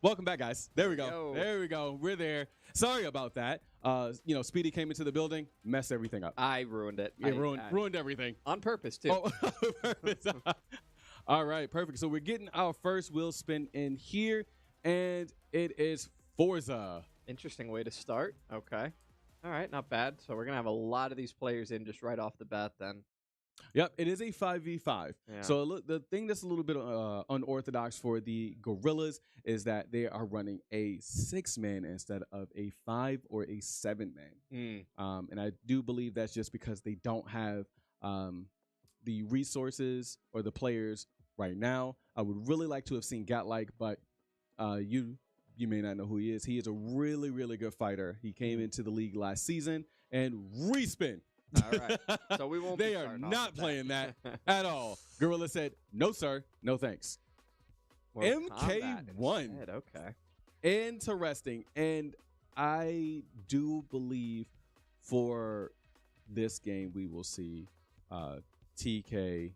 Welcome back, guys. There we go. Yo. There we go. We're there. Sorry about that. Speedy came into the building, messed everything up. I ruined it. It ruined everything. On purpose, too. Oh, on purpose. All right, perfect. So we're getting our first wheel spin in here, and it is Forza. Interesting way to start. Okay. All right, not bad. So we're going to have a lot of these players in just right off the bat then. Yep, it is a 5v5. Yeah. So the thing that's a little bit unorthodox for the Gorillaz is that they are running a 6-man instead of a 5 or a 7-man. And I do believe that's just because they don't have the resources or the players right now. I would really like to have seen Gatlike, but you may not know who he is. He is a really, really good fighter. He came into the league last season and respin. All right. So we won't They are not playing that at all. Gorilla said, no, sir. No, thanks. Well, MK1. Okay. Interesting. And I do believe for this game, we will see TK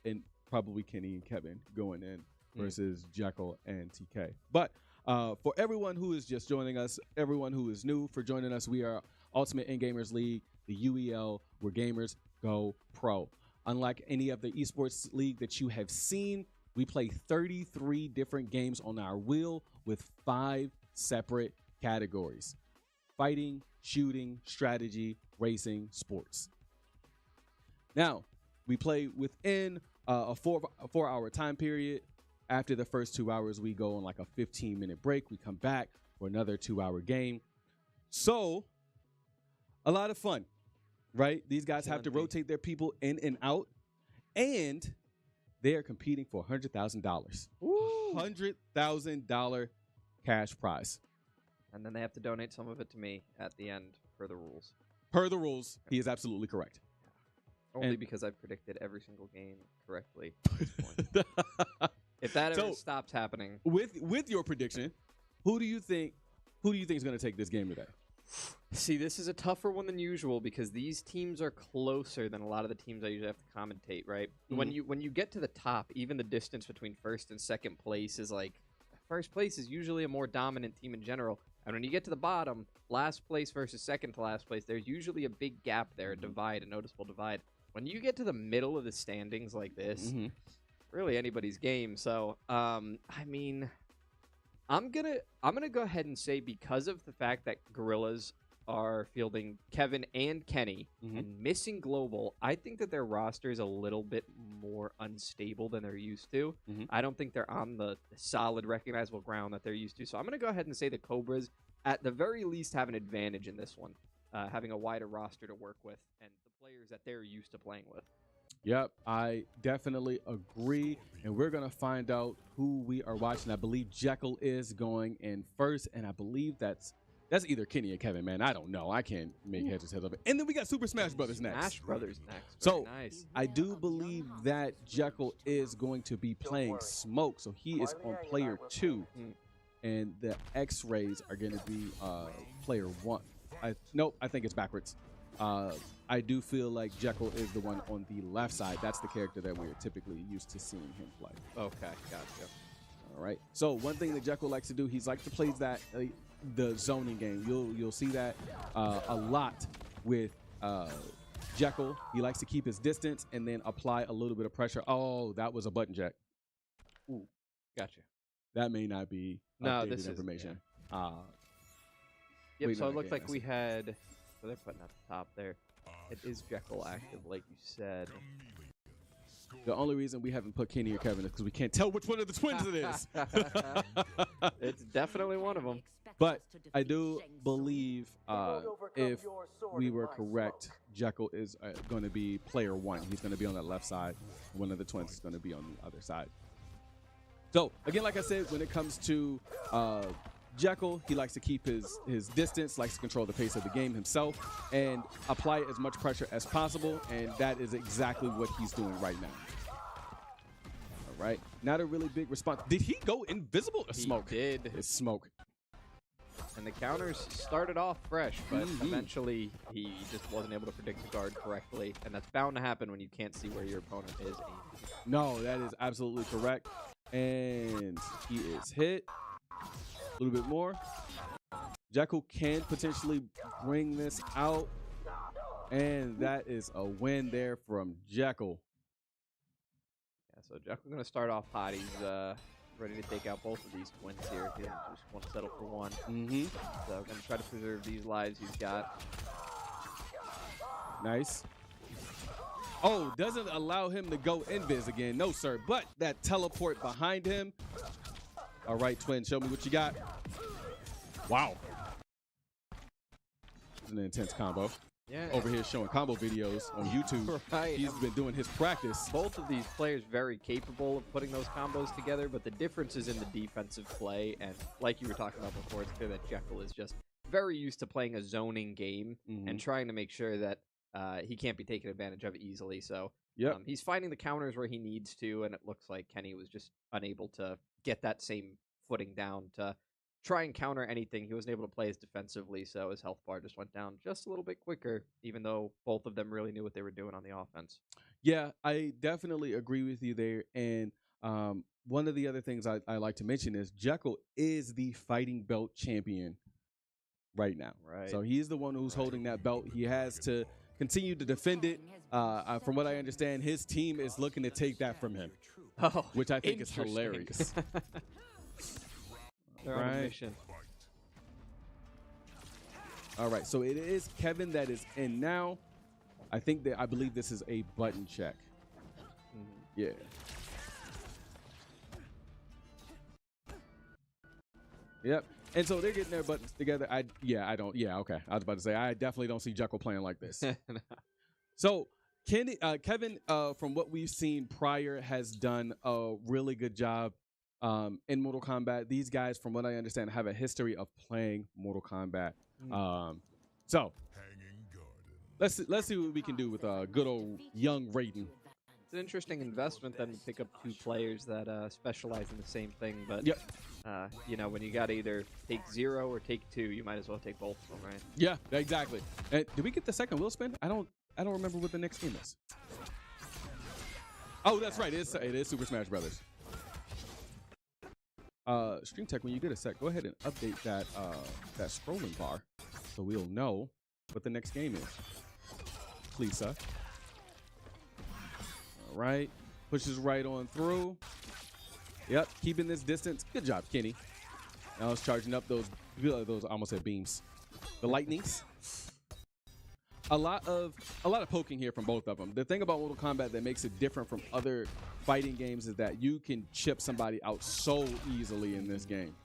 and probably Kenny and Kevin going in versus Jekyll and TK. But for everyone who is just joining us, everyone who is new for joining us, we are Ultimate In-Gamers League, the UEL, where gamers go pro. Unlike any of the esports league that you have seen, we play 33 different games on our wheel with 5 separate categories: fighting, shooting, strategy, racing, sports. Now, we play within a 4-hour time period. After the first 2 hours, we go on like a 15-minute break. We come back for another 2-hour game. So, a lot of fun, right? These guys have to rotate their people in and out, and they are competing for $100,000. $100,000 cash prize. And then they have to donate some of it to me at the end per the rules. Per the rules, he is absolutely correct. Only because I've predicted every single game correctly at this point. If that ever stops happening. With your prediction, who do you think is going to take this game today? See, this is a tougher one than usual because these teams are closer than a lot of the teams I usually have to commentate, right? When you get to the top, even the distance between first and second place is like, first place is usually a more dominant team in general. And when you get to the bottom, last place versus second to last place, there's usually a big gap there, a noticeable divide. When you get to the middle of the standings like this, really anybody's game. So, I mean, I'm gonna go ahead and say, because of the fact that Gorillaz are fielding Kevin and Kenny and missing Global, I think that their roster is a little bit more unstable than they're used to. I don't think they're on the solid, recognizable ground that they're used to. So I'm gonna go ahead and say the Cobras, at the very least, have an advantage in this one, having a wider roster to work with and the players that they're used to playing with. Yep, I definitely agree, and we're going to find out who we are watching. I believe Jekyll is going in first, and I believe that's either Kenny or Kevin, man. I don't know. I can't make heads or tails of it. And then we got Super Smash Brothers next. Smash Brothers next. So nice. I do believe that Jekyll is going to be playing Smoke, so he is on player 2, and the X-Rays are going to be player 1. Nope, I think it's backwards. I do feel like Jekyll is the one on the left side. That's the character that we're typically used to seeing him play. Okay, gotcha. All right. So one thing that Jekyll likes to do, he's like to play that the zoning game. You'll see that a lot with Jekyll, he likes to keep his distance and then apply a little bit of pressure. Oh, that was a button check. Ooh, gotcha. That may not be updated information. Yep, so it looked like we had... So they're putting at the top there. It is Jekyll active, like you said. The only reason we haven't put Kenny or Kevin is because we can't tell which one of the twins it is. It's definitely one of them. But I do believe if we were correct, Jekyll is going to be player 1. He's going to be on that left side. One of the twins is going to be on the other side. So, again, like I said, when it comes to Jekyll, he likes to keep his distance, likes to control the pace of the game himself, and apply as much pressure as possible, and that is exactly what he's doing right now. All right. Not a really big response. Did he go invisible or smoke? He did. It's smoke. And the counters started off fresh, but eventually he just wasn't able to predict the guard correctly, and that's bound to happen when you can't see where your opponent is aiming. No, that is absolutely correct. And he is hit. A little bit more. Jekyll can potentially bring this out. And that is a win there from Jekyll. Yeah, so Jekyll's going to start off hot. He's ready to take out both of these twins here. He doesn't just want to settle for one. So going to try to preserve these lives he's got. Nice. Oh, doesn't allow him to go invis again. No, sir. But that teleport behind him. All right, twin, show me what you got. Wow. It's an intense combo. Yeah. Over here showing combo videos on YouTube. Right. He's been doing his practice. Both of these players very capable of putting those combos together, but the difference is in the defensive play. And like you were talking about before, it's clear that Jekyll is just very used to playing a zoning game and trying to make sure that he can't be taken advantage of easily. So he's finding the counters where he needs to, and it looks like Kenny was just unable to get that same footing down to try and counter anything. He wasn't able to play as defensively, so his health bar just went down just a little bit quicker, even though both of them really knew what they were doing on the offense. Yeah, I definitely agree with you there. And one of the other things I like to mention is Jekyll is the fighting belt champion right now. Right. So he's the one who's holding that belt. He has to continue to defend it. From what I understand, his team is looking to take that from him, which I think is hilarious. They're on a mission. All right, so it is Kevin that is in now. I believe this is a button check. Yeah. Yep. And so they're getting their buttons together. Okay. I was about to say, I definitely don't see Jekyll playing like this. So Kevin, from what we've seen prior, has done a really good job in Mortal Kombat. These guys, from what I understand, have a history of playing Mortal Kombat. So let's see what we can do with good old young Raiden. It's an interesting investment then to pick up two players that specialize in the same thing. But you know, when you got to either take 0 or take 2, you might as well take both of them, right? Yeah, exactly. And did we get the second wheel spin? I don't remember what the next game is. Oh, that's right. It is Super Smash Brothers. Stream Tech, when you get a sec, go ahead and update that scrolling bar so we'll know what the next game is. Please, sir. All right. Pushes right on through. Yep, keeping this distance. Good job, Kenny. Now it's charging up those I almost said beams. The lightnings. A lot of poking here from both of them. The thing about Mortal Kombat that makes it different from other fighting games is that you can chip somebody out so easily in this game.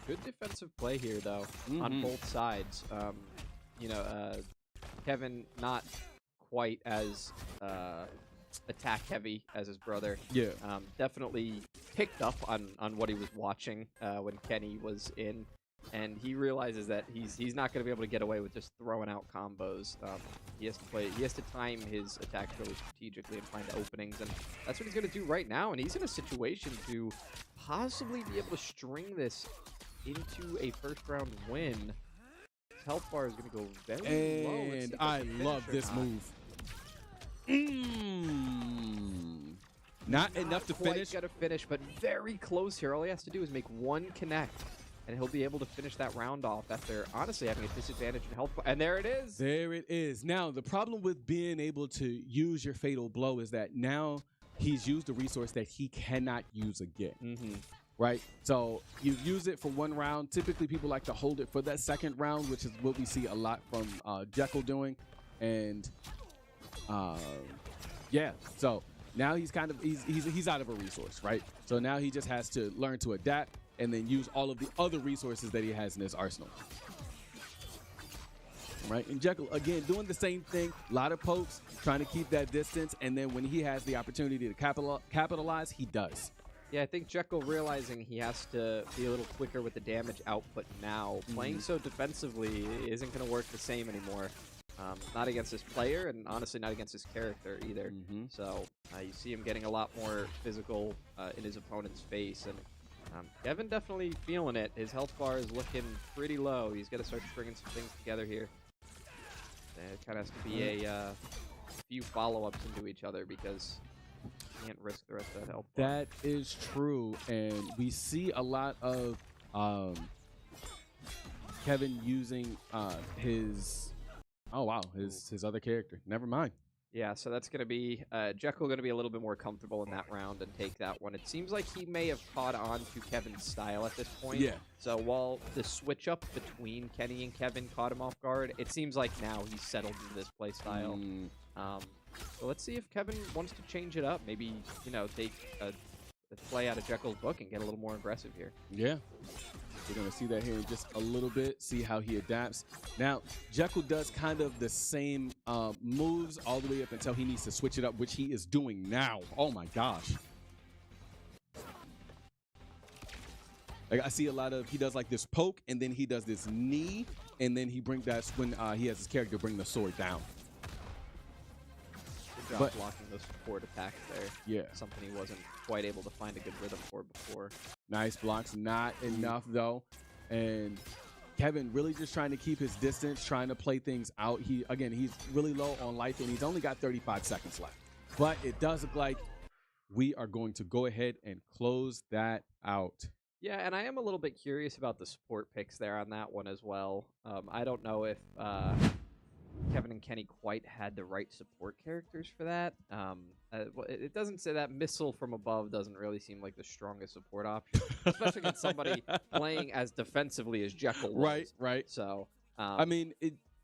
Good defensive play here, though, on both sides. You know, Kevin not quite as attack heavy as his brother. Yeah. Definitely picked up on what he was watching when Kenny was in. And he realizes that he's not going to be able to get away with just throwing out combos. He has to time his attacks really strategically and find openings, and that's what he's going to do right now. And he's in a situation to possibly be able to string this into a first-round win. His health bar is going to go very low. And I love this move. Not enough to finish. Got to finish, but very close here. All he has to do is make one connect. and he'll be able to finish that round off after honestly having a disadvantage in health. And there it is. There it is. Now, the problem with being able to use your fatal blow is that now he's used a resource that he cannot use again. Right? So you use it for one round. Typically, people like to hold it for that second round, which is what we see a lot from Jekyll doing. And yeah, so now he's kind of he's out of a resource, right? So now he just has to learn to adapt and then use all of the other resources that he has in his arsenal. Right? And Jekyll, again, doing the same thing, a lot of pokes, trying to keep that distance, and then when he has the opportunity to capitalize, he does. Yeah, I think Jekyll realizing he has to be a little quicker with the damage output now. Playing so defensively isn't going to work the same anymore. Not against his player, and honestly not against his character either. So you see him getting a lot more physical in his opponent's face, and Kevin definitely feeling it. His health bar is looking pretty low. He's got to start stringing some things together here. It kind of has to be a few follow-ups into each other because you can't risk the rest of that health bar. That is true, and we see a lot of Kevin using his his other character. Never mind. Yeah, so that's going to be Jekyll going to be a little bit more comfortable in that round and take that one. It seems like he may have caught on to Kevin's style at this point. Yeah. So while the switch up between Kenny and Kevin caught him off guard, it seems like now he's settled into this play style. So let's see if Kevin wants to change it up. Maybe, you know, take a play out of Jekyll's book and get a little more aggressive here. Yeah. We're going to see that here in just a little bit, see how he adapts. Now, Jekyll does kind of the same moves all the way up until he needs to switch it up, which he is doing now. Oh, my gosh. Like, I see a lot of, he does like this poke, and then he does this knee, and then he brings, that's when he has his character bring the sword down. Good job blocking those support attacks there. Yeah. Something he wasn't quite able to find a good rhythm for before. Nice blocks, not enough though. And Kevin really just trying to keep his distance, trying to play things out. He's really low on life, and he's only got 35 seconds left. But it does look like we are going to go ahead and close that out. Yeah, and I am a little bit curious about the support picks there on that one as well. I don't know if Kevin and Kenny quite had the right support characters for that. It doesn't say that missile from above doesn't really seem like the strongest support option, especially against somebody playing as defensively as Jekyll was. Right. So, I mean,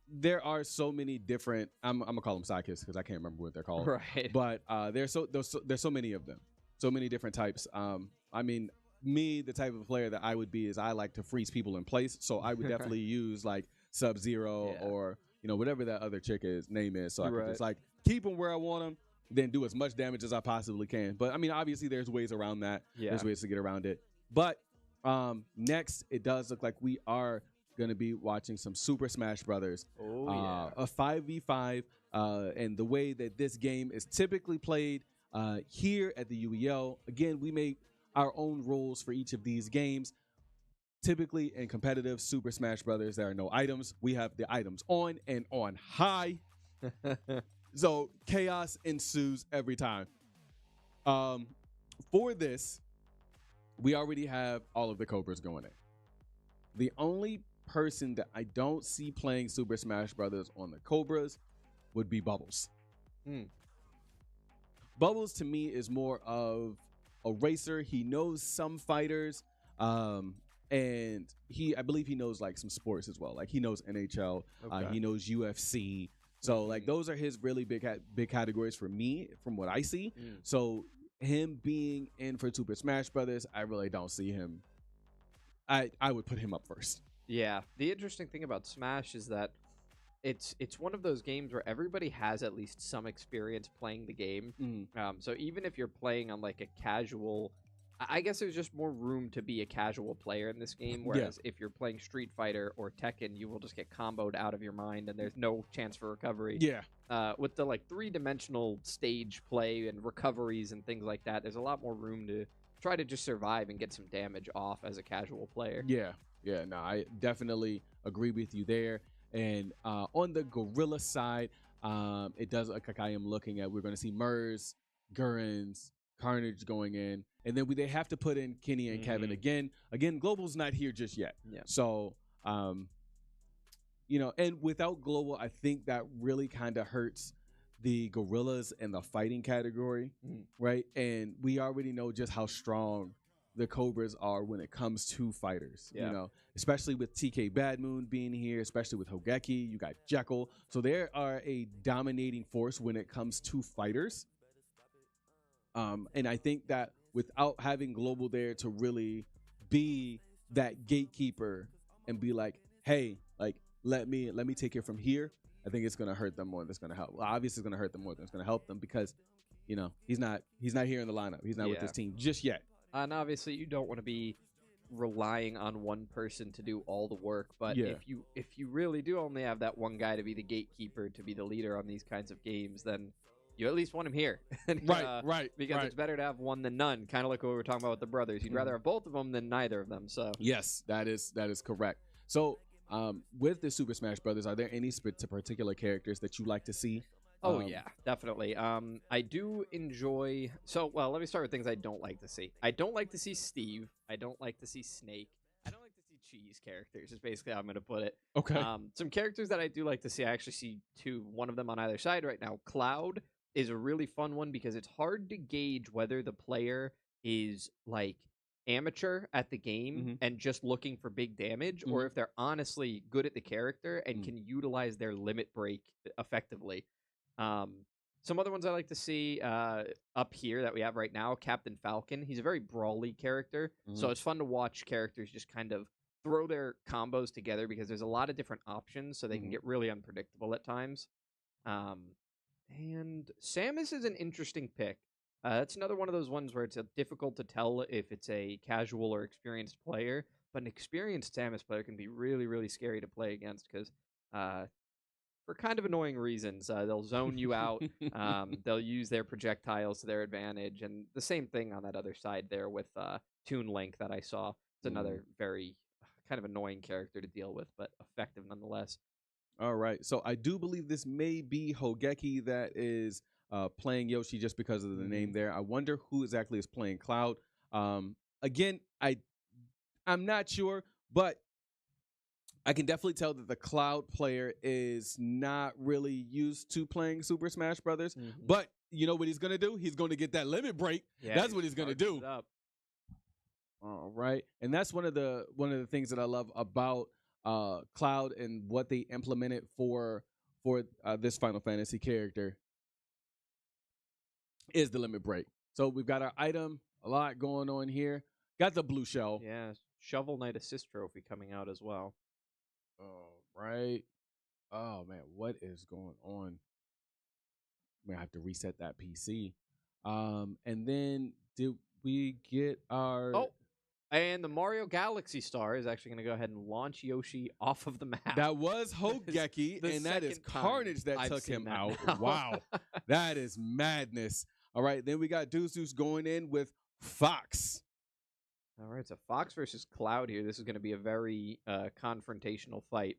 there are so many different. I'm gonna call them sidekicks because I can't remember what they're called. Right. But there's so many of them, so many different types. I mean, me, the type of player that I would be is I like to freeze people in place. So I would definitely use like Sub-Zero or whatever that other name is. So I can just like keep them where I want them, then do as much damage as I possibly can. But I mean, obviously there's ways around that. Yeah. There's ways to get around it. But next, it does look like we are going to be watching some Super Smash Brothers. A 5v5. And the way that this game is typically played here at the UEL. Again, we make our own rules for each of these games. Typically in competitive Super Smash Brothers, there are no items. We have the items on and on high. So chaos ensues every time. For this, we already have all of the Cobras going in. The only person that I don't see playing Super Smash Brothers on the Cobras would be Bubbles. Bubbles to me is more of a racer. He knows some fighters. And I believe he knows like some sports as well. Like he knows NHL, he knows UFC. So like those are his really big categories for me from what I see. So him being in for Super Smash Brothers, I really don't see him. I would put him up first. Yeah. The interesting thing about Smash is that it's one of those games where everybody has at least some experience playing the game. So even if you're playing on like a casual, I guess there's just more room to be a casual player in this game, whereas if you're playing Street Fighter or Tekken, you will just get comboed out of your mind and there's no chance for recovery. Yeah. With the like 3-dimensional stage play and recoveries and things like that, there's a lot more room to try to just survive and get some damage off as a casual player. Yeah. No, I definitely agree with you there. And on the Gorilla side, it does look like I am looking at, we're going to see Mers, Gurrens, Carnage going in, and then they have to put in Kenny and Kevin again. Global's not here just yet. Yeah. So, and without Global, I think that really kind of hurts the Gorillaz and the fighting category, right? And we already know just how strong the Cobras are when it comes to fighters, especially with TK Bad Moon being here, especially with Hogeki, you got Jekyll. So they are a dominating force when it comes to fighters. And I think that without having Global there to really be that gatekeeper and be like, hey, like, let me take it from here, I think it's going to hurt them more than it's going to help. Well, obviously it's going to hurt them more than it's going to help them because, he's not here in the lineup. He's not with this team just yet. And obviously you don't want to be relying on one person to do all the work, but if you really do only have that one guy to be the gatekeeper, to be the leader on these kinds of games, then you at least want him here. Right. Because it's better to have one than none, kind of like what we were talking about with the brothers. You'd rather have both of them than neither of them. So yes, that is correct. So with the Super Smash Brothers, are there any particular characters that you like to see? Oh, yeah, definitely. I do enjoy... let me start with things I don't like to see. I don't like to see Steve. I don't like to see Snake. I don't like to see cheese characters, is basically how I'm going to put it. Okay. Some characters that I do like to see, I actually see one of them on either side right now. Cloud is a really fun one because it's hard to gauge whether the player is, like, amateur at the game and just looking for big damage, or if they're honestly good at the character and can utilize their limit break effectively. Some other ones I like to see up here that we have right now, Captain Falcon. He's a very brawly character, so it's fun to watch characters just kind of throw their combos together because there's a lot of different options, so they can get really unpredictable at times. And Samus is an interesting pick. That's another one of those ones where it's difficult to tell if it's a casual or experienced player, but an experienced Samus player can be really, really scary to play against because for kind of annoying reasons. They'll zone you out. They'll use their projectiles to their advantage. And the same thing on that other side there with Toon Link that I saw. It's another very kind of annoying character to deal with, but effective nonetheless. All right. So I do believe this may be Hogeki that is playing Yoshi just because of the name there. I wonder who exactly is playing Cloud. Again, I'm not sure, but I can definitely tell that the Cloud player is not really used to playing Super Smash Brothers. But you know what he's going to do? He's going to get that limit break. Yeah, that's what he's going to do. All right. And that's one of the things that I love about Cloud and what they implemented for this Final Fantasy character is the limit break. So we've got our item, a lot going on here. Got the blue shell. Yeah, Shovel Knight assist trophy coming out as well. All right. Oh, man, what is going on? I'm going to have to reset that PC. And then did we get our... Oh, and the Mario Galaxy Star is actually going to go ahead and launch Yoshi off of the map. That was Hogeki, and that is Carnage that took him out. Now. Wow. That is madness. All right, then we got Deuce going in with Fox. All right, so Fox versus Cloud here. This is going to be a very confrontational fight.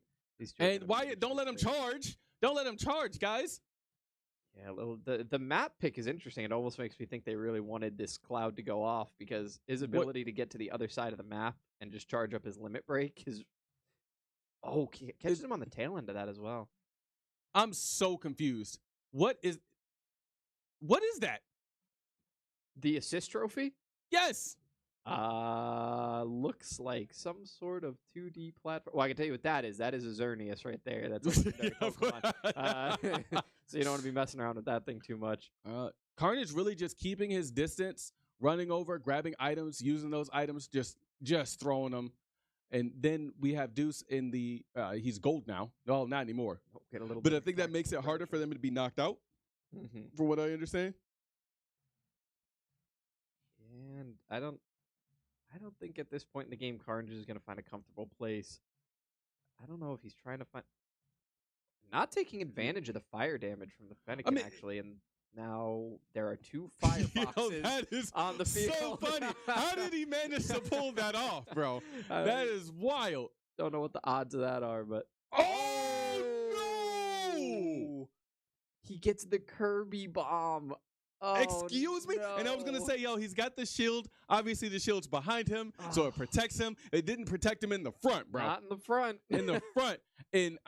And Wyatt, don't let him charge. Don't let him charge, guys. Yeah, the map pick is interesting. It almost makes me think they really wanted this Cloud to go off because his ability to get to the other side of the map and just charge up his limit break is... Oh, catches him on the tail end of that as well. I'm so confused. What is that? The assist trophy? Yes. Looks like some sort of 2D platform. Well, I can tell you what that is. That is a Xerneas right there. That's a Pokemon. So you don't want to be messing around with that thing too much. Carnage really just keeping his distance, running over, grabbing items, using those items, just throwing them. And then we have Deuce in the he's gold now. No, not anymore. Get a little but I think that makes it harder for them to be knocked out. From what I understand. And I don't think at this point in the game Carnage is going to find a comfortable place. I don't know if he's trying to find... Not taking advantage of the fire damage from the Fennekin, actually, and now there are two Firefoxes that is on the field. So funny. How did he manage to pull that off, bro? That is wild. Don't know what the odds of that are, but... Oh, no! He gets the Kirby bomb. Oh, Excuse me? And I was going to no. say, yo, he's got the shield. Obviously, the shield's behind him, so it protects him. It didn't protect him in the front, bro. Not in the front. In the front. And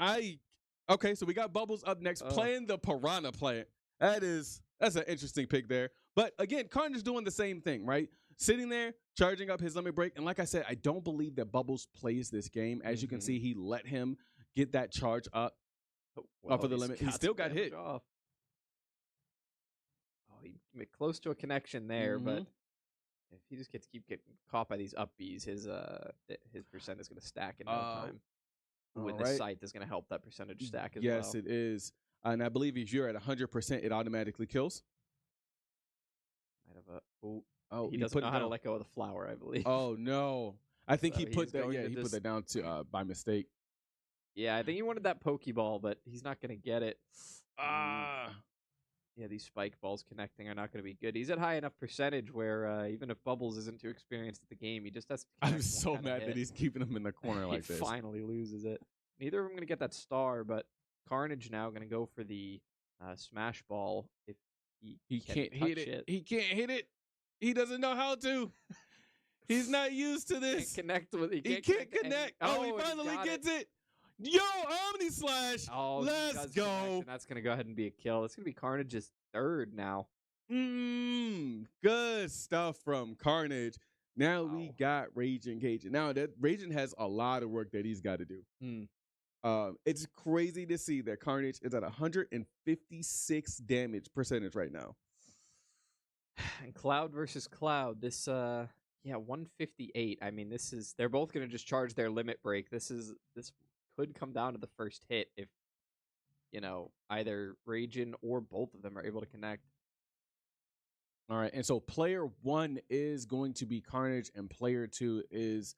okay, so we got Bubbles up next, playing the Piranha Plant. That's an interesting pick there. But again, Carnage doing the same thing, right? Sitting there, charging up his limit break. And like I said, I don't believe that Bubbles plays this game. As you can see, he let him get that charge up off of the limit. He still got hit. Off. He close to a connection there, but if he just keep getting caught by these up Bs, his percent is going to stack in no time. With the scythe is going to help that percentage stack as well. Yes, it is. And I believe if you're at 100%, it automatically kills. He doesn't know how to let go of the flower, I believe. Oh no! I think he put that. Yeah, he put that down to by mistake. Yeah, I think he wanted that Pokeball, but he's not going to get it. Yeah, these spike balls connecting are not going to be good. He's at high enough percentage where even if Bubbles isn't too experienced at the game, he just has to. I'm so mad that he's keeping him in the corner like this. He finally loses it. Neither of them going to get that star, but Carnage now going to go for the Smash Ball if he can't hit it. He can't hit it. He doesn't know how to. He's not used to this. He can't connect. He finally gets it. Yo, Omni Slash. Oh, let's go. That's going to go ahead and be a kill. It's going to be Carnage's third now. Good stuff from Carnage. Now we got Raging Cajun. Now that Raging has a lot of work that he's got to do. It's crazy to see that Carnage is at 156 damage percentage right now. And Cloud versus Cloud. This 158. I mean, they're both going to just charge their limit break. This could come down to the first hit if either Raging or both of them are able to connect. All right, and so player 1 is going to be Carnage, and player 2 is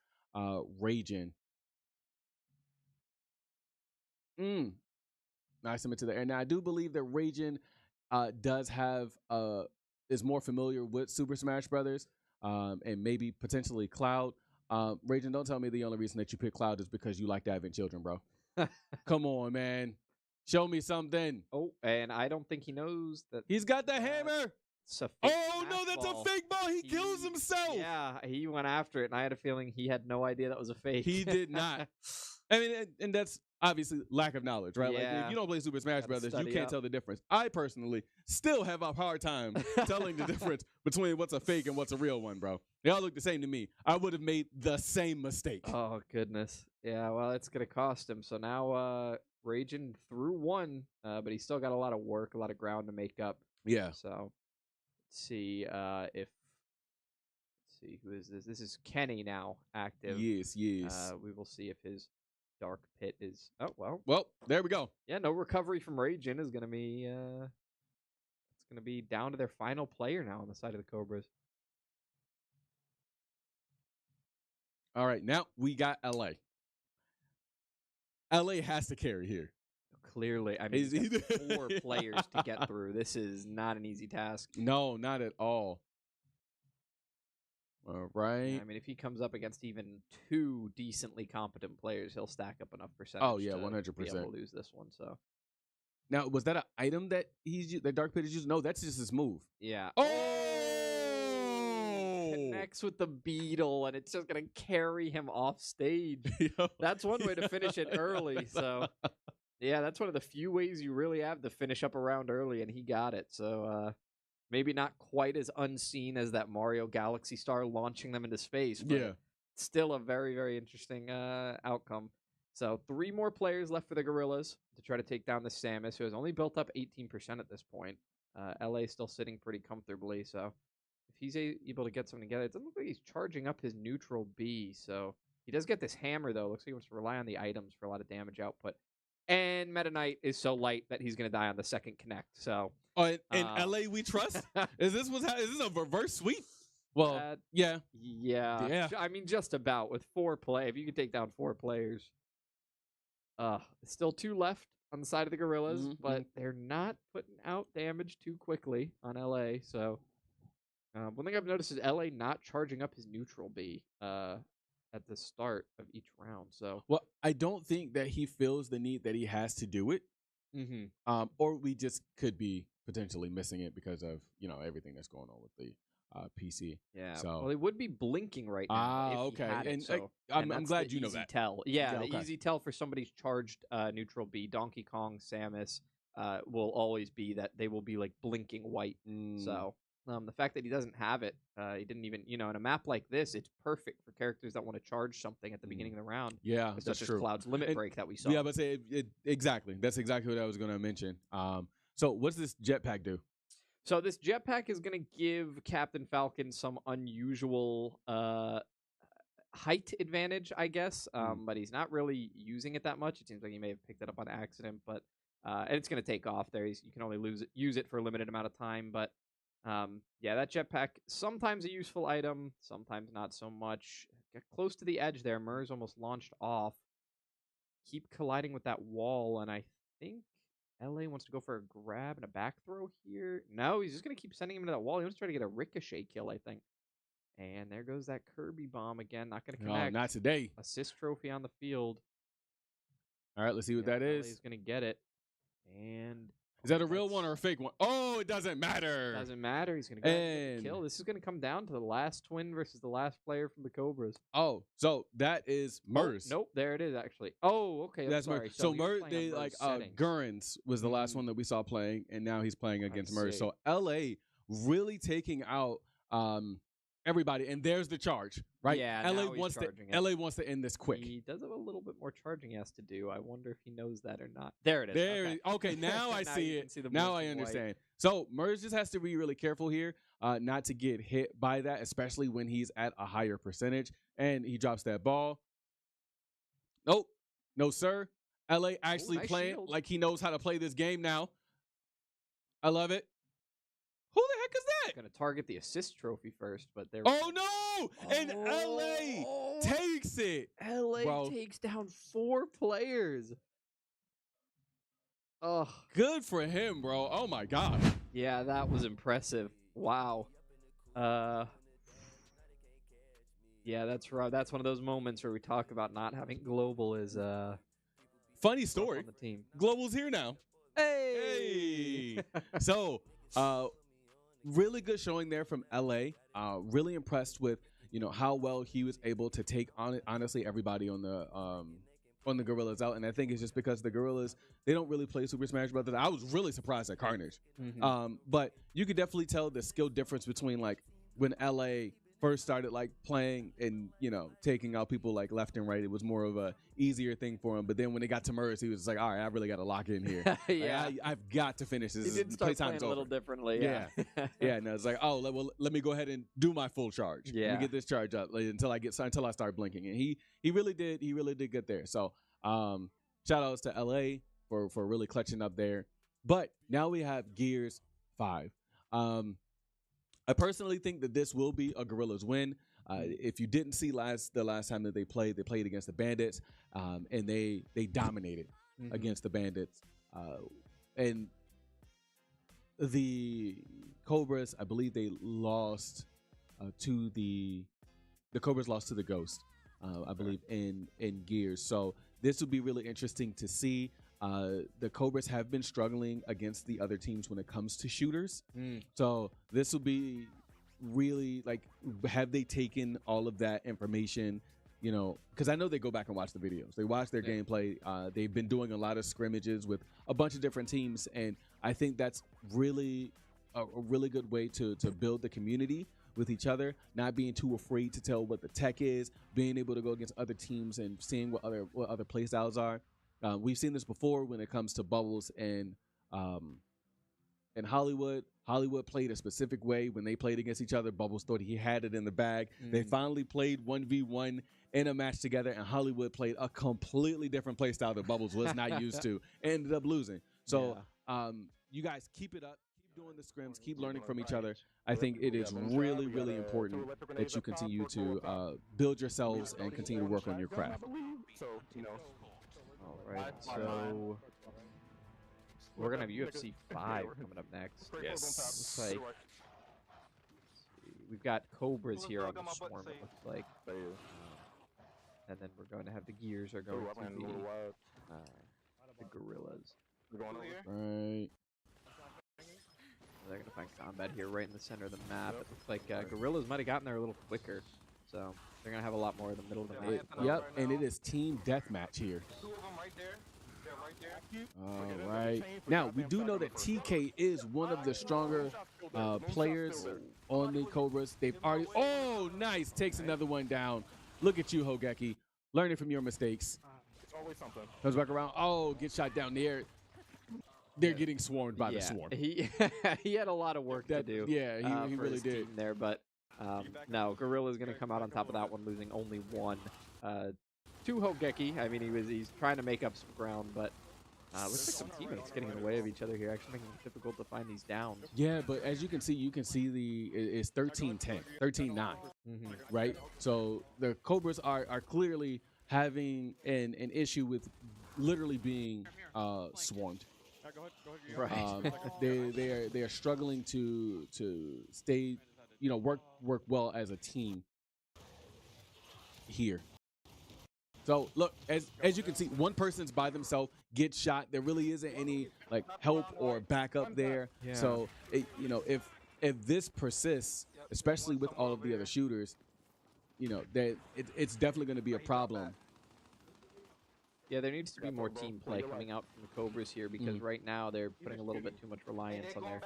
Raging. Nice submit to the air. Now I do believe that Raging does have is more familiar with Super Smash Brothers, and maybe potentially Cloud. Raging, don't tell me the only reason that you pick Cloud is because you like having children, bro. Come on, man. Show me something. Oh, and I don't think he knows that. He's got the hammer. Oh, no, that's a fake ball. He kills himself. Yeah, he went after it, and I had a feeling he had no idea that was a fake. He did not. I mean, and that's obviously lack of knowledge, right? Yeah. Like, if you don't play Super Smash Brothers, you can't tell the difference. I personally still have a hard time telling the difference between what's a fake and what's a real one, bro. They all look the same to me. I would have made the same mistake. Oh, goodness. Yeah, well, it's going to cost him. So now Raging through one, but he's still got a lot of work, a lot of ground to make up. Yeah. So let's see who is this? This is Kenny now active. Yes. We will see if his Dark Pit is. Oh, well. Well, there we go. Yeah, no recovery from Raging is going to be. It's going to be down to their final player now on the side of the Cobras. All right, now we got LA. LA has to carry here. Clearly, I mean, 4 players to get through. This is not an easy task. No, not at all. All right. Yeah, I mean, if he comes up against even 2 decently competent players, he'll stack up enough percentage. Oh yeah, 100%. To be able to lose this one. So now, was that an item that that Dark Pit is using? No, that's just his move. Yeah. Oh! Connects with the beetle, and it's just gonna carry him off stage. That's one way to finish it early. So yeah, that's one of the few ways you really have to finish up a round early, and he got it. So maybe not quite as unseen as that Mario Galaxy Star launching them into space, but still a very, very interesting outcome. So 3 more players left for the Gorillaz to try to take down the Samus, who has only built up 18% at this point. LA still sitting pretty comfortably, so if he's able to get something together, it doesn't look like he's charging up his neutral B, so he does get this hammer, though. Looks like he wants to rely on the items for a lot of damage output. And Meta Knight is so light that he's going to die on the second connect. So, in LA we trust. Is this a reverse sweep? Well, yeah. I mean, just about with 4 play. If you could take down 4 players, still 2 left on the side of the Gorillaz, but they're not putting out damage too quickly on LA. So, one thing I've noticed is LA not charging up his neutral B. At the start of each round. So, well, I don't think that he feels the need that he has to do it. Or we just could be potentially missing it because of everything that's going on with the PC. Yeah. So Well, it would be blinking right now if he had it. And So, I'm that's glad the you know easy that. tell. Yeah, the okay. easy tell for somebody's charged neutral B. Donkey Kong, Samus will always be that they will be like blinking white. So the fact that he doesn't have it, he didn't even, in a map like this, it's perfect for characters that want to charge something at the beginning of the round. Yeah, that's such true. as Cloud's Limit Break that we saw. Yeah, but say exactly. That's exactly what I was going to mention. So what's this jetpack do? So this jetpack is going to give Captain Falcon some unusual height advantage, I guess. But he's not really using it that much. It seems like he may have picked it up on accident, but and it's going to take off there. You can only use it for a limited amount of time. But yeah, that jetpack, sometimes a useful item, sometimes not so much. Get close to the edge there. Murs almost launched off. Keep colliding with that wall, and I think LA wants to go for a grab and a back throw here. No, he's just going to keep sending him to that wall. He wants to try to get a ricochet kill, I think. And there goes that Kirby bomb again. Not going to connect. No, not today. Assist trophy on the field. All right, let's see what that is. LA's going to get it. And is that a real one or a fake one? Oh, it doesn't matter. Doesn't matter. He's going to go get the kill. This is going to come down to the last twin versus the last player from the Cobras. Oh, so that is Murs. Oh, nope, there it is actually. Oh, okay. That's sorry. Murs. So Murs, they like Gurrens was the last one that we saw playing, and now he's playing against Murs. So LA really taking out everybody, and there's the charge, right? Yeah, LA wants to end this quick. He does have a little bit more charging he has to do. I wonder if he knows that or not. There it is. There, okay. Now I see it. Now I understand. White. So Murs just has to be really careful here, not to get hit by that, especially when he's at a higher percentage. And he drops that ball. Nope, no sir. LA actually playing like he knows how to play this game now. I love it. Who the heck is that? Going to target the assist trophy first, but there. Oh no! And LA takes it. LA takes down 4 players. Oh, good for him, bro. Oh my god. Yeah, that was impressive. Wow. Yeah, that's right. That's one of those moments where we talk about not having global is funny story. On the team. Global's here now. Hey. So, really good showing there from LA. Really impressed with how well he was able to take on it. Honestly, everybody on the Gorillaz out, and I think it's just because the Gorillaz, they don't really play Super Smash Brothers. I was really surprised at Carnage, but you could definitely tell the skill difference between like when LA first started like playing and taking out people like left and right. It was more of a easier thing for him. But then when it got to Murs, he was just like, all right, I really got to lock in here. Yeah, like, I've got to finish this. He did start playing a little differently. Yeah, yeah. No, it's like, oh, let me go ahead and do my full charge. Yeah, let me get this charge up until I start blinking. And he really did good there. So shout outs to LA for really clutching up there. But now we have Gears 5. I personally think that this will be a Gorillaz win. If you didn't see the last time that they played against the Bandits, and they dominated against the Bandits. And the Cobras, I believe they lost to the Cobras lost to the Ghost, I believe, in Gears. So this will be really interesting to see. The Cobras have been struggling against the other teams when it comes to shooters. So this will be really like, have they taken all of that information? Because I know they go back and watch the videos. They watch their gameplay. They've been doing a lot of scrimmages with a bunch of different teams, and I think that's really a really good way to build the community with each other, not being too afraid to tell what the tech is, being able to go against other teams and seeing what other play styles are. We've seen this before when it comes to Bubbles and Hollywood. Hollywood played a specific way when they played against each other. Bubbles thought he had it in the bag. They finally played 1v1 in a match together, and Hollywood played a completely different play style that Bubbles was not used to, and ended up losing. So you guys keep it up. Keep doing the scrims. Keep learning from each other. I think it is really, really important that you continue to build yourselves and continue to work on your craft. All right, so we're going to have UFC 5 coming up next. Yes. Looks like we've got Cobras here on the Swarm, it looks like. And then we're going to have the Gears are going to be the Gorillaz. Right. They're going to find combat here right in the center of the map. It looks like Gorillaz might have gotten there a little quicker. So they're going to have a lot more in the middle of the map. Yep, and it is team deathmatch here. Two of them right there. They're right there. All right. Now, we do know that TK is one of the stronger players on the Cobras. They've already... Oh, nice. Takes another one down. Look at you, Hogeki. Learning from your mistakes. It's always something. Comes back around. Oh, get shot down there. They're getting swarmed by the swarm. He had a lot of work to do. Yeah, he for really his did. team there, but no, Gorillaz going to come out on top of that one, losing only one to Hogeki. I mean, he's trying to make up some ground, but looks like some teammates getting in the way of each other here, actually making it difficult to find these downs. Yeah, but as you can see it's 13-10, 13-9, right? So the Cobras are clearly having an issue with literally being swarmed. Right. They are struggling to stay, work well as a team here. So look, as you can see, one person's by themselves, gets shot. There really isn't any like help or backup there. Yeah. So if this persists, especially with all of the other shooters, that it's definitely going to be a problem. Yeah, there needs to be more team play coming out from the Cobras here, because right now they're putting a little bit too much reliance on their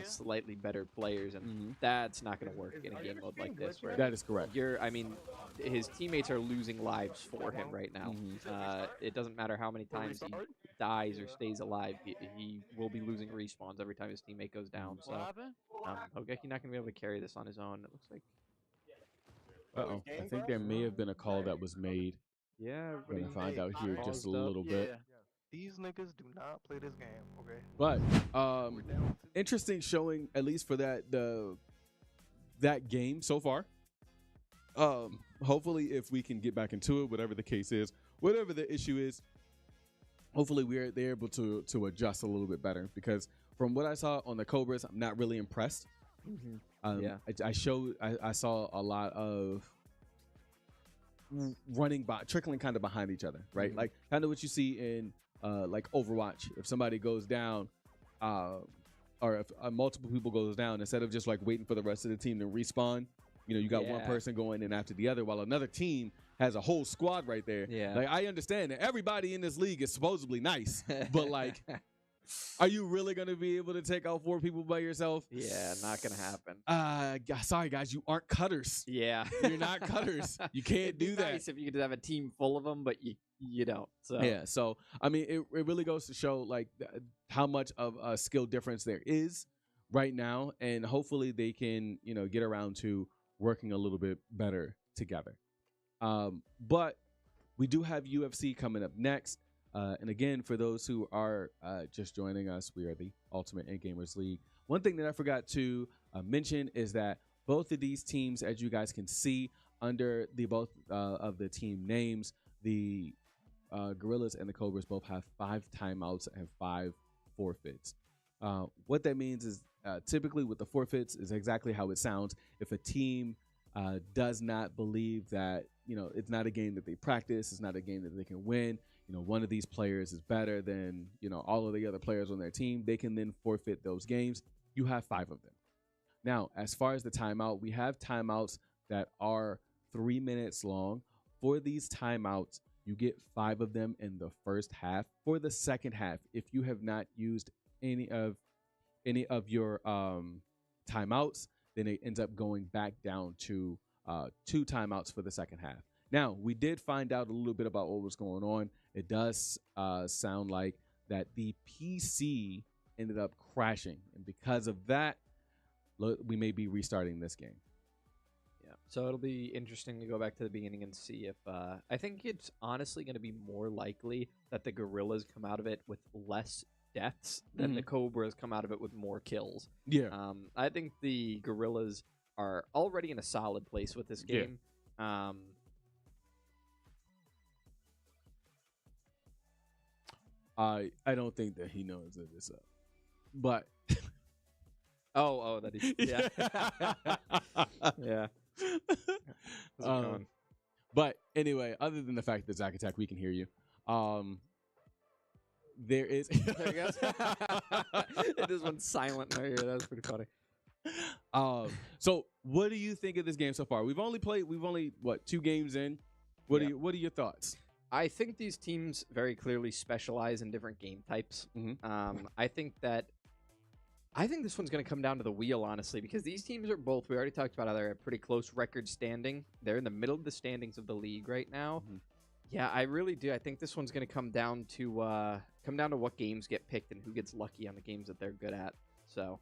slightly better players, and that's not going to work in a game mode like this. Right? That is correct. I mean, his teammates are losing lives for him right now. It doesn't matter how many times he dies or stays alive, he will be losing respawns every time his teammate goes down. So Hogeki not going to be able to carry this on his own. It looks like. Uh-oh. I think there may have been a call that was made. Yeah, We're going to find out here just a paused up. little bit. These niggas do not play this game, okay? But interesting showing, at least for that game so far. Hopefully, if we can get back into it, whatever the case is, whatever the issue is, hopefully they're able to adjust a little bit better, because from what I saw on the Cobras, I'm not really impressed. I saw a lot of running by, trickling kind of behind each other, right? Like kind of what you see in like Overwatch. If somebody goes down, or if multiple people goes down, instead of just like waiting for the rest of the team to respawn, you got one person going in after the other, while another team has a whole squad right there. Yeah. Like, I understand that everybody in this league is supposedly nice, but like, are you really going to be able to take out 4 people by yourself? Yeah, not going to happen. Sorry, guys, you aren't cutters. Yeah. You're not cutters. You can't do that. Nice if you could have a team full of them, but you don't. So. Yeah, so, I mean, it really goes to show, like, how much of a skill difference there is right now, and hopefully they can, get around to working a little bit better together. But we do have UFC coming up next. And again, for those who are just joining us, we are the Ultimate End Gamers League. One thing that I forgot to mention is that both of these teams, as you guys can see under the both of the team names, the Gorillaz and the Cobras both have 5 timeouts and 5 forfeits. What that means is typically with the forfeits is exactly how it sounds. If a team does not believe that, it's not a game that they practice, it's not a game that they can win, one of these players is better than, all of the other players on their team, they can then forfeit those games. You have 5 of them. Now, as far as the timeout, we have timeouts that are 3 minutes long. For these timeouts, you get 5 of them in the first half. For the second half, if you have not used any of your timeouts, then it ends up going back down to 2 timeouts for the second half. Now, we did find out a little bit about what was going on. It does sound like that the PC ended up crashing, and because of that, we may be restarting this game. Yeah, so it'll be interesting to go back to the beginning and see if I think it's honestly going to be more likely that the Gorillaz come out of it with less deaths than the Cobras come out of it with more kills. Yeah. I think the Gorillaz are already in a solid place with this game. Yeah. I don't think that he knows that it's up, but that is, yeah. Yeah. But anyway, other than the fact that Zack Attack, we can hear you. there is. There he goes. It just went silent in our ear. That was pretty funny. So what do you think of this game so far? We've only what, 2 games in. What are your thoughts? I think these teams very clearly specialize in different game types. Mm-hmm. I think this one's going to come down to the wheel, honestly, because these teams are both, we already talked about how they're a pretty close record standing. They're in the middle of the standings of the league right now. Mm-hmm. Yeah, I really do. I think this one's going to come down to what games get picked and who gets lucky on the games that they're good at. So,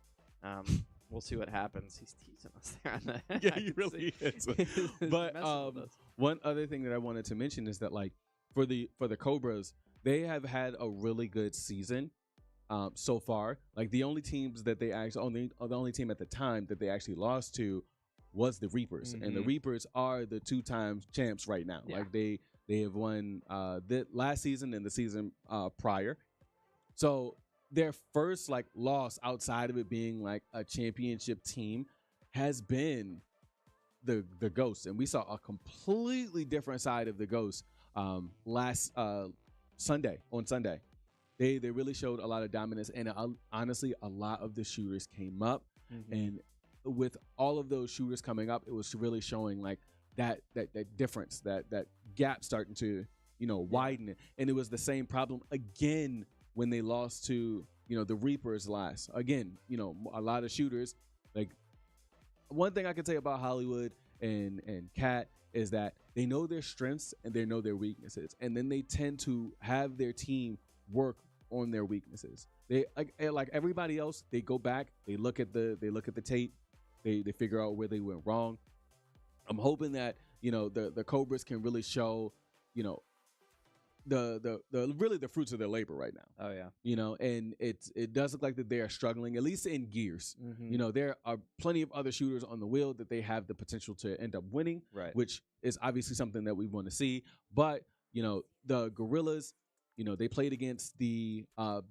we'll see what happens. He's teasing us there on that. Yeah, he really is. But one other thing that I wanted to mention is that, like, for the Cobras, they have had a really good season so far. Like, the only teams that they actually the only team at the time that they actually lost to was the Reapers, and the Reapers are the 2-time champs right now. Yeah. Like, they have won the last season and the season prior. So their first like loss outside of it being like a championship team has been the Ghosts, and we saw a completely different side of the Ghosts last Sunday. They really showed a lot of dominance, and honestly, a lot of the shooters came up, and with all of those shooters coming up, it was really showing like that difference, that gap starting to widen, and it was the same problem again when they lost to the Reapers last. Again, a lot of shooters. Like, one thing I can say about Hollywood and Cat is that they know their strengths and they know their weaknesses, and then they tend to have their team work on their weaknesses. They like everybody else. They go back, they look at the tape, they figure out where they went wrong. I'm hoping that the Cobras can really show the really the fruits of their labor right now. Oh yeah. And it does look like that they are struggling, at least in gears. There are plenty of other shooters on the wheel that they have the potential to end up winning, Right. which is obviously something that we want to see. But the Gorillaz, they played against the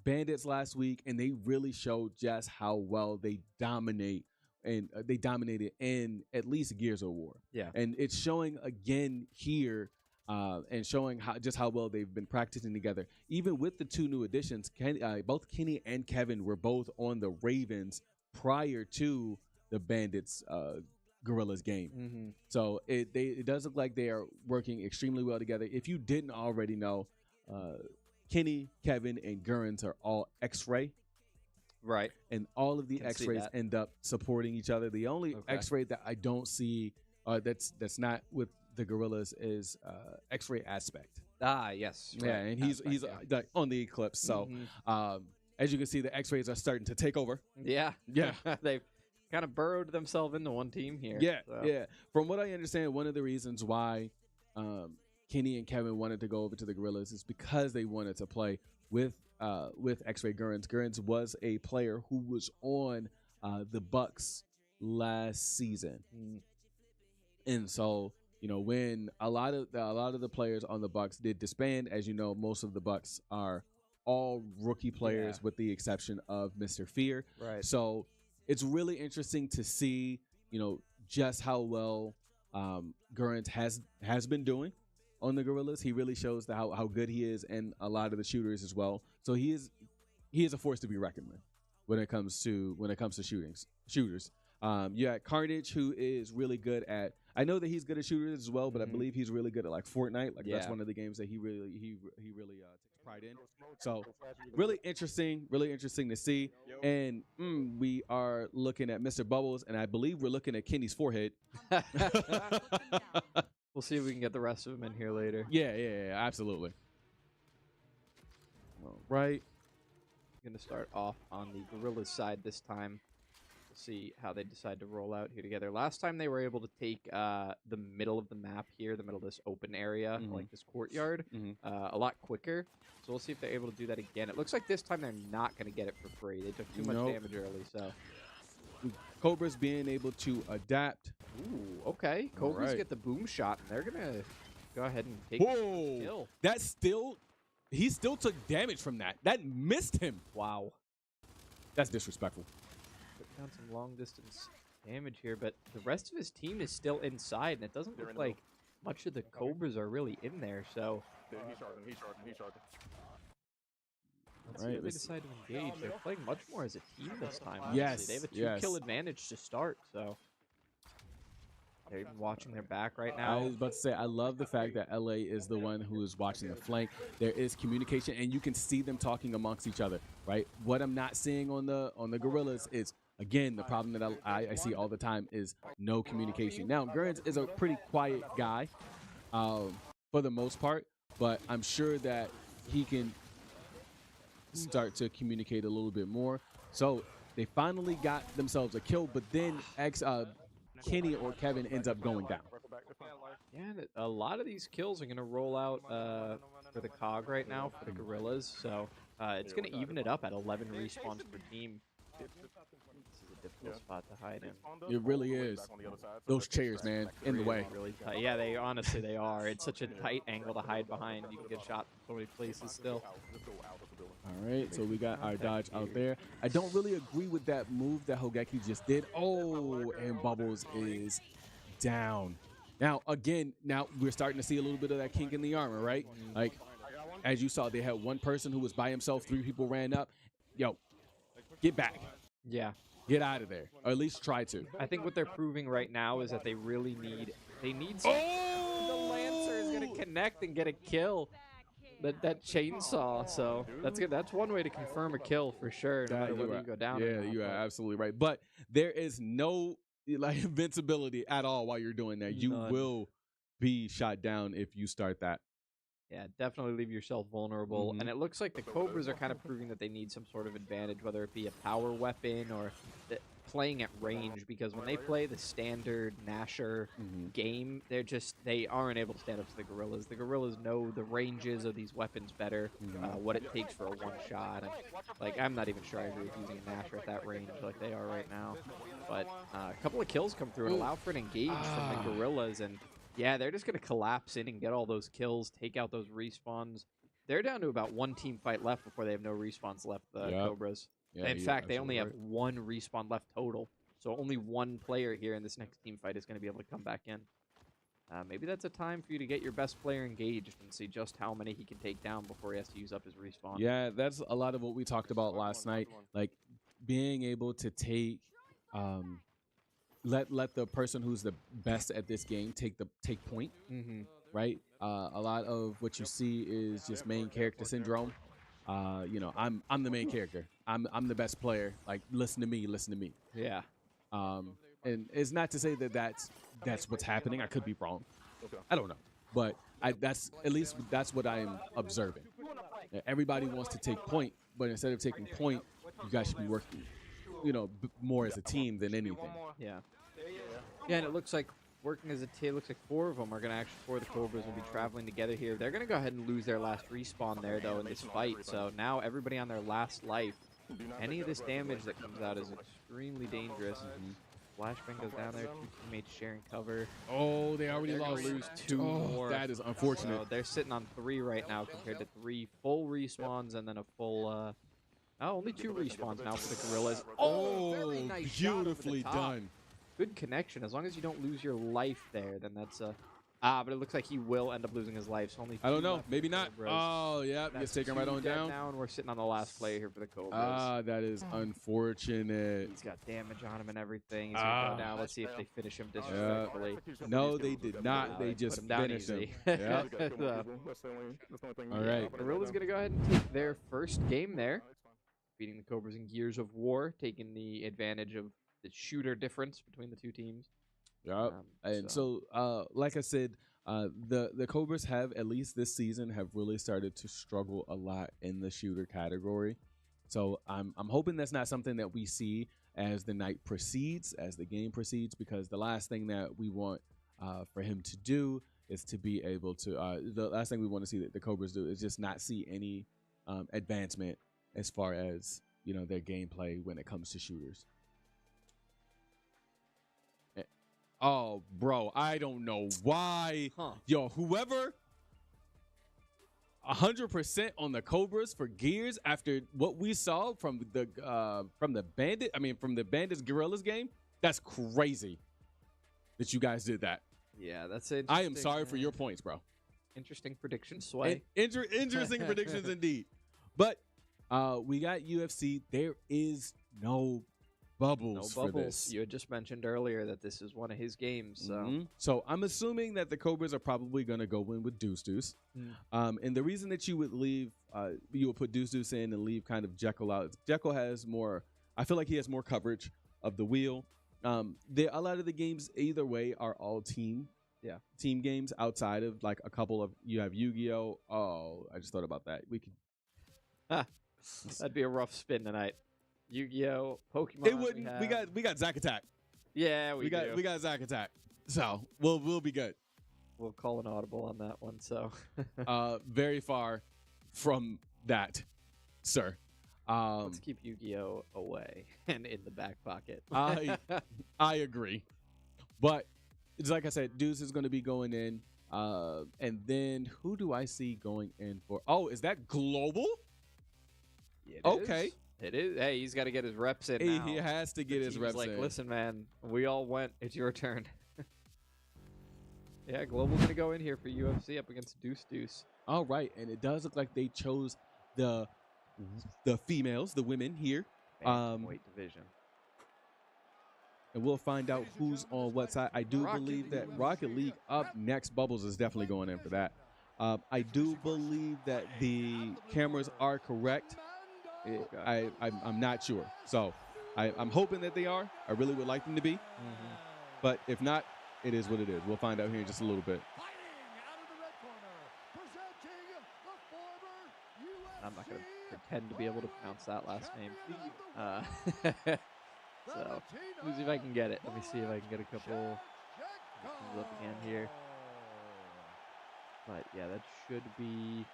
Bandits last week, and they really showed just how well they dominate, and they dominated in at least Gears of War. Yeah. And it's showing again here, and showing how well they've been practicing together. Even with the 2 new additions, both Kenny and Kevin were both on the Ravens prior to the Bandits Gorillaz game. So it does look like they are working extremely well together. If you didn't already know, Kenny, Kevin, and Gurns are all X-Ray. Right. And all of the X-Rays end up supporting each other. The only X-Ray that I don't see that's not with the Gorillaz is X-Ray Aspect. Ah, yes. Right. Yeah, and he's like on the Eclipse. So as you can see, the X-Rays are starting to take over. Yeah. Yeah. They've kind of burrowed themselves into one team here. Yeah, so. yeah. From what I understand, one of the reasons why Kenny and Kevin wanted to go over to the Gorillaz is because they wanted to play with X-Ray Gurns. Gurns was a player who was on the Bucks last season, and so when a lot of the players on the Bucks did disband, as you know, most of the Bucks are all rookie players with the exception of Mr. Fear. Right. So it's really interesting to see just how well Gurns has been doing on the Gorillaz. He really shows how good he is, and a lot of the shooters as well. So he is a force to be reckoned with when it comes to shooters. You got Carnage, who is really good at. I know that he's good at shooters as well, but I believe he's really good at like Fortnite. Like that's one of the games that he really takes pride in. So really interesting to see. And we are looking at Mr. Bubbles, and I believe we're looking at Kenny's forehead. We'll see if we can get the rest of them in here later. Yeah, absolutely. All right. I'm going to start off on the Gorillaz side this time. We'll see how they decide to roll out here together. Last time they were able to take the middle of the map here, the middle of this open area, like this courtyard, a lot quicker. So we'll see if they're able to do that again. It looks like this time they're not going to get it for free. They took too much damage early, so... Cobras being able to adapt. Ooh, okay. Cobras get the boom shot, and they're going to go ahead and take the kill. He still took damage from that. That missed him. Wow. That's disrespectful. Put down some long-distance damage here, but the rest of his team is still inside, and it doesn't look like much of the Cobras are really in there, so... He's charging. Let's see Right, if they let's- decide to engage. They're playing much more as a team this time. Yes, Honestly. They have a yes. 2-kill advantage to start, so they're even watching their back right I now. was about to say, I love the fact that LA is the one who is watching the flank. There is communication, and you can see them talking amongst each other, right? What I'm not seeing on the Gorillaz is, again, the problem that I see all the time is no communication. Now, Gurns is a pretty quiet guy for the most part, but I'm sure that he can start to communicate a little bit more. So they finally got themselves a kill, but then Kenny or Kevin ends up going down. Yeah, and a lot of these kills are going to roll out for the COG right now for the Gorillaz, so it's going to even it up at 11 respawns per team. This is a difficult spot to hide in. It really is. Those chairs, man, in the way. Really tight. Yeah, they honestly they are. It's such a tight angle to hide behind. You can get shot from so many places still. All right, so we got our dodge out there. I don't really agree with that move that Hogeki just did. Oh, and Bubbles is down. Now, again, we're starting to see a little bit of that kink in the armor, right? Like, as you saw, they had one person who was by himself. 3 people ran up. Yo, get back. Yeah. Get out of there, or at least try to. I think what they're proving right now is that they really need some. The Lancer is gonna connect and get a kill. That chainsaw. So that's good. That's one way to confirm a kill for sure. No matter whether you go down. Yeah, or not, you are but absolutely right. But there is no invincibility at all while you're doing that. You None. will be shot down if you start that. Yeah, definitely leave yourself vulnerable. And it looks like the Cobras are kind of proving that they need some sort of advantage, whether it be a power weapon or playing at range, because when they play the standard Nasher game, they aren't able to stand up to the Gorillaz. The Gorillaz know the ranges of these weapons better, what it takes for a one-shot. And, like, I'm not even sure I agree with using a Nasher at that range like they are right now. But a couple of kills come through and allow for an engage from the Gorillaz, and yeah, they're just going to collapse in and get all those kills, take out those respawns. They're down to about 1 team fight left before they have no respawns left, the Cobras. Yeah, In fact, they only have 1 respawn left total. So only 1 player here in this next team fight is going to be able to come back in. Maybe that's a time for you to get your best player engaged and see just how many he can take down before he has to use up his respawn. Yeah, that's a lot of what we talked about last night. Like, being able to take... Let the person who's the best at this game take point, right? A lot of what you see is just main character syndrome. I'm the main character. I'm the best player. Like, listen to me. Yeah. And it's not to say that that's what's happening. I could be wrong. I don't know, but that's what I am observing. Everybody wants to take point, but instead of taking point, you guys should be working, more as a team than anything. Yeah. Yeah, and it looks like working as a team, looks like 4 of them are going to actually, 4 of the Cobras will be traveling together here. They're going to go ahead and lose their last respawn there, though, in this fight. So now everybody on their last life. Any of this damage that comes out is extremely dangerous. Flashbang goes down there, 2 teammates sharing cover. Oh, they already They're lost. gonna lose 2 more. That is unfortunate. So they're sitting on 3 right now compared to 3 full respawns and then a full... only 2 respawns now for the Gorillaz. Oh, very nice shot over the beautifully top. done. Good connection. As long as you don't lose your life there, then that's but it looks like he will end up losing his life. So only 2 I don't know. left Maybe for the not. Cobras. Oh, yeah. That's Just taking 2 right on dead down. now, and we're sitting on the last player here for the Cobras. That is unfortunate. He's got damage on him and everything. He's gonna go down. Let's see if they finish him disrespectfully. No, they did not. They Put just him down finished him. easy. Yeah. All right. Gorilla's gonna go ahead and take their first game there, beating the Cobras in Gears of War, taking the advantage of the shooter difference between the 2 teams. Yep. And so, like I said, the Cobras have, at least this season, have really started to struggle a lot in the shooter category. So I'm hoping that's not something that we see as the night proceeds, as the game proceeds, because the last thing that we want for him to do is to be able to, the last thing we want to see that the Cobras do is just not see any advancement as far as, their gameplay when it comes to shooters. Oh, bro, I don't know why. Yo, whoever 100% on the Cobras for Gears after what we saw from the Bandits Gorillaz game, that's crazy that you guys did that. Yeah, that's it. I am sorry for your points, bro. Interesting prediction, Sway. Interesting predictions indeed. But We got UFC. There is no bubbles, No for bubbles. this. You had just mentioned earlier that this is one of his games. So So I'm assuming that the Cobras are probably going to go in with Deuce Deuce. And the reason that you would leave, you would put Deuce Deuce in and leave kind of Jekyll out. Jekyll has more, I feel like he has more coverage of the wheel. A lot of the games either way are all team games outside of like a couple of, you have Yu-Gi-Oh. Oh, I just thought about that. We could. that'd be a rough spin tonight. Yu-Gi-Oh, Pokemon. It wouldn't. We got Zack Attack. Yeah, we got Zack Attack. So we'll be good. We'll call an audible on that one. So very far from that, sir. let's keep Yu-Gi-Oh away and in the back pocket. I agree, but it's like I said, Deuce is going to be going in, and then who do I see going in for? Oh, is that Global? It Okay. is. It is. Hey, he's got to get his reps in now. He has to get The his team's reps like, in. listen, man, we all went. It's your turn. Yeah, Global going to go in here for UFC up against Deuce Deuce. All right, and it does look like they chose the females, the women here. Weight division. And we'll find out who's on what side. I do believe that Rocket League up next. Bubbles is definitely going in for that. I do believe that the cameras are correct. I'm not sure. So I'm hoping that they are. I really would like them to be. But if not, it is what it is. We'll find out here in just a little bit. I'm not going to pretend to be able to pronounce that last name. So let me see if I can get it. Let me see if I can get a couple things up again here. But yeah, that should be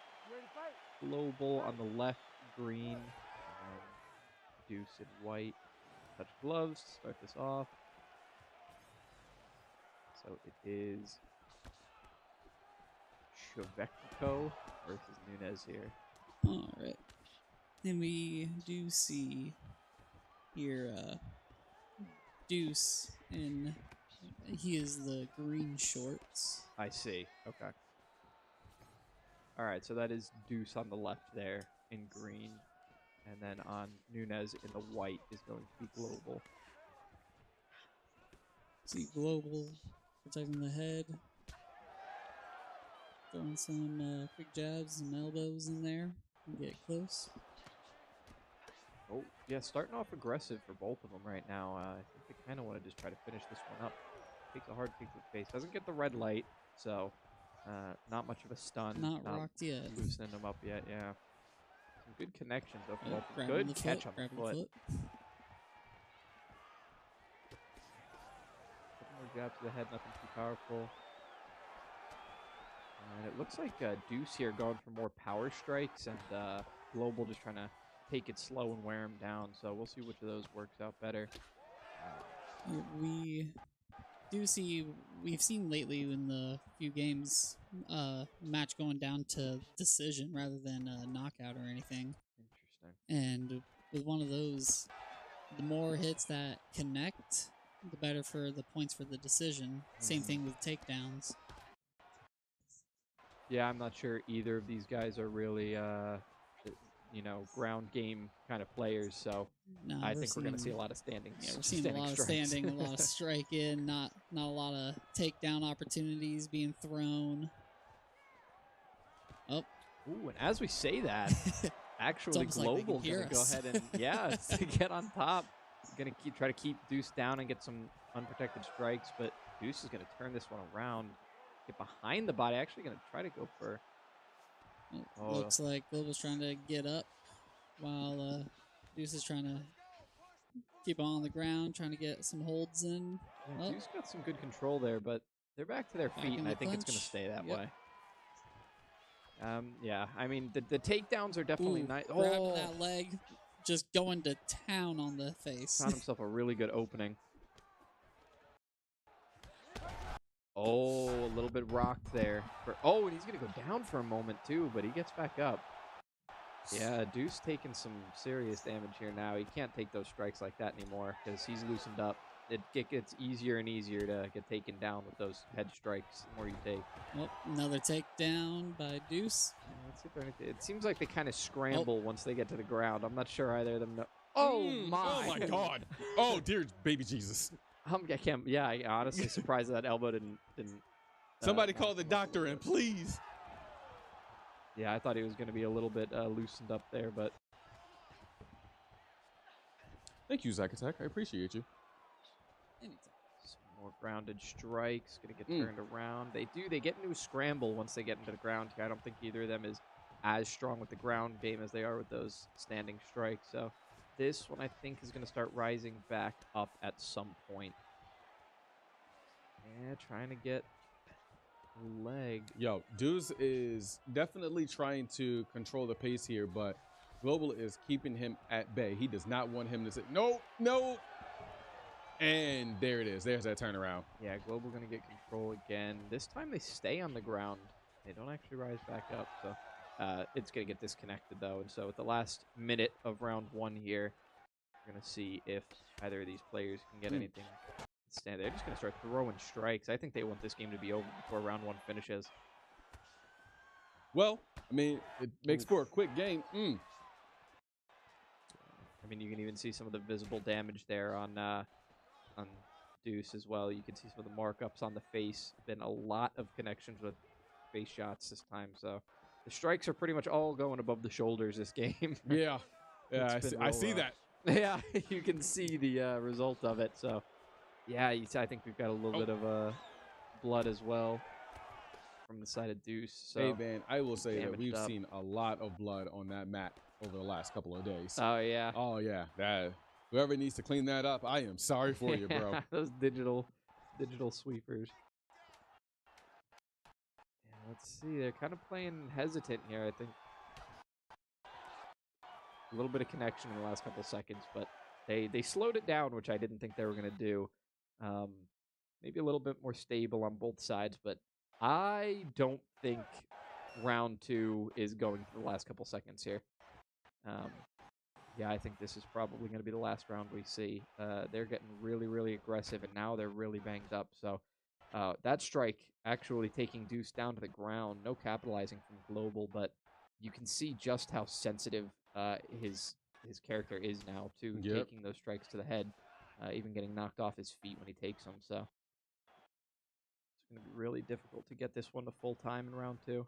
Global on the left, green, and Deuce in white. Touch gloves to start this off. So it is Shevchenko versus Nunez here. All right. And we do see here Deuce, and he is the green shorts. I see. Okay. All right, so that is Deuce on the left there in green. And then on Nunez in the white is going to be Global. See Global protecting the head. Throwing some quick jabs and elbows in there. Get close. Oh, yeah, starting off aggressive for both of them right now. I think they kind of want to just try to finish this one up. Takes a hard kick to the face. Doesn't get the red light, so not much of a stun. Not rocked yet. Loosening them up yet, yeah. Some good connections though from both. Grabbing Good the catch foot, on the grabbing foot. the Couple more jabs to the head, nothing too powerful. And it looks like Deuce here going for more power strikes, and Global just trying to take it slow and wear him down. So we'll see which of those works out better. We do see, we've seen lately in the few games, match going down to decision rather than a knockout or anything. Interesting. And with one of those, the more hits that connect, the better for the points for the decision. Same thing with takedowns. Yeah, I'm not sure either of these guys are really, ground game kind of players. So No, I think we're going to see a lot of standing. Yeah, we're seeing a lot of standing, a lot of strike in, not a lot of takedown opportunities being thrown. Oh. Ooh, and as we say that, actually Global like going to go ahead and, to get on top. Going to try to keep Deuce down and get some unprotected strikes, but Deuce is going to turn this one around, get behind the body. Actually going to try to go for... Looks like Global's trying to get up while Deuce is trying to keep on the ground, trying to get some holds in. Yeah, Deuce got some good control there, but they're back to their feet, and I think it's going to stay that way. Yeah, I mean, the takedowns are definitely nice. Grabbing that leg, just going to town on the face. Found himself a really good opening. Oh, a little bit rocked there. And he's going to go down for a moment, too, but he gets back up. Yeah, Deuce taking some serious damage here now. He can't take those strikes like that anymore because he's loosened up. It gets easier and easier to get taken down with those head strikes the more you take. Oh, another takedown by Deuce. Let's see if anything. It seems like they kind of scramble once they get to the ground. I'm not sure either of them know. Oh my God! Oh dear, baby Jesus! I can't. Yeah, I honestly surprised that elbow didn't. Somebody call the doctor in, please. Yeah, I thought he was going to be a little bit loosened up there, but thank you, Zack Attack. I appreciate you. Anytime. some more grounded strikes. Going to get turned around. They get into a scramble once they get into the ground. I don't think either of them is as strong with the ground game as they are with those standing strikes. So this one, I think, is going to start rising back up at some point. Yeah, trying to get a leg. Yo, Deuce is definitely trying to control the pace here, but Global is keeping him at bay. He does not want him to say, no, no. And there it is. There's that turnaround. Yeah, Global going to get control again. This time they stay on the ground. They don't actually rise back up, so it's going to get disconnected, though. And so at the last minute of round one here, we're going to see if either of these players can get anything. They're just going to start throwing strikes. I think they want this game to be over before round one finishes. Well, I mean, it makes for a quick game. I mean, you can even see some of the visible damage there on Deuce as well. You can see some of the markups on the face. Been a lot of connections with face shots this time. So the strikes are pretty much all going above the shoulders this game. Yeah, I see that. Yeah, you can see the result of it. So. Yeah, I think we've got a little bit of blood as well from the side of Deuce. So hey, man, I will say that we've up. seen a lot of blood on that mat over the last couple of days. Oh, yeah. Oh, yeah. Whoever needs to clean that up, I am sorry for you, bro. Those digital sweepers. Yeah, let's see. They're kind of playing hesitant here, I think. A little bit of connection in the last couple seconds, but they slowed it down, which I didn't think they were going to do. Maybe a little bit more stable on both sides, but I don't think round two is going to the last couple seconds here. Yeah, I think this is probably going to be the last round we see. They're getting really, really aggressive, and now they're really banged up. So that strike actually taking Deuce down to the ground, no capitalizing from Global, but you can see just how sensitive his character is now to taking those strikes to the head. Even getting knocked off his feet when he takes them. So it's going to be really difficult to get this one to full time in round two.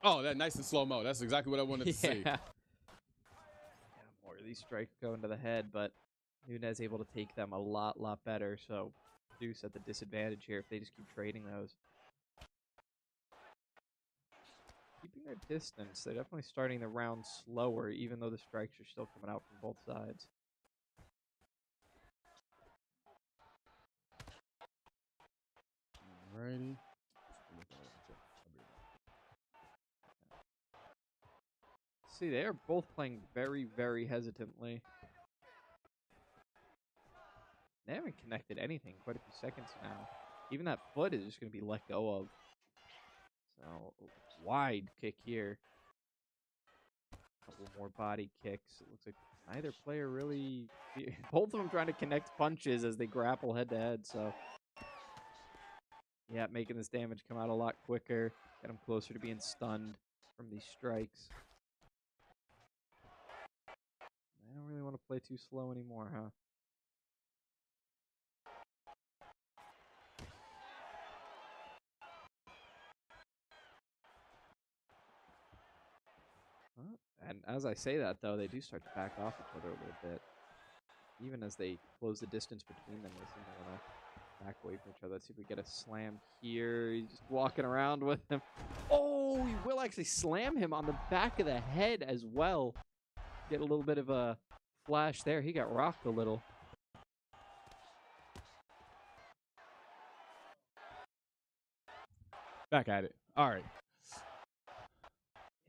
Oh, that nice and slow-mo. That's exactly what I wanted to see. Yeah, more of these strikes going to the head, but Nunez able to take them a lot better. So Deuce at the disadvantage here if they just keep trading those. Keeping their distance, they're definitely starting the round slower, even though the strikes are still coming out from both sides. Alrighty. See, they are both playing very, very hesitantly. They haven't connected anything quite a few seconds now. Even that foot is just going to be let go of. So, wide kick here. A couple more body kicks. It looks like neither player really... Both of them trying to connect punches as they grapple head-to-head, so... Yeah, making this damage come out a lot quicker. Get them closer to being stunned from these strikes. I don't really want to play too slow anymore, huh? And as I say that, though, they do start to back off each other a little bit. Even as they close the distance between them, they seem to want to back away from each other. Let's see if we get a slam here. He's just walking around with him. Oh, he will actually slam him on the back of the head as well. Get a little bit of a flash there. He got rocked a little. Back at it. All right.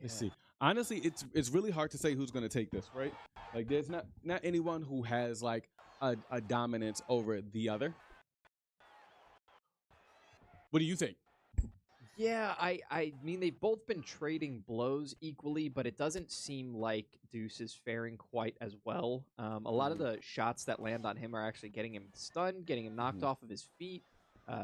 Let's see. Honestly, it's really hard to say who's going to take this, right? Like, there's not anyone who has, like, a dominance over the other. What do you think? Yeah, I mean, they've both been trading blows equally, but it doesn't seem like Deuce is faring quite as well. A lot of the shots that land on him are actually getting him stunned, getting him knocked off of his feet.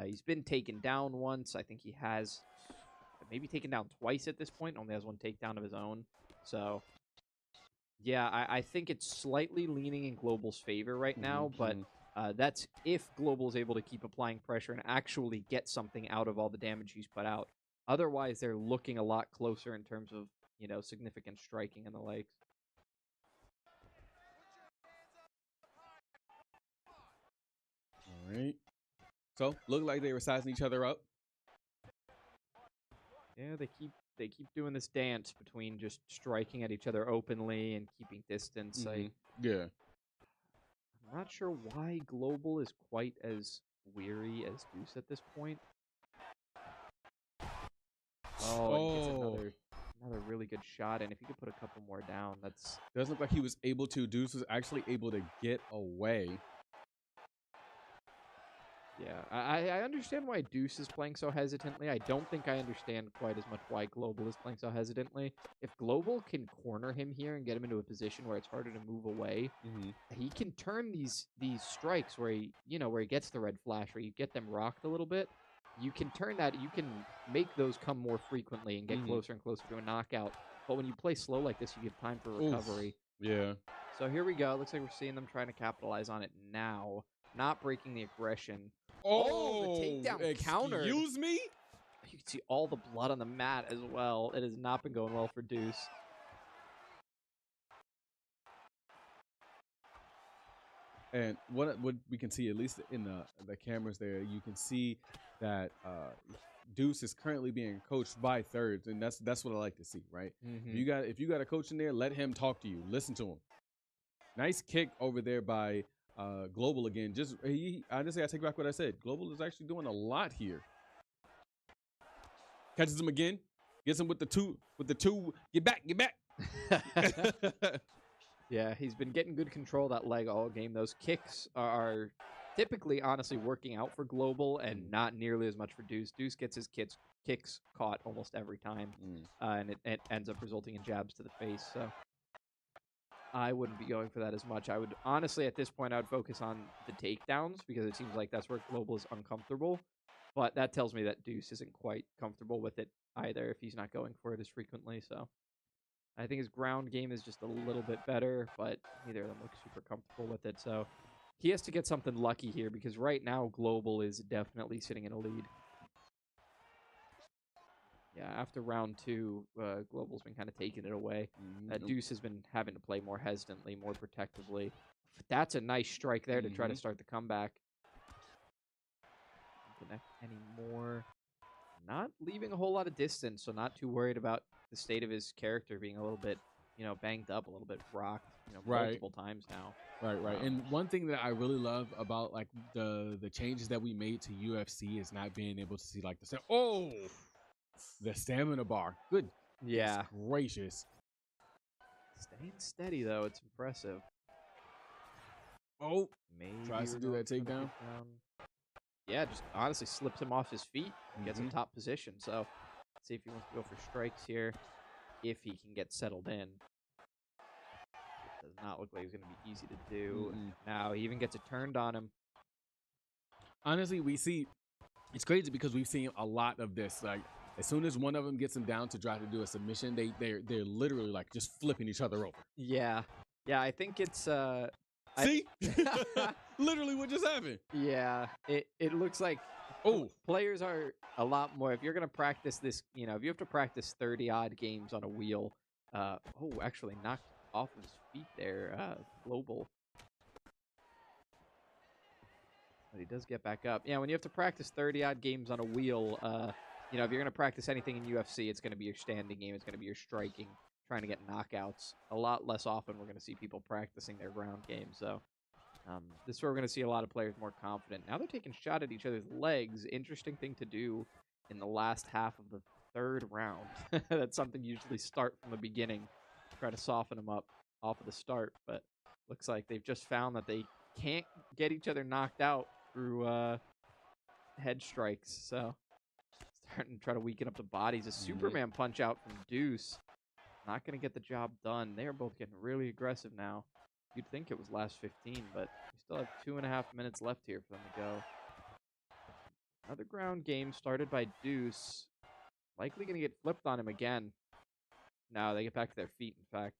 He's been taken down once. I think he has, I maybe taken down twice at this point. Only has one takedown of his own. So, yeah, I think it's slightly leaning in Global's favor right now, but that's if Global is able to keep applying pressure and actually get something out of all the damage he's put out. Otherwise, they're looking a lot closer in terms of, significant striking and the likes. All right. So, look like they were sizing each other up. Yeah, they keep doing this dance between just striking at each other openly and keeping distance. Yeah. I'm not sure why Global is quite as weary as Deuce at this point. Oh, and he gets another really good shot, and if he could put a couple more down, that's... Doesn't look like he was able to. Deuce was actually able to get away. Yeah, I understand why Deuce is playing so hesitantly. I don't think I understand quite as much why Global is playing so hesitantly. If Global can corner him here and get him into a position where it's harder to move away, he can turn these strikes where he gets the red flash, where you get them rocked a little bit. You can turn that. You can make those come more frequently and get closer and closer to a knockout. But when you play slow like this, you give time for recovery. Yeah. So here we go. Looks like we're seeing them trying to capitalize on it now. Not breaking the aggression. Oh, the takedown counter. Excuse me? You can see all the blood on the mat as well. It has not been going well for Deuce. And what we can see, at least in the cameras there, you can see that Deuce is currently being coached by Thirds, and that's what I like to see, right? If you got a coach in there, let him talk to you, listen to him. Nice kick over there by Global again. Honestly, I take back what I said. Global is actually doing a lot here. Catches him again, gets him with the two. Get back. Yeah, he's been getting good control of that leg all game. Those kicks are typically, honestly, working out for Global and not nearly as much for Deuce. Deuce gets his kicks caught almost every time, and it ends up resulting in jabs to the face. So I wouldn't be going for that as much. I would, honestly, at this point, I would focus on the takedowns because it seems like that's where Global is uncomfortable. But that tells me that Deuce isn't quite comfortable with it either if he's not going for it as frequently. So I think his ground game is just a little bit better, but neither of them look super comfortable with it. So he has to get something lucky here because right now Global is definitely sitting in a lead. Yeah, after round 2, Global's been kind of taking it away. Deuce has been having to play more hesitantly, more protectively. That's a nice strike there to try to start the comeback. Connect anymore. Not leaving a whole lot of distance, so not too worried about the state of his character being a little bit, banged up, a little bit rocked, multiple times now. Right. And one thing that I really love about like the changes that we made to UFC is not being able to see like the stamina bar. Good. Yeah. Gracious. Staying steady though, it's impressive. Oh, maybe tries to do that takedown. Yeah, just honestly slips him off his feet and gets in top position. So let's see if he wants to go for strikes here. If he can get settled in. It does not look like it's going to be easy to do. Now he even gets it turned on him. Honestly, it's crazy because we've seen a lot of this. Like as soon as one of them gets him down to try to do a submission, they're literally like just flipping each other over. Yeah, I think it's See? Literally what just happened. Yeah, it looks like players are a lot more. If you're going to practice this, if you have to practice 30-odd games on a wheel, actually knocked off of his feet there, Global. But he does get back up. Yeah, when you have to practice 30-odd games on a wheel, if you're going to practice anything in UFC, it's going to be your standing game. It's going to be your striking, trying to get knockouts. A lot less often we're going to see people practicing their ground game. So this is where we're going to see a lot of players more confident. Now they're taking shot at each other's legs. Interesting thing to do in the last half of the 3rd round. That's something you usually start from the beginning. Try to soften them up off of the start. But looks like they've just found that they can't get each other knocked out through head strikes. So starting to try to weaken up the bodies. A Superman punch out from Deuce. Not going to get the job done. They are both getting really aggressive now. You'd think it was last 15, but we still have 2.5 minutes left here for them to go. Another ground game started by Deuce. likely going to get flipped on him again. No, they get back to their feet, in fact.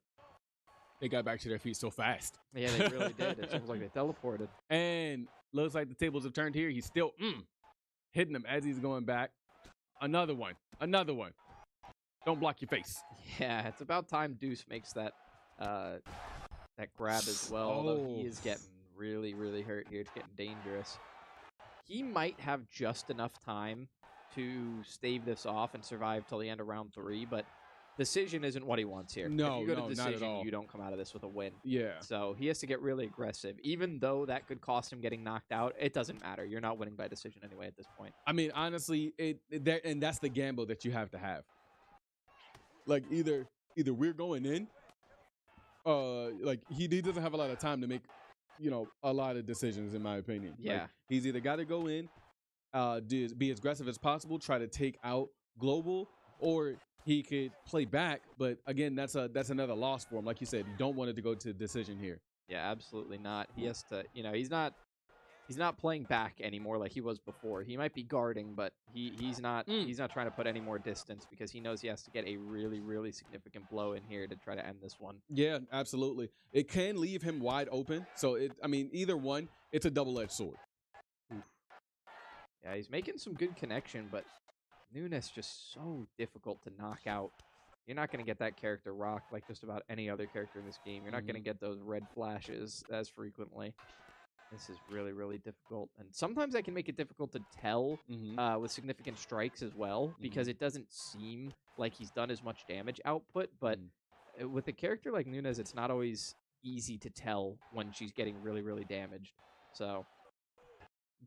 They got back to their feet so fast. Yeah, they really did. It's almost like they teleported. And looks like the tables have turned here. He's still hitting him as he's going back. Another one. Another one. Don't block your face. Yeah, it's about time Deuce makes that that grab as well. Although he is getting really, really hurt here. It's getting dangerous. He might have just enough time to stave this off and survive till the end of round 3, but decision isn't what he wants here. No, if you go no, to not at decision, all. you don't come out of this with a win. Yeah. So he has to get really aggressive. Even though that could cost him getting knocked out, it doesn't matter. You're not winning by decision anyway at this point. I mean, honestly, and that's the gamble that you have to have. Like either we're going in, like he doesn't have a lot of time to make, a lot of decisions, in my opinion. Yeah. Like, he's either got to go in, be as aggressive as possible, try to take out Global, or he could play back. But again, that's another loss for him. Like you said, you don't want it to go to decision here. Yeah, absolutely not. He has to, he's not playing back anymore like he was before. He might be guarding, but he's not trying to put any more distance because he knows he has to get a really, really significant blow in here to try to end this one. Yeah, absolutely. It can leave him wide open. So either one, it's a double-edged sword. Oof. Yeah, he's making some good connection, but Nunes just so difficult to knock out. You're not going to get that character rocked like just about any other character in this game. You're not going to get those red flashes as frequently. This is really, really difficult. And sometimes I can make it difficult to tell with significant strikes as well, because it doesn't seem like he's done as much damage output. But with a character like Nunes, it's not always easy to tell when she's getting really, really damaged. So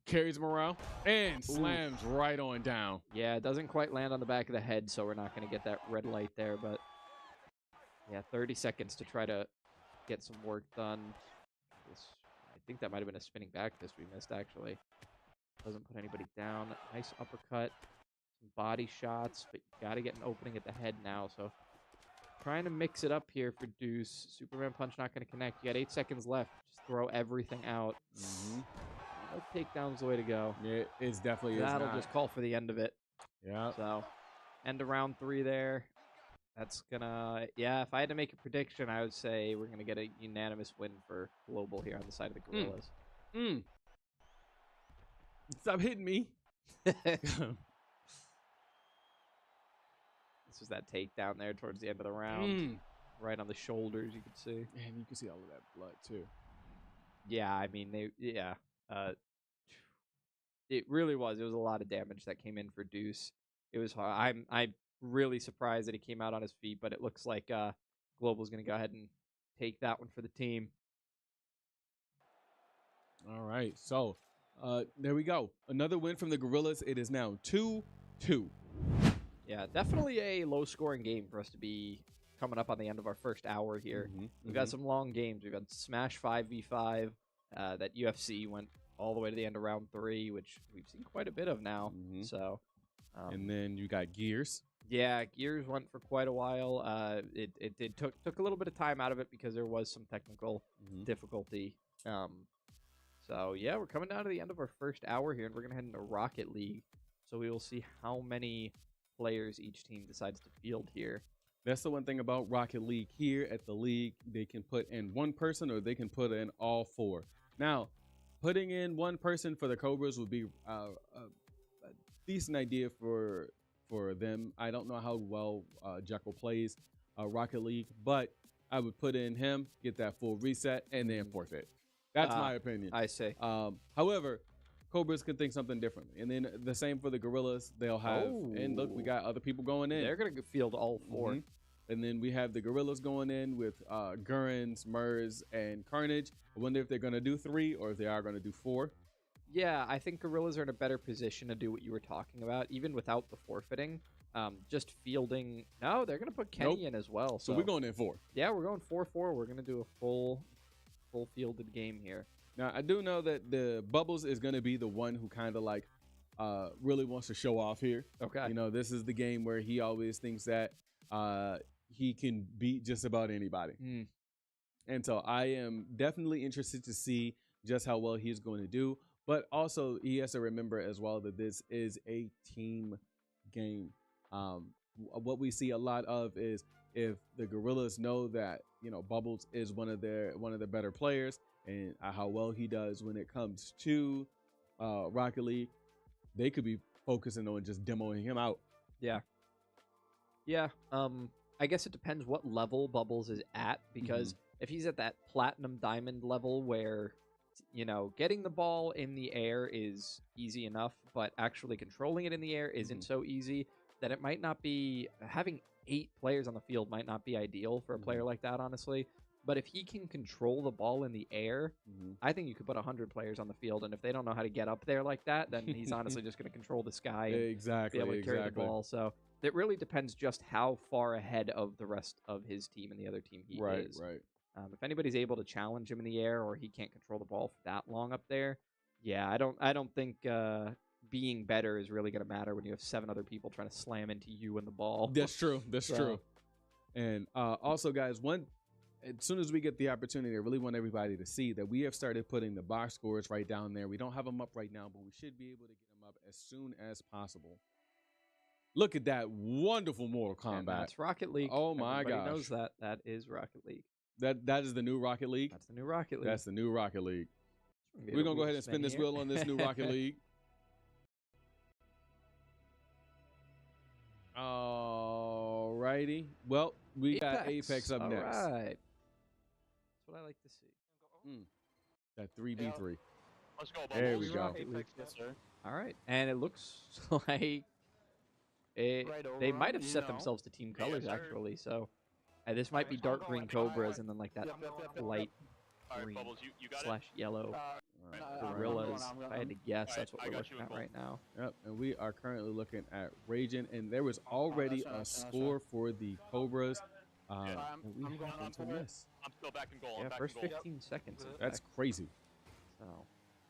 carries him around and slams right on down. Yeah, it doesn't quite land on the back of the head, so we're not going to get that red light there. But yeah, 30 seconds to try to get some work done. I think that might have been a spinning back fist we missed, actually. Doesn't put anybody down. Nice uppercut. Some body shots, but you got to get an opening at the head now. So trying to mix it up here for Deuce. Superman punch not going to connect. You got 8 seconds left. Just throw everything out. No takedown's the way to go. Yeah, it's definitely is. That'll just call for the end of it. Yeah. So end of round 3 there. That's gonna, if I had to make a prediction, I would say we're gonna get a unanimous win for Global here on the side of the Gorillaz. Stop hitting me. This was that takedown there towards the end of the round. Right on the shoulders, you could see. And you can see all of that blood too. Yeah, I mean, it really was. It was a lot of damage that came in for Deuce. It was hard. I'm really surprised that he came out on his feet, but it looks like Global's going to go ahead and take that one for the team. All right, so there we go. Another win from the Gorillaz. It is now 2-2. Yeah, definitely a low-scoring game for us to be coming up on the end of our first hour here. We've got some long games. We've got Smash 5v5. That UFC went all the way to the end of round 3, which we've seen quite a bit of now. So, and then you got Gears. Yeah, Gears went for quite a while. It took a little bit of time out of it because there was some technical difficulty. So yeah, we're coming down to the end of our first hour here, and we're gonna head into Rocket League. So we will see how many players each team decides to field here. That's the one thing about Rocket League here at the league. They can put in one person or they can put in all 4. Now, putting in one person for the Cobras would be a decent idea for them. I don't know how well Jekyll plays Rocket League, but I would put in him, get that full reset, and then forfeit. That's my opinion. I see. However, Cobras can think something differently. And then the same for the Gorillaz. They'll have, and look, we got other people going in. They're going to field all 4. And then we have the Gorillaz going in with Gurrens, Murs, and Carnage. I wonder if they're going to do 3 or if they are going to do 4. Yeah, I think Gorillaz are in a better position to do what you were talking about, even without the forfeiting. Just fielding. No, they're going to put Kenny in as well. So we're going in 4. Yeah, we're going 4-4. We're going to do a full fielded game here. Now, I do know that the Bubbles is going to be the one who kind of like really wants to show off here. Okay. This is the game where he always thinks that he can beat just about anybody. And so I am definitely interested to see just how well he's going to do. But also, he has to remember as well that this is a team game. What we see a lot of is if the Gorillaz know that Bubbles is one of their better players, and how well he does when it comes to Rocket League, they could be focusing on just demoing him out. Yeah. I guess it depends what level Bubbles is at, because if he's at that platinum diamond level where getting the ball in the air is easy enough, but actually controlling it in the air isn't so easy, then it might not be having 8 players on the field might not be ideal for a player like that, honestly. But if he can control the ball in the air, I think you could put 100 players on the field, and if they don't know how to get up there like that, then he's honestly just going to control the sky and be able to carry the ball. So it really depends just how far ahead of the rest of his team and the other team he is. Right. If anybody's able to challenge him in the air, or he can't control the ball for that long up there, I don't think being better is really going to matter when you have 7 other people trying to slam into you and the ball. That's true. That's true. And also, guys, as soon as we get the opportunity, I really want everybody to see that we have started putting the box scores right down there. We don't have them up right now, but we should be able to get them up as soon as possible. Look at that wonderful Mortal Kombat. And that's Rocket League. Oh my gosh. Everybody knows that. That is Rocket League. That is the new Rocket League? That's the new Rocket League. That's the new Rocket League. We're going to go ahead and spin this wheel on this new Rocket League. All righty. Well, we got Apex up next. All right. That's what I like to see. That 3v3. Let's go, Bubbles. There we go. Yes, sir. All right. And it looks like they might have set themselves to team colors, actually. So this might be dark green Cobras and then like that light green / yellow Gorillaz. If I had to guess, that's what we're looking at right now. Yep, and we are currently looking at Raging, and there was already a score for the Cobras. And we happened to miss. I'm still back in goal. Yeah, first 15 seconds. That's crazy. So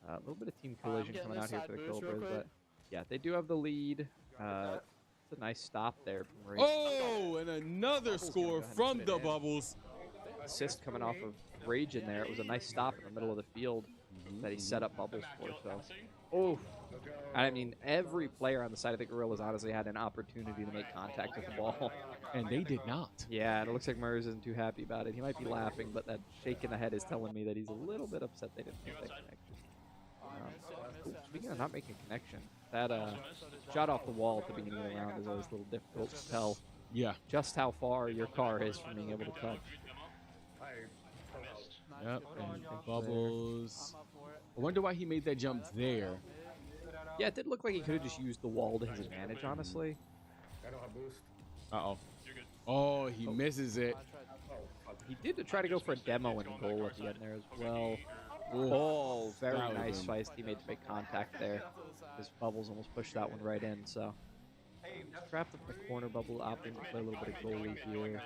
a little bit of team collision coming out here for the Cobras, but yeah, they do have the lead. It's a nice stop there from Raging. Oh, and another score from the Bubbles. Assist coming off of Raging there. It was a nice stop in the middle of the field that he set up Bubbles for. So, I mean, every player on the side of the Gorillaz honestly had an opportunity to make contact with the ball. And they did not. Yeah, and it looks like Murs isn't too happy about it. He might be laughing, but that shake in the head is telling me that he's a little bit upset they didn't make that connection. Speaking of not making a connection, that shot off the wall at the beginning of the round is always a little difficult to tell just how far your car is from being able to cut. Yep, and Bubbles. I wonder why he made that jump there. Yeah, it did look like he could have just used the wall to his advantage, honestly. I don't have boost. Uh-oh. Oh, he misses it. He did try to go for a demo and goal at the end there as well. Oh, very nice by his teammate to make contact there. His Bubbles almost pushed that one right in, so. Trapped up in the corner, Bubble opting to play a little bit of goalie here.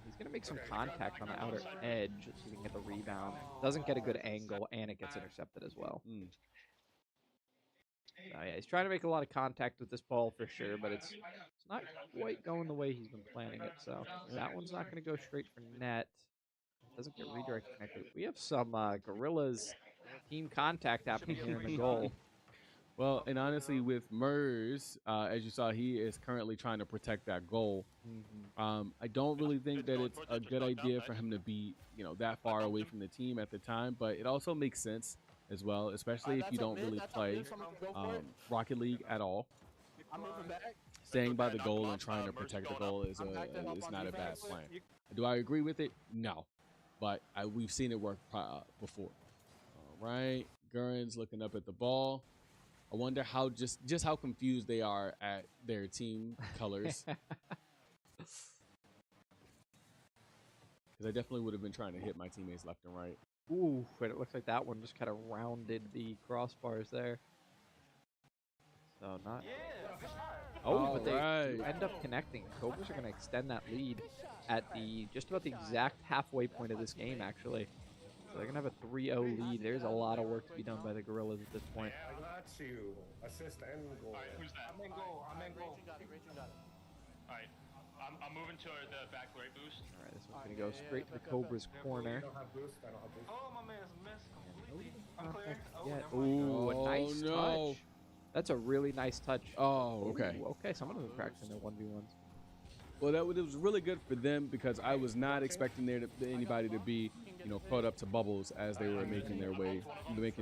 He's going to make some contact on the outer edge so he can get the rebound. Doesn't get a good angle, and it gets intercepted as well. So, yeah, he's trying to make a lot of contact with this ball for sure, but it's not quite going the way he's been planning it. So that one's not going to go straight for net. Doesn't get redirect connected. We have some Gorillaz team contact happening here in the goal. Well, and honestly, with Murs, as you saw, he is currently trying to protect that goal. I don't really think that it's a good idea for him to be, that far away from the team at the time, but it also makes sense as well, especially if you don't really play Rocket League at all. Staying by the goal and trying to protect the goal is not a bad plan. Do I agree with it? No, but we've seen it work before. All right, Gurin's looking up at the ball. I wonder how just how confused they are at their team colors. Because I definitely would have been trying to hit my teammates left and right. Ooh, but it looks like that one just kind of rounded the crossbars there. So not. Oh, but they end up connecting. Cobras are going to extend that lead at just about the exact halfway point of this game, actually. So they're going to have a 3-0 lead. There's a lot of work to be done by the Gorillaz at this point. I got you. Assist and goal. All right, who's that? I'm in goal. Raging got it. All right, I'm moving to the back right boost. All right, this one's going to go straight to the Cobras' corner. I don't have boost. I don't have boost. Oh, my man's missed completely. I'm clear. Ooh, a nice touch. That's a really nice touch. Oh, okay. Ooh, okay, some of them are practicing their 1v1s. Well, it was really good for them because I was not expecting anybody to be, caught up to Bubbles as they were making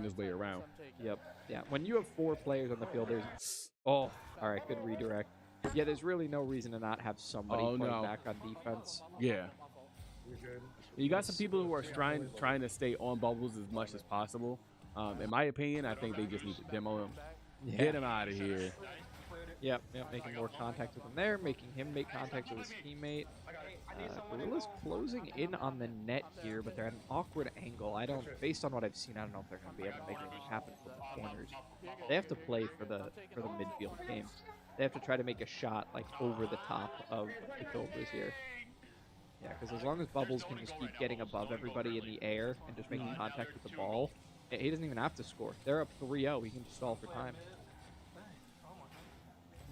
his way around. Yep. Yeah. When you have 4 players on the field, there's all right. Good redirect. Yeah. There's really no reason to not have somebody playing back on defense. Yeah. You're good. You got some people who are trying to stay on Bubbles as much as possible. In my opinion, I think they just need to demo him, get him out of here. Yep, making more contact with him there, making him make contact with his teammate. Gorillaz closing in on the net here, but they're at an awkward angle. Based on what I've seen, I don't know if they're going to be able to make anything happen from the corners. They have to play for the midfield game. They have to try to make a shot like over the top of the Cobras here. Yeah, because as long as Bubbles can just keep getting above everybody in the air and just making contact with the ball, he doesn't even have to score. They're up 3-0. He can just stall for time.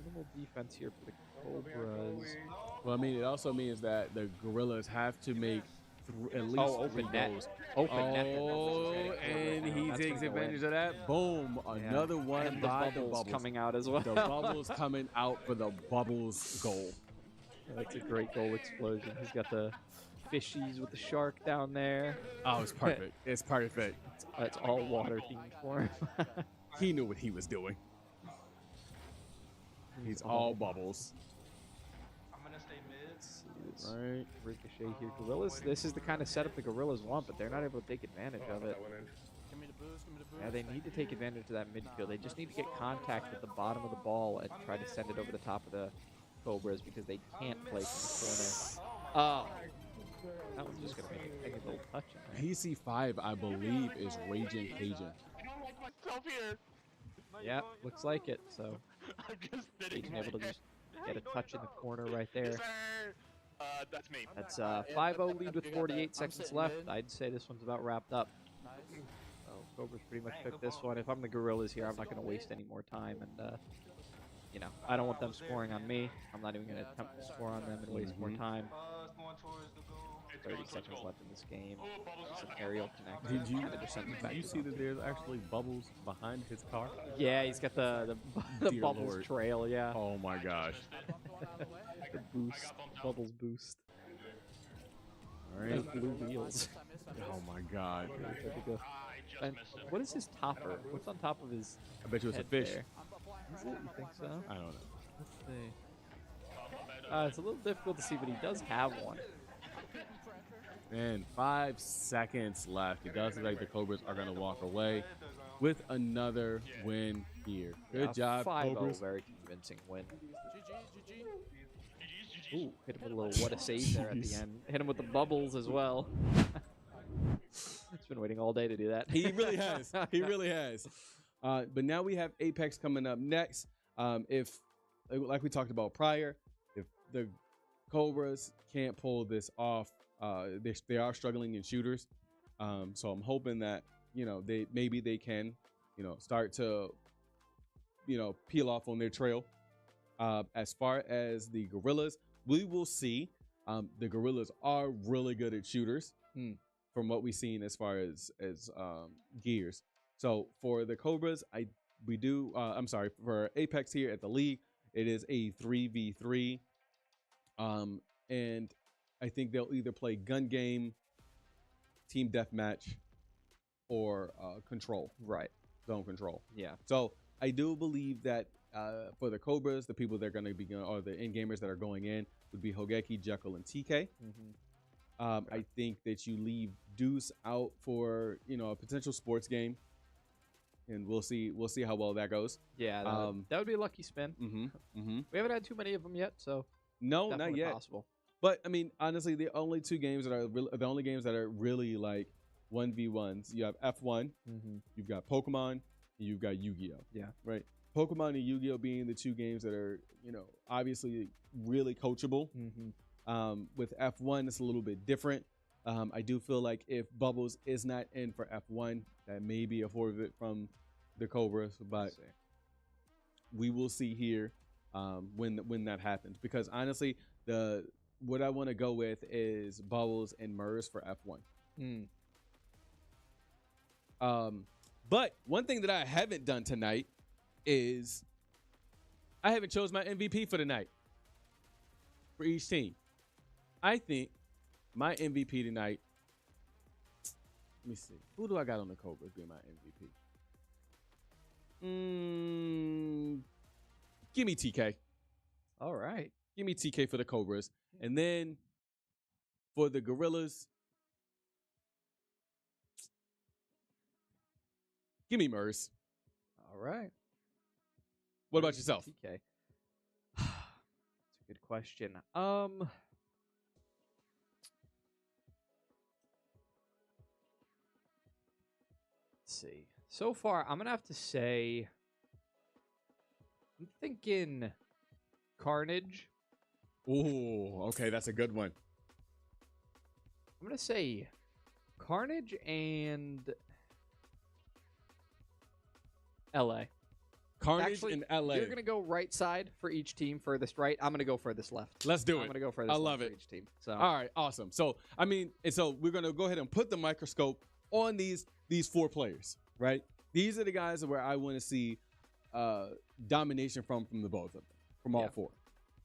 Minimal defense here for the Cobras. Well, I mean, it also means that the Gorillaz have to make at least open 3 net. goals. Open net. And he takes advantage of that. Boom! Another one and the by the bubbles Bubbles coming out as well. The Bubbles coming out for the Bubbles goal. That's a great goal explosion. He's got the fishies with the shark down there. Oh, it's perfect. It's perfect. It's all water themed for him. He knew what he was doing. He's all Bubbles. I'm gonna stay mid. Right. Ricochet here. Gorillaz, this is the kind of setup the Gorillaz want, but they're not able to take advantage of it. Give me the boost, give me the boost. Yeah, they need to take advantage of that midfield. They just need to get contact with the bottom of the ball and try to send it over the top of the Cobras because they can't play from the corner. Oh. That one's just going to make a little touch in there. PC5, I believe, is Raging Cajun. I don't like myself here. Yeah, looks like it. So I'm just sitting Cajun able to there. just get a touch in the corner right there. Yes, sir. That's me. That's 5-0 lead with 48 seconds left. I'd say this one's about wrapped up. Nice. So Cobras pretty much took this one. If I'm the Gorillaz here, I'm not going to waste any more time. And, I don't want them scoring on me. I'm not even going to attempt to score on them and waste more time. It's going towards the goal. 30 seconds left in this game. Oh, Bubbles It's an got aerial connect. Did you, Kinda just sends it back did you to see that there's actually Bubbles behind his car? Yeah, he's got the Dear Bubbles Lord. trail, yeah. Oh my gosh. The boost. Bubbles boost. All right. Those blue wheels. Oh my god. There we go. I just And missed it. what is his topper? What's on top of his I bet you it's a head fish. there? Is it? You think so? I don't know. Let's see. It's a little difficult to see, but he does have one. And 5 seconds left. It does look like the Cobras are going to walk away with another win here. Good job, 5-0, Cobras. very convincing win. GG. Ooh, hit him with a little what a save there at the end. Hit him with the bubbles as well. It's been waiting all day to do that. He really has. He really has. But now we have Apex coming up next. If, like we talked about prior, if the Cobras can't pull this off, they are struggling in shooters. So I'm hoping that they can start to peel off on their trail. As far as the Gorillaz, we will see. The Gorillaz are really good at shooters, from what we've seen as far as gears. So for the Cobras, for Apex here at the league, it is a 3v3, and I think they'll either play gun game, team deathmatch, or control. Right. Zone control. Yeah. So I do believe that for the Cobras, the people that are going to be or the in gamers that are going in would be Hogeki, Jekyll, and TK. I think that you leave Deuce out for a potential sports game, and we'll see how well that goes. Yeah, that would be a lucky spin. We haven't had too many of them yet, so No, not definitely yet. possible. But I mean, honestly, the only two games that are the only games that are really like 1v1s. You have F1, you've got Pokemon, and you've got Yu-Gi-Oh. Yeah. Right. Pokemon and Yu-Gi-Oh being the two games that are obviously really coachable. With F1, it's a little bit different. I do feel like if Bubbles is not in for F1, that may be a forfeit from the Cobras, but we will see here when that happens. Because honestly, what I want to go with is Bubbles and Murs for F1. But one thing that I haven't done tonight is I haven't chose my MVP for the night for each team. I think my MVP tonight, let me see. Who do I got on the Cobras being my MVP? Give me TK. All right. Give me TK for the Cobras. And then for the Gorillaz, give me Murs. All right. What about yourself? TK. That's a good question. Let's see. So far, I'm gonna have to say, I'm thinking Carnage. Ooh, okay, that's a good one. I'm gonna say Carnage and LA. Carnage Actually, in LA. You're gonna go right side for each team, furthest right. I'm gonna go furthest left. Let's do it. I'm gonna go furthest I left love for it. each team. So All right, awesome. So I mean, and so we're gonna go ahead and put the microscope on these 4 players, right? These are the guys where I want to see domination from the both of them, from all 4.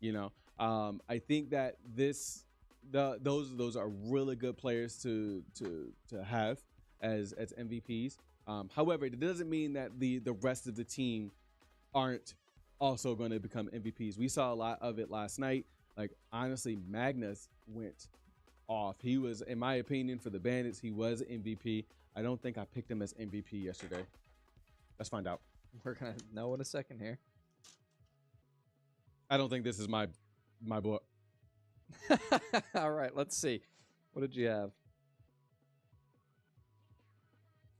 You know, I think that those are really good players to have as MVPs. However, it doesn't mean that the rest of the team aren't also going to become MVPs. We saw a lot of it last night. Like, honestly, Magnus went off. He was, in my opinion, for the Bandits, he was MVP. I don't think I picked him as MVP yesterday. Let's find out. we're gonna know in a second here. I don't think this is my book. All right, let's see. What did you have?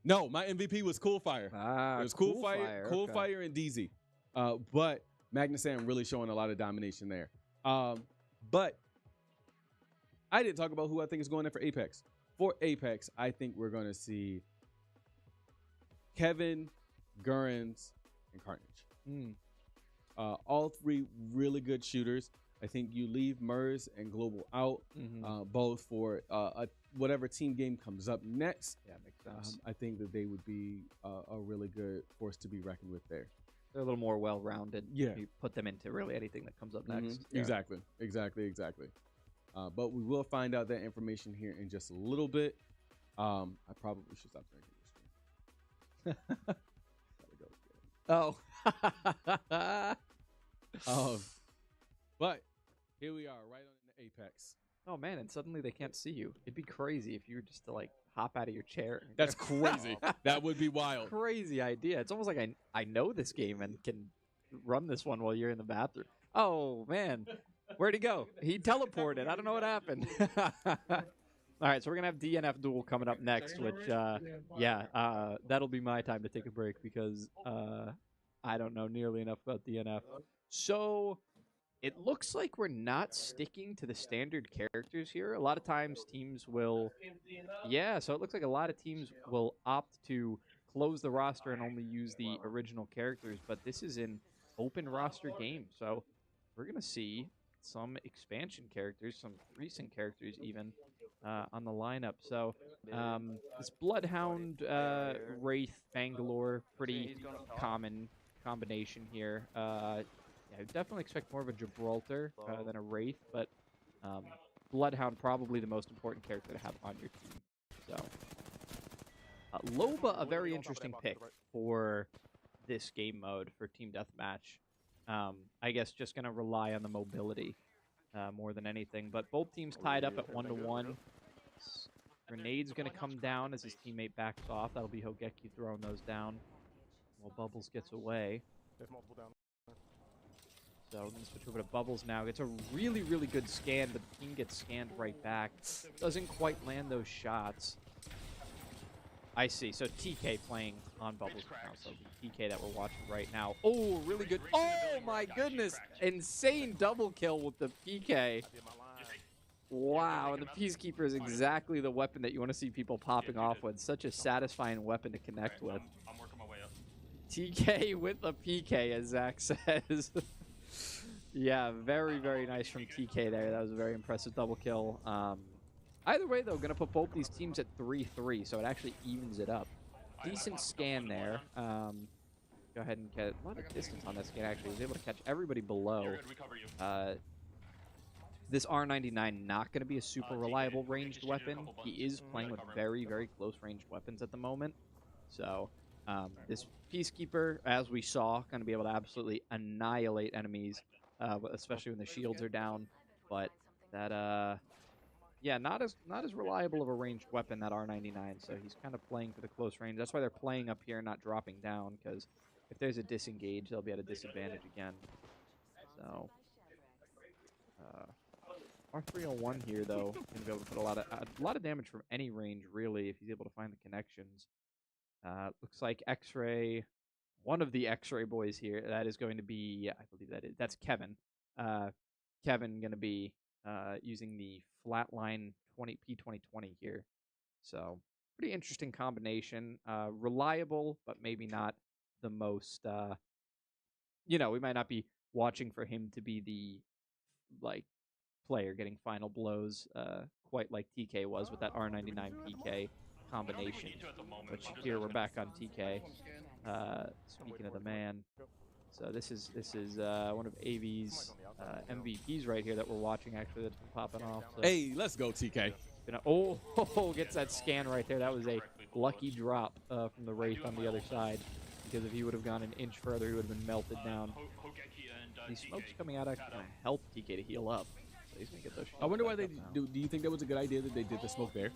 No, my MVP was Cool Fire. Ah, It was Cool Fire, okay. Fire, and DZ. But Magnus Sam really showing a lot of domination there. But I didn't talk about who I think is going there for Apex. For Apex, I think we're going to see Kevin, Gurrens, and Carnage. All 3 really good shooters. I think you leave Murs and Global out, both for whatever team game comes up next. Yeah, makes sense. I think that they would be a really good force to be reckoned with there. They're a little more well-rounded. Yeah. You put them into really anything that comes up next. Exactly. But we will find out that information here in just a little bit. I probably should stop drinking this drink. Oh. But here we are, right on the Apex. Oh, man, and suddenly they can't see you. It'd be crazy if you were just to, like, hop out of your chair. and That's go- crazy. That would be wild. Crazy idea. It's almost like I know this game and can run this one while you're in the bathroom. Oh, man. Where'd he go? He teleported. I don't know what happened. All right, so we're going to have DNF Duel coming up next, which, that'll be my time to take a break because I don't know nearly enough about DNF. So it looks like we're not sticking to the standard characters here. A lot of times teams will, so it looks like a lot of teams will opt to close the roster and only use the original characters, but this is an open roster game, so we're going to see some expansion characters, some recent characters even, on the lineup. So this Bloodhound, Wraith, Bangalore, pretty common combination here. I would definitely expect more of a Gibraltar than a Wraith, but Bloodhound probably the most important character to have on your team. So Loba, a very interesting pick for this game mode for Team Deathmatch. I guess just going to rely on the mobility more than anything. But both teams tied up at 1-1. Grenade's going to come down as his teammate backs off. That'll be Hogeki throwing those down while Bubbles gets away. There's multiple down. So we're going to switch over to Bubbles now. Gets a really, really good scan, but the team gets scanned right back. Doesn't quite land those shots. I see. So TK playing on Bubbles now. So the TK that we're watching right now. Oh, really good. Oh, my goodness. Insane double kill with the PK. Wow. And the Peacekeeper is exactly the weapon that you want to see people popping off with. Such a satisfying weapon to connect with. I'm working my way up. TK with a PK, as Zach says. Yeah, very, very nice from TK there. That was a very impressive double kill. Either way, though, going to put both these teams at 3-3, so it actually evens it up. Decent scan there. go ahead and get a lot of distance on that scan, actually. He was able to catch everybody below. You're good, we cover you. This R99 not going to be a super reliable ranged weapon. He is playing with very, very close ranged weapons at the moment. So this Peacekeeper, as we saw, going to be able to absolutely annihilate enemies, especially when the shields are down. But that, yeah, not as reliable of a ranged weapon, that R99. So he's kind of playing for the close range. That's why they're playing up here, not dropping down, because if there's a disengage, they'll be at a disadvantage again. So R301 here, though, going to be able to put a lot of damage from any range, really, if he's able to find the connections. Looks like X-Ray, one of the X-Ray boys here, that is going to be, I believe that's Kevin. Kevin going to be using the flatline P2020 here. So, pretty interesting combination. Reliable, but maybe not the most, we might not be watching for him to be the, player getting final blows quite like TK was with that R99 PK combination. But here we're back on TK. Speaking of the man, so this is one of AV's MVPs right here that we're watching, actually, that's been popping off. So, Hey, let's go, TK. Gets that scan right there. That was a lucky drop from the Wraith on the other side, because if he would have gone an inch further, he would have been melted down. These smokes coming out actually going to help TK to heal up. So he's going to get those. I wonder why they do. Do you think that was a good idea that they did the smoke there?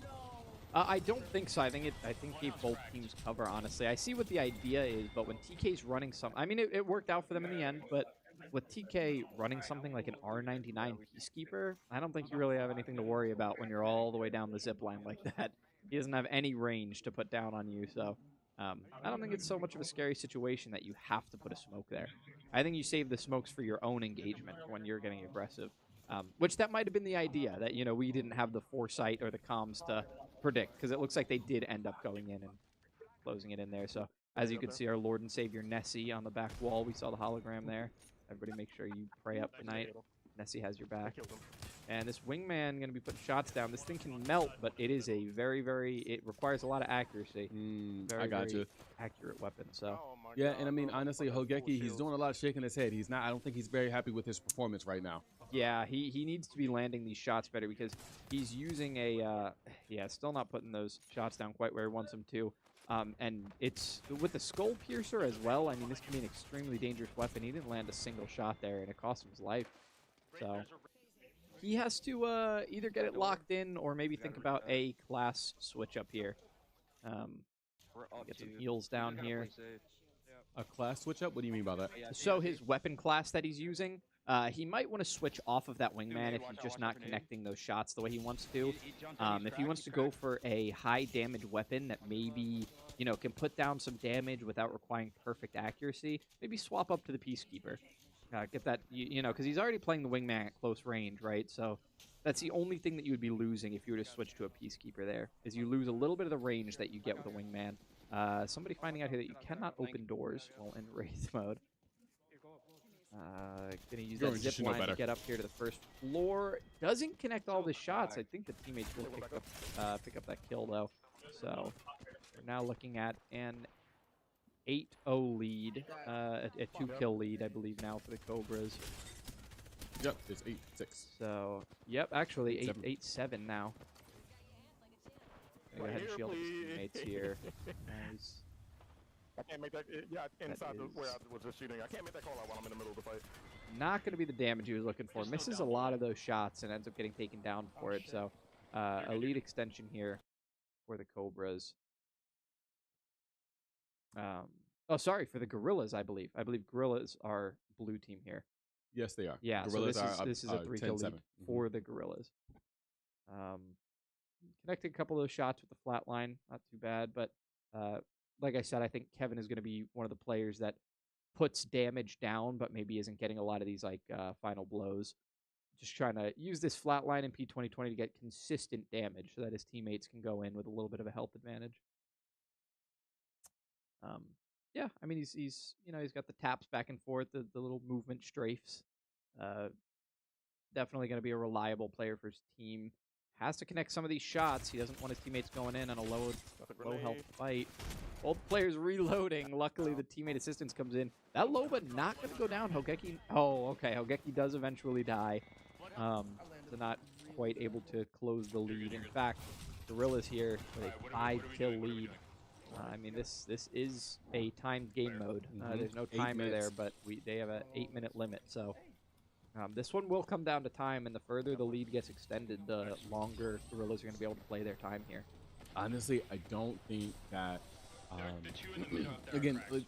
I don't think so. I think gave both teams cover, honestly. I see what the idea is, but when TK's running I mean, it worked out for them in the end, but with TK running something like an R99 Peacekeeper, I don't think you really have anything to worry about when you're all the way down the zip line like that. He doesn't have any range to put down on you, so I don't think it's so much of a scary situation that you have to put a smoke there. I think you save the smokes for your own engagement when you're getting aggressive, which that might have been the idea, that, we didn't have the foresight or the comms to predict, because it looks like they did end up going in and closing it in there. So as you can see, our Lord and Savior Nessie on the back wall. We saw the hologram there. Everybody make sure you pray up tonight. Nessie has your back. And this wingman going to be putting shots down. This thing can melt, but it is a it requires a lot of accuracy. I got you. Accurate weapon. So yeah, and I mean, honestly, Hogeki, he's doing a lot of shaking his head. I don't think he's very happy with his performance right now. yeah, he needs to be landing these shots better, because he's using still not putting those shots down quite where he wants them to. And it's with the Skull Piercer as well. I mean, this can be an extremely dangerous weapon. He didn't land a single shot there, and it cost him his life. So he has to either get it locked in or maybe think about a class switch up here. Get some heals down here. A class switch up? What do you mean by that? So his weapon class that he's using, he might want to switch off of that wingman if he's just not connecting those shots the way he wants to. If he wants to go for a high damage weapon that maybe, can put down some damage without requiring perfect accuracy, maybe swap up to the Peacekeeper. Get that, because he's already playing the wingman at close range, right? So that's the only thing that you would be losing if you were to switch to a Peacekeeper there, is you lose a little bit of the range that you get with a wingman. Somebody finding out here that you cannot open doors while in Wraith mode. Gonna use that zip line to get up here to the first floor. Doesn't connect all the shots. I think the teammates will pick up that kill, though. So we're now looking at an 8-0 lead, a 2-kill lead, I believe, now for the Cobras. Yep, it's 8-6. So, yep, actually 8-7 now. Go ahead and shield his teammates here. Nice. I can't make that. Yeah, inside where I was just shooting. I can't make that call out while I'm in the middle of the fight. Not going to be the damage he was looking for. Misses a lot of those shots and ends up getting taken down for it. So, a lead extension here for the Cobras. Sorry, for the Gorillaz, I believe. I believe Gorillaz are blue team here. Yes, they are. Yeah, Gorillaz so this is a 3-kill lead for the Gorillaz. Connected a couple of those shots with the flat line. Not too bad, but like I said, I think Kevin is going to be one of the players that puts damage down, but maybe isn't getting a lot of these final blows. Just trying to use this flat line in P2020 to get consistent damage so that his teammates can go in with a little bit of a health advantage. Yeah, I mean, he's got the taps back and forth, the little movement strafes. Definitely going to be a reliable player for his team. has to connect some of these shots. He doesn't want his teammates going in on a low health fight. Both players reloading. Luckily, the teammate assistance comes in. That Loba not going to go down. Hogeki. Oh, okay. Hogeki does eventually die. So not quite able to close the lead. In fact, Gorillaz here with a 5-kill lead. I mean, this is a timed game mode. There's no timer there, but they have an 8-minute limit. So this one will come down to time, and the further the lead gets extended, the longer Gorillaz are going to be able to play their time here. Honestly, I don't think that. The two in the middle there are Again, cracks.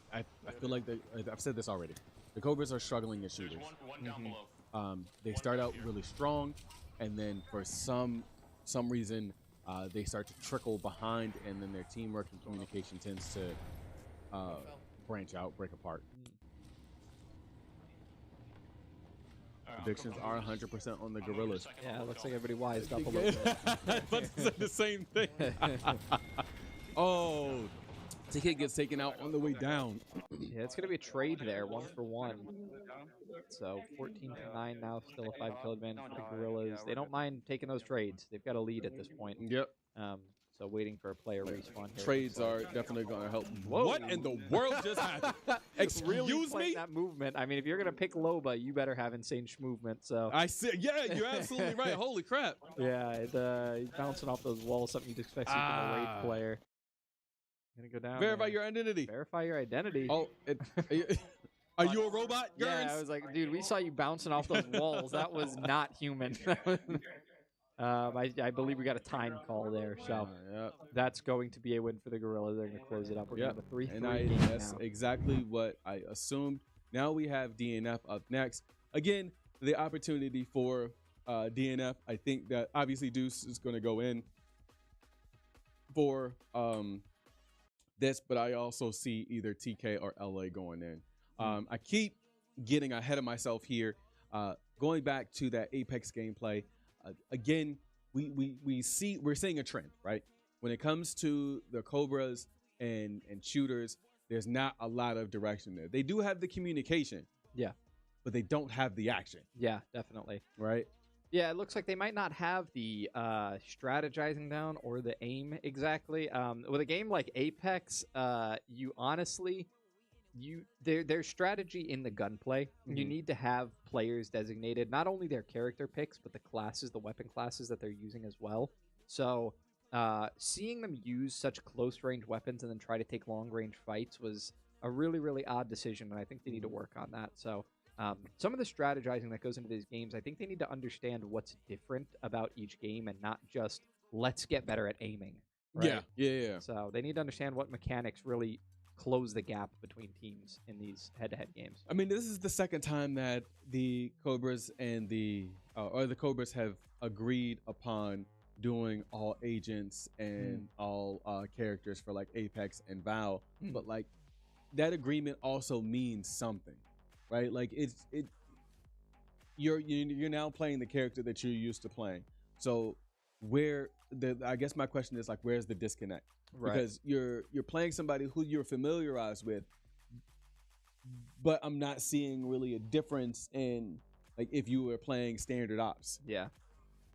I feel like I've said this already. The Cobras are struggling as There's shooters. one down below. They start out really strong, and then for some reason they start to trickle behind, and then their teamwork and communication tends to branch out, break apart. Predictions are 100% on the Gorillaz. Yeah, it looks like everybody wised up a little bit. But it's the same thing. Oh, TK gets taken out on the way down. Yeah, it's going to be a trade there, 1-for-1. So 14-9 now, still a 5-kill advantage for the Gorillaz. They don't mind taking those trades. They've got a lead at this point. Yep. So waiting for a player respawn here. Trades are definitely going to help. Whoa. What in the world just happened? Really Excuse playing me? that movement. I mean, if you're going to pick Loba, you better have insane movement. So I see. Yeah, you're absolutely right. Holy crap. yeah, he's bouncing off those walls, something you'd expect from a raid player. Gonna go down. Verify there. your identity. Verify your identity. Oh, are you a robot, yeah, Gurns? I was like, dude, we saw you bouncing off those walls. That was not human. I believe we got a time call there, so that's going to be a win for the Gorillaz. They're going to close it up. We're going to have a 3-3 game that's now. exactly what I assumed. Now we have DNF up next. Again, the opportunity for DNF. I think that obviously Deuce is going to go in for this, but I also see either TK or LA going in. I keep getting ahead of myself here. Going back to that Apex gameplay, again, we're seeing a trend, right? When it comes to the Cobras and shooters, there's not a lot of direction there. They do have the communication, Yeah. but they don't have the action, Yeah, definitely. right? Yeah, it looks like they might not have the strategizing down or the aim exactly. With a game like Apex, you honestly, their strategy in the gunplay, you need to have players designated, not only their character picks, but the classes, the weapon classes that they're using as well. So seeing them use such close-range weapons and then try to take long-range fights was a really, really odd decision, and I think they need to work on that. So some of the strategizing that goes into these games, I think they need to understand what's different about each game and not just let's get better at aiming. Right? Yeah. So they need to understand what mechanics really close the gap between teams in these head-to-head games. I mean, this is the second time that the Cobras and the Cobras have agreed upon doing all agents and all characters for like Apex and VAL, but like that agreement also means something, right? Like you're now playing the character that you're used to playing. So I guess my question is like, where's the disconnect? Right. Because you're playing somebody who you're familiarized with, but I'm not seeing really a difference in like if you were playing standard ops. Yeah.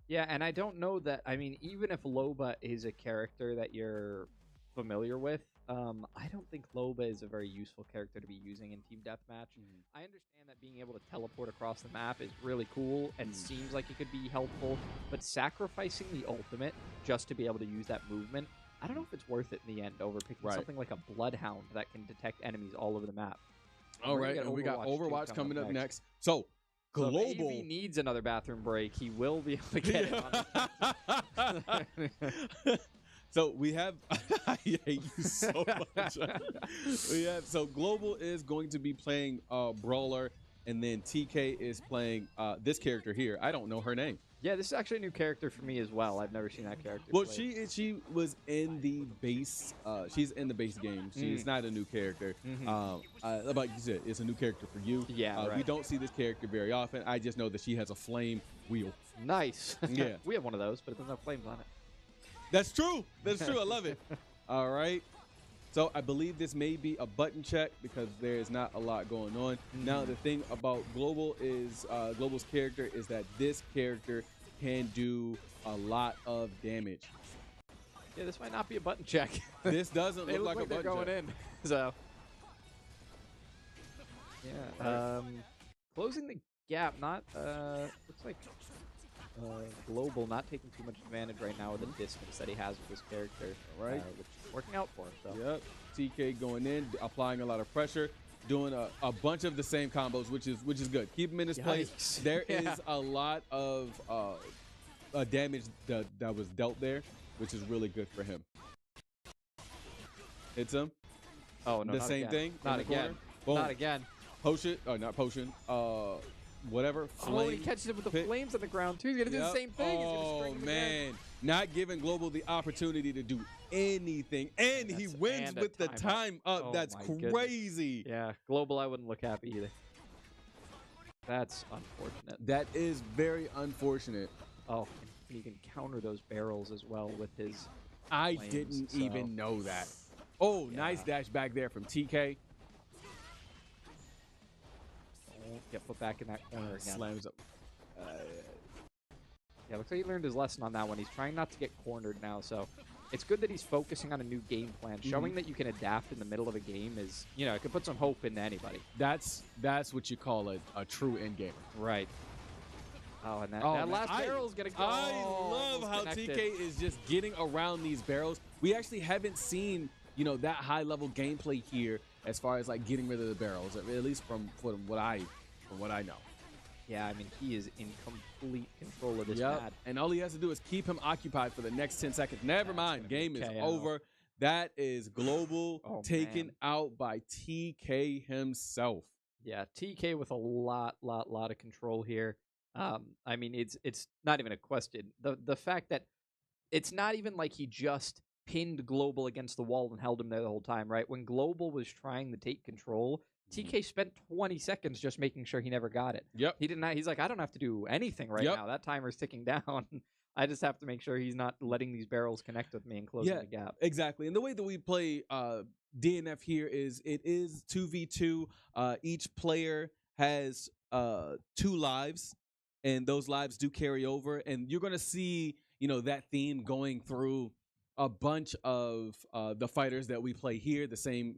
Yeah, and I don't know that, I mean, even if Loba is a character that you're familiar with, I don't think Loba is a very useful character to be using in Team Deathmatch. I understand that being able to teleport across the map is really cool and seems like it could be helpful, but sacrificing the ultimate just to be able to use that movement, I don't know if it's worth it in the end over picking something like a Bloodhound that can detect enemies all over the map. All right, and we got Overwatch coming up next. So, So Global. if AV needs another bathroom break, he will be able to get it. So we have, I hate you so much. So Global is going to be playing Brawler, and then TK is playing this character here. I don't know her name. Yeah, this is actually a new character for me as well. I've never seen that character. Well, played. she was in the base. She's in the base game. She's not a new character. Like you said, it's a new character for you. Yeah, right. We don't see this character very often. I just know that she has a flame wheel. Nice. Yeah. We have one of those, but it doesn't have flames on it. That's true. That's true. I love it. All right. So I believe this may be a button check because there is not a lot going on. Now, the thing about Global is Global's character is that this character can do a lot of damage. Yeah, this might not be a button check. This doesn't They look like a they're button going check. in. So, yeah. Closing the gap. Not looks like Global not taking too much advantage right now with the distance that he has with his character. Right. Which is working out for him. So. Yep. TK going in, applying a lot of pressure, doing a bunch of the same combos, which is good. Keep him in his place. Yikes. There is Yeah. a lot of damage that was dealt there, which is really good for him. Hits him. Oh no! The not same again. thing. Not in the corner. again. Boom. Not again. Potion. Oh, not potion. Whatever. Oh, and he Flame catches it with the pit. flames on the ground too. He's gonna do the Yep. same thing. He's gonna Oh string him again. man, not giving Global the opportunity to do anything, and he wins and a with the timeout. time up. Oh, That's my goodness. crazy. Yeah, Global, I wouldn't look happy either. That's unfortunate. That is very unfortunate. Oh, and he can counter those barrels as well with his. I Flames, didn't so- even know that. Oh, nice dash back there from TK. Don't get put back in that corner again. Slams up. Yeah, looks like he learned his lesson on that one. He's trying not to get cornered now, so it's good that he's focusing on a new game plan. Showing that you can adapt in the middle of a game is, it could put some hope into anybody. That's what you call a true end gamer. Right. Oh, and that man, last barrel's gonna go. I love almost how connected. TK is just getting around these barrels. We actually haven't seen, that high level gameplay here as far as like getting rid of the barrels, at least from what I know. Yeah, I mean, he is in complete control of this Yep. pad. And all he has to do is keep him occupied for the next 10 seconds. Never That's mind. gonna be Game is KO. over. That is Global Oh, taken man. out by TK himself. Yeah, TK with a lot of control here. I mean, it's not even a question. The fact that it's not even like he just pinned Global against the wall and held him there the whole time, right? When Global was trying to take control, TK spent 20 seconds just making sure he never got it. Yep. He didn't. He's like, I don't have to do anything right Yep. now. That timer's ticking down. I just have to make sure he's not letting these barrels connect with me and closing Yeah. the gap. Exactly. And the way that we play DNF here is it is 2v2. Each player has 2 lives, and those lives do carry over. And you're going to see, that theme going through a bunch of the fighters that we play here. The same,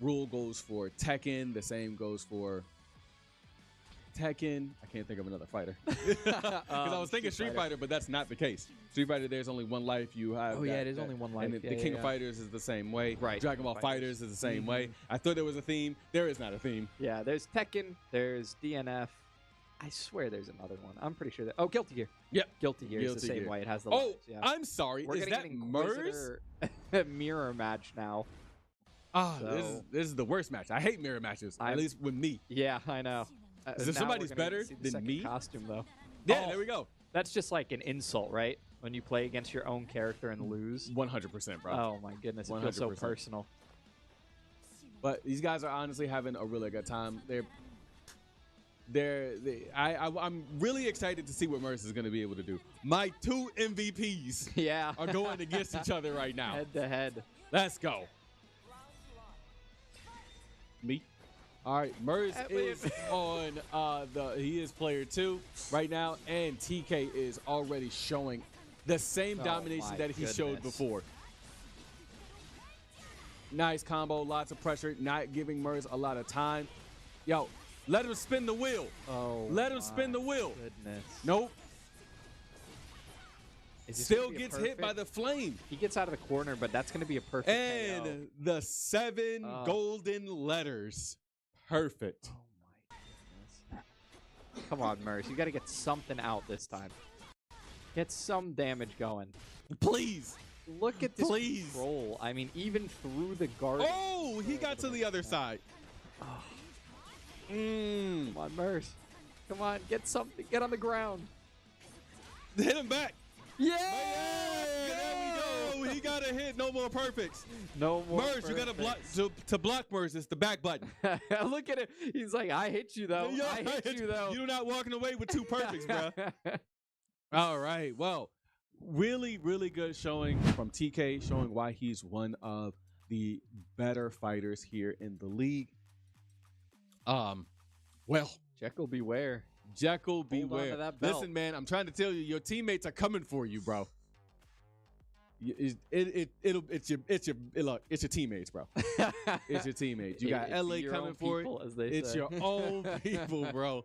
rule goes for Tekken. The same goes for Tekken. I can't think of another fighter because I was thinking Street Fighter, but that's not the case. Street Fighter, there's only one life. You have. Oh, yeah, that- it is that- only one And life. the Yeah, King yeah, of yeah. Fighters is the same way. Right. Dragon Ball Fighters is the same way. I thought there was a theme. There is not a theme. Yeah, there's Tekken, there's DNF. I swear there's another one. I'm pretty sure that. Oh, Guilty Gear. Yep. Guilty Gear is Guilty the same Gear. way. It has the Oh, lives, yeah. I'm sorry. We're Is getting that an MERS? Inquisitor mirror match now. Ah, So- this is the worst match. I hate mirror matches. At least with me. Yeah, I know. Is there Now somebody's we're gonna better see the than second me? Costume though. Yeah, Oh, there we go. That's just like an insult, right? When you play against your own character and lose. 100%, bro. Oh my goodness, it feels so 100%. personal. But these guys are honestly having a really good time. I'm really excited to see what Merce is going to be able to do. My 2 MVPs Yeah. are going against each other right now. Head to head. Let's go. Me. All right, Merz is on he is player 2 right now, and TK is already showing the same Oh domination my that he showed goodness. before. Nice combo, lots of pressure, not giving Merz a lot of time. Yo, let him spin the wheel. Oh. Let him spin the wheel. Goodness. Nope. Is this Still gonna be a gets hit by perfect? the flame. He gets out of the corner, but that's going to be a perfect KO. And the 7 Oh. golden letters. Perfect. Oh my goodness. Come on, Merce. You got to get something out this time. Get some damage going. Please. Look at this Please. control. I mean, even through the guard. Oh, he got to the other side. Oh, Mm. come on, Merce. Come on, get something. Get on the ground. Hit him back. Yeah! There we go. He got a hit. No more perfects. No more. Merz, you got to block. To block Merz, it's the back button. Look at it. He's like, I hit you, though. Yo, I hit you, though. You're not walking away with 2 perfects, bro. All right. Well, really, really good showing from TK, showing why he's one of the better fighters here in the league. Well, Jekyll beware. Jekyll, Hold on to beware. that belt. Listen, man, I'm trying to tell you, your teammates are coming for you, bro. It's your teammates, bro. It's your teammates. You got It's LA your coming own for people, it. as they It's say. your own people, bro.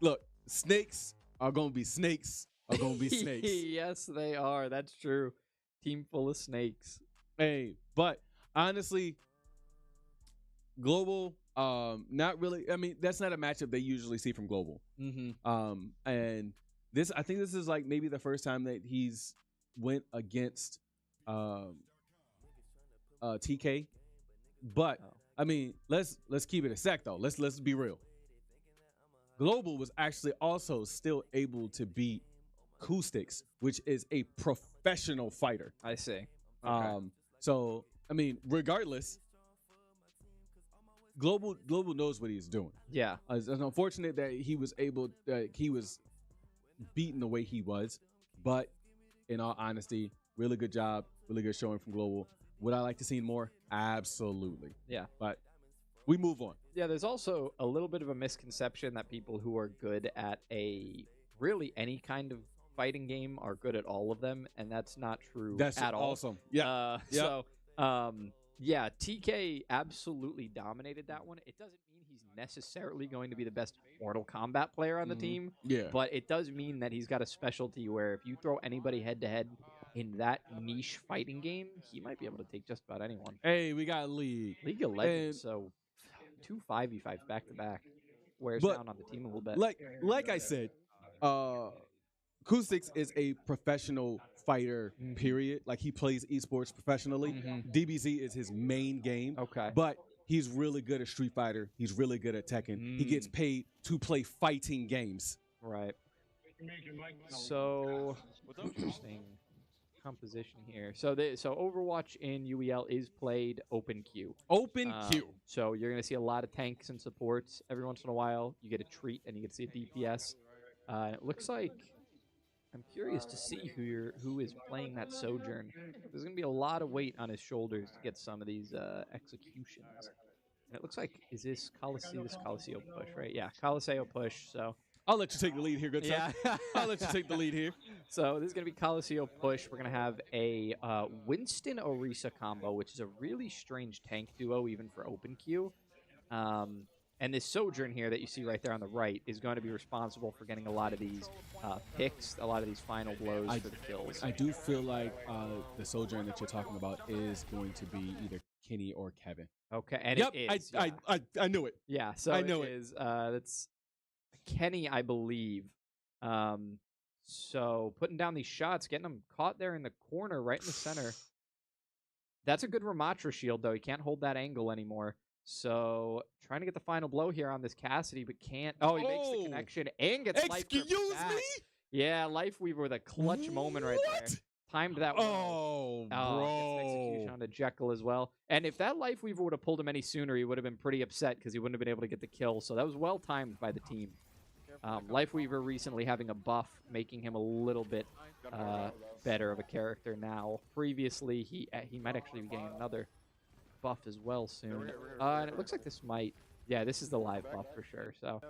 Look, snakes are gonna be snakes. Are gonna be snakes. Yes, they are. That's true. Team full of snakes. Hey, but honestly, Global, not really. I mean, that's not a matchup they usually see from Global. Mm-hmm. And this, I think this is like maybe the first time that he's went against TK. But I mean, let's keep it a sec though. Let's be real. Global was actually also still able to beat Acoustics, which is a professional fighter. I see. Okay. So I mean, regardless, Global knows what he's doing. Yeah. It's unfortunate that he was beaten the way he was, but in all honesty, really good job, really good showing from Global. Would I like to see more? Absolutely. Yeah. But we move on. Yeah, there's also a little bit of a misconception that people who are good at really any kind of fighting game are good at all of them, and that's not true That's at all. awesome. Yeah. So, yeah, TK absolutely dominated that one. It doesn't mean he's necessarily going to be the best Mortal Kombat player on the team, Yeah. but it does mean that he's got a specialty where if you throw anybody head-to-head in that niche fighting game, he might be able to take just about anyone. Hey, we got League. League of Legends, so 2 5v5s back-to-back wears But down on the team a little bit. Like I said, Acoustics is a professional fighter, period. Like he plays esports professionally. DBZ is his main game. Okay. But he's really good at Street Fighter. He's really good at Tekken. He gets paid to play fighting games. Right. So, interesting composition here. So Overwatch in UEL is played open queue. Open queue. So you're going to see a lot of tanks and supports. Every once in a while, you get a treat and you get to see a DPS. It looks like I'm curious to see who is playing that Sojourn. There's going to be a lot of weight on his shoulders to get some of these executions. And it looks like, is this Coliseo push, right? Yeah, Coliseo push. So I'll let you take the lead here, good yeah. sir. I'll let you take the lead here. So this is going to be Coliseo push. We're going to have a Winston Orisa combo, which is a really strange tank duo, even for open queue. And this Sojourn here that you see right there on the right is going to be responsible for getting a lot of these picks, a lot of these final blows for the kills. I do feel like the Sojourn that you're talking about is going to be either Kenny or Kevin. Okay, and Yep, it is. Yeah. I knew it. Yeah, so I know it is. That's Kenny, I believe. So putting down these shots, getting them caught there in the corner, right in the center. That's a good Ramatra shield, though. He can't hold that angle anymore. So trying to get the final blow here on this Cassidy, but can't. Oh, he makes the connection and gets life. Excuse me? Yeah, Life Weaver with a clutch moment right there. Timed that well. Oh, Gets an execution bro. onto Jekyll as well. And if that Life Weaver would have pulled him any sooner, he would have been pretty upset because he wouldn't have been able to get the kill. So that was well timed by the team. Life Weaver recently having a buff, making him a little bit better of a character now. Previously, he might actually be getting another buff as well soon. And it looks like this might... Yeah, this is the live buff for sure. So,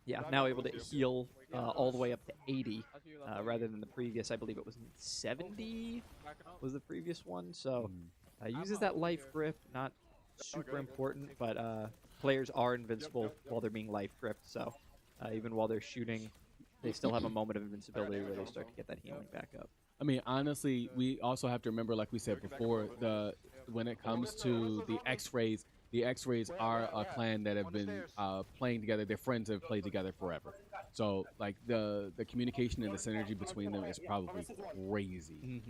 yeah, now able to heal all the way up to 80 rather than the previous, I believe it was 70 was the previous one. So uses that life grip, not super important, but players are invincible while they're being life gripped. So even while they're shooting, they still have a moment of invincibility where they start to get that healing back up. I mean, honestly, we also have to remember, like we said before, when it comes to the X-Rays are a clan that have been playing together. Their friends have played together forever. So, like, the communication and the synergy between them is probably crazy.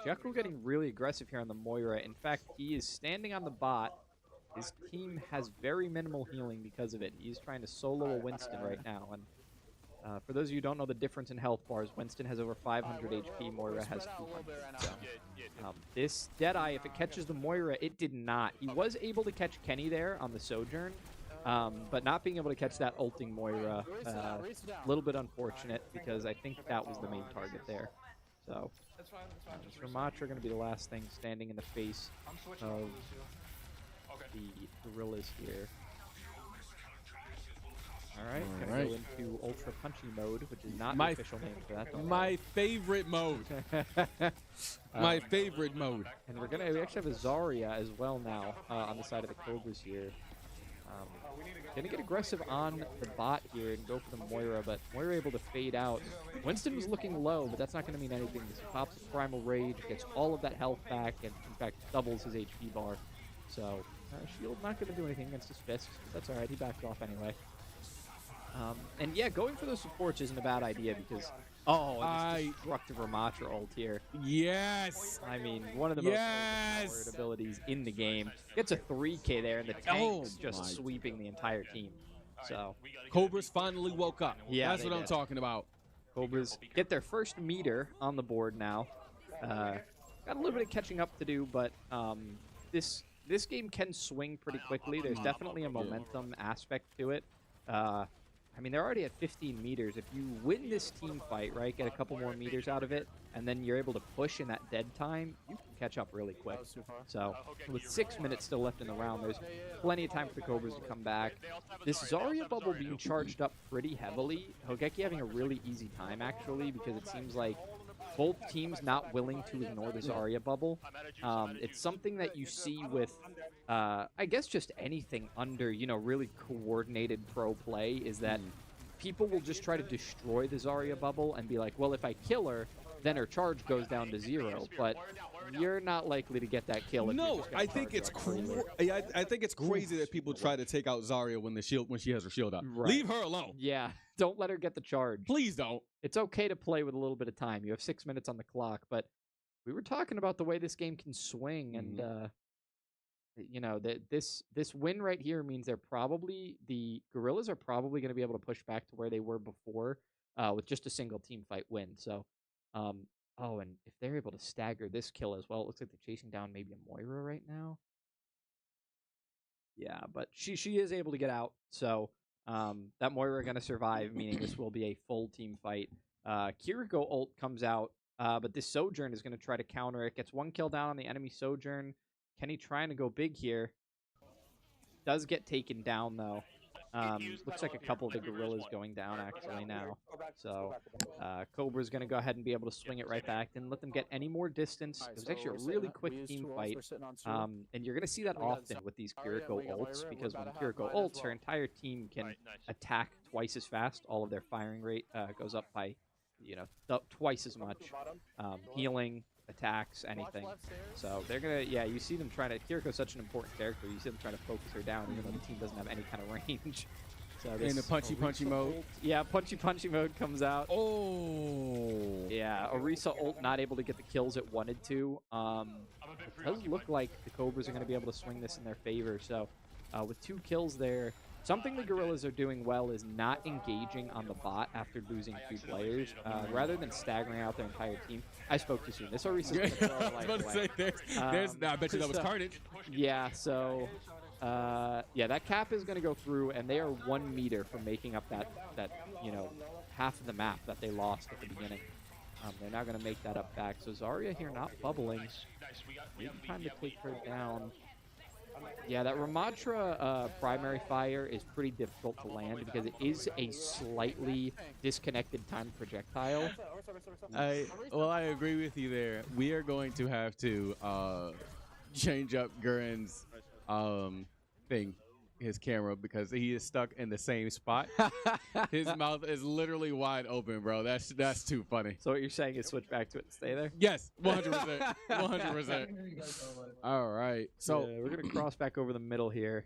Jekyll getting really aggressive here on the Moira. In fact, he is standing on the bot. His team has very minimal healing because of it. He's trying to solo a Winston right now. And for those of you who don't know the difference in health bars, Winston has over 500 HP, Moira has 200. So, this Deadeye, if it catches the Moira, it did not. He was able to catch Kenny there on the Sojourn, but not being able to catch that ulting Moira, a little bit unfortunate because I think that was the main target there. So, Ramatra going to be the last thing standing in the face of the Gorillaz here. All right, All gonna right. go into Ultra Punchy mode, which is not My- the official name for that. don't My favorite mode. My Um, favorite mode. And we actually have a Zarya as well now on the side of the Cobras here. Gonna get aggressive on the bot here and go for the Moira, but Moira able to fade out. Winston was looking low, but that's not gonna mean anything. He pops the Primal Rage, gets all of that health back, and in fact doubles his HP bar. So Shield not gonna do anything against his fists. That's alright, he backs off anyway. And yeah, going for those supports isn't a bad idea because this destructive Ramatra ult here. Yes. I mean, one of the most overpowered abilities in the game. Gets a 3K there, and the tank's just sweeping the entire team. So Cobras finally woke up. Yeah, That's they what I'm did. talking about. Cobras get their first meter on the board now. Got a little bit of catching up to do, but this game can swing pretty quickly. There's definitely a momentum aspect to it. I mean, they're already at 15 meters. If you win this team fight, right, get a couple more meters out of it, and then you're able to push in that dead time, you can catch up really quick. So, with 6 minutes still left in the round, there's plenty of time for the Cobras to come back. This Zarya bubble being charged up pretty heavily. Hogeki having a really easy time, actually, because it seems like both teams not willing to ignore the Zarya bubble. It's something that you see with, I guess, just anything under, really coordinated pro play is that people will just try to destroy the Zarya bubble and be like, well, if I kill her, then her charge goes down to 0. But you're not likely to get that kill. If you're No, just gonna I think charge it's up crazy. I think it's crazy that people try to take out Zarya when she has her shield up. Right. Leave her alone. Yeah, don't let her get the charge. Please don't. It's okay to play with a little bit of time. You have 6 minutes on the clock, but we were talking about the way this game can swing, and this win right here means the Gorillaz are probably going to be able to push back to where they were before with just a single team fight win. So, and if they're able to stagger this kill as well, it looks like they're chasing down maybe a Moira right now. Yeah, but she is able to get out, so that Moira going to survive, meaning this will be a full team fight. Kiriko ult comes out, but this Sojourn is going to try to counter it. Gets 1 kill down on the enemy Sojourn. Kenny trying to go big here. Does get taken down, though. Looks like a couple of the Gorillaz going down, actually, now. So, Cobra's going to go ahead and be able to swing it right back. Didn't let them get any more distance. It was actually a really quick team fight. And you're going to see that often with these Kiriko ults, because when Kiriko ults, her entire team can attack twice as fast. All of their firing rate goes up by, twice as much. Healing, attacks, anything. So they're gonna, you see them trying to. Kiriko's such an important character. You see them trying to focus her down, even though the team doesn't have any kind of range. So In the punchy mode. Yeah, punchy mode comes out. Oh. Yeah, Orisa ult not able to get the kills it wanted to. It does look like the Cobras are going to be able to swing this in their favor. So with 2 kills there, something the Gorillaz are doing well is not engaging on the bot after losing 2 players, rather than staggering out their entire team. I spoke too soon. This Orisa's going to throw her life away. I bet you that was Carnage. Yeah, so that cap is going to go through, and they are 1 meter from making up that half of the map that they lost at the beginning. They're now going to make that up back. So Zarya here not bubbling. Maybe time to take her down. Yeah, that Ramatra primary fire is pretty difficult to land because it is a slightly disconnected timed projectile. I agree with you there. We are going to have to change up Gurin's his camera, because he is stuck in the same spot. His mouth is literally wide open, bro. That's too funny. So what you're saying is switch back to it and stay there? Yes, 100%. 100%. All right. So we're going to cross back over the middle here.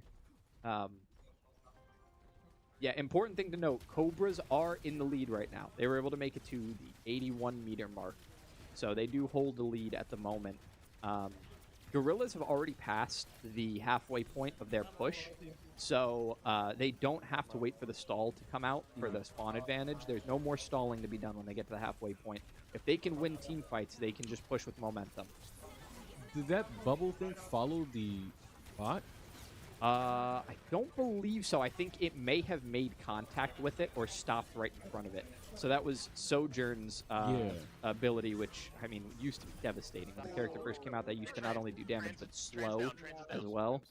Important thing to note, Cobras are in the lead right now. They were able to make it to the 81 meter mark. So they do hold the lead at the moment. Gorillaz have already passed the halfway point of their push, so they don't have to wait for the stall to come out for the spawn advantage. There's no more stalling to be done when they get to the halfway point. If they can win team fights, they can just push with momentum. did that bubble thing follow the bot? I don't believe so. I think it may have made contact with it or stopped right in front of it. So that was Sojourn's ability, which, I mean, used to be devastating. When the character first came out, they used to not only do damage, but slow as well.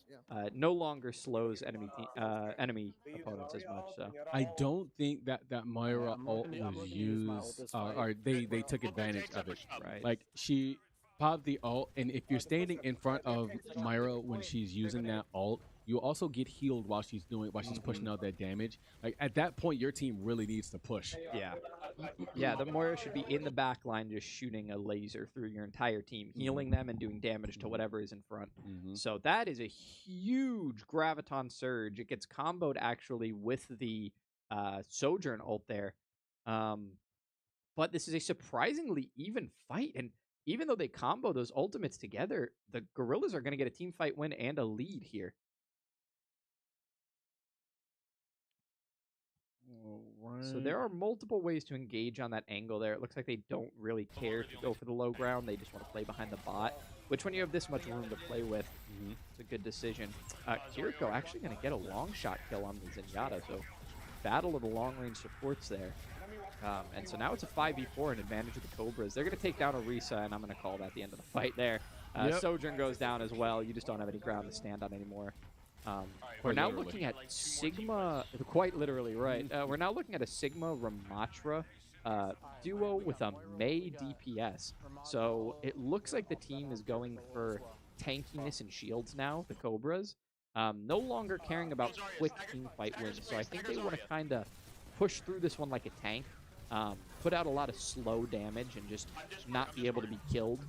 No longer slows enemy opponents as much. So I don't think that Moira ult was used, or they took advantage of it. Right. Like, she popped the ult, and if you're standing in front of Moira when she's using that ult, you also get healed while she's pushing out that damage. Like, at that point, your team really needs to push. Yeah, the Moira should be in the back line just shooting a laser through your entire team, healing them and doing damage to whatever is in front. So that is a huge Graviton Surge. It gets comboed actually with the Sojourn ult there. But this is a surprisingly even fight. And even though they combo those ultimates together, the Gorillaz are going to get a team fight win and a lead here. So there are multiple ways to engage on that angle there. It looks like they don't really care to go for the low ground. They just want to play behind the bot, which when you have this much room to play with, it's a good decision. Kiriko actually going to get a long shot kill on the Zenyatta, so battle of the long-range supports there. And so now it's a 5v4, an advantage of the Cobras. They're going to take down Orisa, and I'm going to call that the end of the fight there. Sojourn goes down as well. You just don't have any ground to stand on anymore. We're now looking at Sigma, quite literally, right? We're now looking at a Sigma Ramatra duo with a Mei DPS. So it looks like the team is going for tankiness and shields now, the Cobras. No longer caring about quick team fight wins. So I think they want to kind of push through this one like a tank. Put out a lot of slow damage and just not be able to be killed.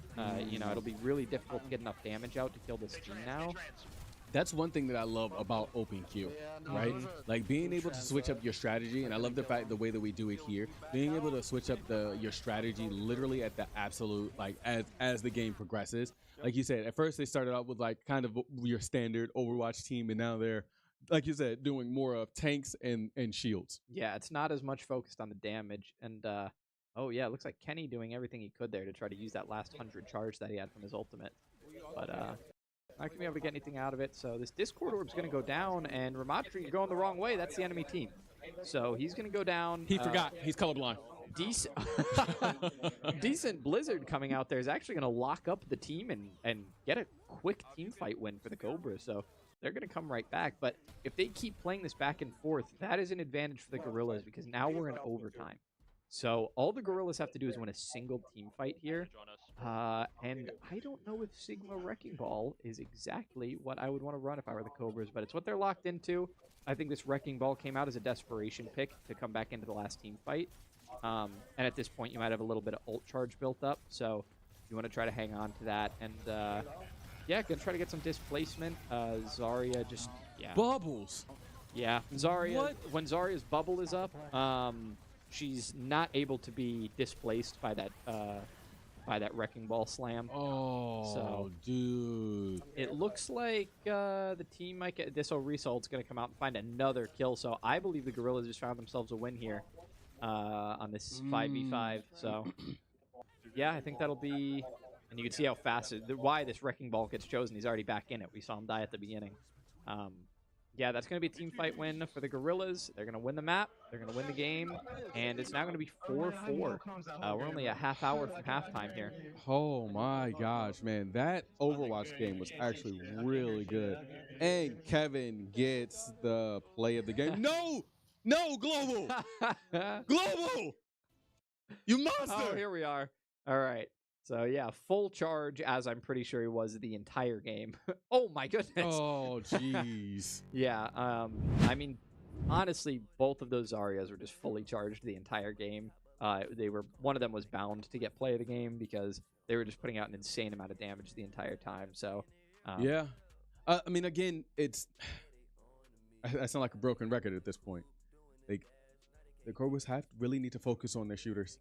You know, it'll be really difficult to get enough damage out to kill this team now. That's one thing that I love about OpenQ, right? Like, being able to switch up your strategy, and I love the way that we do it here. Being able to switch up your strategy literally at the absolute, like, as the game progresses. Like you said, at first they started out with like kind of your standard Overwatch team, and now they're, like you said, doing more of tanks and shields. Yeah, it's not as much focused on the damage. And oh yeah, it looks like Kenny doing everything he could there to try to use that last 100 charge that he had from his ultimate. But not going to be able to get anything out of it. So this Discord Orb's going to go down, and Ramatri, you're going the wrong way. That's the enemy team. So he's going to go down. He forgot. He's colorblind. Decent Blizzard coming out there is actually going to lock up the team and get a quick team fight win for the Cobras. So they're going to come right back. But if they keep playing this back and forth, that is an advantage for the Gorillaz because now we're in overtime. So all the Gorillaz have to do is win a single team fight here. And I don't know if Sigma Wrecking Ball is exactly what I would want to run if I were the Cobras, but it's what they're locked into. I think this Wrecking Ball came out as a desperation pick to come back into the last team fight. And at this point, you might have a little bit of ult charge built up, so you want to try to hang on to that. And yeah, gonna try to get some displacement. Zarya just, Bubbles. Yeah, Zarya, when Zarya's bubble is up, she's not able to be displaced by that Wrecking Ball slam. Oh, so, dude. It looks like the team might get this Orisa ult's going to come out and find another kill. So I believe the Gorillaz just found themselves a win here on this 5v5. So yeah, I think that'll be, and you can see how fast why this Wrecking Ball gets chosen. He's already back in it. We saw him die at the beginning. Yeah, that's going to be a team fight win for the Gorillaz. They're going to win the map. They're going to win the game. And it's now going to be 4-4. We're only a half hour from halftime here. Oh, my gosh, man. That Overwatch game was actually really good. And Kevin gets the play of the game. No! No, Global! Global! You monster! Oh, here we are. All right. So, yeah, full charge, as I'm pretty sure he was the entire game. Oh, my goodness. Oh, jeez. Yeah, I mean, honestly, both of those Zaryas were just fully charged the entire game. One of them was bound to get play of the game because they were just putting out an insane amount of damage the entire time. So, yeah. I mean, again, I sound like a broken record at this point. Like, the Cobras really need to focus on their shooters.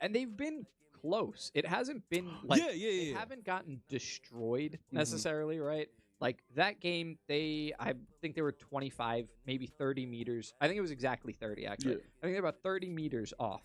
And they've been close. It hasn't been like they haven't gotten destroyed necessarily, right? Like that game, I think they were 25, maybe 30 meters. I think it was exactly 30 actually. Yeah. I think they're about 30 meters off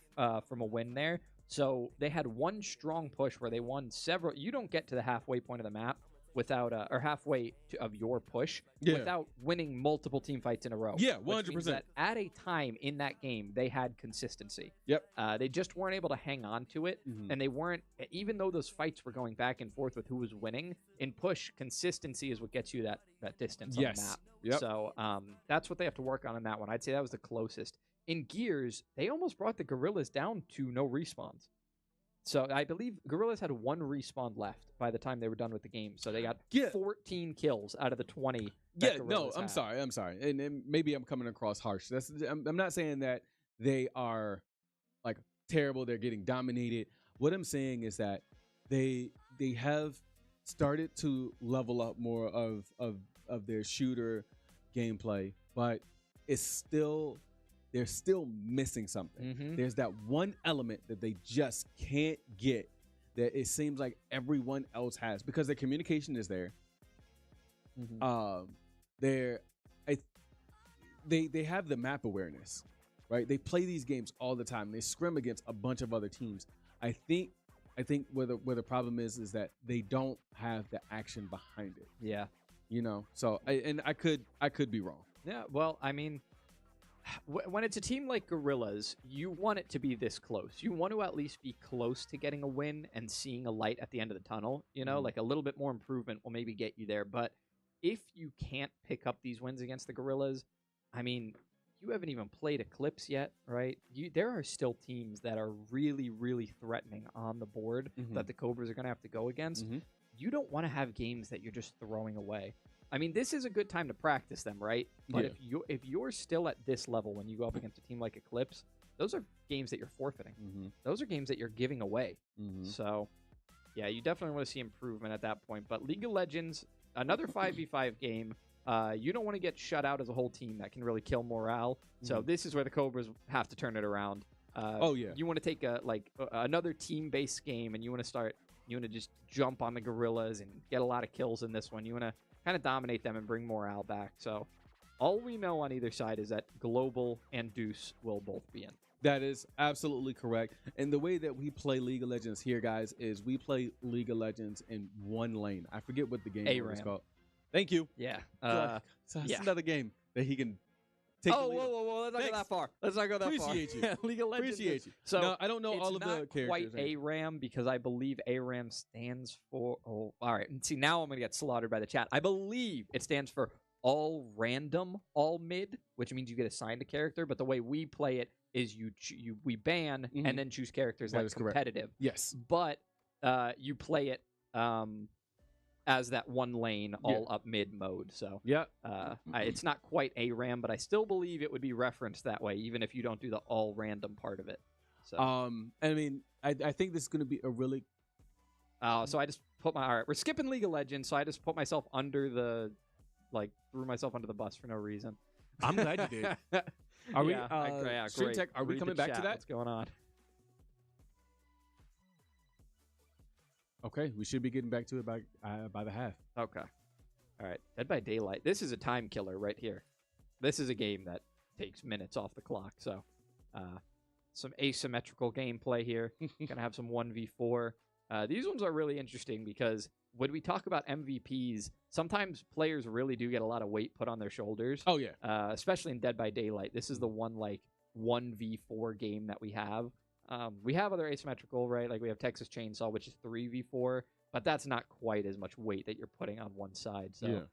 from a win there. So they had one strong push where they won several. You don't get to the halfway point of the map without or halfway of your push without winning multiple team fights in a row. Yeah, which 100%. means that at a time in that game, they had consistency. Yep. They just weren't able to hang on to it, and they weren't, even though those fights were going back and forth with who was winning, in push, consistency is what gets you that distance on the map. Yep. So that's what they have to work on in that one. I'd say that was the closest. In Gears, they almost brought the Gorillaz down to no respawns. So I believe Gorillaz had 1 respawn left by the time they were done with the game. So they got 14 kills out of the 20. I'm sorry. And maybe I'm coming across harsh. I'm not saying that they are like terrible. They're getting dominated. What I'm saying is that they have started to level up more of their shooter gameplay, but they're still missing something. There's that one element that they just can't get that it seems like everyone else has, because their communication is there. They have the map awareness, right? They play these games all the time. They scrim against a bunch of other teams. I think where the problem is that they don't have the action behind it. Yeah. So I could be wrong. Yeah, well, I mean, when it's a team like Gorillaz, you want it to be this close. You want to at least be close to getting a win and seeing a light at the end of the tunnel. Like a little bit more improvement will maybe get you there. But if you can't pick up these wins against the Gorillaz, I mean, you haven't even played Eclipse yet, right? There are still teams that are really, really threatening on the board that the Cobras are going to have to go against. You don't want to have games that you're just throwing away. I mean, this is a good time to practice them, right? But if you're still at this level when you go up against a team like Eclipse, those are games that you're forfeiting. Those are games that you're giving away. So, yeah, you definitely want to see improvement at that point. But League of Legends, another 5v5 game. You don't want to get shut out as a whole team. That can really kill morale. So this is where the Cobras have to turn it around. You want to take another team-based game, and you want to just jump on the Gorillaz and get a lot of kills in this one. You want to kind of dominate them and bring morale back. So all we know on either side is that Global and Deuce will both be in. That is absolutely correct. And the way that we play League of Legends here, guys, is we play League of Legends in one lane. I forget what the game is called. Thank you. Yeah. So that's another game that he can take. Whoa. Let's not go that far. Let's not go that far. Appreciate you. League of Legends. Appreciate you. So no, I don't know all of the characters. It's not quite ARAM, because I believe ARAM stands for... Oh, all right. And see, now I'm going to get slaughtered by the chat. I believe it stands for all random, all mid, which means you get assigned a character. But the way we play it is we ban and then choose characters that like competitive. Correct. Yes. But you play it as that one lane all up mid mode. So it's not quite ARAM, but I still believe it would be referenced that way, even if you don't do the all random part of it. So I mean, I think this is going to be a really... so I just put all right, we're skipping League of Legends, so I just put myself under the... threw myself under the bus for no reason. I'm glad you did. Are we, Stream Tech, are we coming back to that? What's going on? Okay, we should be getting back to it by the half. Okay. All right. Dead by Daylight. This is a time killer right here. This is a game that takes minutes off the clock. So, some asymmetrical gameplay here. Gonna have some 1v4. These ones are really interesting because when we talk about MVPs, sometimes players really do get a lot of weight put on their shoulders. Oh, yeah. Especially in Dead by Daylight. This is the one, 1v4 game that we have. We have other asymmetrical, right? Like we have Texas Chainsaw, which is 3v4, but that's not quite as much weight that you're putting on one side. So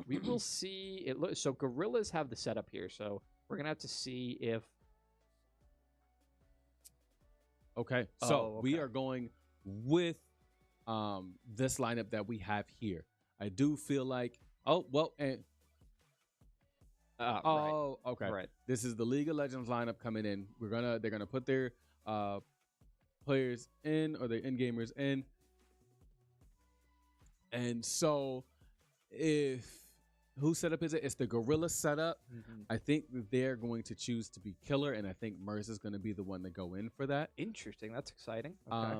we will see. So Gorillaz have the setup here, so we're going to have to see if... Okay, so we are going with this lineup that we have here. I do feel like... right. Okay. Right. This is the League of Legends lineup coming in. They're gonna put their players in, or their in gamers in. And so, whose setup is it? It's the Gorilla setup. I think that they're going to choose to be killer, and I think Merz is going to be the one to go in for that. Interesting. That's exciting. Okay.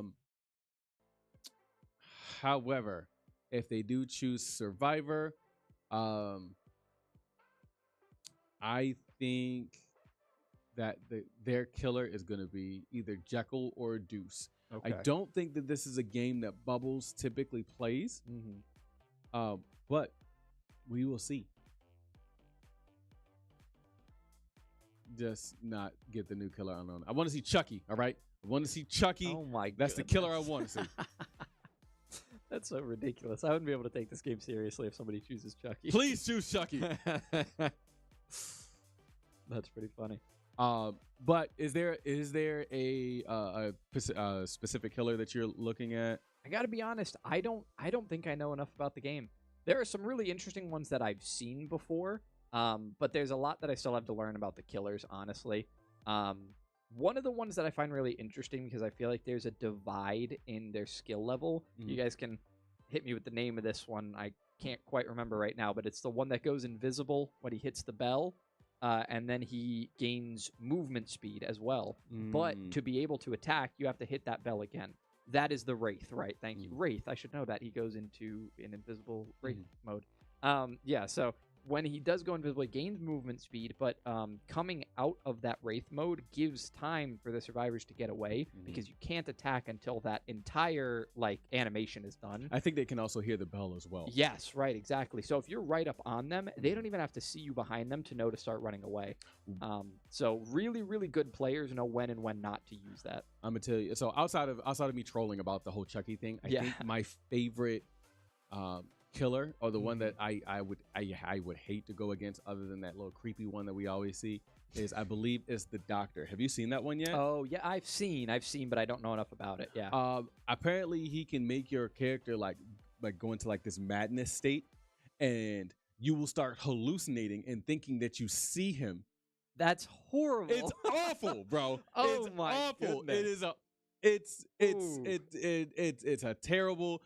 However, if they do choose Survivor, I think that their killer is going to be either Jekyll or Deuce. Okay. I don't think that this is a game that Bubbles typically plays, but we will see. Just not get the new killer unknown. I want to see Chucky. All right, I want to see Chucky. Oh my! That's the killer I want to see. That's so ridiculous. I wouldn't be able to take this game seriously if somebody chooses Chucky. Please choose Chucky. That's pretty funny. But is there a specific killer that you're looking at? I got to be honest. I don't think I know enough about the game. There are some really interesting ones that I've seen before, but there's a lot that I still have to learn about the killers. Honestly, one of the ones that I find really interesting because I feel like there's a divide in their skill level. You guys can hit me with the name of this one. I can't quite remember right now, but it's the one that goes invisible when he hits the bell. And then he gains movement speed as well. But to be able to attack, you have to hit that bell again. That is the Wraith, right? Thank you. Wraith, I should know that. He goes into an invisible Wraith mode. Yeah, so when he does go invisible, he gains movement speed, but coming out of that Wraith mode gives time for the survivors to get away because you can't attack until that entire animation is done. I think they can also hear the bell as well. Yes, right, exactly. So if you're right up on them, they don't even have to see you behind them to know to start running away. So really, really good players know when and when not to use that. I'm gonna tell you. So outside of me trolling about the whole Chucky thing, I think my favorite killer, or the one that I would hate to go against, other than that little creepy one that we always see, is I believe is the Doctor. Have you seen that one yet? Oh yeah, I've seen, but I don't know enough about it. Yeah. Apparently he can make your character like go into this madness state, and you will start hallucinating and thinking that you see him. That's horrible. It's awful, bro. Oh it's my awful. goodness. It's a terrible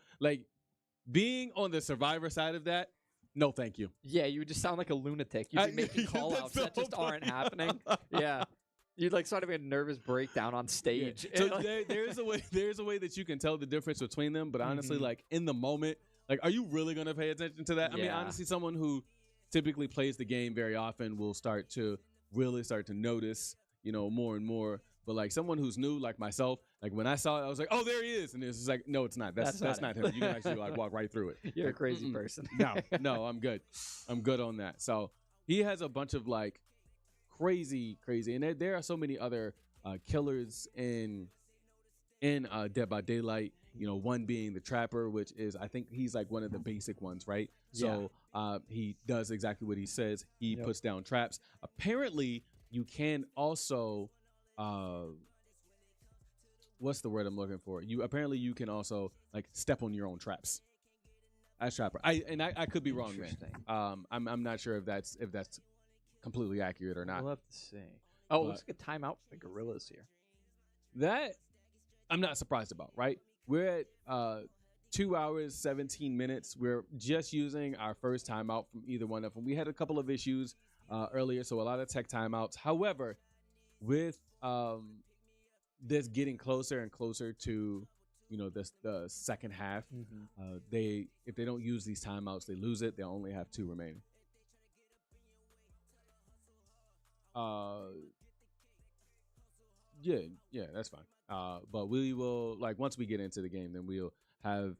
being on the survivor side of that. No, thank you. Yeah, you would just sound like a lunatic. You'd be making call outs that just aren't happening. Yeah. You'd sort of a nervous breakdown on stage. Yeah. So there's a way that you can tell the difference between them, but honestly, in the moment, are you really gonna pay attention to that? I mean, honestly, someone who typically plays the game very often will start to notice, more and more. But someone who's new, like myself, when I saw it, I was like, "Oh, there he is!" And it's just no, it's not. That's not him. You can actually walk right through it. You're a crazy person. No, I'm good. I'm good on that. So he has a bunch of crazy, and there are so many other killers in Dead by Daylight. One being the Trapper, which is, I think he's one of the basic ones, right? So he does exactly what he says. He puts down traps. Apparently, you can also. What's the word I'm looking for? You can also step on your own traps as Trapper. I could be wrong, man. I'm not sure if that's completely accurate or not. We'll have to see. Oh, it looks like a timeout for the Gorillaz here. That I'm not surprised about. Right, we're at 2 hours 17 minutes. We're just using our first timeout from either one of them. We had a couple of issues earlier, so a lot of tech timeouts. However, with this getting closer and closer to the second half, if they don't use these timeouts, they lose it. They'll only have 2 remaining. Yeah, that's fine. But we will once we get into the game, then we'll have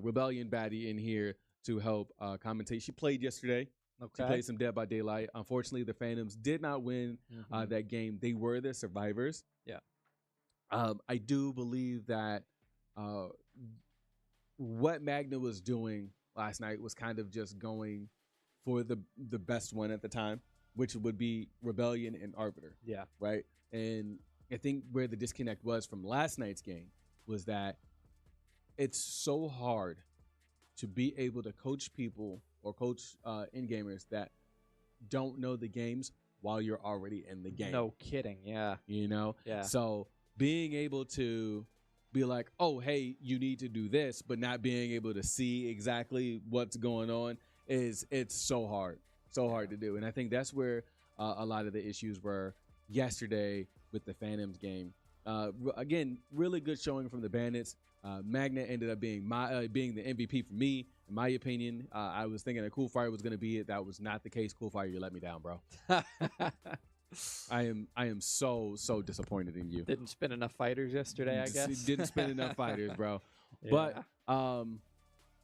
Rebellion Baddie in here to help commentate. She played yesterday. She played some Dead by Daylight. Unfortunately, the Phantoms did not win that game. They were the survivors. Yeah. I do believe that what Magna was doing last night was kind of just going for the best one at the time, which would be Rebellion and Arbiter. Yeah. Right? And I think where the disconnect was from last night's game was that it's so hard to be able to coach people or coach in-gamers that don't know the games while you're already in the game. No kidding, yeah. Yeah. So being able to be like, oh, hey, you need to do this, but not being able to see exactly what's going on it's so hard to do. And I think that's where a lot of the issues were yesterday with the Phantoms game. Again, really good showing from the Bandits. Magna ended up being the MVP for me, in my opinion. I was thinking that Coolfire was going to be it. That was not the case. Coolfire, you let me down, bro. I am so disappointed in you. Didn't spin enough fighters yesterday, I guess. Didn't spend enough fighters, bro. Yeah. But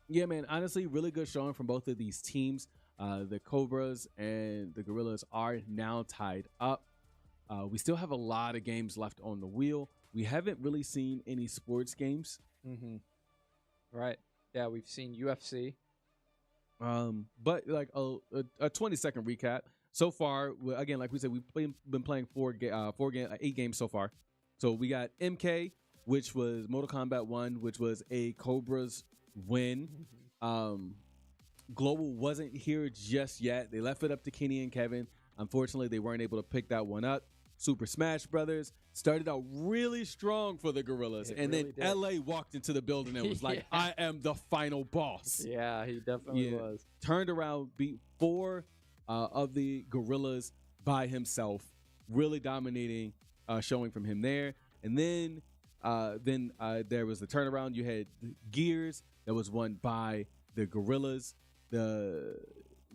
yeah, man, honestly, really good showing from both of these teams. The Cobras and the Gorillaz are now tied up. We still have a lot of games left on the wheel. We haven't really seen any sports games. Mm-hmm. Right. Yeah, we've seen UFC. But like a 20-second recap. So far, again, like we said, we've been playing 8 games so far. So we got MK, which was Mortal Kombat 1, which was a Cobras win. Global wasn't here just yet. They left it up to Kenny and Kevin. Unfortunately, they weren't able to pick that one up. Super Smash Brothers started out really strong for the Gorillaz, and really then LA walked into the building and was like, Yeah. I am the final boss. Yeah, he definitely was. Turned around, beat 4 of the Gorillaz by himself, really dominating showing from him there. And then there was the turnaround. You had Gears that was won by the Gorillaz. The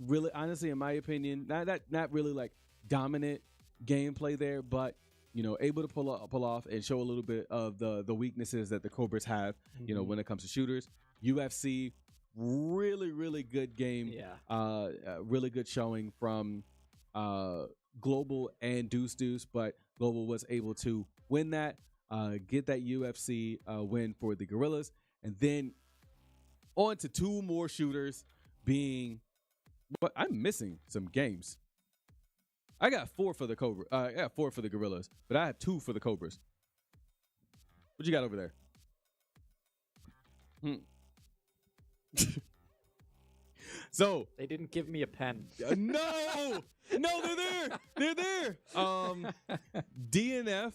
really, honestly, in my opinion, not really like dominant gameplay there, but able to pull off and show a little bit of the weaknesses that the Cobras have, when it comes to shooters. UFC, really good game. Yeah. Really good showing from Global and Deuce, but Global was able to win that, get that UFC win for the Gorillaz, and then on to 2 more shooters being, but I'm missing some games. I got 4 for the Cobra. I got 4 for the Gorillaz, but I have 2 for the Cobras. What you got over there? So They didn't give me a pen. no, they're there. DNF.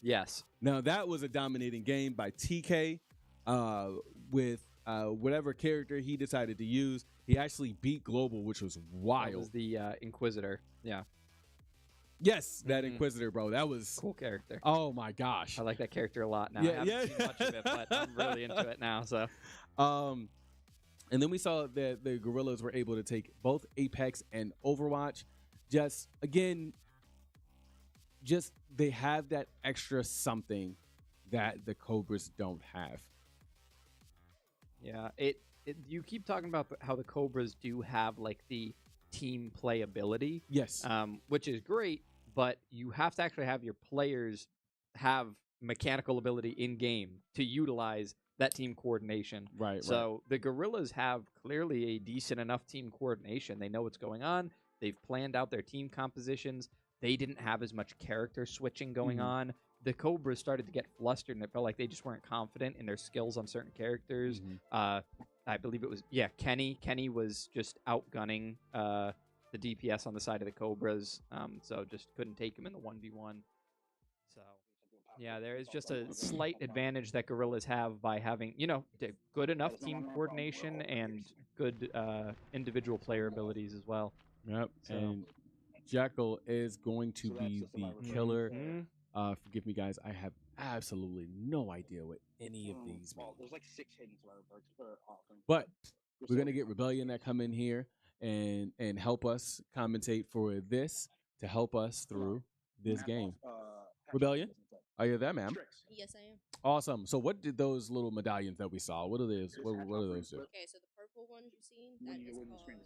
Yes. Now that was a dominating game by TK with whatever character he decided to use. He actually beat Global, which was wild. That was the Inquisitor. Yeah. Yes, that Inquisitor, bro. That was Cool character. Oh my gosh. I like that character a lot now. Yeah, I haven't seen much of it, but I'm really into it now. So And then we saw that the Gorillaz were able to take both Apex and Overwatch. Just they have that extra something that the Cobras don't have. yeah, you keep talking about how the Cobras do have like the team playability, Yes. which is great, but you have to actually have your players have mechanical ability in game to utilize that team coordination. Right. So the Gorillaz have clearly a decent enough team coordination. They know what's going on. They've planned out their team compositions. They didn't have as much character switching going on. The Cobras started to get flustered, and it felt like they just weren't confident in their skills on certain characters. I believe it was, Kenny. Kenny was just outgunning the DPS on the side of the Cobras, so just couldn't take him in the 1v1. So, yeah, there is just a slight advantage that Gorillaz have by having, good enough team coordination and good individual player abilities as well. Yep. So- And Jekyll is going to be the killer. Forgive me, guys. I have absolutely no idea what any of these mean. There's like 6 hidden perks per offering. But we're gonna get Rebellion that come in here and help us commentate for this to help us through this game. Rebellion, are you there, ma'am? Yes, I am. Awesome. So what did those little medallions that we saw? What are those? What are those do? Okay, so the purple ones you've seen, that is called Tried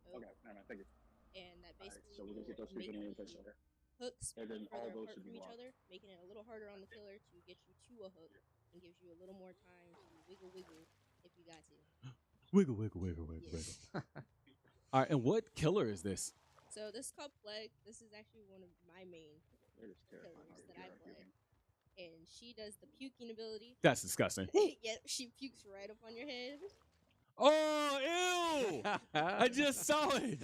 Oak, Okay, never mind, thank you. and that basically So we're gonna get those make people in place over. hooks And then all further those apart should from be each locked. other, making it a little harder on the killer to get you to a hook, and gives you a little more time to wiggle if you got to. Wiggle, wiggle, wiggle, wiggle, Yes. wiggle. All right. And what killer is this? So this is called Plague. This is actually one of my main They're just killers terrifying. that I play. And she does the puking ability. That's disgusting. Yeah, she pukes right up on your head. Oh, ew! I just saw it.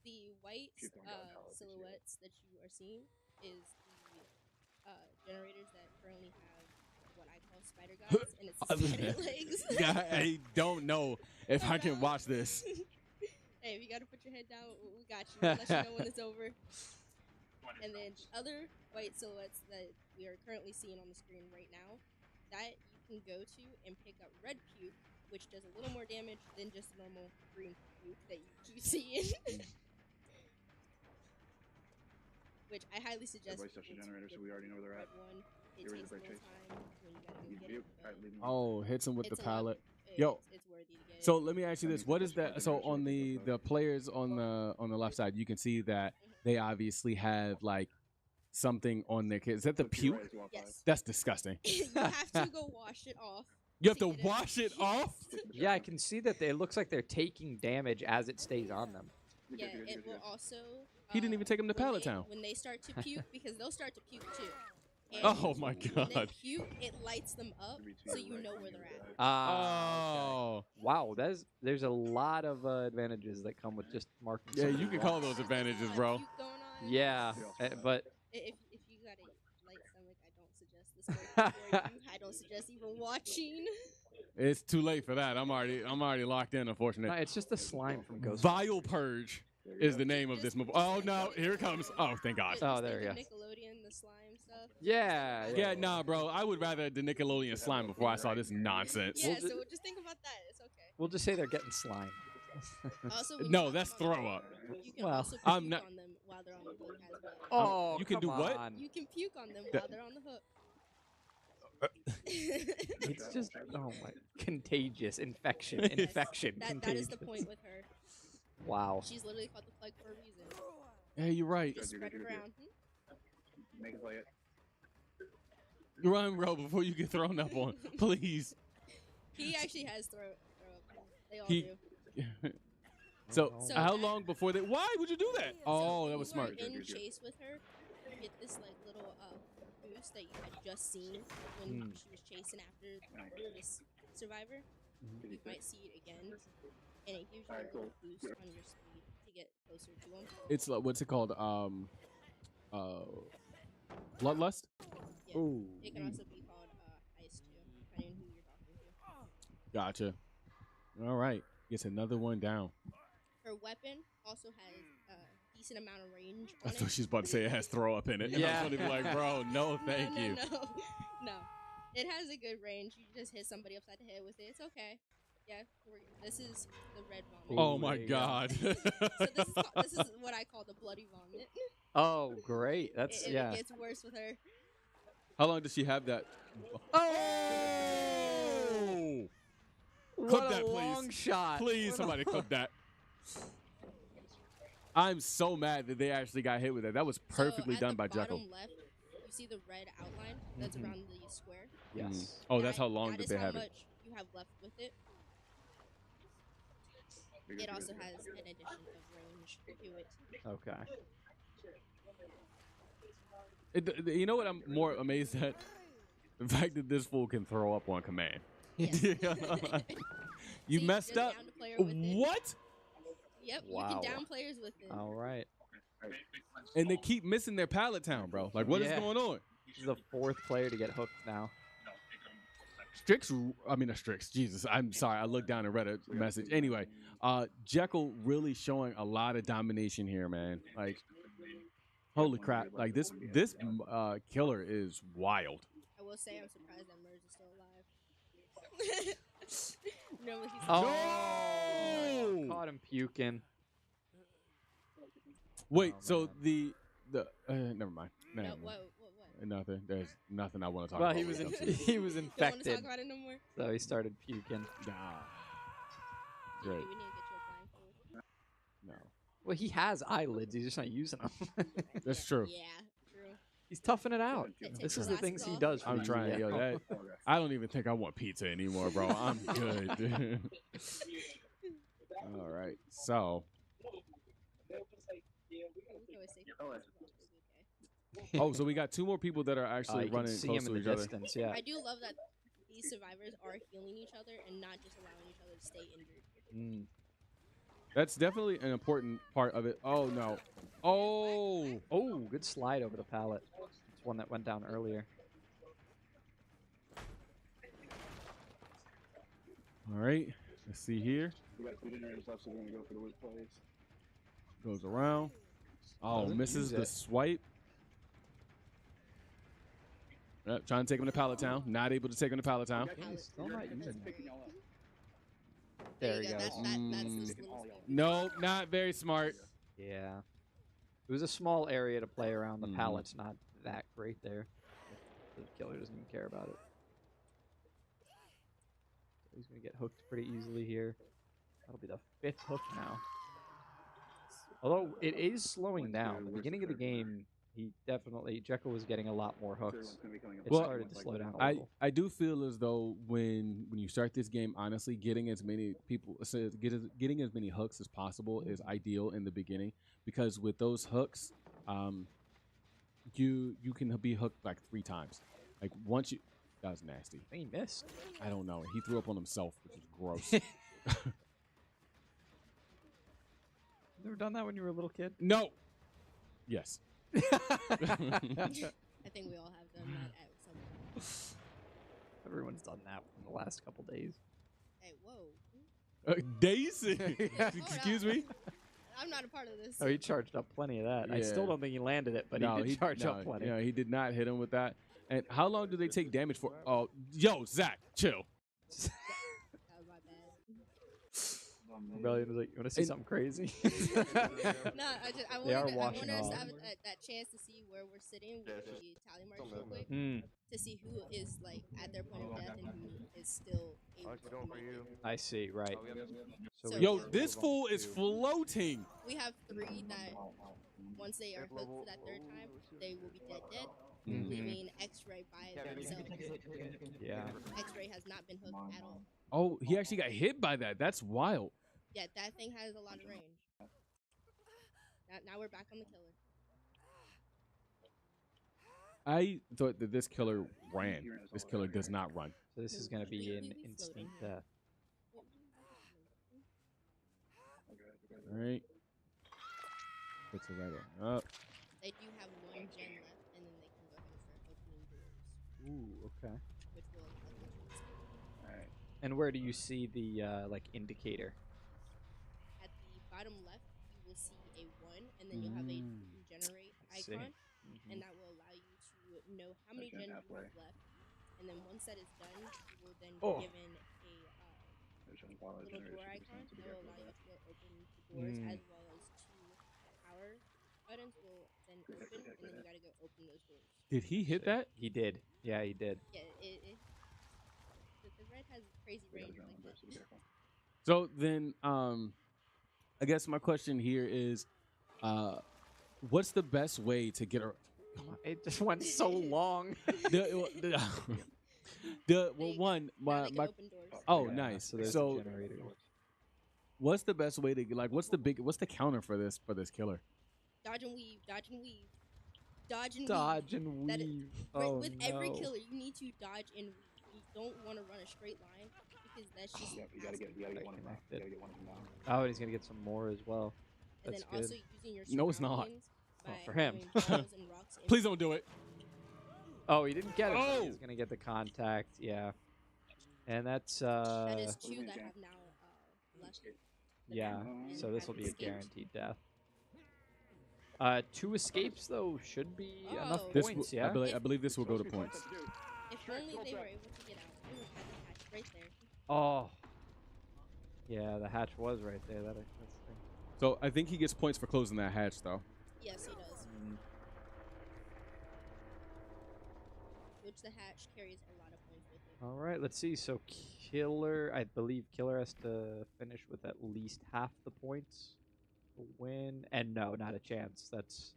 The white silhouettes that you are seeing is the generators that currently have what I call spider guys, and it's the spider legs. I don't know if I can watch this. Hey, if you gotta put your head down, we got you. We'll let you know when it's over. And then the other white silhouettes that we are currently seeing on the screen right now, that you can go to and pick up red puke, which does a little more damage than just a normal green puke that you keep seeing. Which I highly suggest. Everybody touch the generator, so we already know where they're at. One, it Get ready takes to a break little chase. time when you gotta go Need get Buke. it. Alright, leave him. Oh, hits him with the It's a lot. pallet. Yo. It's worthy to get So it. let me ask you this: what is that? So on the players on the left side, you can see that they obviously have like something on their kids. Is that the puke? Yes. That's disgusting. You have to go wash it off. You have to get it. wash it off. Yeah, I can see that it looks like they're taking damage as it stays on them. Yeah, it will also. He didn't even take him to when Pallet they- Town. When they start to puke, because they'll start to puke too. And Oh my When they god. puke, it lights them up, so you know where they're at. Oh. Wow, there's a lot of advantages that come with just marking. Yeah, you something can wrong. call those advantages, bro. Puke going on. Yeah, but If you got a light stomach, I don't suggest this working for you. I don't suggest even watching. It's too late for that. I'm already locked in, no, unfortunately. it's just the slime from Ghost. Vile Purge is the name of this movie. Oh no, here it comes. Oh, thank God. Oh, there we we go. Nickelodeon, the slime stuff. Yeah, Yeah, nah, bro. I would rather the Nickelodeon slime before I saw this nonsense. Yeah, Well, so just think about that. It's okay. We'll just say they're getting slime. Also, when you No, talk that's about throw them, up. You can Well, also I'm puke not- on them while they're on the hook as well. Oh, You can do come what? on. You can puke on them That- while they're on the hook. It's just oh my contagious infection, That's- infection, That contagious. is the point with her. Wow. She's literally called the plague for a reason. Yeah, you're right. Just spread it around. Make it play it. Run, bro, before you get thrown up on, please. He actually has throw up. They all He- do. So, So how that- long before they? Why would you do that? Oh, that was when smart. you were in chase with her, you get this like little boost that you had just seen when she was chasing after this survivor. You might see it again, and it gives you a little boost on your speed to get closer to him. It's like what's it called? Bloodlust. Yeah. Ooh. It can also be called ice too, depending on who you're talking to. Gotcha. All right, gets another one down. Her weapon also has a decent amount of range I on thought it. she was about to say it has throw up in it. And I Yeah. was gonna be like, bro, no, thank you. No. It has a good range. You just hit somebody upside the head with it. It's okay. Yeah, this is the red vomit. Oh my there you go. god. So this is what I call the bloody vomit. Oh, great. That's It yeah. gets worse with her. How long does she have that? Oh! What Clip a that, please. long shot. Please, What a- somebody clip that. I'm so mad that they actually got hit with that. That was perfectly so done at by the Jekyll. bottom left, you see the red outline that's around the square. Yes. Oh, that's That- how long that did is they how have it? much you have left with it. It also has an addition of range to it. Okay. You know what I'm more amazed at? The fact that this fool can throw up on command. Yes. You See, messed just up. down to player with it. What? Yep, Wow. you can down players with it. All right. And they keep missing their pallet town, bro. Like, what is Yeah. going on? This is the fourth player to get hooked now. Strix. Jesus, I'm sorry. I looked down and read a message. Anyway, Jekyll really showing a lot of domination here, man. Like, holy crap! Like this killer is wild. I will say I'm surprised that Merz is still alive. Normally he's Oh, caught him puking. Wait, Oh, so man. the never mind. no, Never mind. what? Nothing. There's nothing I want to talk Well, about. he was with them. he was Don't want to infected, talk about it no more. so he started puking. Nah. We Great. need to get you a blindfold. No. Well, he has eyelids. He's just not using them. That's true. Yeah, true. He's toughing it out. Take This the is the glasses things he off. does. For I'm you, trying. yeah. Yo, that, I don't even think I want pizza anymore, bro. I'm good. All right. So, We can always say Oh, it's okay. so we got two more people that are actually You can running see close him to in each the other. distance. Yeah. I do love that these survivors are healing each other and not just allowing each other to stay injured. Mm. That's definitely an important part of it. Oh no. Oh. Oh, good slide over the pallet. It's one that went down earlier. All right. Let's see here. We got 2 generators left, so we're gonna go for the whip plays. Goes around. Oh, Doesn't misses use the it. swipe. Yep, trying to take him to Pallet Town. Not able to take him to Pallet Town. He's still not using it. Picking y'all up. There you he go. goes. That's the little scary. No, not very smart. Yeah. It was a small area to play around. The Mhm. pallet's not that great there. The killer doesn't even care about it. So he's going to get hooked pretty easily here. That'll be the 5th hook now. Although it is slowing down. The beginning of the game, Jekyll was getting a lot more hooks. It Well, started to slow down a I, little. I do feel as though when you start this game, honestly, getting as many getting as many hooks as possible is ideal in the beginning, because with those hooks, you can be hooked like 3 times. Like once you, that was nasty. I think he missed. I don't know. He threw up on himself, which is gross. Never done that when you were a little kid? No. Yes. I think we all have done that at some point. Everyone's done that in the last couple days. Hey, whoa. Daisy. Hold Excuse up. me. I'm not a part of this. Oh, he charged up plenty of that. I still Yeah. don't think he landed it, but No, he did charge up plenty. Yeah, he did not hit him with that. And how long do they take damage for? Oh, yo, Zach, chill. That was my bad. Rebellion was like, you want to see something crazy? No, I They are wanted washing us off. to have that chance to see where we're sitting with the tally marks real quick, Hmm. to see who is like at their point of death and who is still able to make it. I see, right. So Yo, we- this fool is floating. We have 3 that once they are hooked for that 3rd time, they will be dead, Mhm. leaving X-Ray by themselves. Yeah. X-Ray has not been hooked at all. Oh, he actually got hit by that. That's wild. Yeah, that thing has a lot of range. Now we're back on the killer. I thought that this killer ran. This killer does not run. So this is going to be an We instant floating here. death. All right. Puts it right on up. They do have 1 gen left, and then they can go ahead and start opening doors, Ooh, okay. which will allow them to escape. And where do you see the like indicator? At the bottom left, you will see a 1, and then you'll have a generate I see. icon, and that will allow you to know how many gens you have left. And then once that is done, you will then be given a little door icon that will allow you to go open the doors, as well as 2 power buttons will then open, and then you gotta go open those doors. Did he hit that? He did. Yeah, he did. Yeah, the red has crazy range like that. So then, I guess my question here is, what's the best way to get her? It just went so long. One, Now they can my open doors. oh, Yeah, nice. So there's So, the generator. what's the best way to get? Like, what's the counter for this killer? Dodge and weave, dodge and weave, dodge and Dodge weave. and That is- weave. With- Oh, with every no. killer, you need to dodge and weave. You don't want to run a straight line because that's just You gotta get Right, one of them out. connected. You gotta get one of them out. Oh, and he's going to get some more as well. and That's then good. also using your No, it's not. surroundings by Oh, for him. throwing balls and rocks in. Please don't do it. Oh, he didn't get it. Oh! He's going to get the contact. Yeah. And that's, That is 2 that have now left. yeah. and So this will have be a escaped. guaranteed death. 2 escapes, though, should be enough Oh. This points, will, yeah? I believe this will go to points. If only they were able to get out. They would have the hatch right there. Oh. Yeah, the hatch was right there. That's the thing. So I think he gets points for closing that hatch, though. Yes, he does. Which the hatch carries a lot of points with it. All right, let's see. So Killer, I believe Killer has to finish with at least half the points to win. And no, not a chance. That's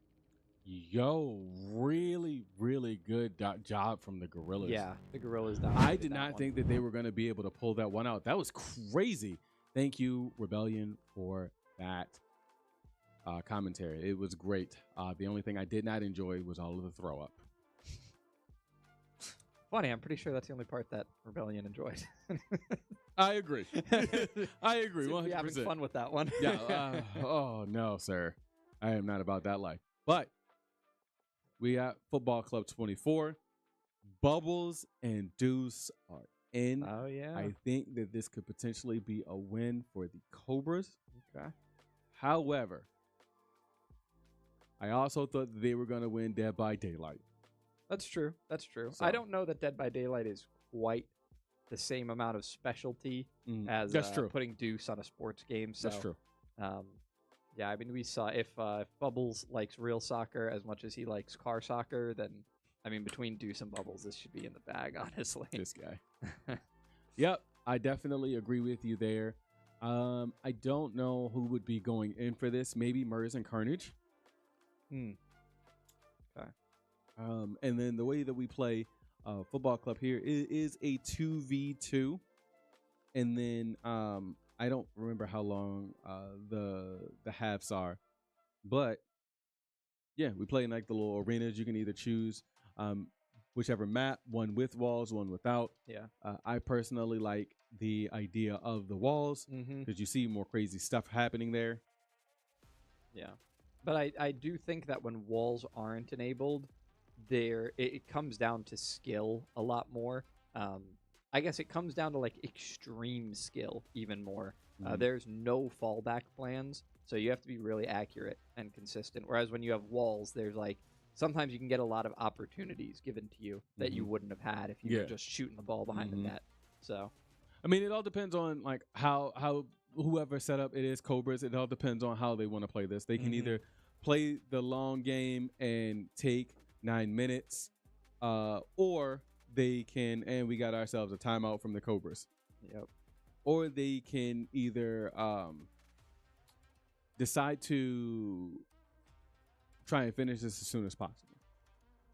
Yo, really, really good job from the Gorillaz. yeah. The Gorillaz down. I did not think that they were going to be able to pull that one out. That was crazy. Thank you, Rebellion, for that commentary. It was great. The only thing I did not enjoy was all of the throw up. Funny, I'm pretty sure that's the only part that Rebellion enjoyed. I agree. I agree. Seem to be 100%. having fun with that one. Yeah. Oh no, sir. I am not about that life. But we got Football Club 24. Bubbles and Deuce are in. Oh yeah. I think that this could potentially be a win for the Cobras. Okay. However, I also thought that they were going to win Dead by Daylight. That's true. That's true. So- I don't know that Dead by Daylight is quite the same amount of specialty as That's true. putting Deuce on a sports game. So, That's true. Yeah, I mean, we saw if Bubbles likes real soccer as much as he likes car soccer, then I mean, between Deuce and Bubbles, this should be in the bag, honestly. This guy. Yep, I definitely agree with you there. I don't know who would be going in for this. Maybe Murs and Carnage. Okay. And then the way that we play football club here is a 2v2, and then I don't remember how long the halves are, but yeah, we play in like the little arenas. You can either choose whichever map, one with walls, one without. Yeah. I personally like the idea of the walls because you see more crazy stuff happening there. Yeah. But I do think that when walls aren't enabled, it comes down to skill a lot more. I guess it comes down to like extreme skill even more. There's no fallback plans, so you have to be really accurate and consistent. Whereas when you have walls, there's like sometimes you can get a lot of opportunities given to you that you wouldn't have had if you were just shooting the ball behind the net. So, I mean, it all depends on like how whoever set up it is Cobras. It all depends on how they want to play this. They can either play the long game and take 9 minutes, or they can, and we got ourselves a timeout from the Cobras. Yep. Or they can either decide to try and finish this as soon as possible.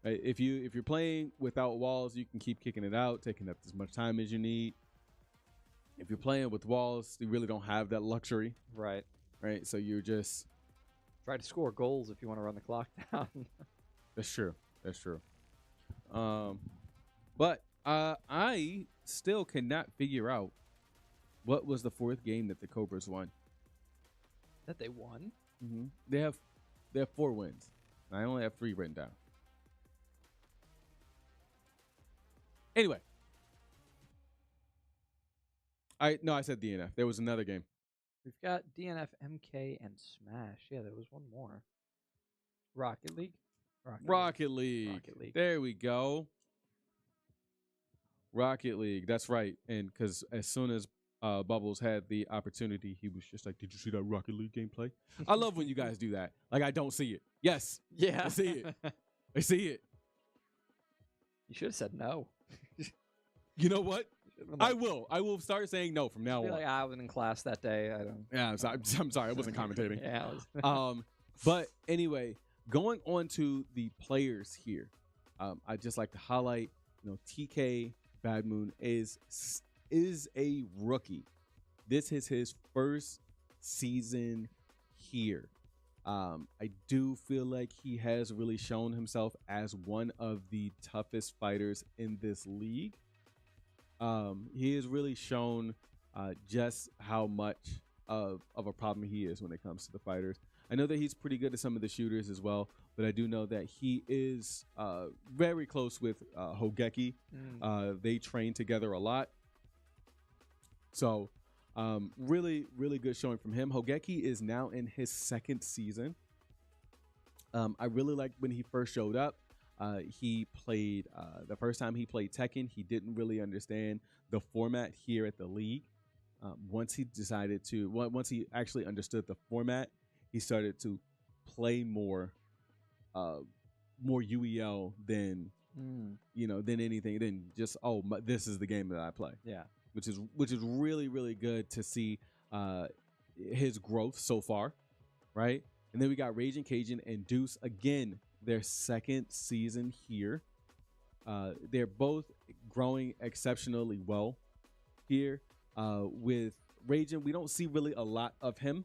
Right? If you're playing without walls, you can keep kicking it out, taking up as much time as you need. If you're playing with walls, you really don't have that luxury. Right. Right. So you're just try to score goals if you want to run the clock down. That's true. That's true. But I still cannot figure out what was the fourth game that the Cobras won. That they won? They have 4 wins. I only have 3 written down. Anyway. I said DNF. There was another game. We've got DNF, MK, and Smash. Yeah, there was one more. Rocket League? Rocket League. There we go. Rocket League. That's right. And because as soon as Bubbles had the opportunity, he was just like, "Did you see that Rocket League gameplay?" I love when you guys do that. Like, I don't see it. Yes. Yeah. I see it. I see it. You should have said no. You know what? I will. I will start saying no from now on. Like, I wasn't in class that day. I don't. Yeah, I'm sorry. I wasn't commentating. Yeah. I was. But anyway, going on to the players here, I'd just like to highlight, TK Bad Moon is a rookie. This is his first season here. I do feel like he has really shown himself as one of the toughest fighters in this league. He has really shown just how much of a problem he is when it comes to the fighters. I know that he's pretty good at some of the shooters as well, but I do know that he is very close with Hogeki. They train together a lot. So really, really good showing from him. Hogeki is now in his 2nd season. I really liked when he first showed up. He played the first time he played Tekken. He didn't really understand the format here at the league. Once he actually understood the format, he started to play more UEL than than anything. Than just this is the game that I play. Yeah, which is really, really good to see his growth so far, right? And then we got Raging Cajun and Deuce again. Their 2nd season here. They're both growing exceptionally well here. With Raging, we don't see really a lot of him,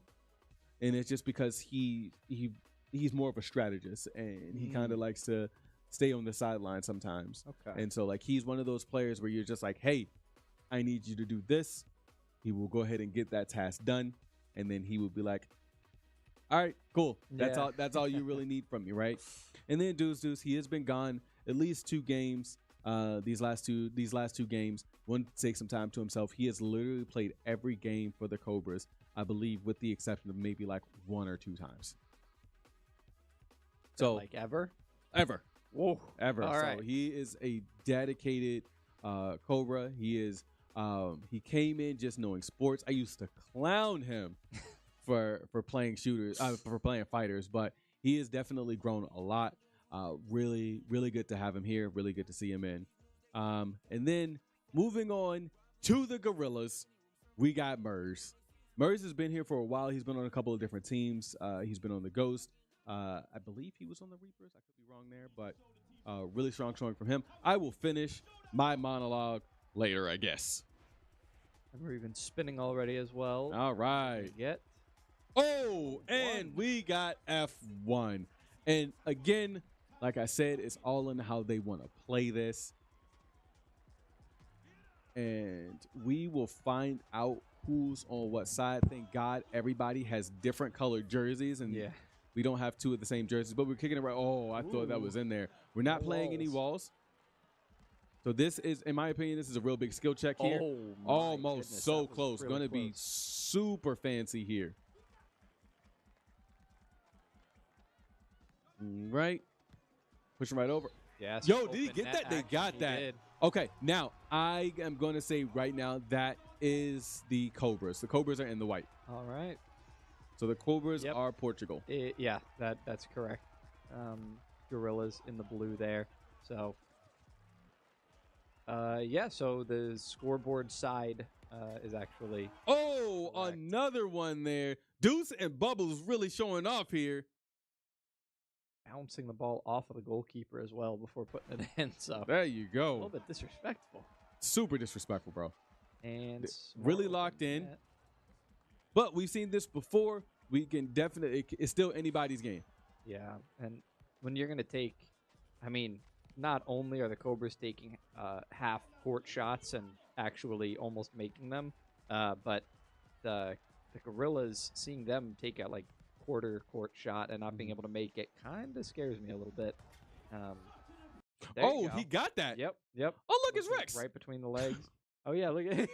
and it's just because he's more of a strategist and he kind of likes to stay on the sideline sometimes. Okay. And so like he's one of those players where you're just like, hey, I need you to do this. He will go ahead and get that task done, and then he will be like, all right, cool. That's all you really need from me, right? And then Deuce, he has been gone at least 2 games. These last two games, one to take some time to himself. He has literally played every game for the Cobras, I believe, with the exception of maybe like 1 or 2 times. So like ever. Whoa, ever. All right. So he is a dedicated Cobra. He is He came in just knowing sports. I used to clown him for playing shooters, for playing fighters, but he has definitely grown a lot. Really, really good to have him here. Really good to see him in. And then moving on to the Gorillaz, we got Murs. Murs has been here for a while. He's been on a couple of different teams. He's been on the Ghost. I believe he was on the Reapers. I could be wrong there, but really strong showing from him. I will finish my monologue later, I guess. And we're even spinning already as well. All right. Get. Oh, and we got F1. And again, like I said, it's all in how they want to play this. And we will find out who's on what side. Thank God everybody has different colored jerseys, and we don't have two of the same jerseys, but we're kicking it right. Oh, I thought that was in there. We're not playing any walls. So this is, in my opinion, this is a real big skill check here. Oh, almost goodness, so close. really Going to be super fancy here. Right. Pushing right over. Yeah. Yo, did he get that? They got that. Did. Okay, now I am going to say right now that is the Cobras. The Cobras are in the white. All right. So the Cobras are Portugal. Yeah, that's correct. Gorillaz in the blue there. So, yeah, so the scoreboard side is actually... Oh, correct. Another one there. Deuce and Bubbles really showing off here. Bouncing the ball off of the goalkeeper as well before putting it in. So there you go. A little bit disrespectful. Super disrespectful, bro. And really locked in. But we've seen this before. We can definitely, it's still anybody's game. Yeah. And when you're going to take, I mean, not only are the Cobras taking half court shots and actually almost making them, but the Gorillaz, seeing them take a quarter court shot and not being able to make it kind of scares me a little bit. Oh, he got that. Yep. Oh, look, it's Rex. Right between the legs. Oh, yeah, look at it.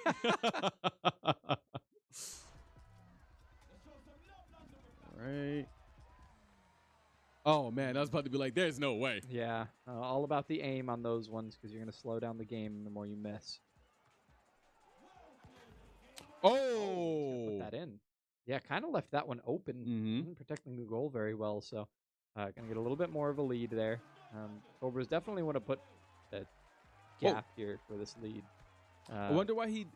All right. Oh, man, I was about to be like, there's no way. Yeah, all about the aim on those ones because you're going to slow down the game the more you miss. Oh. Put that in. Yeah, kind of left that one open, protecting the goal very well. So, going to get a little bit more of a lead there. Cobras definitely want to put a gap here for this lead. I wonder why he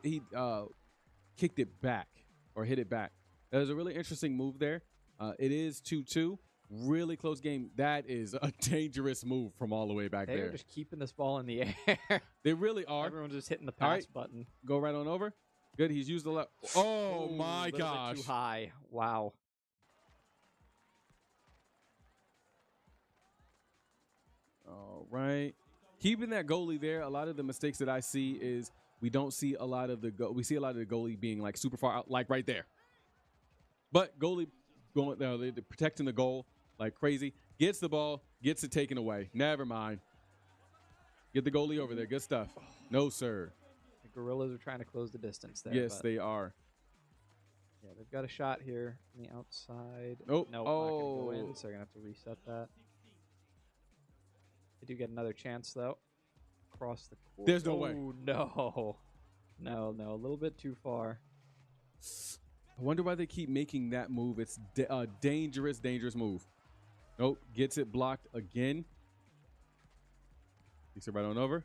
kicked it back or hit it back. That was a really interesting move there. It is 2-2. Really close game. That is a dangerous move from all the way back there. They're just keeping this ball in the air. They really are. Everyone's just hitting the pass button. Go right on over. Good. He's used the left. Oh, my gosh. Too high. Wow. All right. Keeping that goalie there. A lot of the mistakes that I see is we don't see a lot of the we see a lot of the goalie being super far out, right there. But goalie going they're protecting the goal like crazy. Gets the ball, gets it taken away. Never mind. Get the goalie over there. Good stuff. No, sir. The Gorillaz are trying to close the distance there. Yes, they are. Yeah, they've got a shot here on the outside. Nope. Not gonna go in, so they're gonna have to reset that. They do get another chance though. Across the court. There's no way. No, a little bit too far. I wonder why they keep making that move. It's a dangerous move. Nope. Gets it blocked again. Takes it right on over.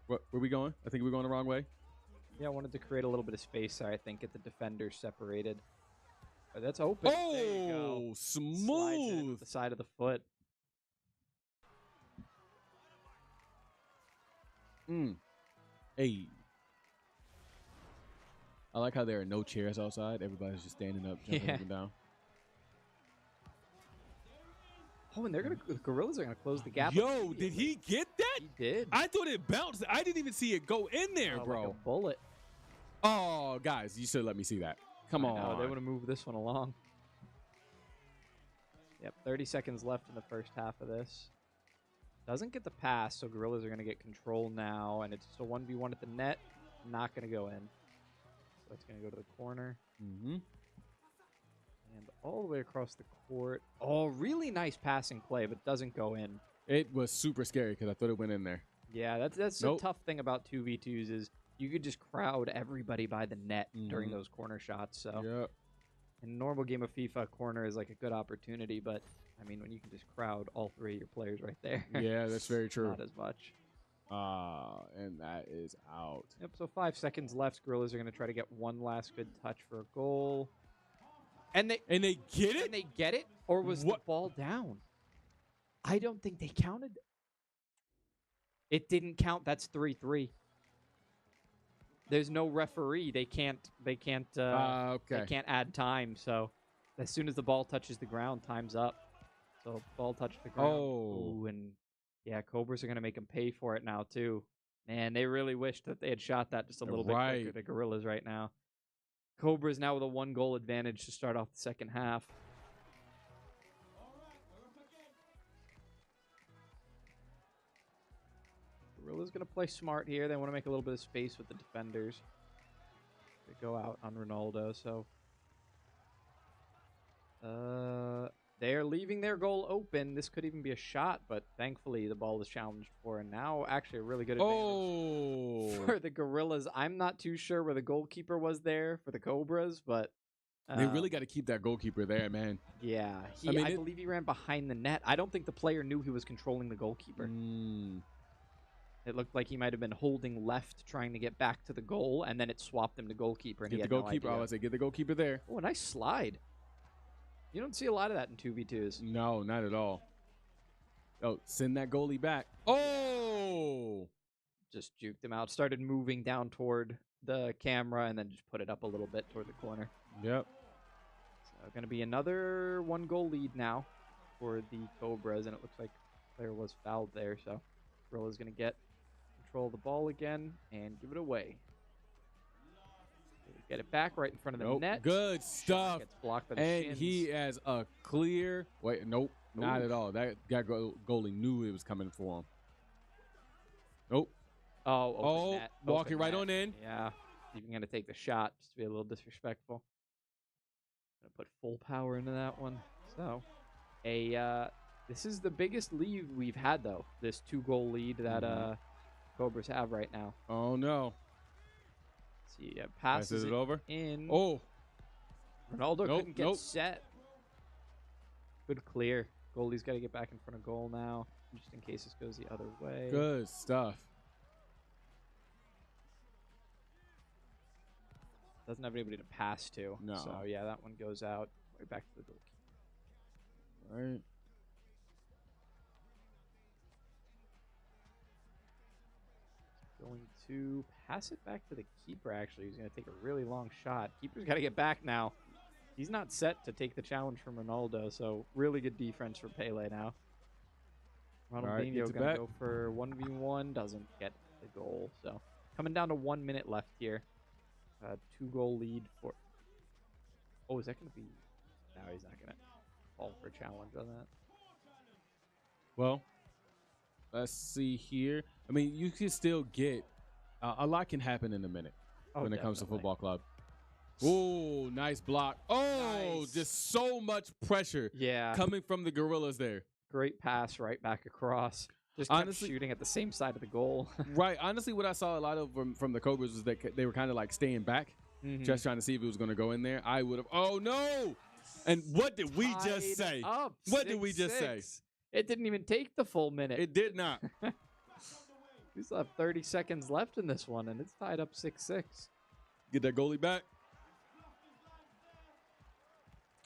Where are we going? I think we're going the wrong way. Yeah, I wanted to create a little bit of space there. I think get the defenders separated. But that's open. Oh, there you go. Smooth. With the side of the foot. Hey. I like how there are no chairs outside. Everybody's just standing up, jumping up and down. Oh, and the Gorillaz are gonna close the gap. Yo, did he get that? He did. I thought it bounced. I didn't even see it go in there, bro. Like a bullet. Oh, guys, you should let me see that. Come on. They want to move this one along. Yep, 30 seconds left in the first half of this. Doesn't get the pass, so Gorillaz are going to get control now, and it's just a 1v1 at the net. Not going to go in. So it's going to go to the corner. And all the way across the court. Oh, really nice passing play, but doesn't go in. It was super scary because I thought it went in there. Yeah, that's the tough thing about 2v2s is you could just crowd everybody by the net during Mhm. those corner shots. So Yep. in a normal game of FIFA, a corner is like a good opportunity, but I mean, when you can just crowd all three of your players right there, Yeah, that's very true. not as much. And that is out. Yep, so 5 seconds left. Gorillas are going to try to get one last good touch for a goal. And they get it? and they get it? Or was the What? ball down? I don't think they counted. It didn't count. That's 3-3. There's no referee. They can't they can't add time. So as soon as the ball touches the ground, time's up. So ball touched the ground. Oh. Ooh, and yeah, Cobras are going to make them pay for it now, too. Man, they really wish that they had shot that just a little bit quicker, the Gorillas, right now. Cobras now with a 1-goal advantage to start off the second half. Gorillas going to play smart here. They want to make a little bit of space with the defenders. They go out on Ronaldo, so... They're leaving their goal open. This could even be a shot, but thankfully the ball is challenged for. And now actually a really good advantage for the Gorillas. I'm not too sure where the goalkeeper was there for the Cobras, but... they really got to keep that goalkeeper there, man. Yeah. I believe he ran behind the net. I don't think the player knew he was controlling the goalkeeper. It looked like he might have been holding left, trying to get back to the goal, and then it swapped him to goalkeeper. And Get the goalkeeper. I would say get the goalkeeper there. Oh, a nice slide. You don't see a lot of that in 2v2s. No, not at all. Oh, send that goalie back. Oh! Just juked him out. Started moving down toward the camera and then just put it up a little bit toward the corner. Yep. So going to be another 1-goal lead now for the Cobras, and it looks like the player was fouled there. So Gorilla's going to get control of the ball again and give it away. Get it back right in front of the net. Good stuff. Gets blocked by the and shins. he has a clear. Wait, nope, not at all. That goalie knew it was coming for him. Nope. Oh, walking right on in. Yeah, even gonna take the shot just to be a little disrespectful. Gonna put full power into that one. So, this is the biggest lead we've had though. This 2-goal lead that Cobras have right now. Oh no. See, passes it over in. Oh, Ronaldo couldn't get set. Good clear. Goalie's got to get back in front of goal now, just in case this goes the other way. Good stuff. Doesn't have anybody to pass to. No. So yeah, that one goes out. Right back to the goalkeeper. All right. Going to pass it back to the keeper, actually. He's going to take a really long shot. Keeper's got to get back now. He's not set to take the challenge from Ronaldo, so really good defense for Pele now. Ronaldinho going to go for 1v1, doesn't get the goal. So coming down to 1 minute left here. 2-goal lead for... Oh, is that going to be... No, he's not going to call for a challenge on that. Well, let's see here. I mean, you can still get a lot can happen in a minute when it comes to football club. Oh, nice block. Oh, nice. Just so much pressure coming from the Gorillas there. Great pass right back across. Just kept shooting at the same side of the goal. Right. Honestly, what I saw a lot of from the Cobras was that they were kind of like staying back, just trying to see if it was going to go in there. I would have. Oh, no. And what did we just say? What did we just say? It didn't even take the full minute. It did not. We still have 30 seconds left in this one, and it's tied up 6-6. Get that goalie back.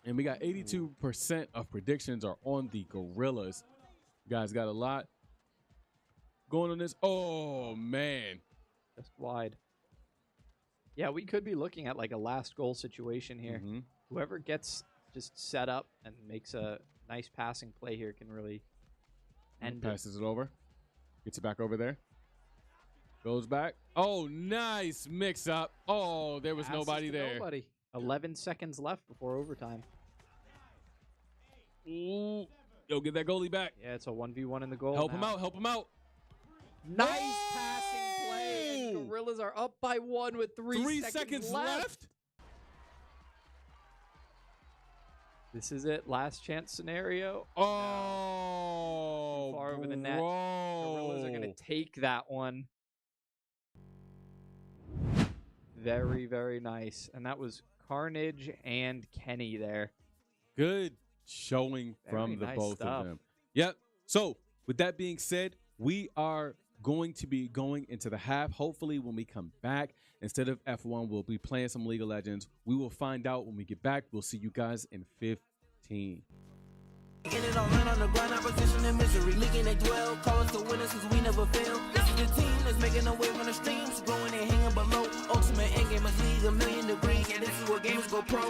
And we got 82% of predictions are on the Gorillas. You guys got a lot going on this. Oh, man. Just wide. Yeah, we could be looking at like a last goal situation here. Whoever gets just set up and makes a nice passing play here can really end passes it over. Gets it back over there. Goes back. Oh, nice mix up. Oh, there was nobody there. Nobody. 11 seconds left before overtime. Ooh. Yo, get that goalie back. Yeah, it's a 1v1 in the goal. Help him out. Help him out. Nice passing play. And Gorillas are up by 1 with 3 seconds left. This is it. Last chance scenario. Oh. Too far over the net. Gorillas are going to take that one. Very, very nice. And that was Carnage and Kenny there. Good showing from Very the nice both stuff. of them. Yep. So with that being said, we are going to be going into the half. Hopefully when we come back, instead of F1, we'll be playing some League of Legends. We will find out when we get back. We'll see you guys in 15. In it all on the grind, opposition and misery. Leaking they dwell, call us the winners cause we never fail. This is the team that's making a wave on the streams, growing and hanging below. Ultimate endgame is league, 1,000,000 degrees, and this is where gamers go pro.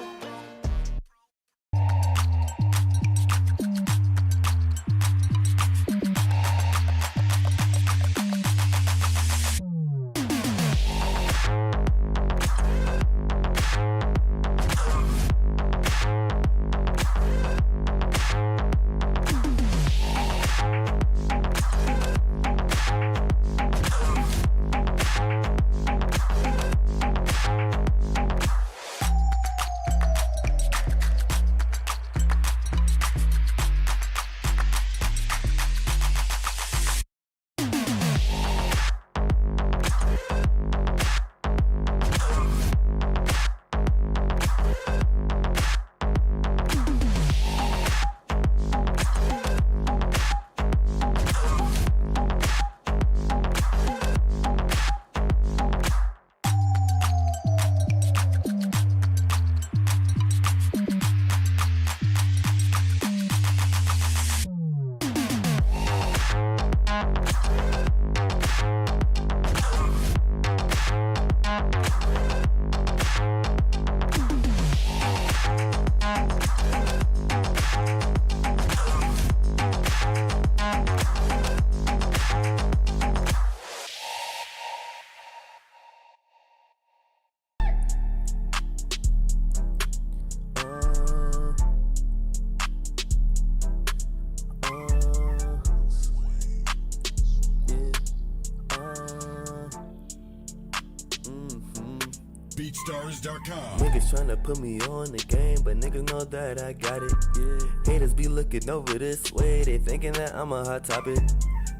BeatStars.com. Niggas tryna put me on the game, but niggas know that I got it. Yeah. Haters be looking over this way, they thinking that I'm a hot topic.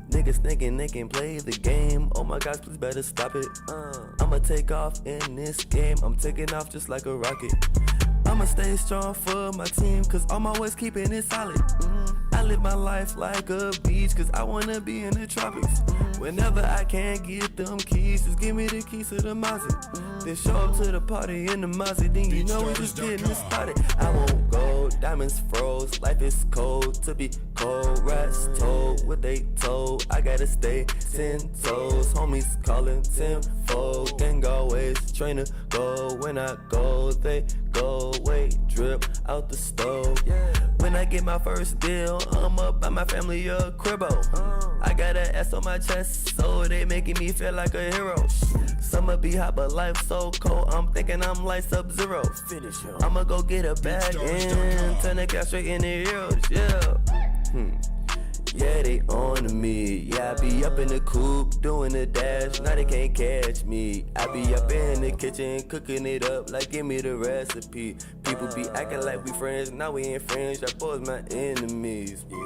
Niggas thinking they can play the game. Oh my gosh, please better stop it. I'ma take off in this game. I'm taking off just like a rocket. I'ma stay strong for my team, cause I'm always keeping it solid. I live my life like a beach, cause I wanna be in the tropics. Whenever I can't get them keys, just give me the keys to the Mazda. Then show up to the party in the Mazda, then you know we just getting it started. I won't go, diamonds froze, life is cold to be cold. Rats told what they told, I gotta stay 10 toes. Homies calling tenfold, gang always train to go. When I go, they go away, drip out the stove. When I get my first deal, I'ma buy my family a cribbo. I got an S on my chest, so they making me feel like a hero. Summer be hot, but life so cold, I'm thinking I'm like Sub-Zero. I'ma go get a bag and turn the cash straight into heroes, yeah. Yeah, they on me. Yeah, I be up in the coop doing the dash. Now they can't catch me. I be up in the kitchen cooking it up like give me the recipe. People be acting like we friends, now we ain't friends. Y'all boys my enemies. Yeah.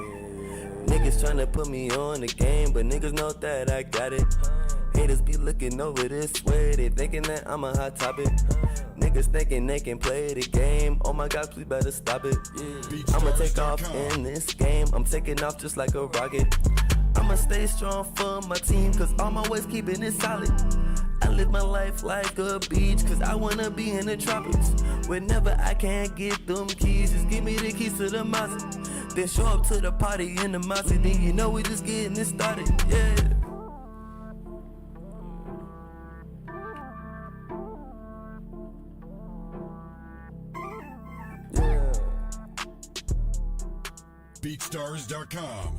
Niggas tryna put me on the game, but niggas know that I got it. Haters be looking over this way, they thinking that I'm a hot topic. Niggas thinking they can play the game. Oh my God, please better stop it. I'ma take off in this game. I'm taking off just like a rocket. I'ma stay strong for my team, cause I'm always keeping it solid. I live my life like a beach, cause I wanna be in the tropics. Whenever I can't get them keys, just give me the keys to the Mazda. Then show up to the party in the Mazda, then you know we just getting it started, yeah. BeatStars.com.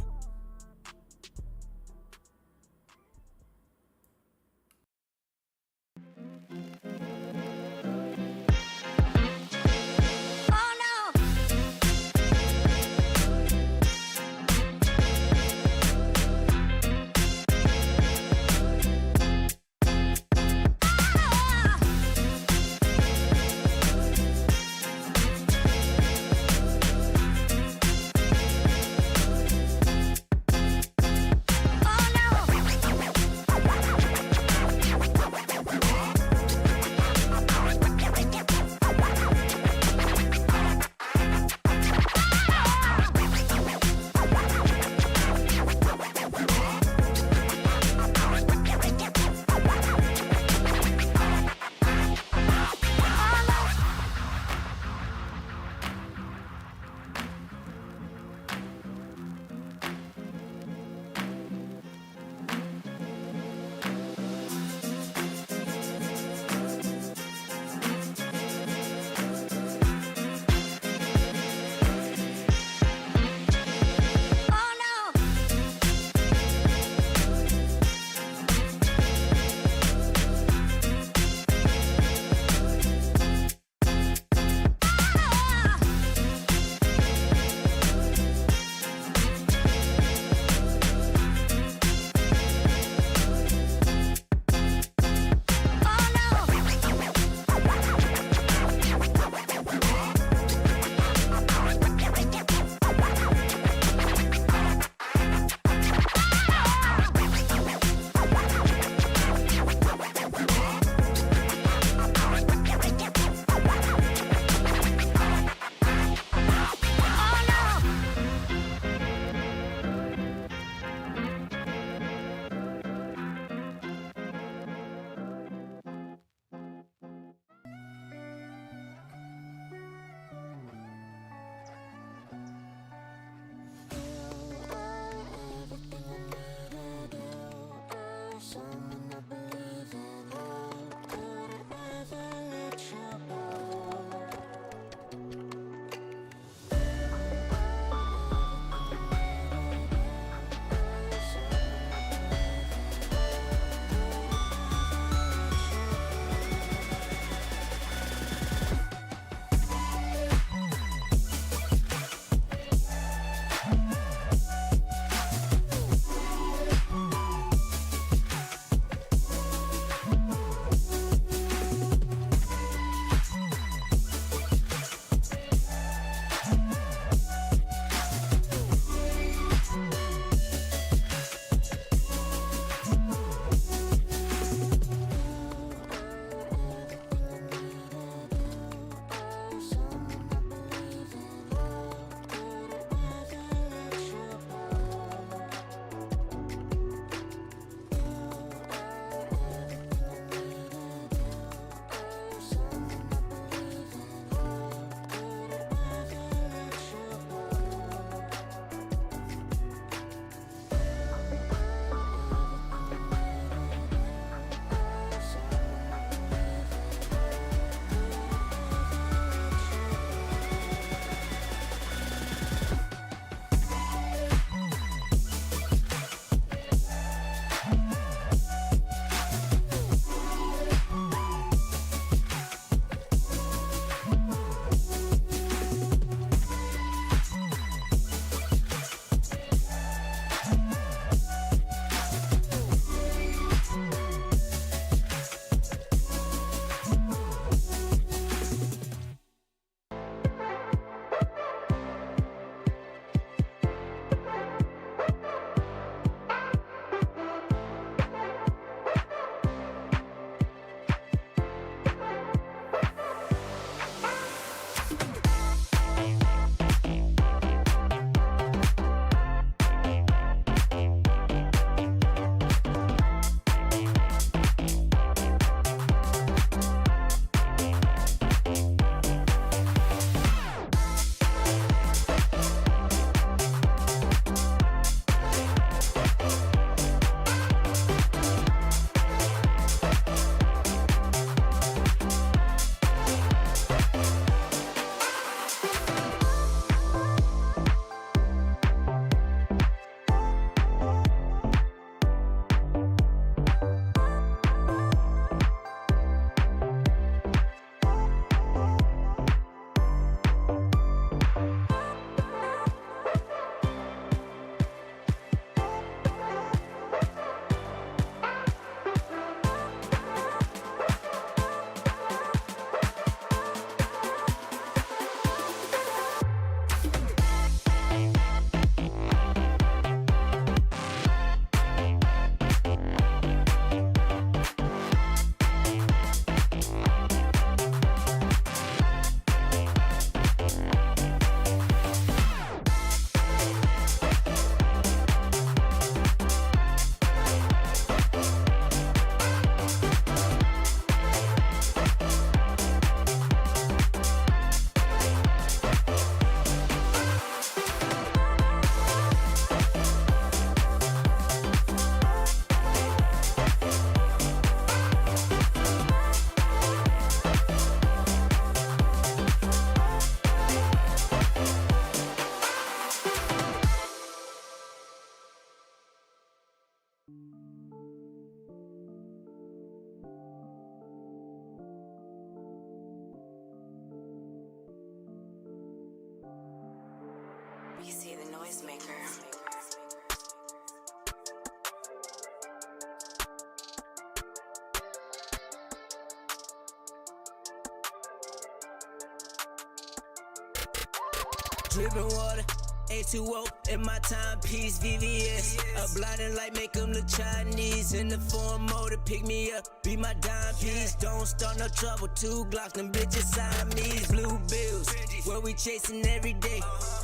Dripping water, A2O in my timepiece, VVS. A blinding light make them look Chinese. In the form motor, pick me up, be my dime piece. Don't start no trouble, 2 Glocks, them bitches Siamese. Blue bills, where we chasing every day.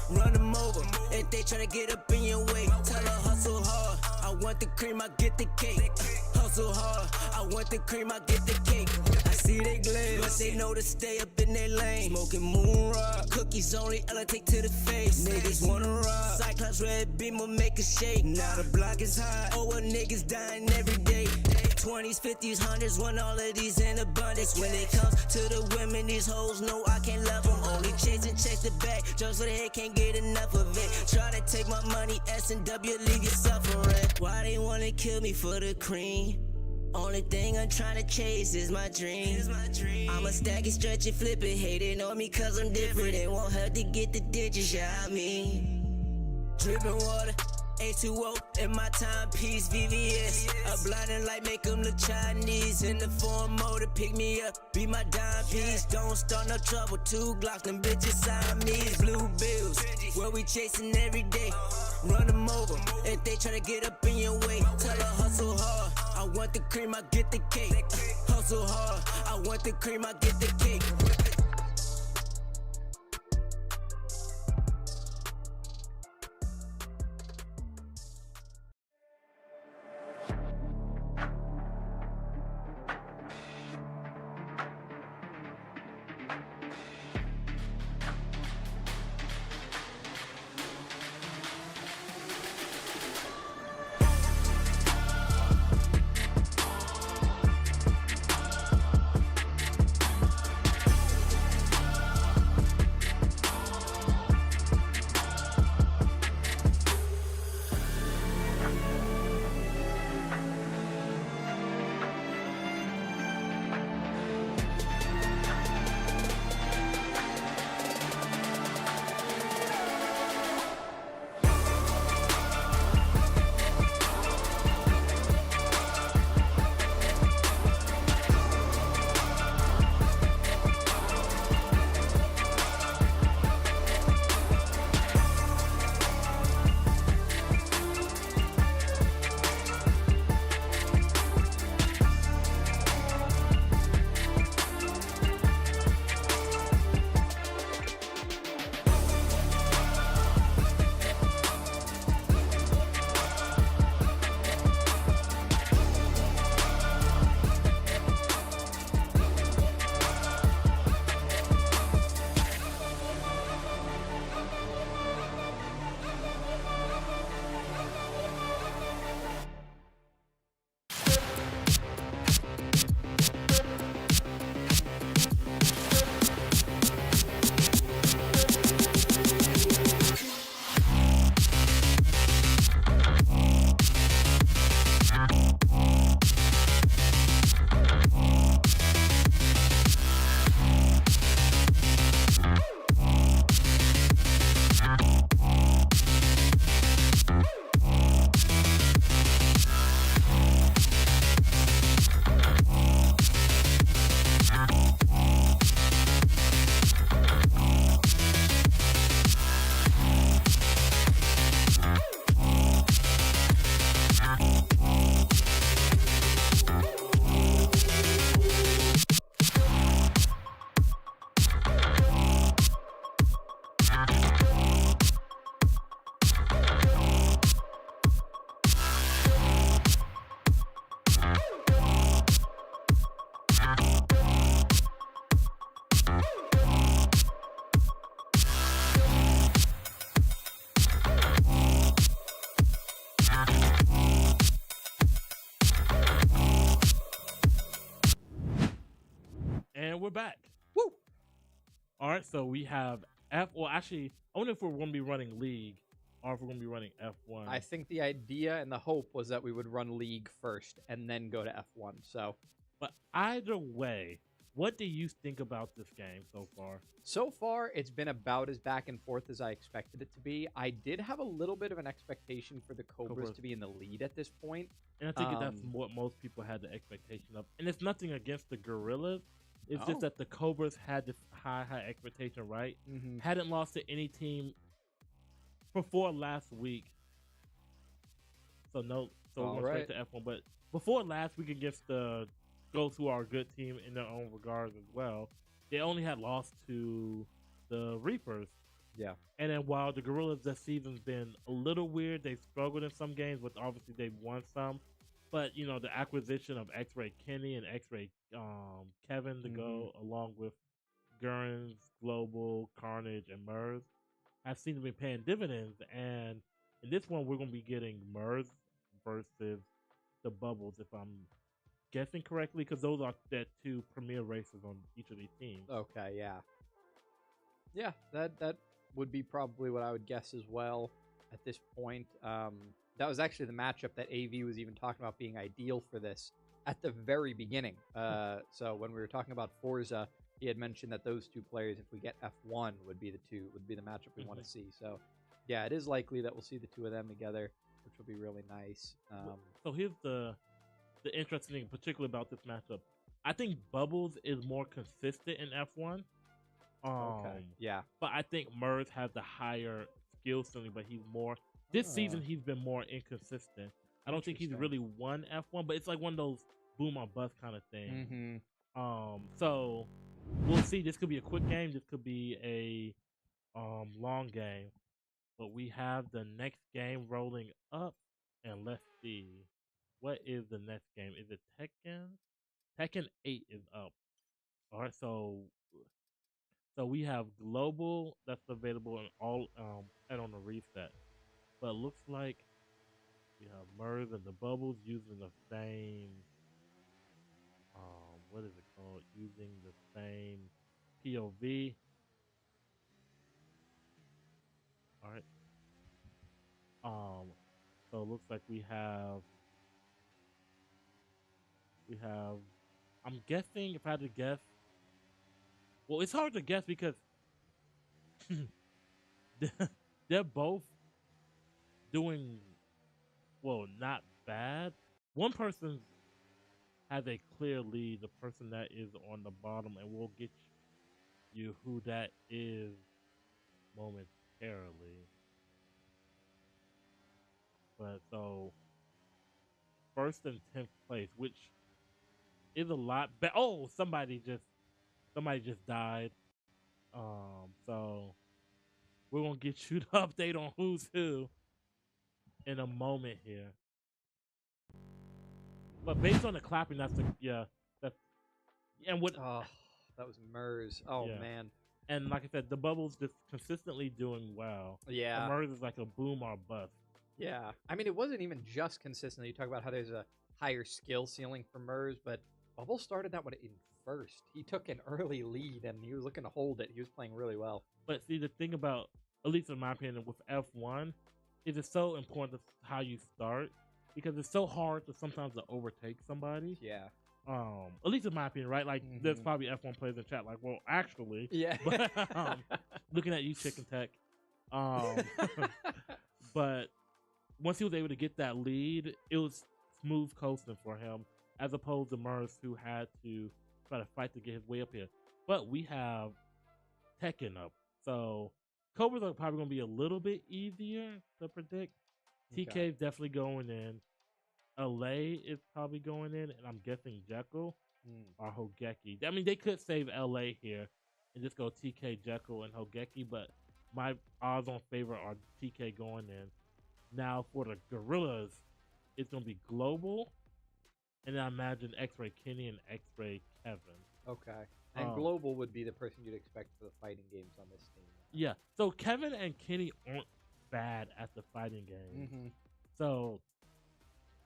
Run them over, if they tryna get up in your way. Tell her hustle hard, I want the cream, I get the cake. Hustle hard, I want the cream, I get the cake. I see they glare, but they know to stay up in their lane. Smoking moon rock, cookies only, I'll take to the face. Niggas wanna rock, Cyclops red beam will make a shake. Now the block is hot, oh well niggas dying every day. 20s, 50s, 100s, want all of these in abundance. When it comes to the women, these hoes know I can't love them. Only chasing, chase the bag, drugs for the head, can't get enough of it. Try to take my money, S&W, leave you suffering. Why they wanna kill me for the cream? Only thing I'm trying to chase is my dream. I'ma stack it, stretch it, flip it, hating on me cause I'm different. They want her to get the digits, yeah I mean. Dripping water, A2O in my timepiece, VVS. A blinding light make them look Chinese. In the form motor, pick me up, be my dime piece. Don't start no trouble, 2 Glocks, them bitches Siamese. Blue bills, where we chasing every day. Run them over, if they tryna get up in your way. Tell her hustle hard, I want the cream, I get the cake. Hustle hard, I want the cream, I get the cake. And we're back. Woo! All right, so we have Well, actually, I wonder if we're going to be running League or if we're going to be running F1. I think the idea and the hope was that we would run League first and then go to F1. So, but either way, what do you think about this game so far? So far, it's been about as back and forth as I expected it to be. I did have a little bit of an expectation for the Cobras to be in the lead at this point. And I think that's what most people had the expectation of. And it's nothing against the Gorillaz, It's just that the Cobras had this high expectation, right? Hadn't lost to any team before last week. So we're going straight to F1. But before last week against the Ghosts, who are a good team in their own regards as well, they only had lost to the Reapers. Yeah. And then while the Gorillaz this season's been a little weird, they've struggled in some games, but obviously they've won some. But, you know, the acquisition of X-Ray Kenny and X-Ray Kevin to go along with Gurns, Global, Carnage, and Murs have seemed to be paying dividends. And in this one, we're going to be getting Murs versus the Bubbles, if I'm guessing correctly, because those are the two premier races on each of these teams. Okay, yeah. Yeah, that would be probably what I would guess as well at this point. That was actually the matchup that AV was even talking about being ideal for this at the very beginning. So when we were talking about Forza, he had mentioned that those two players, if we get F1, would be the matchup we want to see. So yeah, it is likely that we'll see the two of them together, which will be really nice. So here's the interesting thing, particularly about this matchup. I think Bubbles is more consistent in F1. Okay. Yeah. But I think Murs has the higher skill ceiling, but he's more. This season, he's been more inconsistent. I don't think he's really won F1, but it's like one of those boom or bust kind of things. So we'll see. This could be a quick game. This could be a long game. But we have the next game rolling up, and let's see. What is the next game? Is it Tekken? Tekken 8 is up. All right, so we have Global that's available in all and on the reset. But it looks like we have Murs and the Bubbles using the same what is it called? Using the same POV. All right. So it looks like we have I'm guessing, if I had to guess, well, it's hard to guess because they're both doing, well, not bad. One person has a clear lead, the person that is on the bottom, and we'll get you who that is momentarily. But so, first and 10th place, which is a lot better. Oh, somebody just died. So we're gonna get you the update on who's who in a moment here. But based on the clapping, and what? Oh, that was Murs. Oh Yeah. man. And like I said, the Bubbles just consistently doing well. Yeah. The Murs is like a boom or bust. Yeah. I mean, it wasn't even just consistent. You talk about how there's a higher skill ceiling for Murs, but Bubble started that one in first. He took an early lead, and he was looking to hold it. He was playing really well. But see, the thing about, at least in my opinion, with F1, is it's so important how you start, because it's so hard to sometimes to overtake somebody. Yeah. At least in my opinion, right? Like, there's probably F1 players in chat like, well, actually. Yeah. But, looking at you, Chicken Tech. But once he was able to get that lead, it was smooth coasting for him, as opposed to Murs, who had to try to fight to get his way up here. But we have Tekken up. So Cobras are probably going to be a little bit easier to predict. TK is definitely going in. LA is probably going in, and I'm guessing Jekyll or Hogeki. I mean, they could save LA here and just go TK, Jekyll, and Hogeki, but my odds on favor are TK going in. Now, for the Gorillaz, it's going to be Global, and I imagine X-Ray Kenny and X-Ray Kevin. Okay. And Global would be the person you'd expect for the fighting games on this team. Yeah. So Kevin and Kenny aren't bad at the fighting game. So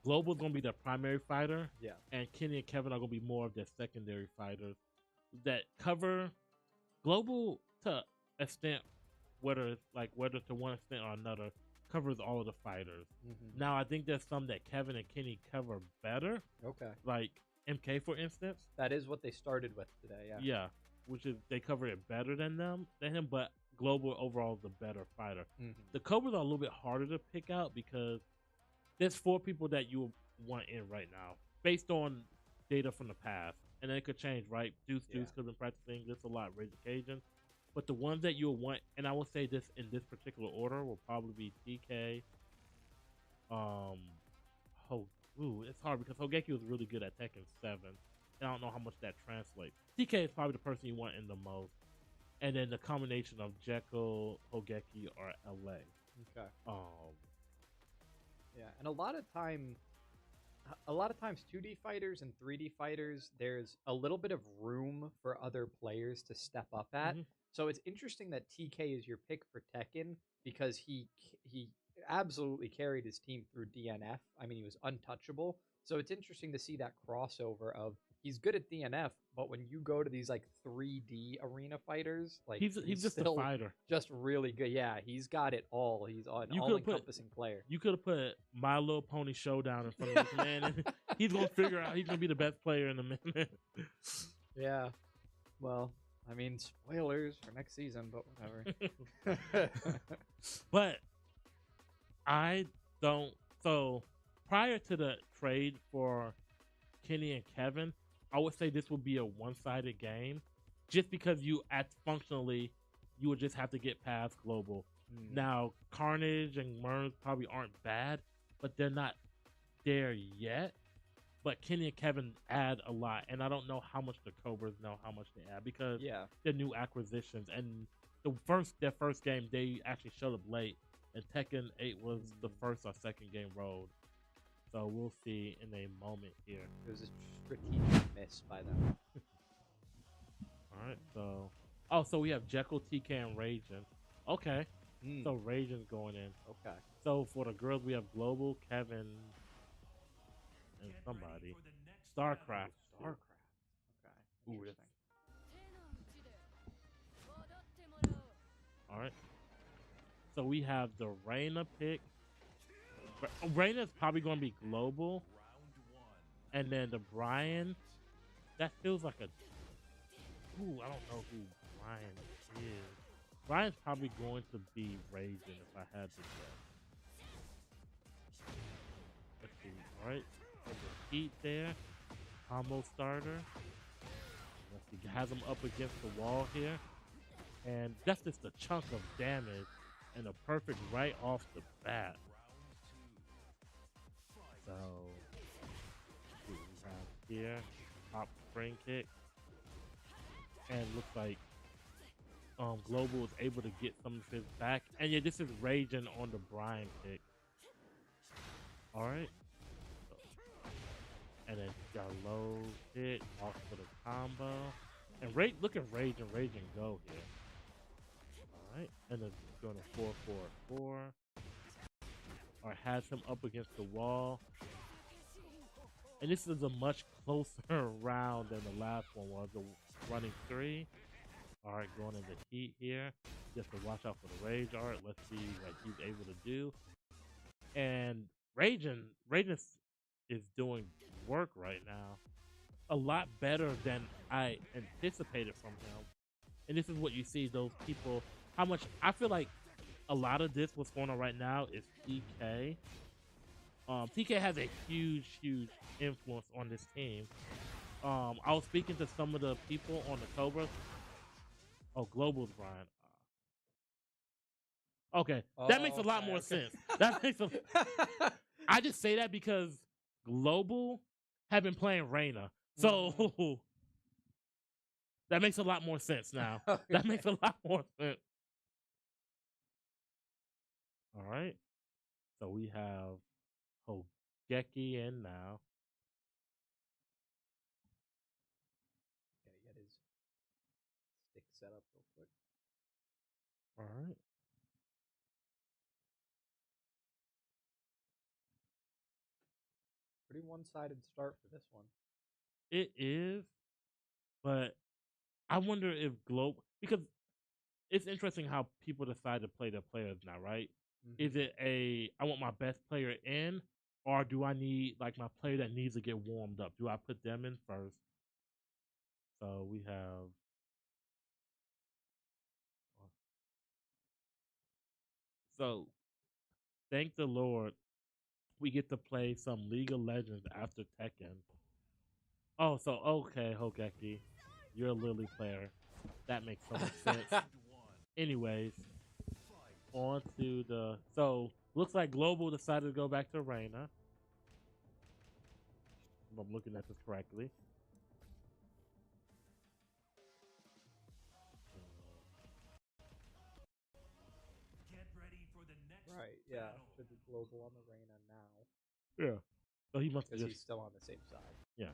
Global's going to be their primary fighter. Yeah. And Kenny and Kevin are going to be more of their secondary fighters that cover Global to an extent, whether to one extent or another, covers all of the fighters. Now, I think there's some that Kevin and Kenny cover better. Okay. Like MK, for instance. That is what they started with today, yeah. Yeah, which is they cover it better than him, but Global overall is the better fighter. The Cobras are a little bit harder to pick out because there's 4 people that you want in right now based on data from the past, and then it could change, right? Deuce Yeah. could have been practicing this a lot, Rage Occasion. But the ones that you'll want, and I will say this in this particular order, will probably be TK. It's hard because Hogeki was really good at Tekken 7. I don't know how much that translates. TK is probably the person you want in the most. And then the combination of Jekyll, Hogeki, or LA. Okay. Yeah, and a lot of times 2D fighters and 3D fighters, there's a little bit of room for other players to step up at. So it's interesting that TK is your pick for Tekken because he absolutely carried his team through DNF. I mean, he was untouchable. So it's interesting to see that crossover of he's good at DNF, but when you go to these like 3D arena fighters, like he's just still a fighter. Just really good. Yeah, he's got it all. He's an all-encompassing player. You could have put My Little Pony Showdown in front of this man, and he's gonna figure out he's gonna be the best player in a minute. Yeah. Well, I mean, spoilers for next season, but whatever. But I don't. So prior to the trade for Kenny and Kevin, I would say this would be a one-sided game, just because you would just have to get past Global. Now Carnage and Murns probably aren't bad, but they're not there yet. But Kenny and Kevin add a lot, and I don't know how much the Cobras know how much they add because they're new acquisitions. And their first game they actually showed up late, and Tekken 8 was the first or second game rolled. So we'll see in a moment here. It was a strategic miss by them. All right, so we have Jekyll, TK, and Ragin. Okay, so Ragin's going in. Okay. So for the girls, we have Global, Kevin, and somebody. StarCraft. Okay. Ooh, Interesting. All right. So we have the Reina pick. Reina's probably going to be Global. And then the Brian. That feels like a... Ooh, I don't know who Brian is. Brian's probably going to be Ragin if I had to guess. Let's see. All right. So the Heat there. Combo starter. Let's see. Has him up against the wall here. And that's just a chunk of damage. And a perfect right off the bat. So, we have here, top spring kick. And looks like Global is able to get some of his back. And yeah, this is Raging on the Brian pick. Alright. And then got low hit, off for the combo. And look at Raging go here. Alright, and then going to 4-4-4. Or has him up against the wall. And this is a much closer round than the last one was. The running 3. Alright, going into Heat here. Just to watch out for the Rage art. Let's see what he's able to do. And Raging is doing work right now. A lot better than I anticipated from him. And this is what you see, those people, how much, I feel like a lot of this, what's going on right now, is TK. TK has a huge influence on this team. I was speaking to some of the people on the Cobras. Oh, Global's Brian. Okay, that makes a lot more sense. That makes I just say that because Global have been playing Reina. So that makes a lot more sense now. Okay. That makes a lot more sense. All right. So we have Hogeki in now. Gotta get his stick set up real quick. All right. Pretty one-sided start for this one. It is, but I wonder if because it's interesting how people decide to play their players now, right? Mm-hmm. Is it I want my best player in, or do I need like my player that needs to get warmed up? Do I put them in first? So we have thank the Lord we get to play some League of Legends after Tekken. Oh, so okay, Hogeki, you're a Lily player. That makes so much sense. Anyways, on to the looks like Global decided to go back to Reina. If I'm looking at this correctly. Right, yeah. Should be Global on the Reyna now. Yeah. So he must have Because just he's still on the same side. yeah.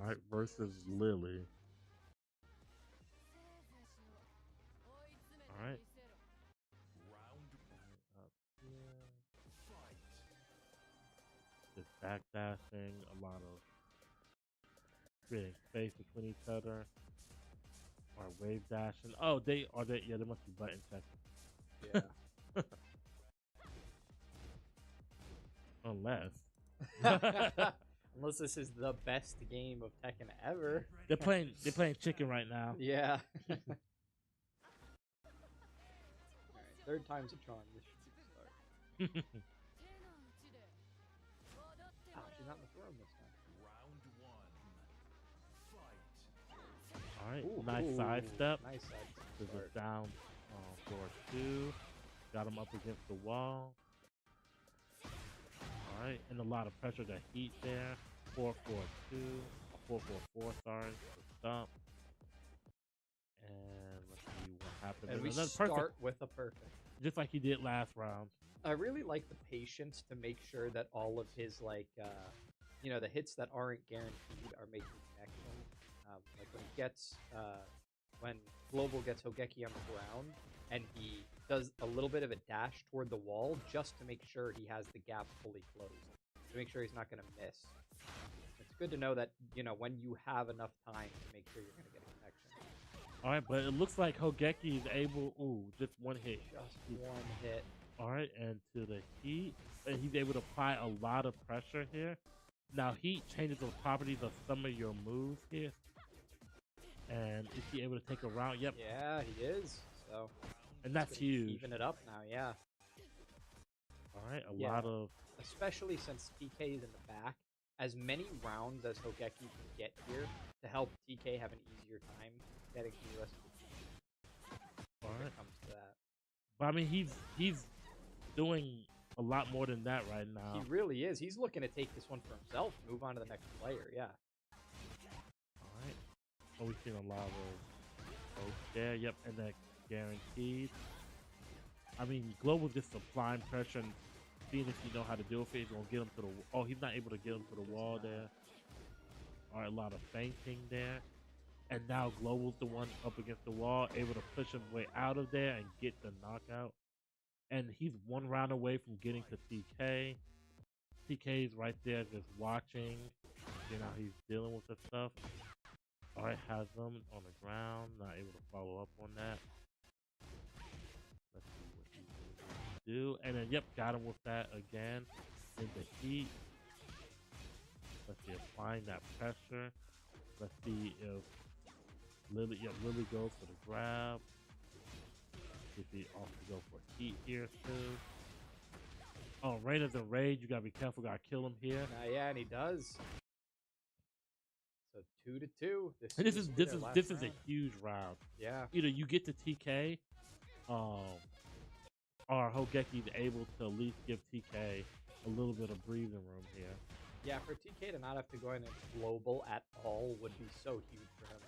All right, versus Lily. All right. Up here. Just backdashing, a lot of creating space between each other. Or wave dashing. Oh, they yeah, they must be button checking. Yeah. Unless Unless this is the best game of Tekken ever. they're playing chicken right now. Yeah. Alright, third time's a charm. This should be the start. Oh, she's not in the throne this time. Alright, Ooh, nice sidestep. Nice sidestep. This is down 4-2. Got him up against the wall. Alright, and a lot of pressure to heat there. 4-4-2. 4-4-4, sorry. To stump. And let's see what happens. And we another start perfect, with a perfect. just like he did last round. I really like the patience to make sure that all of his, like, the hits that aren't guaranteed are making connections. Like when Global gets Hogeki on the ground, and he does a little bit of a dash toward the wall just to make sure he has the gap fully closed, to make sure he's not going to miss. It's good to know that, when you have enough time to make sure you're going to get a connection. Alright, but it looks like Hogeki is able, just one hit. Just one hit. Alright, and to the heat, and he's able to apply a lot of pressure here. Now, heat changes the properties of some of your moves here. And is he able to take a round? Yep. Yeah, he is. So, and that's huge. Even it up now, yeah. Alright, a lot of... Especially since TK is in the back, as many rounds as Hogeki can get here to help TK have an easier time getting to the rest of the team. Alright. When it comes to that. But I mean, he's doing a lot more than that right now. He really is. He's looking to take this one for himself, move on to the next player, yeah. Alright. Oh, we've seen a lot of there, yep, and that guaranteed. I mean, Global just applying pressure and seeing if you know how to do it. He's gonna get him to the he's not able to get him to the wall there. Alright, a lot of feinting there. And now Global's the one up against the wall, able to push him way out of there and get the knockout. And he's one round away from getting to TK. TK's right there just watching. You know, he's dealing with the stuff. Alright, has them on the ground. Not able to follow up on that. Let's see what he can do. And then, yep, got him with that again. In the heat. Let's see, applying that pressure. Let's see if Lily goes for the grab. If he also go for heat here too. Oh, Reina's in rage. You gotta be careful. Gotta kill him here. Yeah, and he does. So 2-2. This is a huge round. Yeah. Either you get to TK, or Hogeki's able to at least give TK a little bit of breathing room here. Yeah, for TK to not have to go in and global at all would be so huge for him.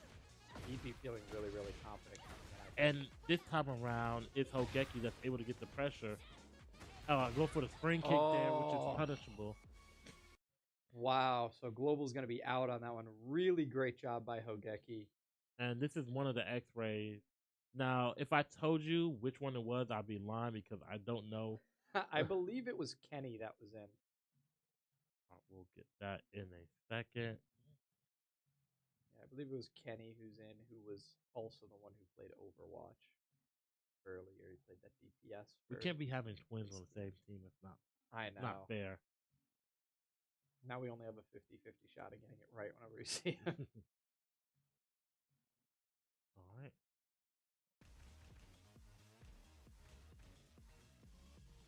He'd be feeling really, really confident. And this time around, it's Hogeki that's able to get the pressure. Go for the spring kick there, which is punishable. Wow, so Global's going to be out on that one. Really great job by Hogeki. And this is one of the X-rays. Now, if I told you which one it was, I'd be lying because I don't know. I believe it was Kenny that was in. We'll get that in a second. Yeah, I believe it was Kenny who's in, who was also the one who played Overwatch earlier. He played that DPS. We can't be having twins on the same team. It's not. I know. Not fair. Now we only have a 50-50 shot of getting it right whenever we see him. All right.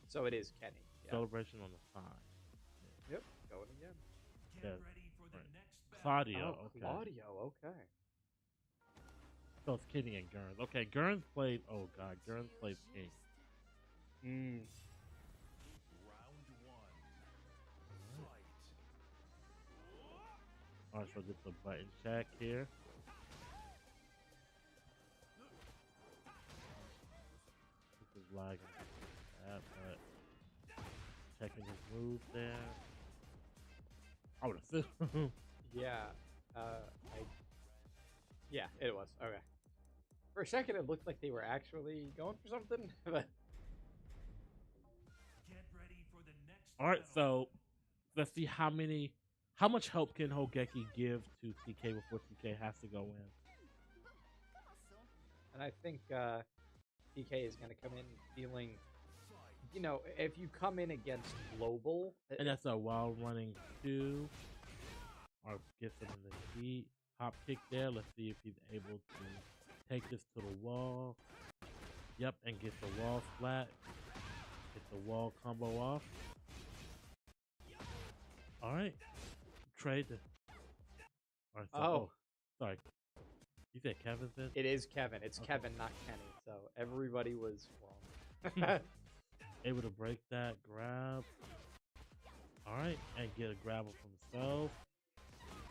So it is Kenny. Yeah. Celebration on the side. Yep, going again. Right. Claudio. Oh, Okay. Claudio. Okay. So it's Kenny and Gurns. Okay, Gurns played. Oh God, Gurns played King. Alright, so just a button check here. This is lagging that, but checking his moves there. I would assume. Yeah. Yeah, it was. Okay. For a second, it looked like they were actually going for something, but Alright, so let's see how much help can Hogeki give to TK before TK has to go in. and I think TK is going to come in feeling, if you come in against Global, And that's a wild running 2. Or gets him in the heat. Hop kick there. Let's see if he's able to take this to the wall. Yep, and get the wall flat. Get the wall combo off. Alright. Trade. Alright, so, sorry. You said Kevin said? it is Kevin. It's Okay. Kevin, not Kenny. So everybody was wrong. Able to break that grab. Alright, and get a grabber for himself.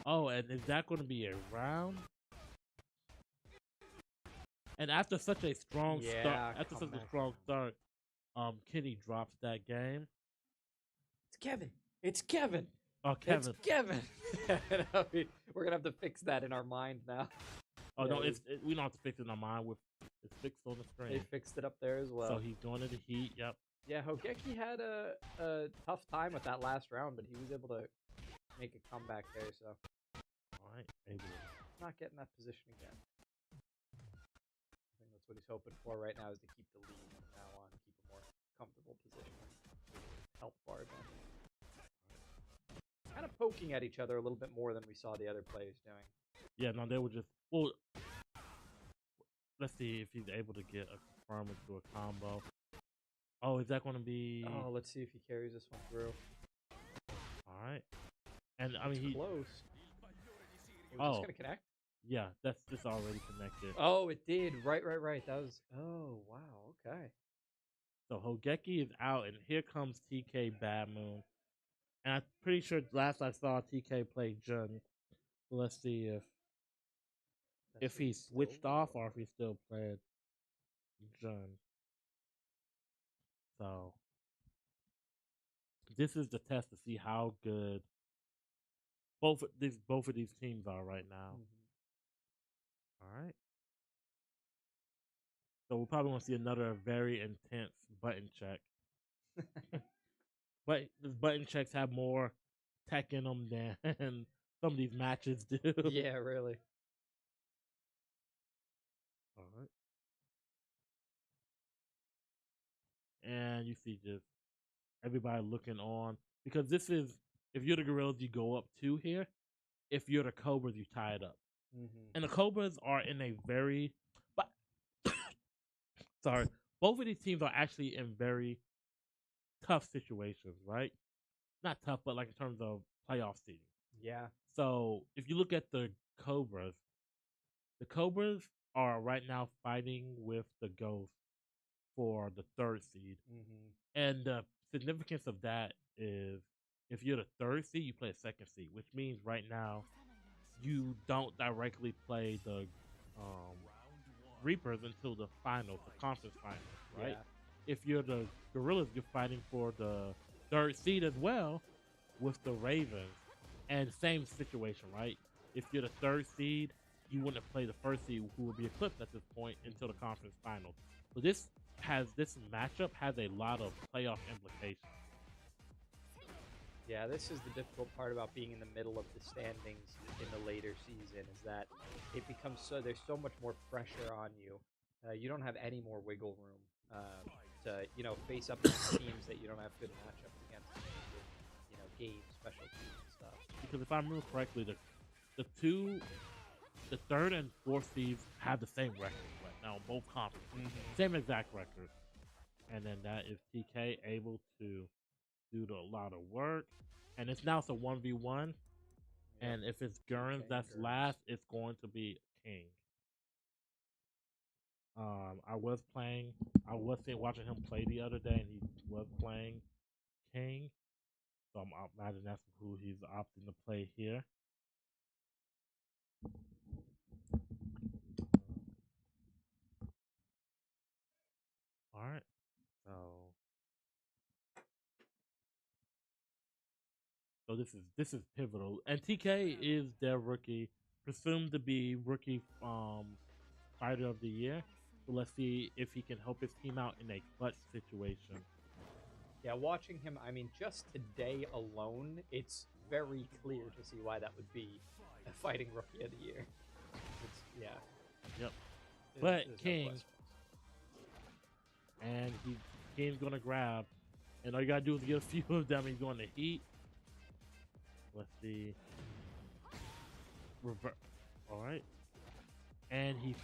Oh, and is that going to be a round? And after such a strong start, Kenny drops that game. It's Kevin. It's Kevin. Oh, Kevin. It's Kevin. We're gonna have to fix that in our mind now. Oh Yeah, no, we don't have to fix it in our mind. It's fixed on the screen. They fixed it up there as well. So he's going to the heat. Yep. Yeah, Hogeki had a tough time with that last round, but he was able to make a comeback there. So, all right, able to not getting that position again. I think that's what he's hoping for right now is to keep the lead from now on, keep a more comfortable position, help bar advantage. Kind of poking at each other a little bit more than we saw the other players doing. Yeah, no, they were just let's see if he's able to get a confirm into a combo. Oh, is that going to be? Oh, let's see if he carries this one through. All right, and I mean close. Was this gonna connect? Yeah, that's just already connected. Oh, it did. Right. That was. Oh, wow. Okay. So Hogeki is out, and here comes TK Bad Moon. And I'm pretty sure last I saw TK play Jun. So let's see if he switched off or if he's still playing Jun. So this is the test to see how good both of these teams are right now. All right. So we'll probably want to see another very intense button check. But the button checks have more tech in them than some of these matches do. Yeah, really. All right. And you see just everybody looking on. Because this is, if you're the Gorillaz, you go up 2 here. If you're the Cobras, you tie it up. And the Cobras are in a very... Sorry. Both of these teams are actually in very tough situations, right? Not tough, but like in terms of playoff seeding. Yeah. So if you look at the Cobras are right now fighting with the Ghosts for the 3rd seed. And the significance of that is if you're the 3rd seed, you play a 2nd seed, which means right now you don't directly play the Reapers until the finals, the conference finals, right? Yeah. If you're the Gorillaz, you're fighting for the 3rd seed as well with the Ravens. And same situation, right? If you're the 3rd seed, you wouldn't play the 1st seed, who would be eclipsed at this point until the conference finals. So this matchup has a lot of playoff implications. Yeah, this is the difficult part about being in the middle of the standings in the later season is that it becomes there's so much more pressure on you. You don't have any more wiggle room to face up against teams that you don't have good matchups against, games, special teams and stuff. Because if I remember correctly, the 3rd and 4th seeds have the same record right now, both conferences, same exact record. And then that is TK able to do a lot of work, and it's now a 1v1. And if it's Gurns that's last, it's going to be King. I was watching him play the other day, and he was playing King. So I'm imagine that's who he's opting to play here. All right, so this is pivotal, and TK is their rookie, presumed to be rookie fighter of the year. So let's see if he can help his team out in a clutch situation. Yeah, watching him, I mean, just today alone, it's very clear to see why that would be a fighting rookie of the year. Yeah. Yep. But King, and King's gonna grab, and all you gotta do is get a few of them. He's going to heat. Let's see. All right, and he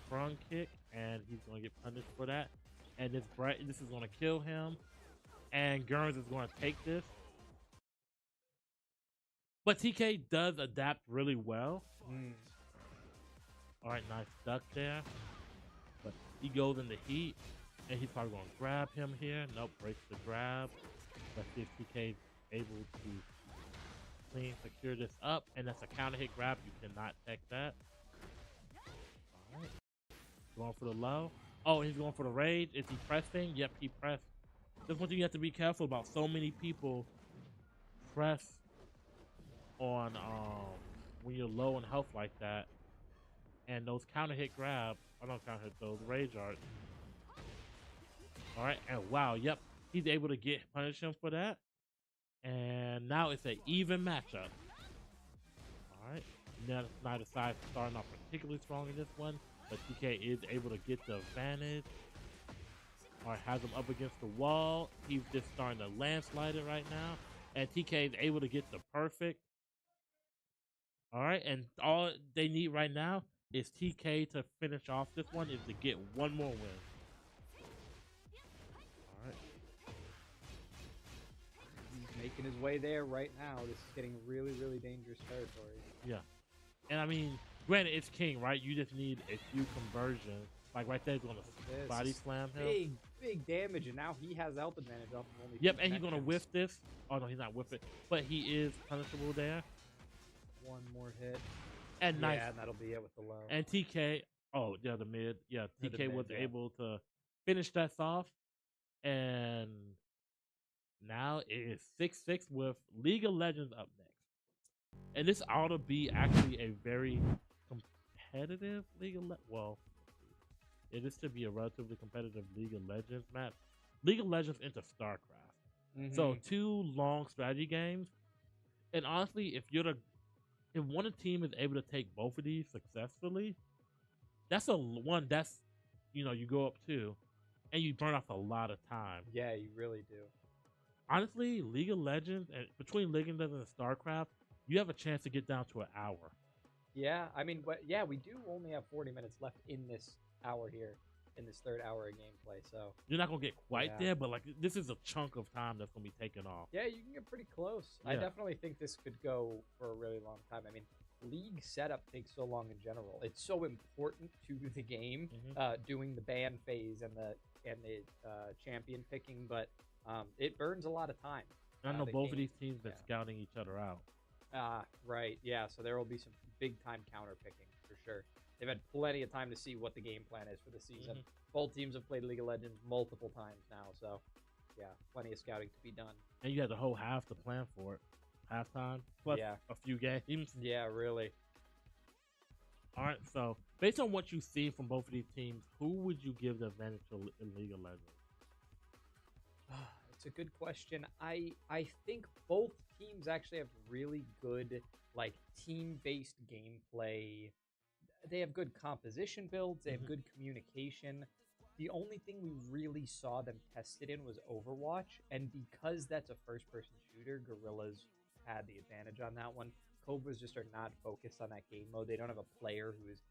front kick, and he's gonna get punished for that. And this is gonna kill him. And Gurns is going to take this. But TK does adapt really well. All right, nice duck there. But he goes in the heat, and he's probably going to grab him here. Nope, breaks the grab. Let's see if TK is able to clean, secure this up. And that's a counter hit grab. You cannot tech that. All right. Going for the low. Oh, he's going for the rage. Is he pressing? Yep, he pressed. That's one thing you have to be careful about. So many people press on when you're low in health like that, and those counter hit grabs. I don't counter hit those rage arts. All right, and wow, yep, he's able to punish him for that, and now it's an even matchup. All right, now neither side starting off particularly strong in this one, but TK is able to get the advantage. All right, has him up against the wall. He's just starting to landslide it right now. And TK is able to get the perfect. All right, and all they need right now is TK to finish off this one, is to get one more win. All right. He's making his way there right now. This is getting really, really dangerous territory. Yeah. And I mean, granted, it's King, right? You just need a few conversions. Like right there, he's going to body slam him. Big damage, and now he has the health advantage off of only. Yep, and he's going to whiff this. Oh, no, he's not whiff it. But he is punishable there. One more hit. And nice. Yeah, and that'll be it with the low. And TK, the mid. Yeah, TK was able to finish that off. And now it is 6-6 with League of Legends up next. And this ought to be actually a very competitive League of Legends. Well, it is to be a relatively competitive League of Legends match. League of Legends into StarCraft. So 2 long strategy games. And honestly, if one team is able to take both of these successfully, that's you go up 2, and you burn off a lot of time. Yeah, you really do. Honestly, League of Legends, and between League of Legends and StarCraft, you have a chance to get down to an hour. Yeah, I mean, we do only have 40 minutes left in this hour here, in this third hour of gameplay, so you're not gonna get quite there, but like this is a chunk of time that's gonna be taken off. Yeah, you can get pretty close. Yeah. I definitely think this could go for a really long time. I mean, league setup takes so long in general. It's so important to the game, doing the ban phase and the champion picking, but it burns a lot of time. I know both of these teams been scouting each other out. Right, yeah. So there will be some big time counter picking for sure. They've had plenty of time to see what the game plan is for the season. Both teams have played League of Legends multiple times now, so yeah, plenty of scouting to be done. And you had the whole half to plan for it. Halftime, plus a few games. Yeah, really. All right, so based on what you see from both of these teams, who would you give the advantage to in League of Legends? It's a good question. I think both teams actually have really good team-based gameplay. They have good composition builds. They have good communication. The only thing we really saw them tested in was Overwatch, and because that's a first-person shooter, Gorillaz had the advantage on that one. Cobras just are not focused on that game mode. They don't have a player who is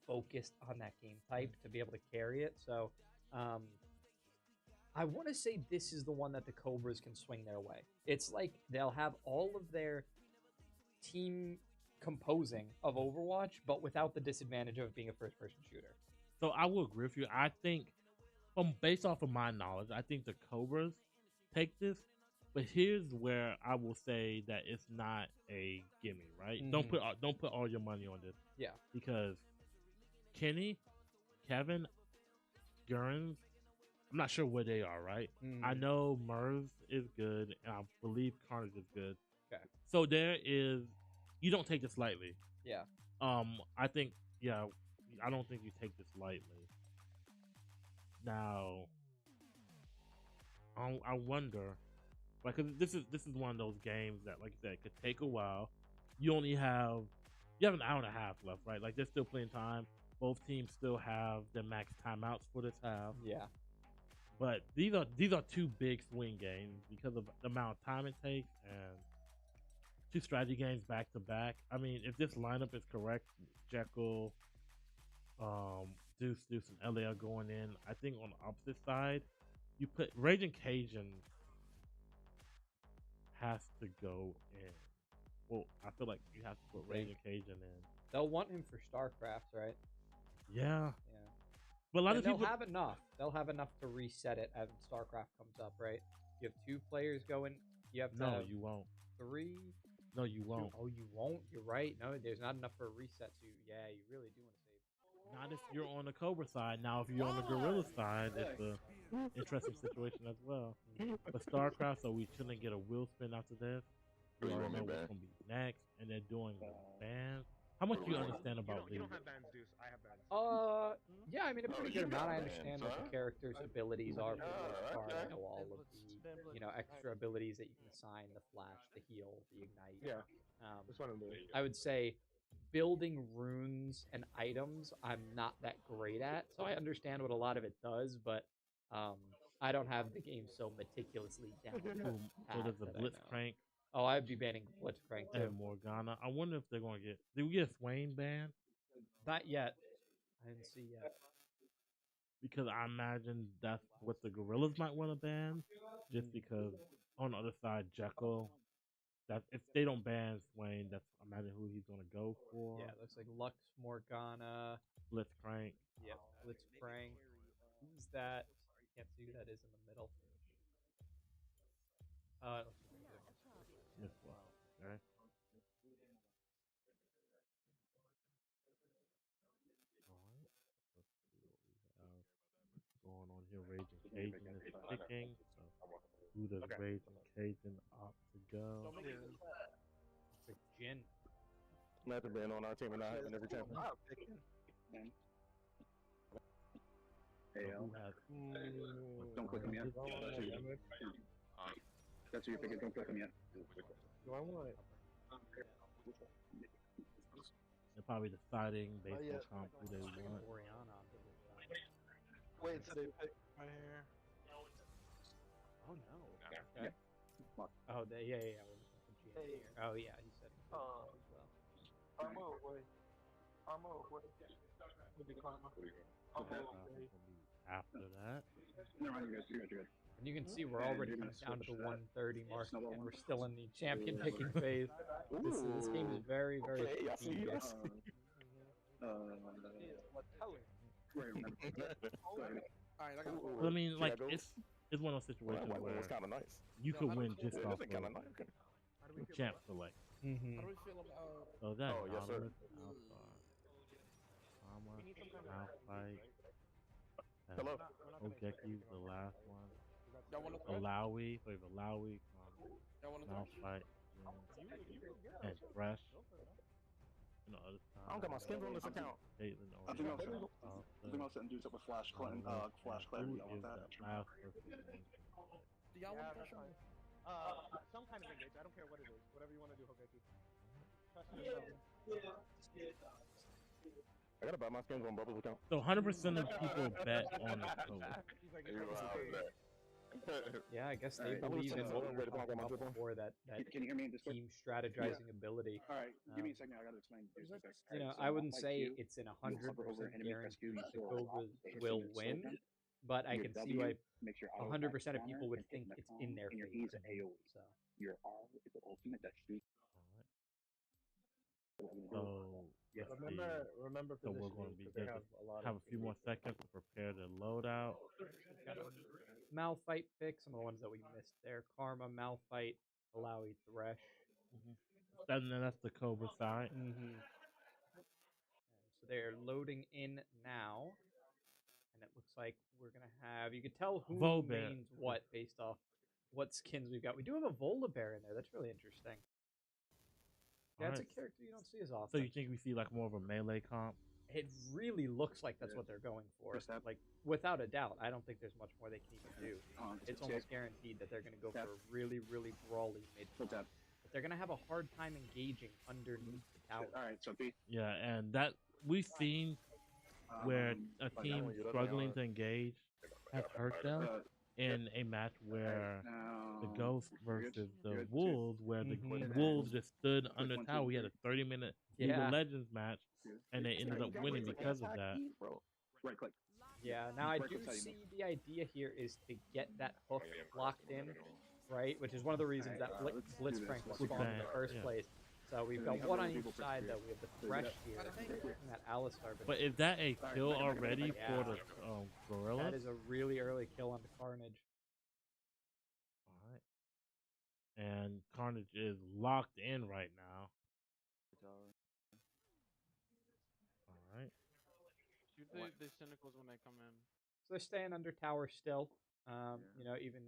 focused on that game type to be able to carry it. So I want to say this is the one that the Cobras can swing their way. It's like they'll have all of their team composing of Overwatch, but without the disadvantage of it being a first-person shooter. So I will agree with you. I think, based off of my knowledge, I think the Cobras take this. But here's where I will say that it's not a gimme, right? Don't put all your money on this. Yeah. Because Kevin, Gurns, I'm not sure where they are, right? I know Merz is good, and I believe Carnage is good. Okay. So you don't take this lightly. Yeah. I think, I don't think you take this lightly. Now, I wonder, like, 'cause this is one of those games that, like I said, could take a while. You have an hour and a half left, right? Like, there's still plenty of time. Both teams still have their max timeouts for this half. Yeah. But these are two big swing games because of the amount of time it takes and two strategy games back to back. I mean, if this lineup is correct, Jekyll, Deuce, and LA are going in. I think on the opposite side, you put Raging Cajun has to go in. Well, I feel like you have to put Raging Cajun in. They'll want him for StarCraft, right? Yeah. Yeah. But a lot of people they'll have enough. They'll have enough to reset it as StarCraft comes up, right? You have 2 players going. You have to have you won't. 3. No, you won't. Oh, you won't. You're right. No, there's not enough for a reset. So you really do want to save. Not if you're on the Cobra side. Now, if you're on the Gorilla side, it's a interesting situation as well. But StarCraft, so we shouldn't get a wheel spin after this. We already know what's going to be next, and they're doing bands. How much do you understand about these? You don't have bands, Deuce. I have bands. Yeah, I mean, a pretty good amount. I understand what the character's abilities are for the most part. I know all of the, extra abilities that you can assign, the flash, the heal, the ignite. Yeah. That's one of the. I would say building runes and items, I'm not that great at, so I understand what a lot of it does, but I don't have the game so meticulously down. So there's a Blitzcrank. Oh, I'd be banning Blitzcrank too. And Morgana. I wonder if they're going to get. Did we get a Swain ban? Not yet. I didn't see yet. Because I imagine that's what the Gorillaz might want to ban. Just because on the other side, Jekyll. That if they don't ban Swain, that's I imagine who he's going to go for. Yeah, it looks like Lux, Morgana, Blitzcrank. Yep, Blitzcrank. Who's that? Can't see who that is in the middle. It looks like This one. Okay. Alright. Let's see what we have going on here. Raging Cajun is picking. So who does Raging Cajun opt to go? it's like Jin. Imagine being on our team and not having every champion. Hey, So who has don't click him yet. That's who you're picking. Don't click him yet. Do I want it? They're probably deciding based on who they want. Oriana. Wait until they pick my hair. Oh no. Okay. Oh, yeah. Hey. Oh yeah, he said. As well. Armo, wait. Armo, wait. With the karma. After that, Never mind, you're good. And you can see we're already down to the 130 mark, and we're still in the champion picking phase. This game is very, very. Okay, I see you. I mean, like it's one of those situations where it's kind of nice. you could win just off of Kind of nice. champ select. How do we feel about? So that's Oh, yes, sir. Alpha, Hello. Ogeki's the last one. Y'all want to throw? Alawi, we have Alawi, Y'all want to throw? Malphite, and Fresh. You know, other I don't got my skins on this account. Caitlyn, I think I'll set dudes up with Flash Clarity. Flash Clarity. I want that. Do y'all want to pressure? Some kind of engage. I don't care what it is. Whatever you want to do, Hogeki. I gotta buy my skins on Bubbles account. So 100% of people bet on the code. Yeah, I guess they Alright. believe in what we were Wait, talking about before, that Can you hear me in Discord? team strategizing ability. All right, give me a second. I gotta explain. I wouldn't say it's an 100% guarantee the Cobras will win, but I can see why 100% of people would think it's in their favor. So Your R is the ultimate. That's So let's see. Remember So we're positioning, going to be 'cause they good. have a lot Have of a few more seconds to prepare the loadout. Got a Malphite pick, some of the ones that we missed there. Karma, Malphite, Alawi, Thresh. And then that's the Cobra side. So they're loading in now. And it looks like we're going to have... You can tell who Volibear. mains what based off what skins we've got. We do have a Volibear in there. That's really interesting. Yeah, it's a Alright. character you don't see as often. So you think we see like more of a melee comp? It really looks like that's what they're going for. Like, without a doubt, I don't think there's much more they can even do. It's almost guaranteed that they're going to go for a really, really brawly mid comp. But they're going to have a hard time engaging underneath the tower. Alright, so B. Yeah, and that we've seen where a team struggling to engage has hurt them in a match where the Ghost versus the Wolves, where the Wolves just stood under tower. We had a 30-minute League of Legends match, and they ended up winning because of that. Right click. Yeah, now I do see the idea here is to get that hook locked in, right? Which is one of the reasons that Blitzcrank was spawned in the first place. So we've got one on each side, though. We have the Thresh here, and that Alistar. But is that a kill already for the Gorillaz? That is a really early kill on the Carnage. Alright. And Carnage is locked in right now. Alright. Shoot the Cynicals when they come in. So they're staying under tower still. You know, even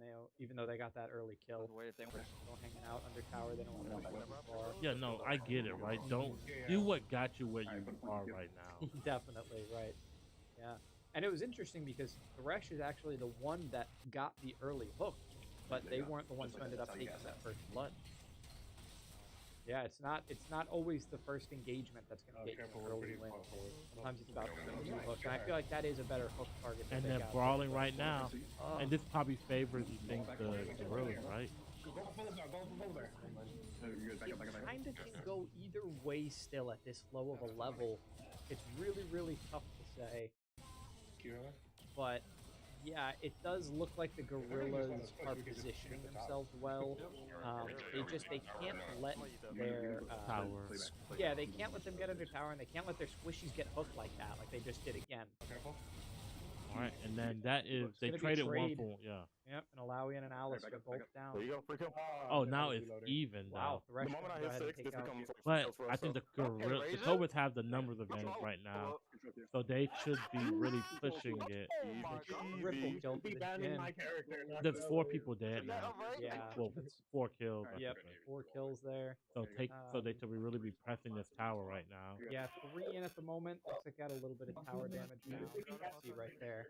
though they got that early kill, still hanging out under tower. They don't want to go too far. Yeah, no, I get it, right? Don't do what got you where you are right now. Definitely, right. Yeah. And it was interesting because Thresh is actually the one that got the early hook, but they weren't the ones who ended up taking that first blood. Yeah, it's not always the first engagement that's going to get you an early win. Sometimes it's about the new hook, and I feel like that is a better hook target. And they're brawling right now, and this probably favors, you think, the Gorillaz, right? It kind of can go either way still at this low of a level. It's really, really tough to say. But yeah, it does look like the Gorillaz are positioning themselves well. They can't let their tower. Yeah, they can't let them get under tower, and they can't let their squishies get hooked like that, like they just did again. All right, and then that is they traded one for Yep, and Alawi and an Alistar both down. There you go, free kill. Oh, now it's even now. Wow, The moment I hit 6, this becomes but I think the Cobras have the numbers advantage right now, so they should be really pushing it. Ripple killed the chin. There's 4 people dead now. Yeah, well, 4 kills. Yep, 4 kills there. So they should really be pressing this tower right now. Yeah, 3 in at the moment. Looks like got a little bit of tower damage now. You can see right there.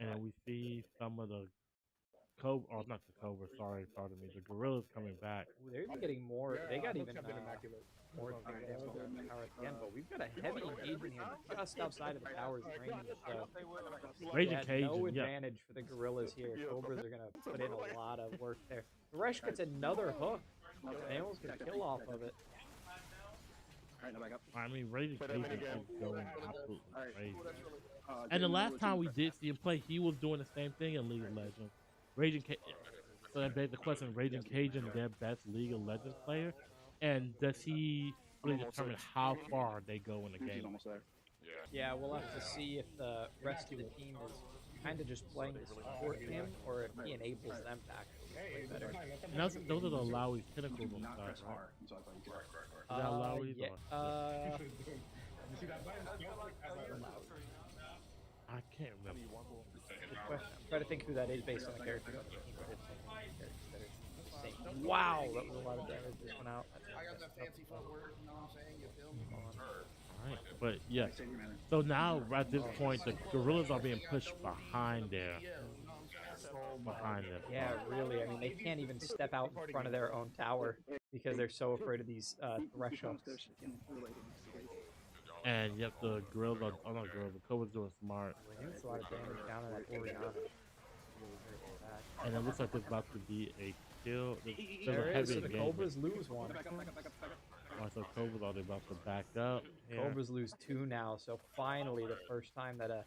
And then we see some of the not the Cobra, sorry, pardon me, the Gorillaz coming back. Ooh, they're even getting more. They got even more damage on the tower at the end, but we've got a heavy engagement here just outside of the tower's range. So Raging Cajun, no advantage for the Gorillaz here. Cobras are going to put in a lot of work there. Thresh gets another hook. They almost get a kill off of it. I mean, Raging Cajun is going absolutely crazy. And the last time we did see him play, he was doing the same thing in League of Legends. So that begs the question: Raging Cajun, their best League of Legends player, and does he really determine how far they go in the game? Yeah, we'll have to see if the rest of the team is kind of just playing to support him, or if he enables them to actually play better. And those are the Alawi's tentacles on the side, right? Is that Alawi's? Yeah. I can't remember. Good question. I'm trying to think who that is based on the character. Wow, that was a lot of damage just went out. Alright, but yeah. So now, at this point, the Gorillaz are being pushed behind there. Behind them. Yeah, really. I mean, they can't even step out in front of their own tower because they're so afraid of these Thresh hooks. And yep, the Gorillaz are, not Gorillaz, the Cobras doing smart. It's a lot of damage down on that Oriana. And it looks like there's about to be a kill. There is, so the Cobras lose one. Oh, so Cobras are about to back up. Yeah. Cobras lose 2 now, so finally the first time that a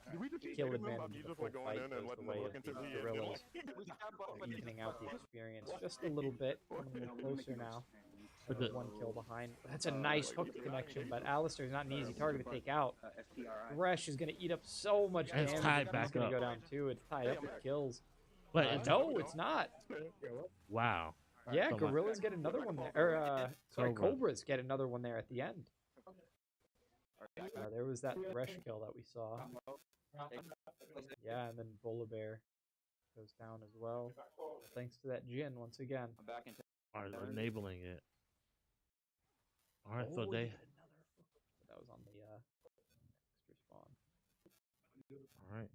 kill advantage in the full fight goes the way of the Gorillaz. Evening out the experience just a little bit, coming a little closer now. But the- 1 kill behind. That's a nice hook connection, but Alistair's not an easy target to take out. Thresh is going to eat up so much And damage. it's tied He's back going up. to go down too. It's tied up with kills. But no, it's not. Wow. Yeah, So much. Gorillas get another one there. Or, sorry, Cobra. Cobras get another one there at the end. There was that Thresh kill that we saw. Yeah, and then Volibear goes down as well. Thanks to that Jin once again. Are enabling it. All right, so Oh, they. he had another. That was on the next respawn. All right.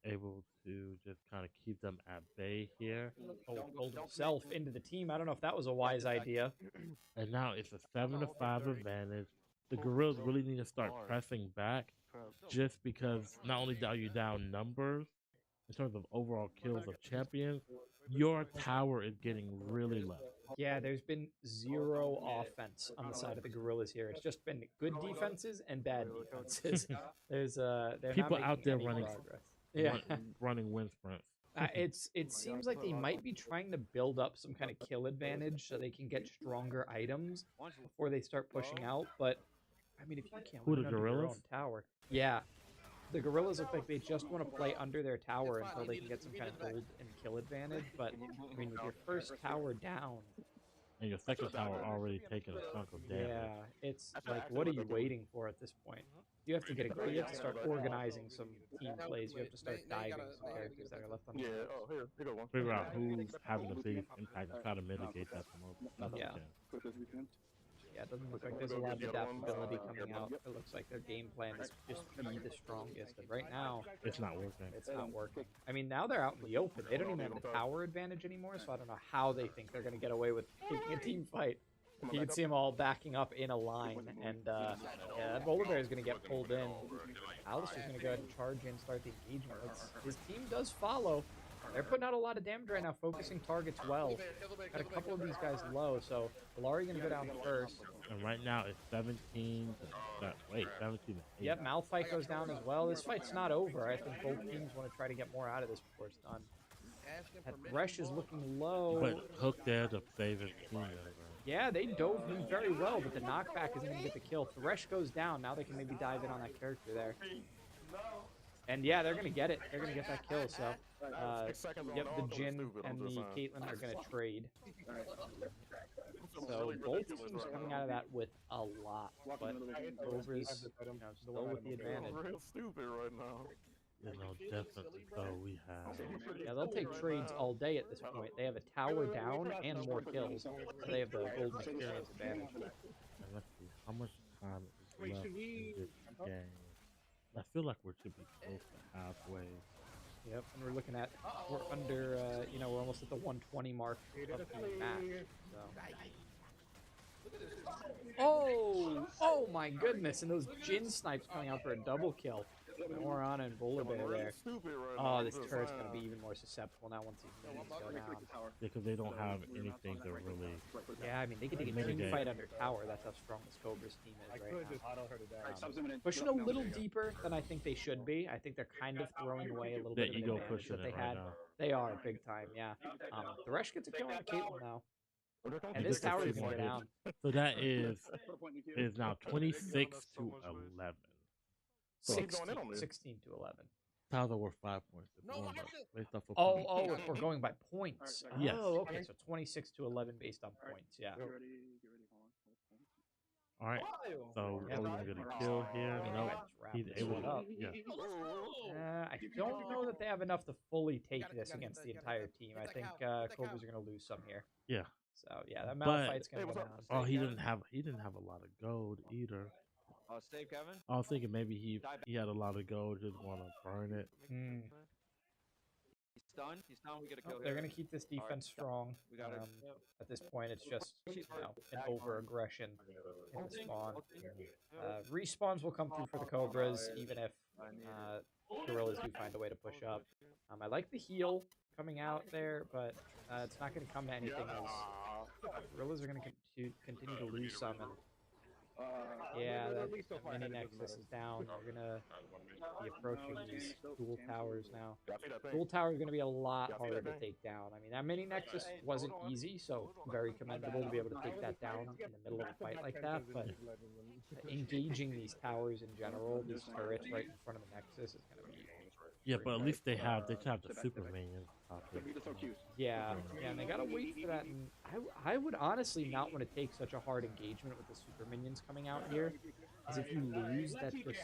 Able to just kind of keep them at bay here. Oh, pulled himself into the team. I don't know if that was a wise idea. And now it's a 7-5 advantage. The Gorillaz really need to start pressing back, just because not only are you down numbers in terms of overall kills of champions, your tower is getting really low. Yeah, there's been 0 offense on the side of the Gorillas here. It's just been good defenses and bad defenses. There's they're People not out there making any running, progress. Yeah. running wind sprints. It seems like they might be trying to build up some kind of kill advantage so they can get stronger items before they start pushing out. But I mean, if you can't Who, win the under your Gorillas? own tower, yeah, the Gorillas look like they just want to play under their tower until they can get some kind of gold and kill advantage. But I mean, with your first tower down, And your second tower already taking a chunk of damage. yeah, it's like, what are you waiting for at this point? You have to get a you have to start organizing some team plays. You have to start diving some characters that are left on the Yeah, field. oh, here go one. Figure out who's having the biggest impact and try to mitigate that the most. Yeah. Yeah, it doesn't look like there's a lot of adaptability coming out. It looks like their game plan is just be the strongest. And right now, It's not working. it's not working. I mean, now they're out in the open. They don't even have the tower advantage anymore, so I don't know how they think they're going to get away with taking a team fight. You can see them all backing up in a line, and yeah, that Volibear is going to get pulled in. Alistair's going to go ahead and charge in, start the engagement. His team does follow. They're putting out a lot of damage right now, focusing targets well. Got a couple of these guys low, so Valari going to go down first. And right now it's 17 to 17 to 8. Yep, Malphite goes down as well. This fight's not over. I think both teams want to try to get more out of this before it's done. That Thresh is looking low. But Hook there to save his team. Yeah, they dove him very well, but the knockback isn't going to get the kill. Thresh goes down. Now they can maybe dive in on that character there. And yeah, they're going to get it. They're going to get that kill. So, yep, the Jin and the Caitlyn are going to trade. So both teams coming out of that with a lot, but Cobras, still with the advantage. Real stupid right now. You know, definitely so we have. Yeah, they'll take trades all day at this point. They have a tower down and more kills, so they have the golden experience advantage. And let's see, how much time is left in this game? I feel like we should be close to halfway. Yep, and we're looking at, we're under, we're almost at the 120 mark of the match. So. Oh my goodness, and those Jin snipes coming out for a double kill. Morana and Volibear there. Oh, this turret's going to be even more susceptible now once these minions go down. Because they don't have anything to really... Yeah, I mean, they can take a team fight under tower. That's how strong this Cobras team is right now. Pushing a little deeper than I think they should be. I think they're kind of throwing away a little bit of the advantage that they had. They are, big time, yeah. Thresh gets a kill on the Caitlyn now. And this tower is going to go down. So that is now 26 to 11. 16 to 11. Tyler, we're 5 points. Based off of If we're going by points. Yes. Oh, okay, so 26 to 11 based on points, yeah. All right, so are we going to get a kill here? No, he's able to. Yeah. I don't know that they have enough to fully take this against the entire team. I think Cobras are going to lose some here. Yeah. So yeah, that Malphite's going to go down. Oh, he didn't have a lot of gold either. Save Kevin. I was thinking maybe he had a lot of gold, just want to burn it. He's stunned. He's stunned. We get a kill. They're going to keep this defense strong. We got it. At this point, it's just an over-aggression in the spawn. Respawns will come through for the Cobras, even if Gorillas do find a way to push up. I like the heal coming out there, but it's not going to come to anything else. Gorillas are going to continue to lose some, and Yeah, that mini Nexus is down. They're gonna be approaching these dual towers now. Dual tower is gonna be a lot harder to take down. I mean, that mini Nexus wasn't easy, so very commendable to be able to take that down in the middle of a fight like that. But engaging these towers in general, these turrets right in front of the Nexus, is gonna be. Yeah, but at least they have the super minions. Yeah, and they gotta wait for that. And I would honestly not want to take such a hard engagement with the super minions coming out here, because if you lose, that just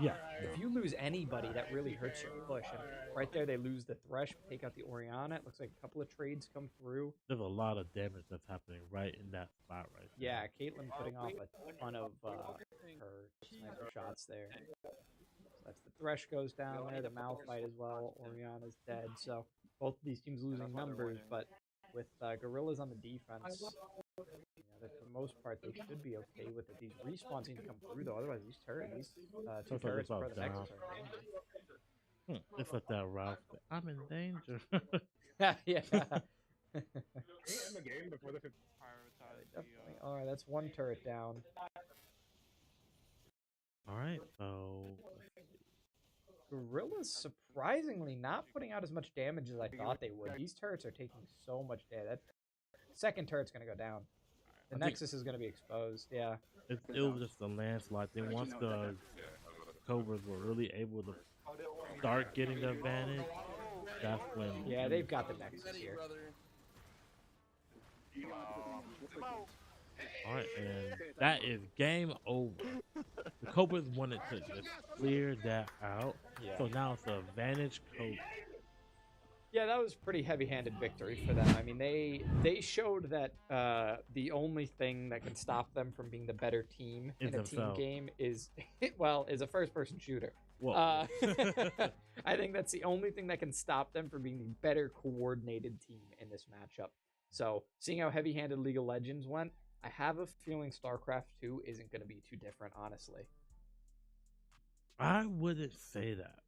if you lose anybody, that really hurts your push. And right there, they lose the Thresh, take out the Orianna. It looks like a couple of trades come through. There's a lot of damage that's happening right in that spot right there. Yeah, Caitlyn putting off a ton of her sniper shots there. That's the Thresh goes down there, the Malphite as well. Orianna's dead, so both of these teams losing numbers, but with Gorillaz on the defense, for the most part, they should be okay with it. These respawns need to come through, though. Otherwise, these two turrets for the Nexus are in danger. It's like that, Ralph. I'm in danger. Yeah. In the game before this. Definitely. All right, that's one turret down. All right, so Gorillaz surprisingly not putting out as much damage as I thought they would. These turrets are taking so much damage. That second turret's going to go down. The Nexus is going to be exposed, yeah. It was just a landslide thing. Once the Cobras were really able to start getting the advantage, that's when... Yeah, they've got the Nexus here. Alright, and that is game over. The Cobras wanted to just clear that out. Yeah. So now it's an advantage Cobra. Yeah, that was pretty heavy-handed victory for them. I mean, they showed that the only thing that can stop them from being the better team in a team game is a first-person shooter. Well, I think that's the only thing that can stop them from being the better coordinated team in this matchup. So, seeing how heavy-handed League of Legends went, I have a feeling StarCraft 2 isn't going to be too different, honestly. I wouldn't say that.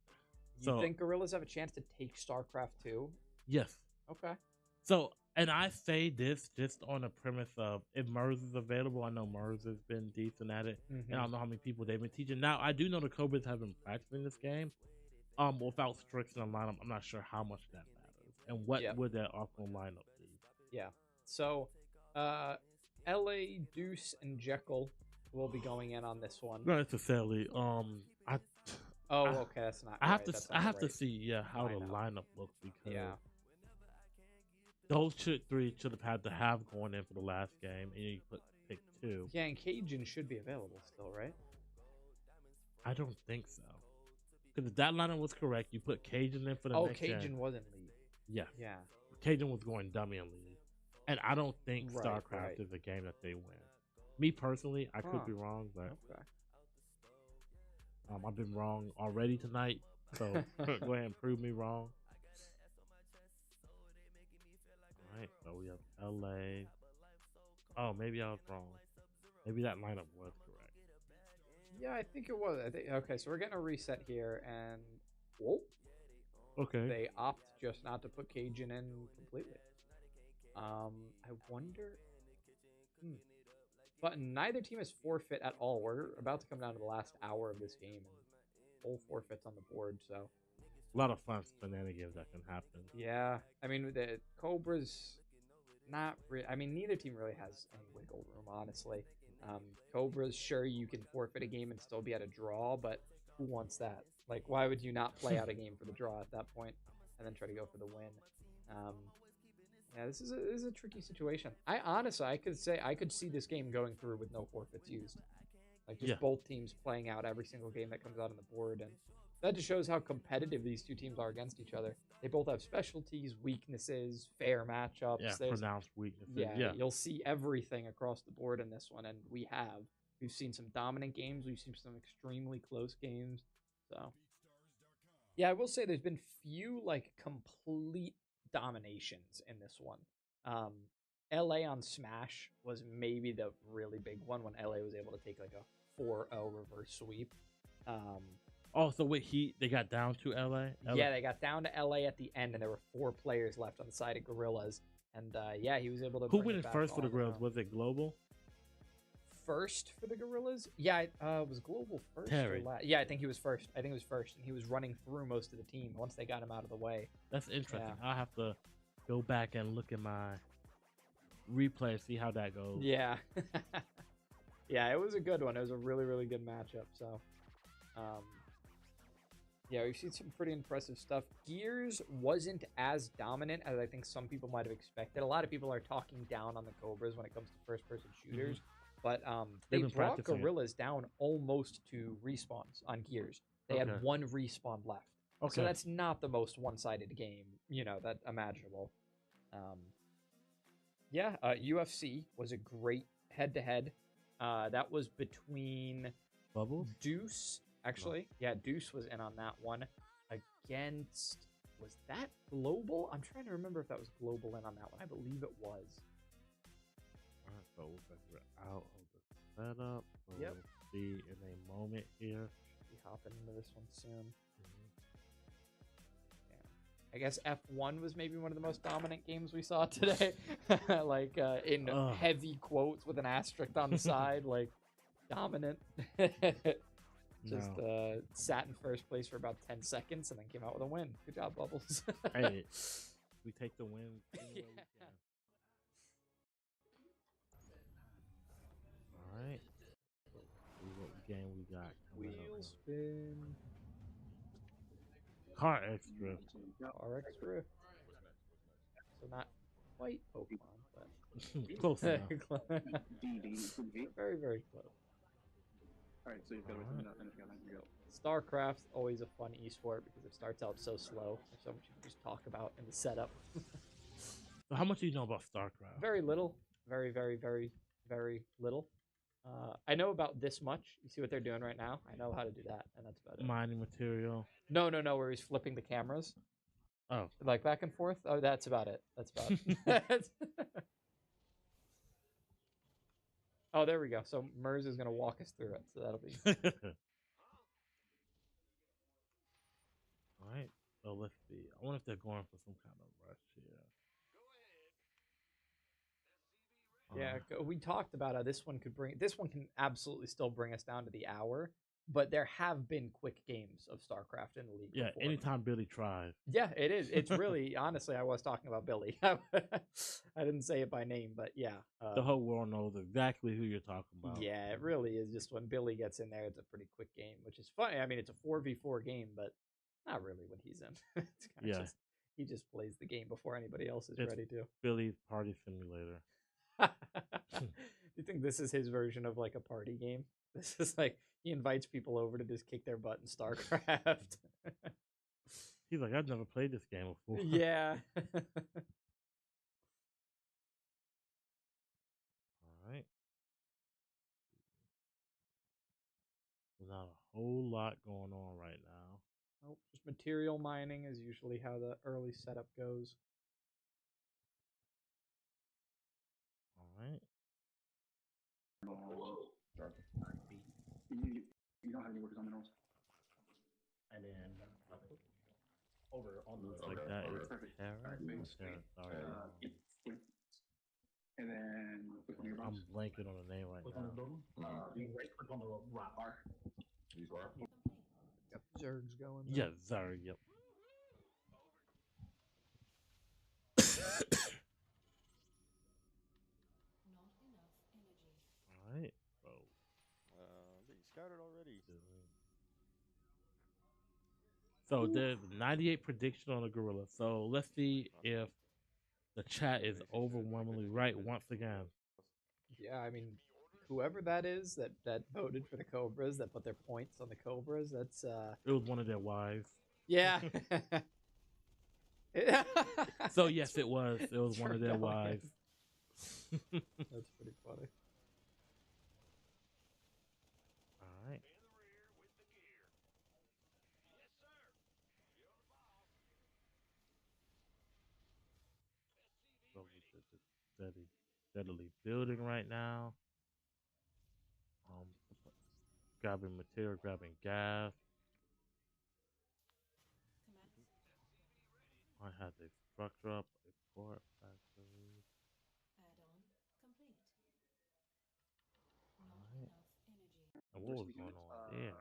You think Gorillaz have a chance to take StarCraft 2? Yes. Okay. So, and I say this just on the premise of if Mers is available. I know Mers has been decent at it, and I don't know how many people they've been teaching. Now, I do know the Cobras have been practicing this game. Without Strix in the lineup, I'm not sure how much that matters. And what would that optimal lineup be? Yeah. So, LA, Deuce, and Jekyll will be going in on this one. Not necessarily. Okay, that's not. I have to see how the lineup looks, because those three should have had to have going in for the last game, and you pick two. Yeah, and Cajun should be available still, right? I don't think so. Because if that lineup was correct, you put Cajun in for the next game. Oh, Cajun wasn't lead. Yeah. Yeah. Cajun was going dummy and lead. And I don't think StarCraft is a game that they win. Me personally, I could be wrong, but I've been wrong already tonight. So go ahead and prove me wrong. All right, so we have LA. Oh, maybe I was wrong. Maybe that lineup was correct. Yeah, I think it was. Okay, so we're getting a reset here, and they opt just not to put Cajun in completely. I wonder. But neither team has forfeit at all. We're about to come down to the last hour of this game, and full forfeits on the board. So a lot of fun shenanigans that can happen. Yeah, I mean the Cobras, not really. I mean neither team really has any wiggle room, honestly. Cobras, sure, you can forfeit a game and still be at a draw, but who wants that? Like, why would you not play out a game for the draw at that point and then try to go for the win? Yeah, this is a tricky situation. I could see this game going through with no forfeits used. Like, just both teams playing out every single game that comes out on the board. And that just shows how competitive these two teams are against each other. They both have specialties, weaknesses, fair matchups. Yeah, pronounced weaknesses. Yeah, you'll see everything across the board in this one, and we've seen some dominant games. We've seen some extremely close games. So, yeah, I will say there's been few, like, complete dominations in this one. LA on Smash was maybe the really big one when LA was able to take like a 4-0 reverse sweep. So wait, they got down to LA? Yeah, they got down to LA at the end, and there were 4 players left on the side of Gorillaz. And he was able to. Who went in first for the Gorillaz? Was it Global? first for the Gorillaz? Yeah, was Global first Terry. or last? Yeah, I think he was first. I think he was first, and he was running through most of the team once they got him out of the way. That's interesting. Yeah. I'll have to go back and look at my replay and see how that goes. Yeah. Yeah, it was a good one. It was a really, really good matchup. So, yeah, we've seen some pretty impressive stuff. Gears wasn't as dominant as I think some people might have expected. A lot of people are talking down on the Cobras when it comes to first-person shooters, but they brought Gorillaz down almost to respawns on Gears. They had one respawn left. So that's not the most one-sided game, that imaginable. Yeah, UFC was a great head-to-head. That was between Bubbles? Deuce, actually. Yeah, Deuce was in on that one. Against, was that Global? I'm trying to remember if that was Global in on that one. I believe it was. All right, so we're out of the setup. So Yep. We'll see in a moment here. Be hopping into this one soon. I guess F1 was maybe one of the most dominant games we saw today. In heavy quotes with an asterisk on the side, dominant. Just sat in first place for about 10 seconds and then came out with a win. Good job, Bubbles. Hey, we take the win any way we can. All right. Let's see what game we got coming Wheel up. spin. Car X Drift. Car X Drift. So not quite Pokemon, but Close enough. Very, very close. Alright, so you've got to wait till and if you go. StarCraft's always a fun esport because it starts out so slow. There's so much you can just talk about in the setup. So how much do you know about StarCraft? Very little. Very, very, very, very little. I know about this much. You see what they're doing right now? I know how to do that, and that's about it. Mining material. No, where he's flipping the cameras. Oh. Back and forth? Oh, that's about it. That's about it. Oh, there we go. So Mers is going to walk us through it, so that'll be... All right. So let's see. I wonder if they're going for some kind of rush here. Yeah, we talked about how this one can absolutely still bring us down to the hour, but there have been quick games of StarCraft in the league. Yeah, before. anytime Billy tries. Yeah, it is. It's really, honestly, I was talking about Billy. I didn't say it by name, but yeah. The whole world knows exactly who you're talking about. Yeah, it really is. Just when Billy gets in there, it's a pretty quick game, which is funny. I mean, it's a 4v4 game, but not really when he's in. It's kind of he just plays the game before anybody else is ready to. Billy's party simulator. Do you think this is his version of a party game? This is he invites people over to just kick their butt in StarCraft. He's like, I've never played this game before. Yeah. All right. There's not a whole lot going on right now. Nope, just material mining is usually how the early setup goes. All right. You don't have any workers on minerals. And then over on the Like that is perfect. Terra? Sorry. And then click on your box. I'm blanking on the name right click now. on the building. You right click on the rock. R. Use R. Yep, Zerg's going. Yeah, Zerg, yep. All right. They scouted already. So there's 98 prediction on the Gorilla. So let's see if the chat is overwhelmingly right once again. Yeah, I mean, whoever that is that voted for the Cobras, that put their points on the Cobras, that's It was one of their wives. Yeah. So yes, it was. It was one of their wives. That's pretty funny. All right. So steadily building right now. Grabbing material, grabbing gas. I have a structure up, a port factory. what was going on there?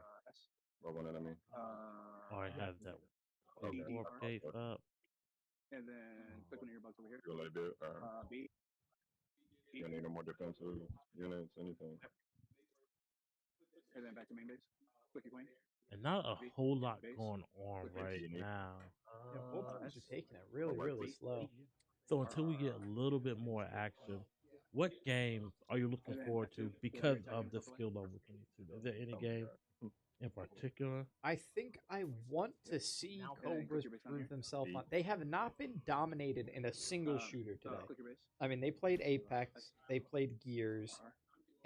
What one did I mean? Oh, I have that warp case up. And then click on your bugs over here. Go like that. B. You need no more defensive units, anything. And then back to main base. Click your queen. And not a whole lot going on right now. Yeah, both teams are taking it really slow. So until we get a little bit more action, what games are you looking forward to because of the skill level between the two? Is there any game in particular? I think I want to see Cobras prove themselves on. They have not been dominated in a single shooter today. I mean, they played Apex, they played Gears,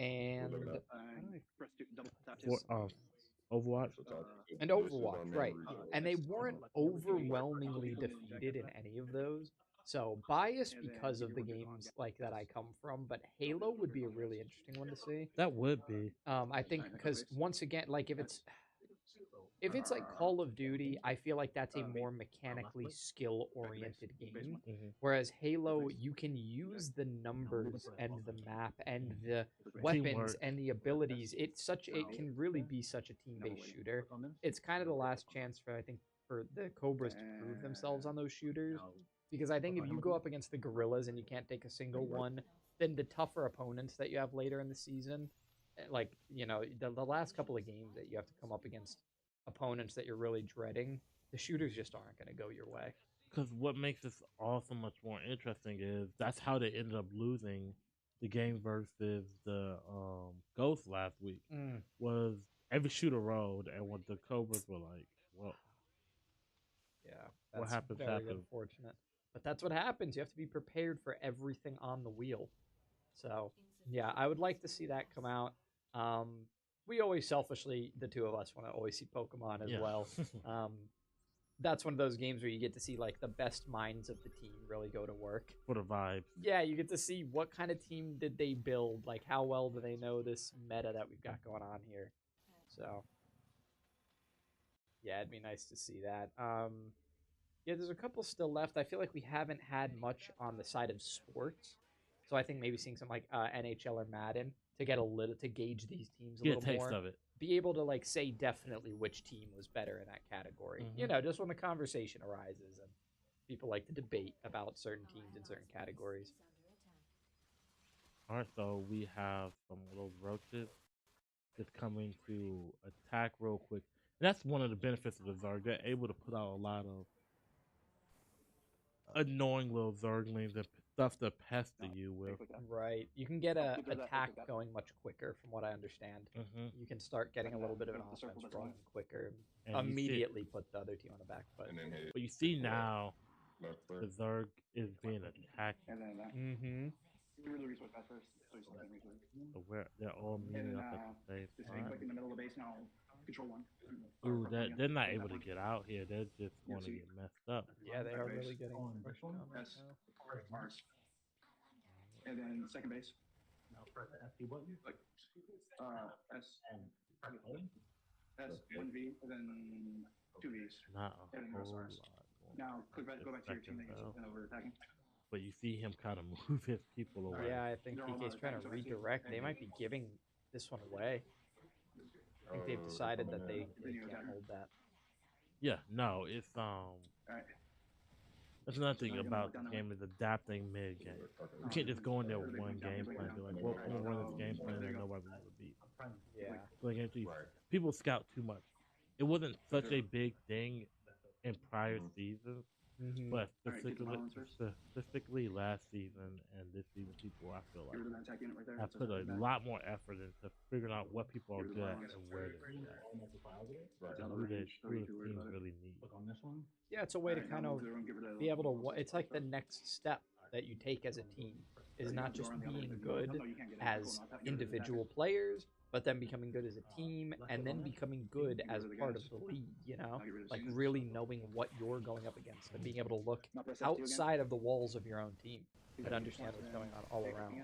and Overwatch? And Overwatch, right. And they weren't overwhelmingly defeated in any of those. So biased because of the games like that I come from, but Halo would be a really interesting one to see. That would be. I think because once again, like if it's like Call of Duty, I feel like that's a more mechanically skill-oriented game. Whereas Halo, you can use the numbers and the map and the weapons Teamwork. and the abilities. It can really be such a team-based shooter. It's kind of the last chance for, I think, for the Cobras to prove themselves on those shooters. Because I think if you go up against the Gorillaz and you can't take a single one, then the tougher opponents that you have later in the season, like, you know, the last couple of games that you have to come up against opponents that you're really dreading, the shooters just aren't going to go your way. Because what makes this all so much more interesting is that's how they ended up losing the game versus the Ghost last week. Was every shooter rolled, and when the Cobras were like, well, yeah, what that's happens very happens. unfortunate. But that's what happens. You have to be prepared for everything on the wheel. So, yeah, I would like to see that come out. We always selfishly, the two of us, want to always see Pokemon as well. That's one of those games where you get to see like the best minds of the team really go to work. For the vibes. Yeah, you get to see what kind of team did they build, like how well do they know this meta that we've got going on here. So, yeah, it'd be nice to see that. Yeah, there's a couple still left. I feel like we haven't had much on the side of sports. So I think maybe seeing some like NHL or Madden to get a little to gauge these teams a Get a little taste more. of it. Be able to like say definitely which team was better in that category. You know, just when the conversation arises and people like to debate about certain teams in certain categories. All right, so we have some of those roaches just coming to attack real quick. And that's one of the benefits of the Zerg. They're able to put out a lot of annoying little Zerglings and stuff to pester you with. Right. You can get a attack going much quicker, from what I understand. You can start getting a little bit of an offense rolling quicker and immediately put the other team on the back foot. But you see now, the Zerg is being attacked. So they're all meeting up at the same time. In the middle of the base now. Control one. Ooh, they're not able to get out here. They're just going to get messed up. Yeah, they are really getting pushed on right S, now. Mars. And then second base. Now press the FP button. Like, S. And press home. S, 1V, and then 2Vs. Not a and then whole Mars. lot. Now, go back to your teammates and over attacking. But you see him kind of move his people away. Yeah, I think PK's trying to redirect. They might be giving this one away. I think they've decided that they can't hold that. Yeah, no, it's that's another thing about the game is adapting mid game. You can't just go in there with one game plan and be like, well, I'm gonna run this game plan and nobody will beat. Yeah. Like actually, people scout too much. It wasn't such a big thing in prior seasons, but specifically last season and this season, people I feel like have put a lot more effort into figuring out what people are good at and where they're good at. And who the teams really need. Yeah, it's a way to kind of be able to. It's like the next step that you take as a team is not just being good as individual players, but then becoming good as a team and then becoming good as part of the league, you know? Like really knowing what you're going up against and being able to look outside of the walls of your own team and understand what's going on all around.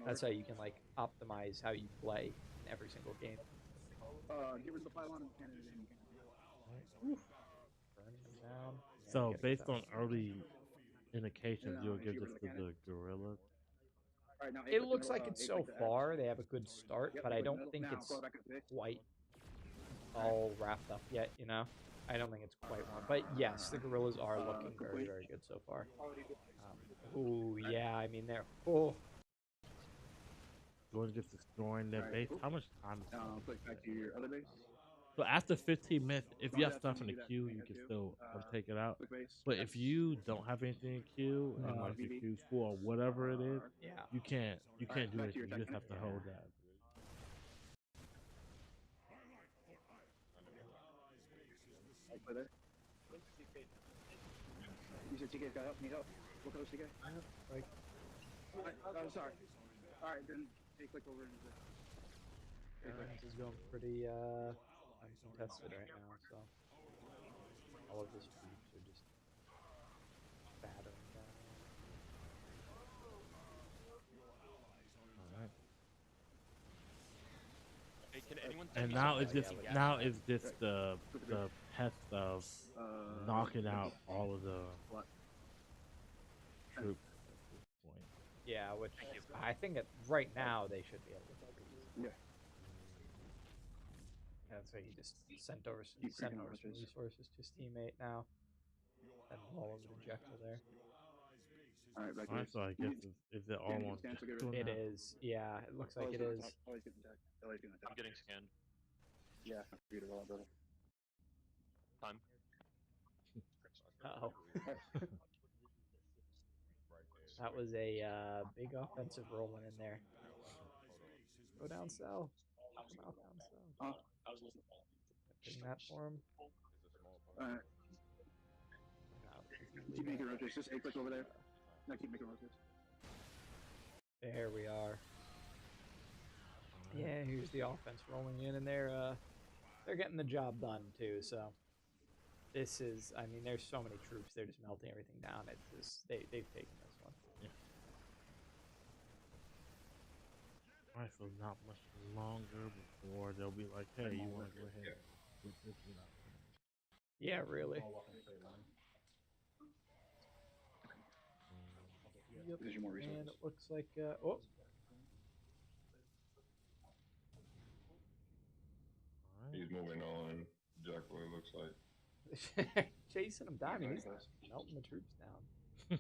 That's how you can like optimize how you play in every single game. Give us the pylon and Down. So based on early indications, you'll give this to the Gorillaz. It looks like it's so far they have a good start, but I don't think it's quite all wrapped up yet, you know? I don't think it's quite one. But yes, the Gorillaz are looking very, very good so far. Oh, yeah, I mean, they're... Oh. Going just destroying their base. How much time is Click back to your other base. So after 15 minutes, if you have stuff in the queue, you can still take it out. But if you don't have anything in queue and like your queue's full or whatever it is, you can't do anything. You just have to hold that. You said TK's got help? Need help? What goes TK? Like, I'm sorry. Alright, then click over and this is going pretty uncontested right now, so all of his troops are just battering down. Alright. Hey, can anyone And now it's just the test of knocking out all of the troops at this point. Yeah, which I think right now they should be able to freeze. Yeah. So he just sent over some resources to his teammate now. And all of the projectile there. Alright, so I guess is it all on? It is. Yeah, it looks like it is. I'm getting scanned. Yeah, beautiful, brother. Time. Uh-oh. That was a big offensive rolling in there. Go down south. Come out down south. Getting that for him. Keep making rotations. Just click over there. No, keep making rotations. There we are. Yeah, here's the offense rolling in, and they're getting the job done too. So this is, I mean, there's so many troops. They're just melting everything down. It's just they've taken this one. Yeah. Alright, so not much longer before they'll be like, hey, you want to go ahead with this one? Yeah, really. Yep. And it looks like, oh. He's moving on. Exactly what it looks like. Chasing him down. He's melting the troops down.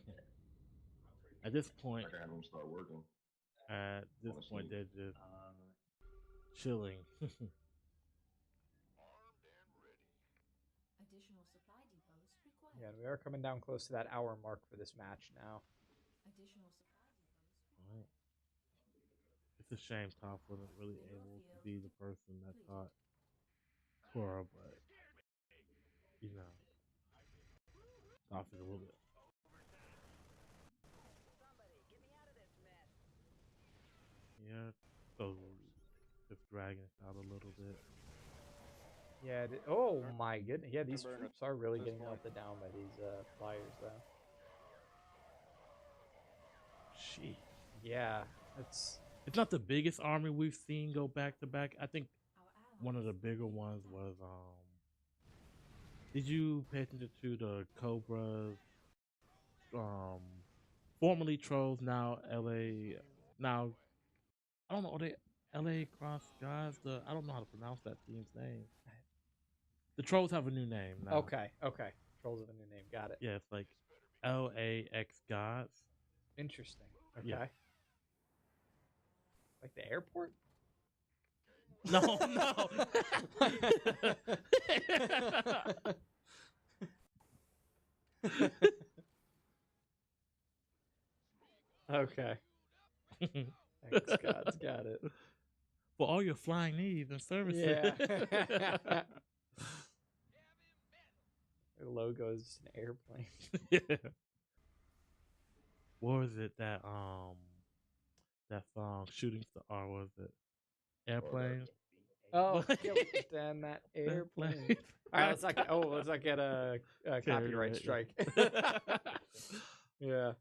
At this point, I can have him start working. At this point, they're just chilling. Additional supply depots required. Yeah, we are coming down close to that hour mark for this match now. Additional supply depots. Right. It's a shame Toph wasn't really able to be the person that taught Cora, but you know, Toph is a little bit. Yeah, so just dragging it out a little bit. Yeah. Oh my goodness. Yeah, these troops are really getting melted down by these flyers, though. Gee. Yeah, it's not the biggest army we've seen go back to back. I think one of the bigger ones was did you pay attention to the Cobras? Formerly Trolls, now LA. Now I don't know. Are they LA Cross Guys? I don't know how to pronounce that team's name. The Trolls have a new name now. Okay. Trolls have a new name. Got it. Yeah, it's like LAX Gods. Interesting. Okay. Yeah. Like the airport? No, no. Okay. Thanks, God's got it. For all your flying needs and services. Yeah. Their logo is just an airplane. Yeah. What was it that song Shooting Star, was it Airplane? Oh, damn that airplane. All right, let's not get a copyright strike. Yeah.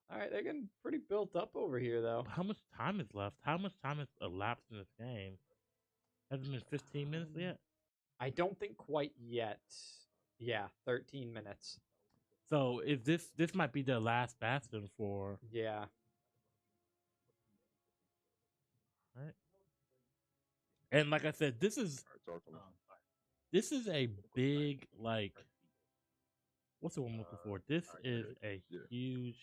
All right, they're getting pretty built up over here, though. How much time is left? How much time has elapsed in this game? Hasn't been 15 minutes yet? I don't think quite yet. Yeah, 13 minutes. So is this might be the last bastion for? Yeah. And like I said, this is a big, like, what's the one I'm looking for? This is a huge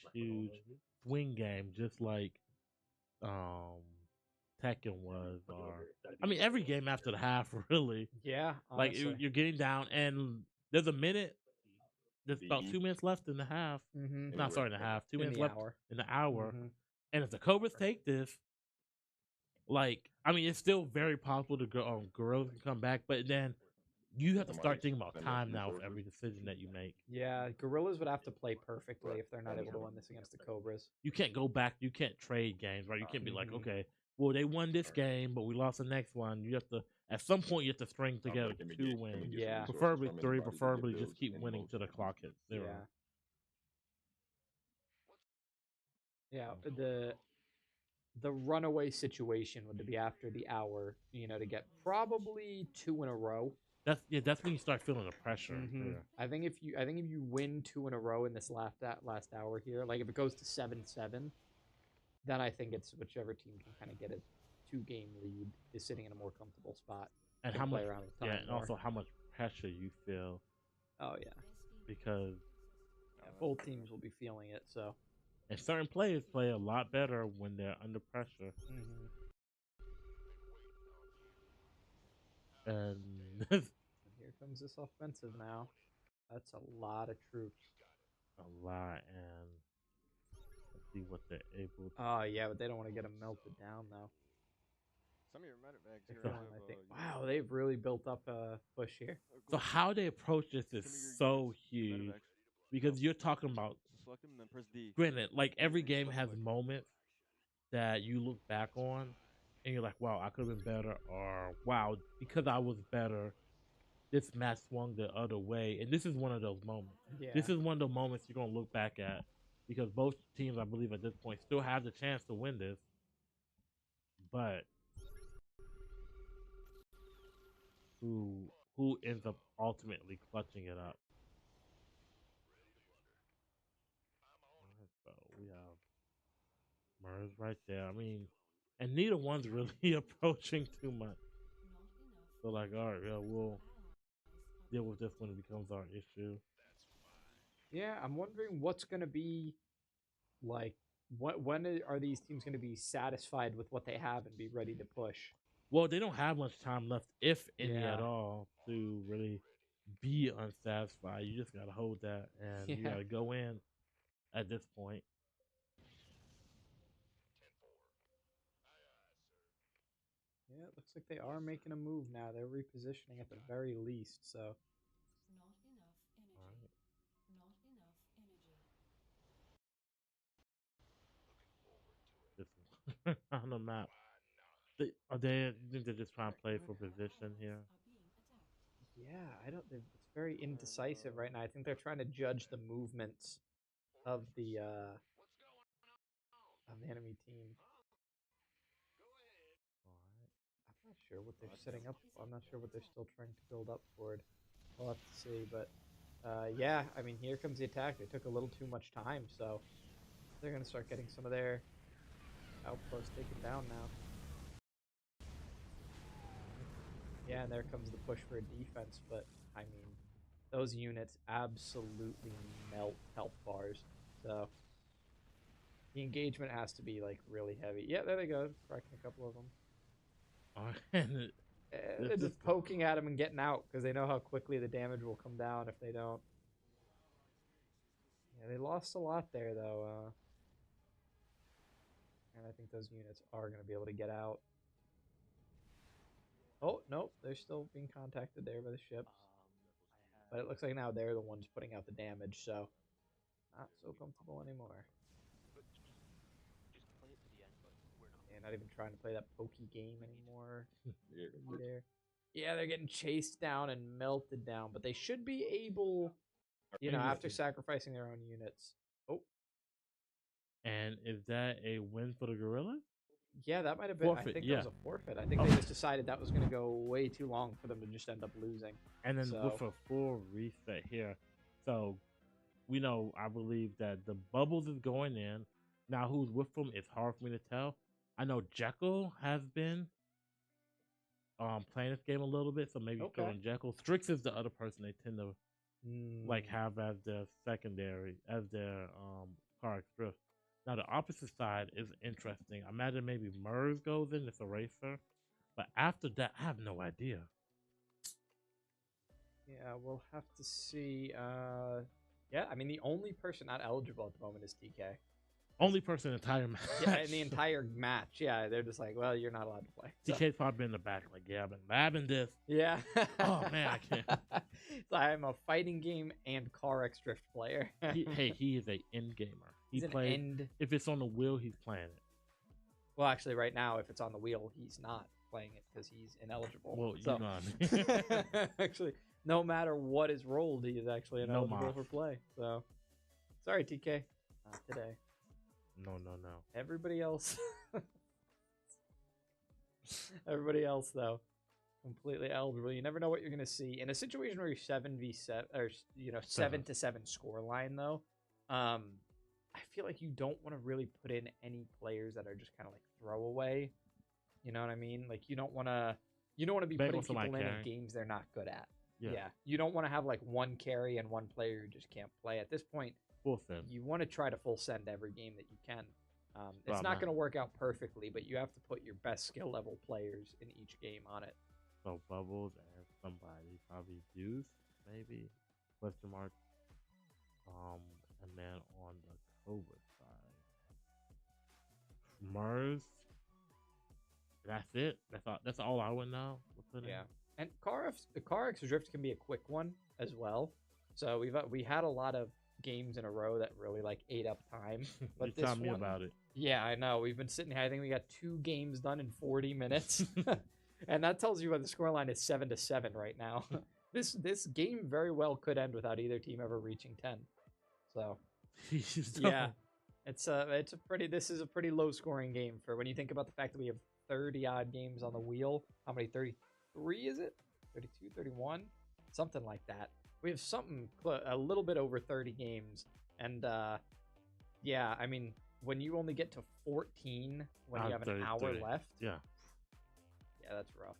swing game, just like Tekken was, or I mean every game after the half, really. Yeah, Like honestly. you're getting down, and there's a minute. There's about 2 minutes left in the half. Mhm. Not sorry, in the half. 2 In minutes the left hour. in the hour. Mhm. And if the Cobras take this, like, I mean, it's still very possible to go. Gorillaz can come back, but then you have to start thinking about time now with every decision that you make. Yeah, Gorillaz would have to play perfectly if they're not able to win this against the Cobras. You can't go back. You can't trade games, right? You can't be like, Mhm. okay, well, they won this game, but we lost the next one. You have to, at some point, you have to string together 2 wins. Yeah. Preferably 3, preferably just keep winning till the clock hits 0. Yeah, the runaway situation would be after the hour, to get probably 2 in a row. That's when you start feeling the pressure. Mhm. Yeah. I think if you win 2 in a row in this last hour here, like if it goes to 7-7, then I think it's whichever team can kind of get a 2-game lead is sitting in a more comfortable spot. And can how play much, around with time and more. also how much pressure you feel. Oh yeah, because both teams will be feeling it. So, and certain players play a lot better when they're under pressure. Mhm. And Here comes this offensive now. That's a lot of troops. A lot, and let's see what they're able to. Oh yeah, but they don't want to get them melted down though. Some of your medivacs They're here feeling, I think. Wow, they've really built up a push here. So how they approach this is so huge because you're talking about. Select them and then press D. Granted, like every game has moments that you look back on, and you're like, "Wow, I could have been better," or "Wow, because I was better, this match swung the other way." And this is one of those moments. Yeah. This is one of the moments you're gonna look back at because both teams, I believe, at this point, still have the chance to win this, but who ends up ultimately clutching it up? So we have Murs right there. I mean, and neither one's really approaching too much. So like, all right, yeah, we'll deal with this when it becomes our issue. Yeah, I'm wondering what's going to be like. When are these teams going to be satisfied with what they have and be ready to push? Well, they don't have much time left, if any Yeah. at all, to really be unsatisfied. You just gotta hold that, and you Yeah. gotta go in at this point. Yeah, it looks like they are making a move now. They're repositioning at the very least. So. Not enough energy. Not enough energy. Just on the map. Are they? You think they're just trying to play for position here? Yeah, I don't. It's very indecisive right now. I think they're trying to judge the movements of the enemy team. I'm not sure what they're setting up. I'm not sure what they're still trying to build up for it. We'll have to see. But yeah, I mean, here comes the attack. They took a little too much time, so they're gonna start getting some of their outposts taken down now. Yeah, and there comes the push for a defense, but I mean, those units absolutely melt health bars. So the engagement has to be like really heavy. Yeah, there they go, cracking a couple of them. They're just poking at them and getting out because they know how quickly the damage will come down if they don't. Yeah, they lost a lot there though, and I think those units are going to be able to get out. Oh, nope, they're still being contacted there by the ships. But it looks like now they're the ones putting out the damage, so not so comfortable anymore. Yeah, not even trying to play that pokey game anymore. Yeah, they're getting chased down and melted down, but they should be able, after sacrificing their own units. Oh. And is that a win for the Gorillaz? Yeah, that might have been. Forfeit, I think yeah. that was a forfeit. I think they just decided that was going to go way too long for them to just end up losing. And then with a full reset here, so we know, I believe that the bubbles is going in. Now, who's with them? It's hard for me to tell. I know Jekyll has been playing this game a little bit, so maybe Okay. throwing Jekyll. Strix is the other person they tend to like have as their secondary, as their car drift. Now the opposite side is interesting. I imagine maybe Mers goes in, it's a racer. But after that, I have no idea. Yeah, we'll have to see. Yeah, I mean, the only person not eligible at the moment is TK. Only person in the entire match. Yeah, in the entire match. Yeah, they're just like, well, you're not allowed to play. So. TK's probably been in the back, like, yeah, I've been labbing this. Yeah. Oh, man, I can't. So I'm a fighting game and Car X Drift player. He is a end gamer. He's an end. If it's on the wheel, he's playing it. Well, actually, right now, if it's on the wheel, he's not playing it because he's ineligible. Well, so, you know what I mean. actually, no matter what is rolled, he is actually ineligible for play. So, sorry, TK. Not today. No. Everybody else, though, completely eligible. You never know what you're gonna see in a situation where you're 7v7 or 7-7 score line. Though, I feel like you don't want to really put in any players that are just kind of like throwaway. You know what I mean? Like you don't want to be putting people in games they're not good at. Yeah. You don't want to have like one carry and one player who just can't play. At this point, full send. You want to try to full send every game that you can. It's not going to work out perfectly, but you have to put your best skill level players in each game on it. So Bubbles and somebody, probably Juice, maybe, question mark. And then on the Cobra side, Mers. That's it. That's all I would know. Yeah, and Car X Drift can be a quick one as well. So we had a lot of games in a row that really like ate up time. But tell me about it. Yeah, I know. We've been sitting here. I think we got 2 games done in 40 minutes, and that tells you what the scoreline is 7-7 right now. This game very well could end without either team ever reaching 10. So yeah, it's a pretty. This is a pretty low scoring game for when you think about the fact that we have 30 odd games on the wheel. How many? 33 is it? 32, 31, something like that. We have something a little bit over 30 games, and yeah, I mean, when you only get to 14 when you have an hour left, yeah, that's rough.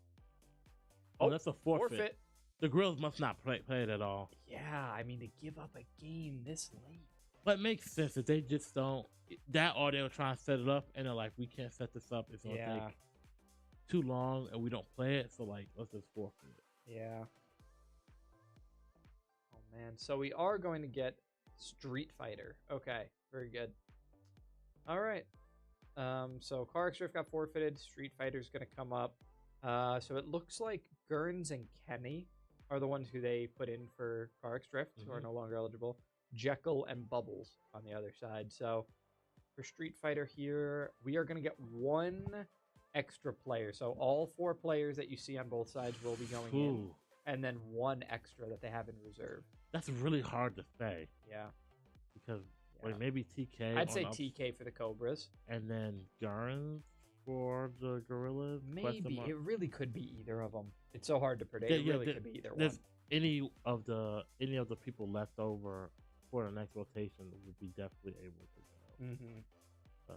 Oh, that's a forfeit. The Gorillaz must not play it at all. Yeah, I mean, to give up a game this late. But it makes sense if they just don't. That or they'll try and set it up, and they're like, we can't set this up. It's going to take too long, and we don't play it, so, like, let's just forfeit it. Yeah. Oh, man. So we are going to get Street Fighter. Okay, very good. All right. So Car X Drift got forfeited. Street Fighter's going to come up. So it looks like Gurns and Kenny are the ones who they put in for Car X Drift, who are no longer eligible. Jekyll and Bubbles on the other side. So for Street Fighter here, we are going to get 1 extra player. So all 4 players that you see on both sides will be going in, and then 1 extra that they have in reserve. That's really hard to say. Yeah. Because wait, maybe TK. I'd say TK for the Cobras. And then Gurns for the Gorillaz? Maybe. It really could be either of them. It's so hard to predict. It really could be either one. Any of the people left over for the next rotation would be definitely able to go. Mm-hmm. So,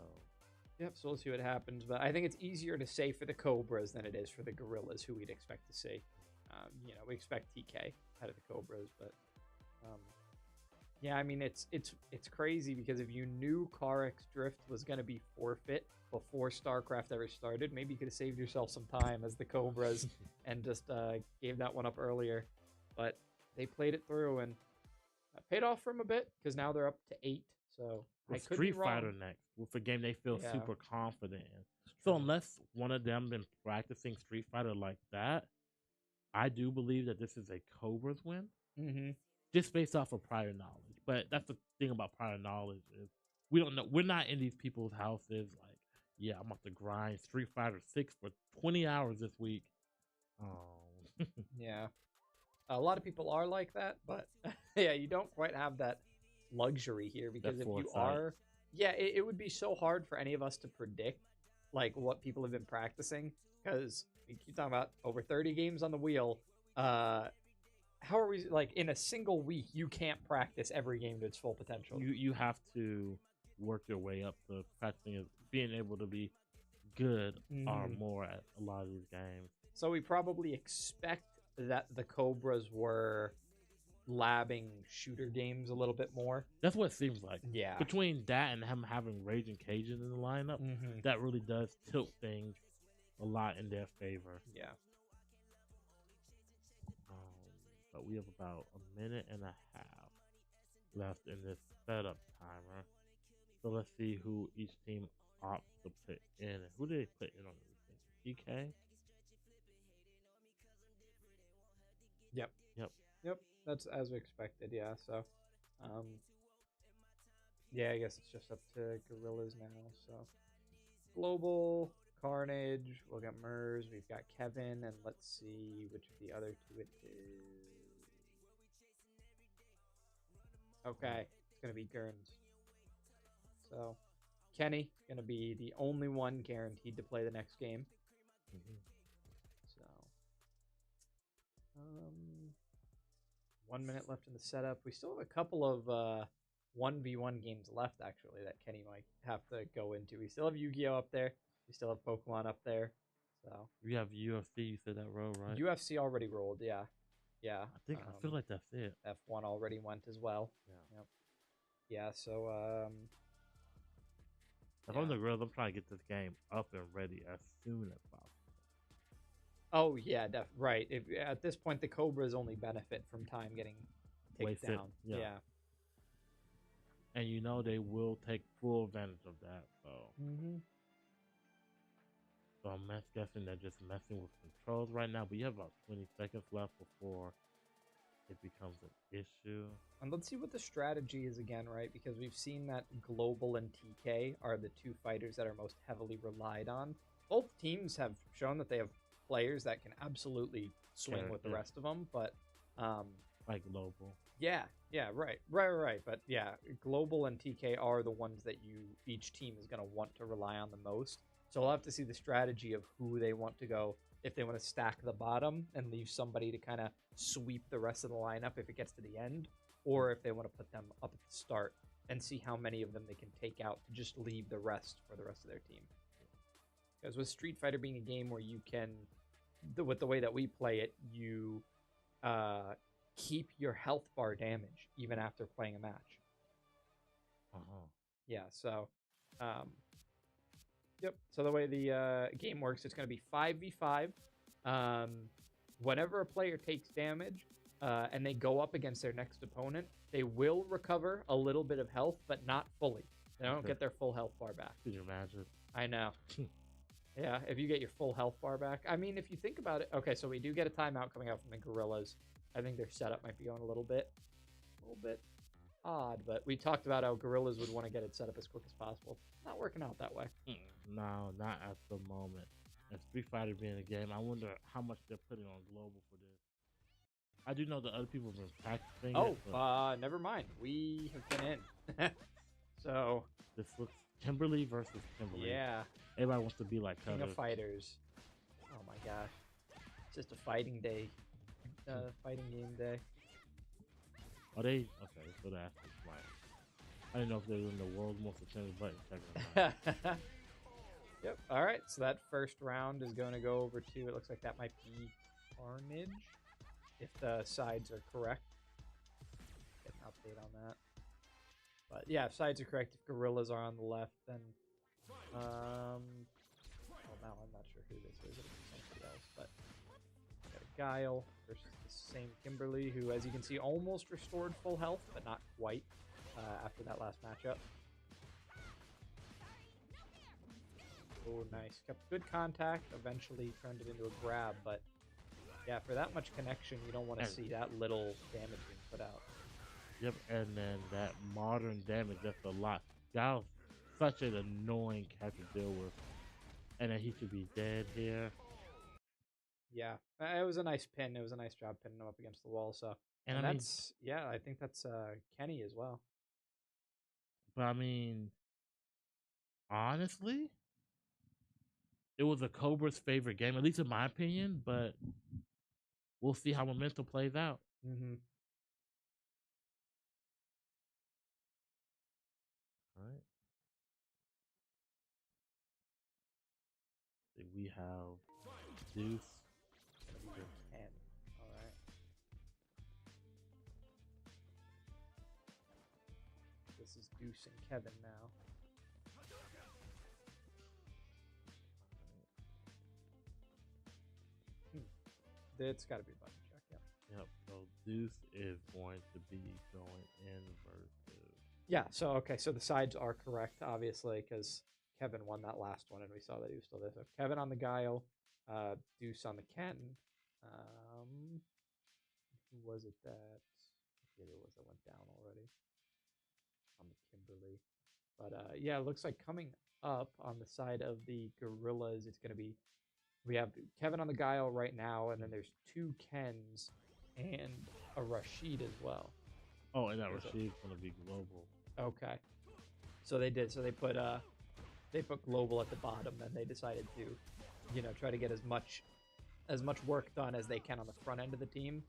yep. So we'll see what happens. But I think it's easier to say for the Cobras than it is for the Gorillaz, who we'd expect to see. We expect TK out of the Cobras, but yeah, I mean it's crazy because if you knew Car X Drift was going to be forfeit before StarCraft ever started, maybe you could have saved yourself some time as the Cobras and just gave that one up earlier. But they played it through and paid off for them a bit because now they're up to 8. So with Street Fighter next, with a game they feel super confident in. So unless one of them been practicing Street Fighter like that, I do believe that this is a Cobras win. Mm-hmm. Just based off of prior knowledge. But that's the thing about prior knowledge is we don't know. We're not in these people's houses like, yeah, I'm about to grind Street Fighter 6 for 20 hours this week. Yeah. A lot of people are like that, but yeah, you don't quite have that luxury here because if you are, it would be so hard for any of us to predict like what people have been practicing because we keep talking about over 30 games on the wheel. How are we like in a single week? You can't practice every game to its full potential. You have to work your way up to practicing, being able to be good or more at a lot of these games. So we probably expect that the Cobras were labbing shooter games a little bit more. That's what it seems like. Yeah. Between that and him having Raging Cajun in the lineup, that really does tilt things a lot in their favor. Yeah. But we have about a minute and a half left in this setup timer. So let's see who each team opts to put in. Who did they put in on everything? TK? Yep. That's as we expected. Yeah. So, yeah, I guess it's just up to Gorillaz now. So, Global, Carnage. We'll get Mers. We've got Kevin, and let's see which of the other two it is. Okay, it's gonna be Gurns. So, Kenny gonna be the only one guaranteed to play the next game. So, 1 minute left in the setup. We still have a couple of 1v1 games left, actually, that Kenny might have to go into. We still have Yu-Gi-Oh! Up there. We still have Pokemon up there. So We have UFC, you said that roll, right? UFC already rolled, yeah. Yeah. I feel like that's it. F1 already went as well. Yeah. Yep. Yeah, so If I'm the Gorillaz, I'm trying to get this game up and ready as soon as possible. oh yeah, right. If at this point the Cobras only benefit from time getting taken Wasted, down. yeah. Yeah. And you know they will take full advantage of that. So, so I'm guessing they're just messing with controls right now. But you have about 20 seconds left before it becomes an issue. And let's see what the strategy is again, right? Because we've seen that Global and TK are the two fighters that are most heavily relied on. Both teams have shown that they have players that can absolutely swing with the rest of them, but like Global. Yeah, right. But yeah, Global and TK are the ones that each team is going to want to rely on the most. So we'll have to see the strategy of who they want to go, if they want to stack the bottom and leave somebody to kind of sweep the rest of the lineup if it gets to the end, or if they want to put them up at the start and see how many of them they can take out to just leave the rest for the rest of their team. Because with Street Fighter being a game where you can, with the way that we play it, you keep your health bar damage even after playing a match. Yeah, so yep. So the way the game works, it's going to be 5v5. Whenever a player takes damage and they go up against their next opponent, they will recover a little bit of health, but not fully. They don't get their full health bar back. Could you imagine? I know. Yeah, if you get your full health bar back. I mean, if you think about it. Okay, so we do get a timeout coming out from the Gorillaz. I think their setup might be going a little bit odd, but we talked about how Gorillaz would want to get it set up as quick as possible. Not working out that way. No, not at the moment. And Street Fighter being a game, I wonder how much they're putting on Global for this. I do know that other people have been practicing. Never mind. We have been in. So this looks Kimberly versus Kimberly. Yeah. Everybody wants to be like King of Fighters. Oh my gosh. It's just a fighting day. Fighting game day. Are they okay? So that's right. I didn't know if they were in the world's most attended button. Yep. All right. So that first round is going to go over to. It looks like that might be Carnage, if the sides are correct. Get an update on that. But yeah, if sides are correct, if Gorillaz are on the left, then well, now I'm not sure who this is. It'll be somebody else, but got a Guile versus the same Kimberly, who, as you can see, almost restored full health, but not quite after that last matchup. Oh, nice. Kept good contact. Eventually turned it into a grab, but yeah, for that much connection, you don't want to see that little damage being put out. Yep, and then that modern damage, that's a lot. Guile's such an annoying cat to deal with. And then he should be dead here. Yeah, it was a nice pin. It was a nice job pinning him up against the wall. So, and that's, yeah, I think that's Kenny as well. But I mean, honestly, it was a Cobra's favorite game, at least in my opinion, but we'll see how Memento plays out. Mm-hmm. we have Deuce. Ken. All right. This is Deuce and Kevin now. It's got to be a button check, yeah. Yep. So Deuce is going to be going in versus. Yeah. So okay. So the sides are correct, obviously, because Kevin won that last one, and we saw that he was still there. So Kevin on the Guile, Deuce on the Ken. Who was it that? Yeah, it was that went down already on the Kimberly. But yeah, it looks like coming up on the side of the Gorillas, it's going to be. We have Kevin on the Guile right now, and then there's 2 Kens and a Rashid as well. Oh, and that Rashid's gonna be global. Okay. So they did. So they put global at the bottom. Then they decided to, try to get as much work done as they can on the front end of the team,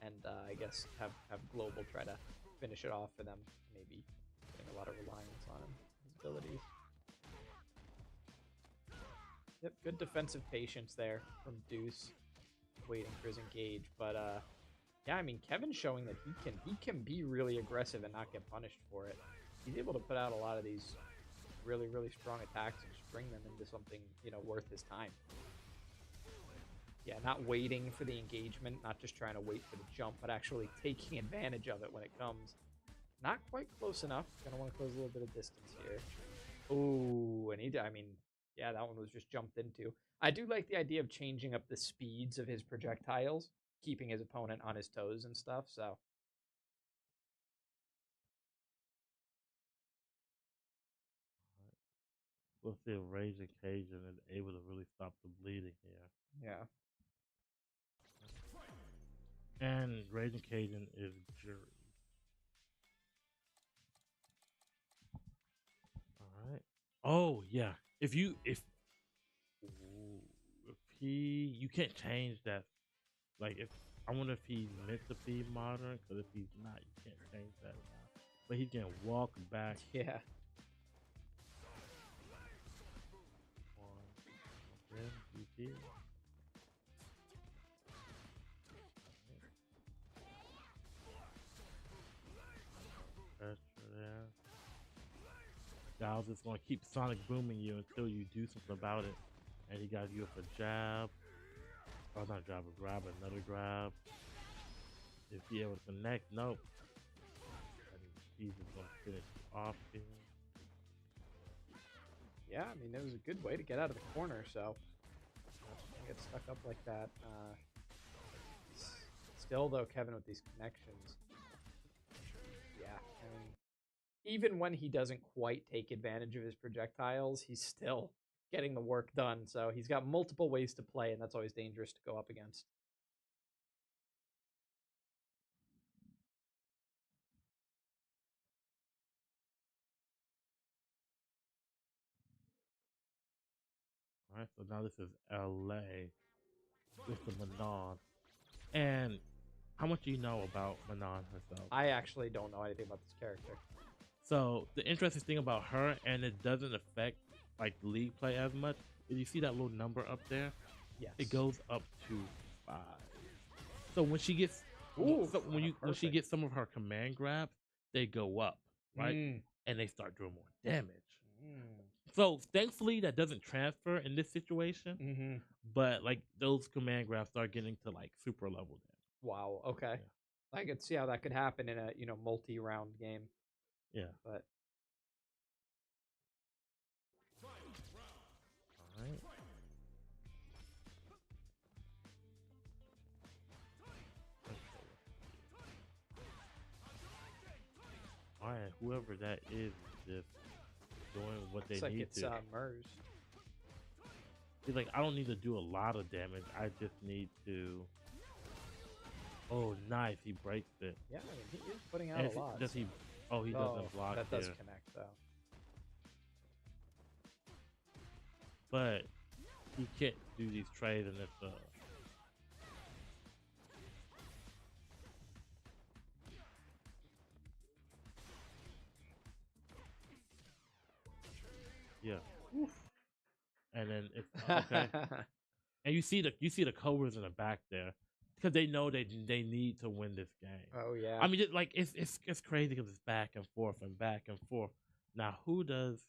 and I guess have global try to finish it off for them. Maybe putting a lot of reliance on his abilities. Yep, good defensive patience there from Deuce, waiting for his engage. But yeah, I mean Kevin's showing that he can be really aggressive and not get punished for it. He's able to put out a lot of these really, really strong attacks and string them into something worth his time. Yeah, not waiting for the engagement, not just trying to wait for the jump, but actually taking advantage of it when it comes. Not quite close enough. Gonna want to close a little bit of distance here. Ooh, and yeah, that one was just jumped into. I do like the idea of changing up the speeds of his projectiles, keeping his opponent on his toes and stuff, so. We'll see if Rage Occasion is able to really stop the bleeding here. Yeah. And Rage Occasion is jury. Alright. Oh yeah. If you can't change that. Like I wonder if he's meant to be modern, because if he's not, you can't change that now. But he can walk back. Yeah. Pressure there. Giles is going to keep sonic booming you until you do something about it. And he got you up a jab. Oh, not jab, a grab, another grab. If he able to connect, nope. And he's just going to finish off here. Yeah, I mean, it was a good way to get out of the corner, so. Get stuck up like that. Still, though, Kevin with these connections. Yeah, I mean, even when he doesn't quite take advantage of his projectiles, he's still getting the work done. So he's got multiple ways to play, and that's always dangerous to go up against. All right, so now this is LA with the Manon. And how much do you know about Manon herself? I actually don't know anything about this character. So the interesting thing about her, and it doesn't affect like league play as much, is you see that little number up there? Yes. It goes up to 5. So when she gets when she gets some of her command grabs, they go up, right? And they start doing more damage. So thankfully that doesn't transfer in this situation. But like those command grabs start getting to like super level damage. Wow. Okay. Yeah. I could see how that could happen in a multi-round game. Yeah. But. All right. All right. Whoever that is just doing what they need it's to. Mers. He's like, I don't need to do a lot of damage. I just need to. Oh, nice! He breaks it. Yeah, I mean, he is putting out a lot. Does he? Oh, he doesn't block. That does connect though. But he can't do these trades, and it's yeah. Oof. and then it's okay. And you see the Cobras in the back there because they know they need to win this game. Oh yeah. I mean, it's crazy because it's back and forth and back and forth. Now, who does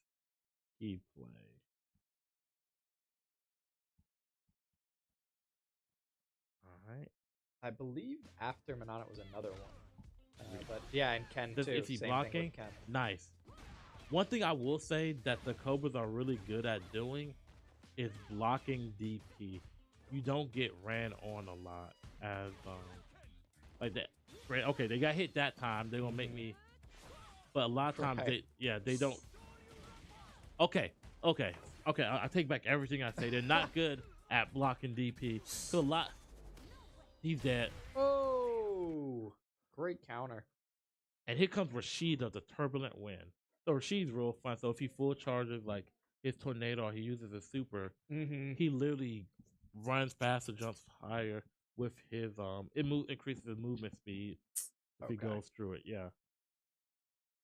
he play? All right. I believe after Manana was another one. But yeah, and Ken too. Is he Same blocking? thing with Ken. Nice. One thing I will say that the Cobras are really good at doing is blocking DP. You don't get ran on a lot as like that. Okay, they got hit that time. They're gonna make me, but a lot of times they don't. Okay. I take back everything I say. They're not good at blocking DP. So a lot. He's dead. Oh, great counter. And here comes Rashid of the Turbulent Wind. So Rashid's real fun. So if he full charges like his tornado or he uses a super, he literally runs faster, jumps higher with his increases his movement speed if he goes through it. Yeah.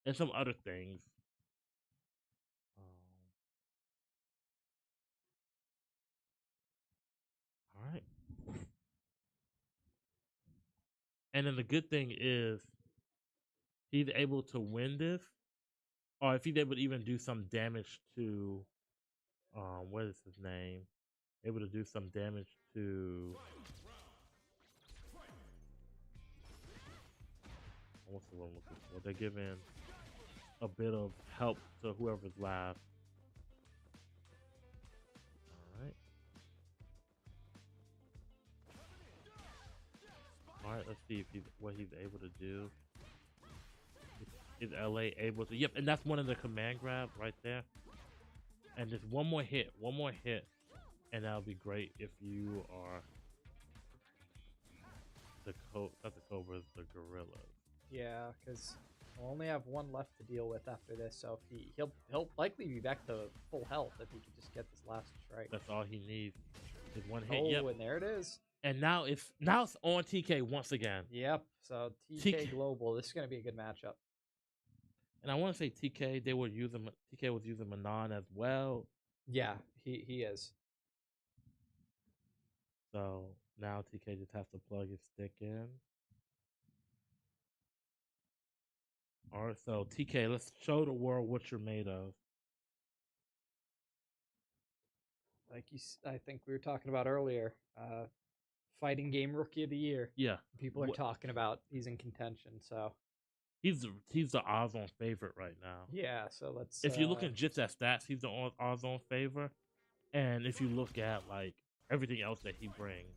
And some other things. All right. And then the good thing is he's able to win this, or if he's able to even do some damage to, what is his name? Able to do some damage to. What's the one I'm looking for? They're giving a bit of help to whoever's last. All right, let's see if what he's able to do. Is LA able to? Yep, and that's one of the command grabs right there. And just one more hit, and that'll be great if you are not the Cobras, the Gorillaz. Yeah, because we'll only have one left to deal with after this. So if he'll likely be back to full health if he can just get this last strike. That's all he needs. Is one hit. Oh, and there it is. And now it's on TK once again. Yep. So TK Global. This is gonna be a good matchup. And I want to say TK was using Manon as well. Yeah, he is. So now TK just has to plug his stick in. All right, so TK, let's show the world what you're made of. Like I think we were talking about earlier, fighting game rookie of the year. Yeah, people are talking about he's in contention. So he's the odds-on favorite right now. Yeah, so let's. If you look at just at stats, he's the odds-on favorite, and if you look at like everything else that he brings.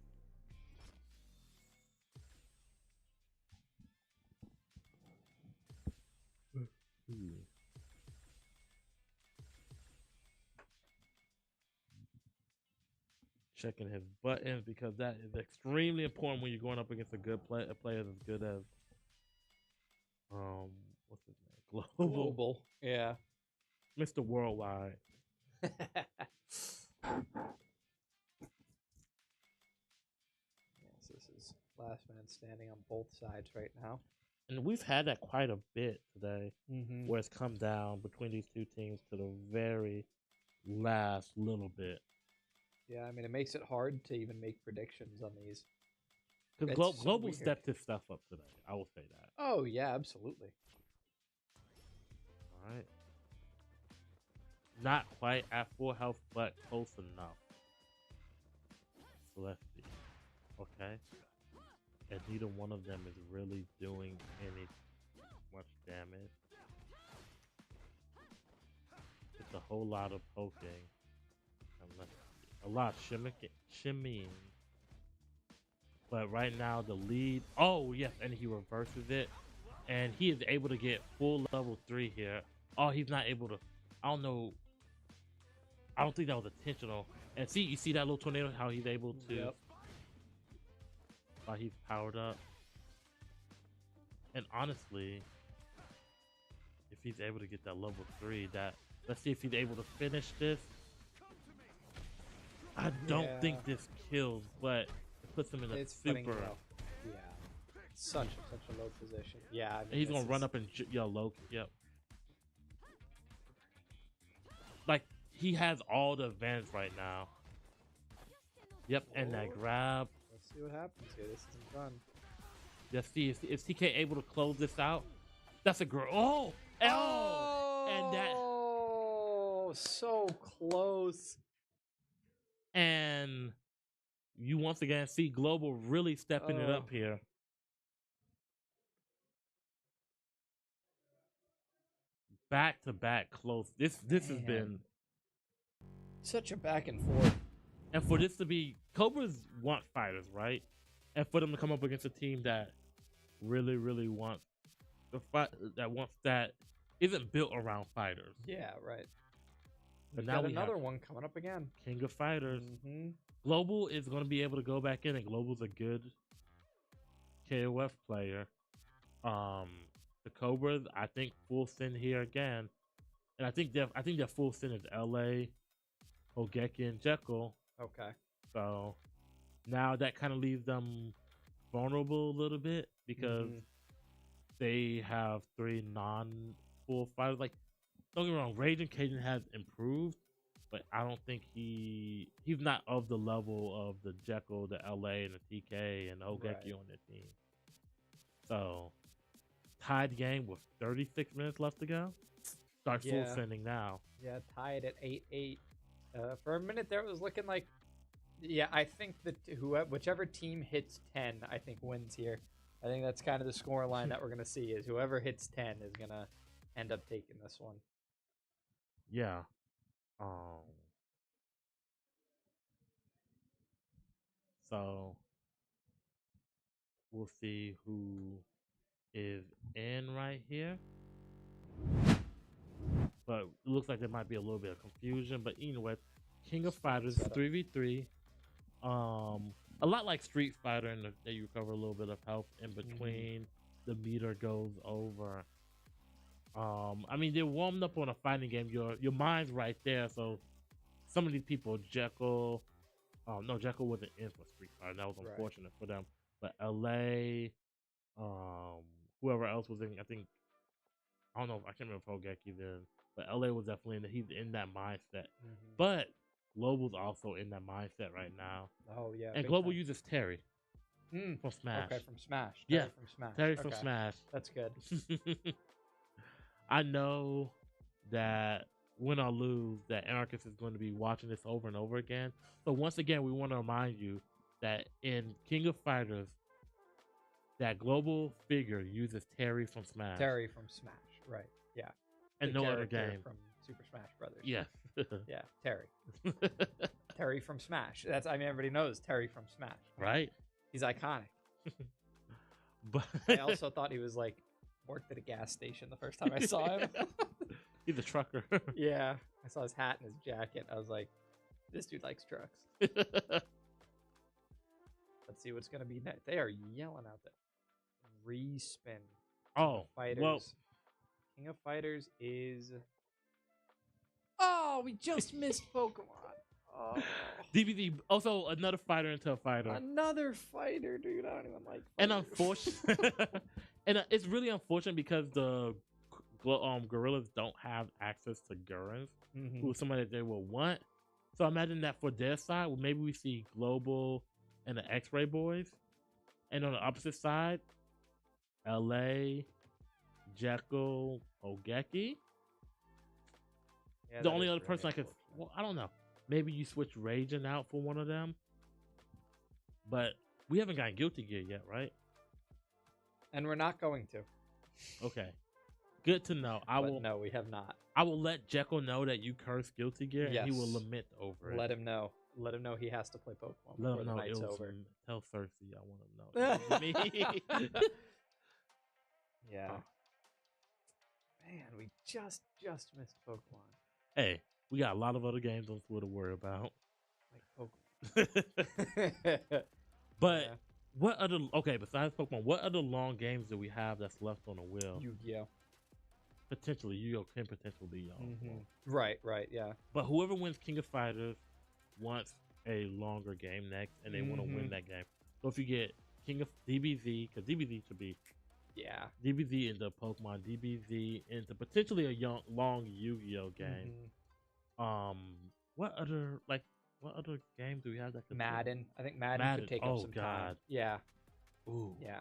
Checking his buttons because that is extremely important when you're going up against a player as good as what's his name? Global. Yeah. Mr. Worldwide. Yes, this is last man standing on both sides right now. And we've had that quite a bit today, Mm-hmm. where it's come down between these two teams to the very last little bit. Yeah, I mean, it makes it hard to even make predictions on these. Because Global stepped his stuff up today. I will say that. Oh, yeah, absolutely. All right. Not quite at full health, but close enough. So let's see. Okay. And neither one of them is really doing any much damage. It's a whole lot of poking. A lot of shimmying. But right now the lead. Oh yes, and he reverses it, and he is able to get full level 3 here. Oh, he's not able to. I don't know. I don't think that was intentional. And see, you see that little tornado? How he's able to. Yep. While he's powered up. And honestly, if he's able to get that level 3, let's see if he's able to finish this. I don't think this kills, but it puts him in a super. Yeah, such a low position. Yeah, I mean, and he's gonna run up and low. Yep. Like he has all the advantage right now. Yep, and that grab. Let's see what happens here. This isn't done. Let's see if TK able to close this out. That's a girl. Oh, and that. Oh, so close. And you once again see Global really stepping it up here. Back to back close. This has been such a back and forth. And for this to be, Cobras want fighters, right? And for them to come up against a team that really, really wants the fight, that isn't built around fighters. Yeah, right. But We've now got we another have one coming up again. King of Fighters. Global is going to be able to go back in, and Global's a good KOF player. The Cobras, I think full send here again, and I think their full send is LA, Hogeki, and Jekyll. Okay. So now that kind of leaves them vulnerable a little bit because they have 3 non-full fighters. Like, don't get me wrong, Raging Cajun has improved, but I don't think he's not of the level of the Jekyll, the LA, and the TK, and the Hogeki on their team. So, tied game with 36 minutes left to go. Start full sending now. Yeah, tied at 8-8. For a minute there, it was looking like, yeah, I think that whichever team hits 10, I think wins here. I think that's kind of the score line that we're gonna see is whoever hits 10 is gonna end up taking this one. Yeah. So we'll see who is in right here. But it looks like there might be a little bit of confusion. But anyway, King of Fighters 3v3. A lot like Street Fighter, in that you recover a little bit of health in between. The meter goes over. I mean, they're warmed up on a fighting game. Your mind's right there. So some of these people, Jekyll, no, Jekyll wasn't in for Street Fighter. That was unfortunate for them. But LA, whoever else was in, I think, I don't know, I can't remember if Hogeki then, but LA was definitely he's in that mindset. But Global's also in that mindset right now. Oh yeah. And Global uses Terry from Smash. Okay, from Smash. Yeah, Terry from Smash. Terry from Smash. That's good. I know that win or lose, that Anarchist is going to be watching this over and over again. So once again, we want to remind you that in King of Fighters, that Global figure uses Terry from Smash. Terry from Smash, right? Yeah. And The no other character game from Super Smash Brothers. Yes. Yeah, Terry. Terry from Smash. Everybody knows Terry from Smash. Right? He's iconic. But I also thought he was like worked at a gas station the first time I saw him. He's a trucker. Yeah. I saw his hat and his jacket. I was like, this dude likes trucks. Let's see what's gonna be next. They are yelling out there. Respin. Oh, Fighters. well. King of Fighters is. Oh, we just missed Pokemon. Oh. DVD. Also, another fighter into a fighter. Another fighter, dude. I don't even like. And unfortunately, and it's really unfortunate because the Gorillaz don't have access to Gurens, who is somebody that they will want. So imagine that for their side, well, maybe we see Global and the X-Ray Boys, and on the opposite side, LA, Jekyll, Hogeki. Yeah, the only other person I could, well, I don't know. Maybe you switch Raging out for one of them, but we haven't gotten Guilty Gear yet, right? And we're not going to. Okay, good to know. No, we have not. I will let Jekyll know that you curse Guilty Gear, and he will lament over it. Let him know. Let him know he has to play Pokemon Let before him the know night's over. Tell Cersei I want him to know. Yeah. Man, we just missed Pokemon. Hey, we got a lot of other games on Twitter to worry about. Like Pokemon. But what other, besides Pokemon, what other long games do we have that's left on the wheel? Yu-Gi-Oh! Potentially, Yu-Gi-Oh! Can potentially be on. Right, yeah. But whoever wins King of Fighters wants a longer game next, and they want to win that game. So if you get King of DBZ, because DBZ should be DBZ into Pokemon, DBZ into potentially a long Yu-Gi-Oh! game. What other game do we have that could Madden. I think Madden could take up some time. Yeah. Ooh. Yeah.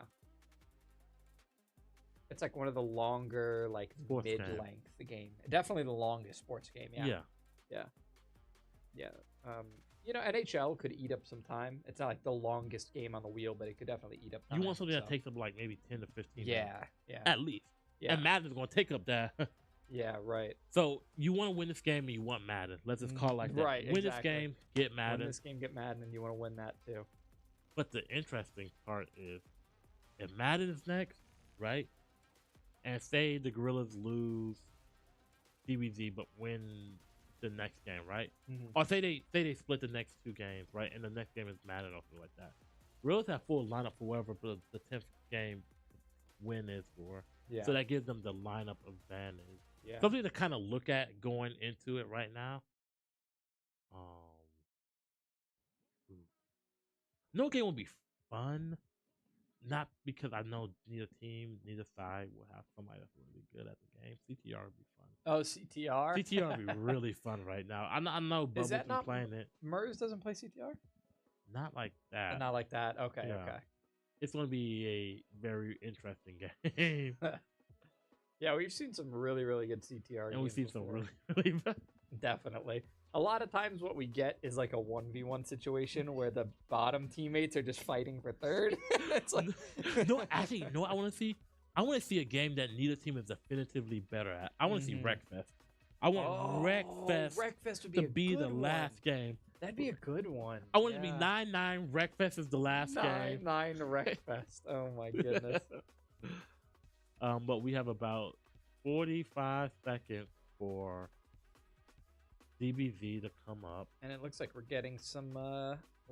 It's like one of the longer, like Sports mid-length game. Definitely the longest sports game. Yeah. Yeah. NHL could eat up some time. It's not like the longest game on the wheel, but it could definitely eat up time. You want something that takes up like maybe 10 to 15 Yeah, minutes. yeah. At least. Yeah. And Madden's going to take up that. Yeah, right. So you want to win this game and you want Madden. Let's just call it like that. Right, Win exactly. this game, get Madden. Win this game, get Madden, and you want to win that too. But the interesting part is, if Madden is next, right? And say the Gorillaz lose DBZ but win the next game, right? Or say they split the next 2 games, right? And the next game is Madden or something like that. Gorillaz have full lineup for whatever the 10th game win is for. Yeah. So that gives them the lineup advantage. Yeah. Something to kind of look at going into it right now. No game will be fun. Not because I know neither team, neither side will have somebody that's really good at the game. CTR would be fun. Oh, CTR? CTR would be really fun right now. I know Bubba's been playing it. Mers doesn't play CTR? Not like that. Not like that. Okay, Yeah. okay. It's going to be a very interesting game. Yeah, we've seen some really, really good CTR And we've games seen some before. really bad. Definitely. A lot of times what we get is like a 1v1 situation where the bottom teammates are just fighting for third. It's like No, actually, you know what I want to see? I want to see a game that neither team is definitively better at. I want to see Wreckfest. I want Wreckfest Wreckfest would to be a be the good last one. game. That'd be a good one. I want it to be 9-9. Wreckfest is the last game. 9-9 Wreckfest. Oh my goodness. But we have about 45 seconds for DBZ to come up. And it looks like we're getting some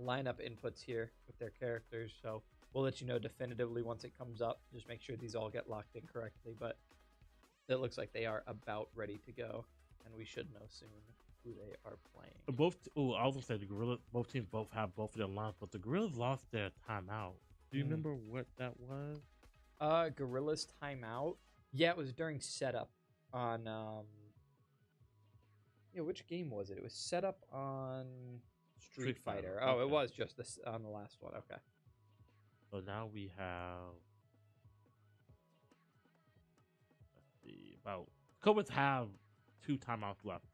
lineup inputs here with their characters, so we'll let you know definitively once it comes up. Just make sure these all get locked in correctly, but it looks like they are about ready to go, and we should know soon who they are playing. I was gonna say the Gorillaz. Both teams have both of their lines, but the Gorillaz lost their timeout. Do you remember what that was? Gorillaz timeout. Yeah, it was during setup on. Yeah, which game was it? It was setup on Street Fighter. Oh, okay. It was just this on the last one. Okay. So now we have. Let's see. About Cobras have 2 timeouts left.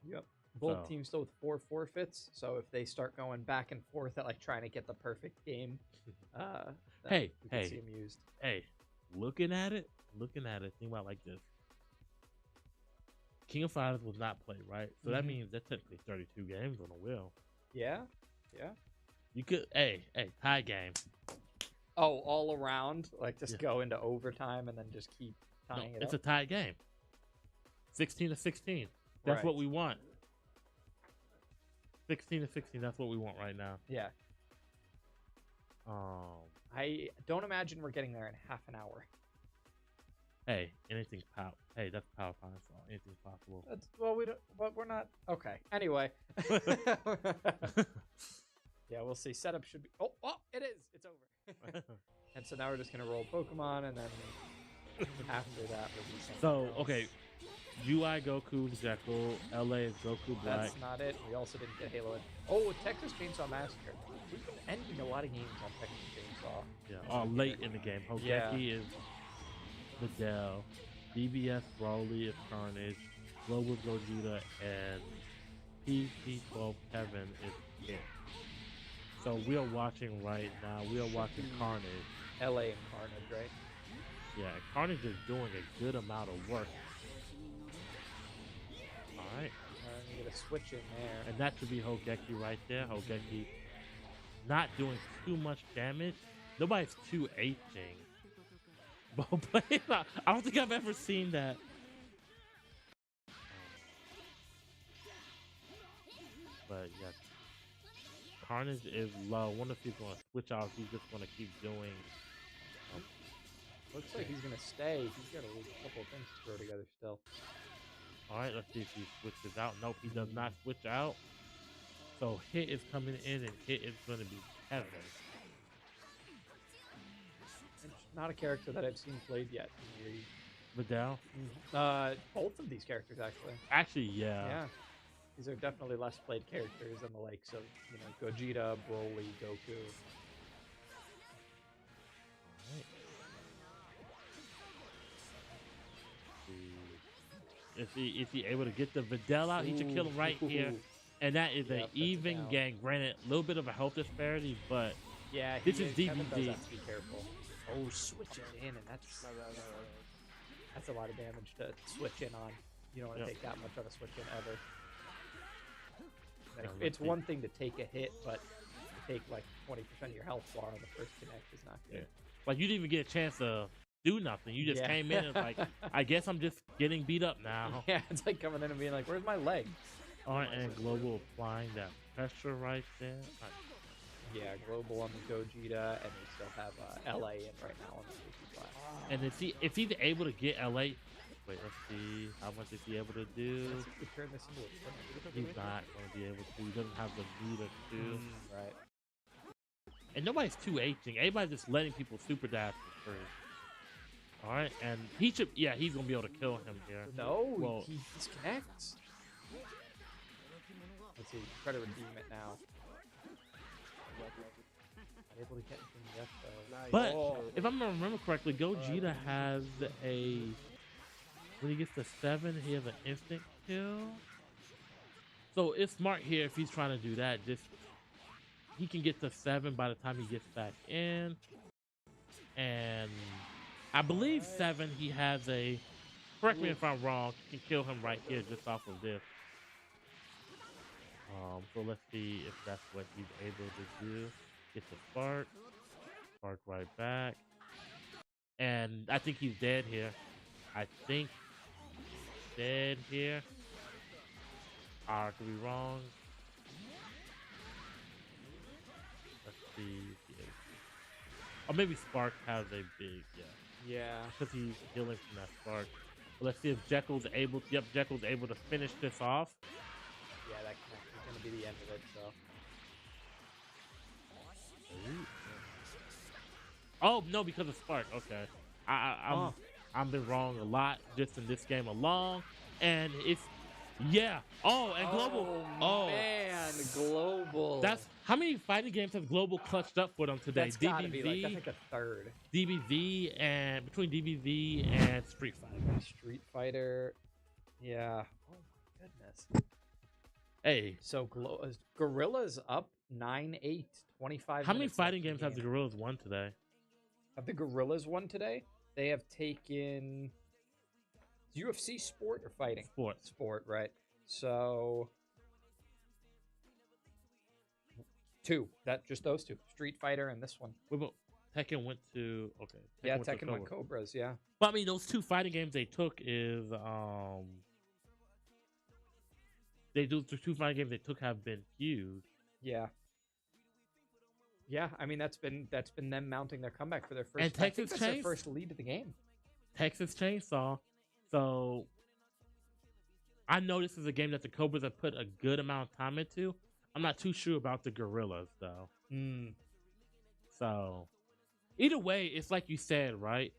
Yep. Both teams still with 4 forfeits. So if they start going back and forth at like trying to get the perfect game, we can see them used. Hey, looking at it, think about it like this. King of Fighters was not played, right? So that means there's technically 32 games on the wheel. Yeah. You could, tie game. Oh, all around, like just go into overtime and then just keep tying it up. It's a tied game. 16 to 16. That's what we want. 16 to 16. That's what we want right now. Yeah. I don't imagine we're getting there in half an hour. Hey, anything's power. Hey, that's PowerPoint. So anything's possible. We don't. But we're not. Okay. Anyway. Yeah, we'll see. Setup should be. Oh, it is. It's over. And so now we're just gonna roll Pokemon, and then after that we'll do something else. Okay. UI Goku Jekyll, LA is Goku Black. That's not it. We also didn't get Halo in. Oh, Texas Chainsaw Massacre. We've been ending a lot of games on Texas Chainsaw. Yeah, late in the game. Hogeki is Videl, DBS Broly is Carnage, Global Gogeta, and PC12 Kevin is it. So we are watching right now. We are watching Carnage. LA and Carnage, right? Yeah, Carnage is doing a good amount of work. Alright. You get a switch in there. And that should be Hogeki right there. Hogeki not doing too much damage. Nobody's 2-8-ing. I don't think I've ever seen that. But yeah, Carnage is low. I wonder if he's going to switch out. He's just going to keep doing. Looks like he's going to stay. He's got a couple of things to throw together still. All right, let's see if he switches out. Nope, he does not switch out. So Hit is coming in, and Hit is going to be Kevin. Not a character that I've seen played yet. Vidal. Both of these characters actually. Actually, yeah. Yeah. These are definitely less played characters than the likes of, Gogeta, Broly, Goku. Is he able to get the Vidal out? He should kill him right here. And that is an even game. Granted, a little bit of a health disparity, but yeah, this is Kevin does DVD. have to be careful. Oh, switch it in, and that's a lot of damage to switch in on. You don't want to take that much on a switch in ever. Like, it's one thing to take a hit, but to take like 20% of your health bar on the first connect is not good. Like you didn't even get a chance to do nothing. You just came in and like, I guess I'm just getting beat up now. Yeah, it's like coming in and being like, "Where's my leg?" Alright, and Global applying that pressure right there. Yeah, Global on the Gogeta, and we still have LA in right now on the safety flat. And if he's able to get LA, wait, let's see how much is he able to do. Turn this into a He's not going to be able to. He doesn't have the meter to. Right. And nobody's 2Hing. Everybody's just letting people super dash for free. All right, and he should. Yeah, he's going to be able to kill him here. No, well, he disconnects. Let's see. Try to redeem it now. Not able to get anything yet, though. But if I'm gonna remember correctly, Gogeta has a when he gets to 7, he has an instant kill. So it's smart here if he's trying to do that. Just he can get to 7 by the time he gets back in, and I believe 7 he has a. Correct me if I'm wrong. He can kill him right here just off of this. So let's see if that's what he's able to do. Get the spark right back, and I think he's dead here. I think dead here. I could be wrong. Let's see. Or maybe Spark has a big yeah, because he's healing from that Spark. But let's see if Jekyll's able. Yep, Jekyll's able to finish this off. Yeah, that's going to be the end of it, so. Oh, no, because of Spark. Okay. I've been wrong a lot just in this game alone. And it's, yeah. Oh, and Global. Oh, man, Global. That's, how many fighting games has Global clutched up for them today? That's gotta be like, I think a third. DBV and, between DBV and Street Fighter. Street Fighter, yeah. Oh, my goodness. Hey. So Gorillaz up 9-8, 25 How many minutes fighting games have the Gorillaz won today? Have the Gorillaz won today? They have taken UFC sport or fighting? Sport, right. So 2. Just those 2. Street Fighter and this one. Tekken went to Tekken went Cobras, yeah. But I mean those 2 fighting games they took is the 2 fighting games they took have been huge. Yeah. Yeah, I mean that's been them mounting their comeback for their first. And Texas that's their first lead of the game. Texas Chainsaw. So I know this is a game that the Cobras have put a good amount of time into. I'm not too sure about the Gorillaz though. So either way, it's like you said, right?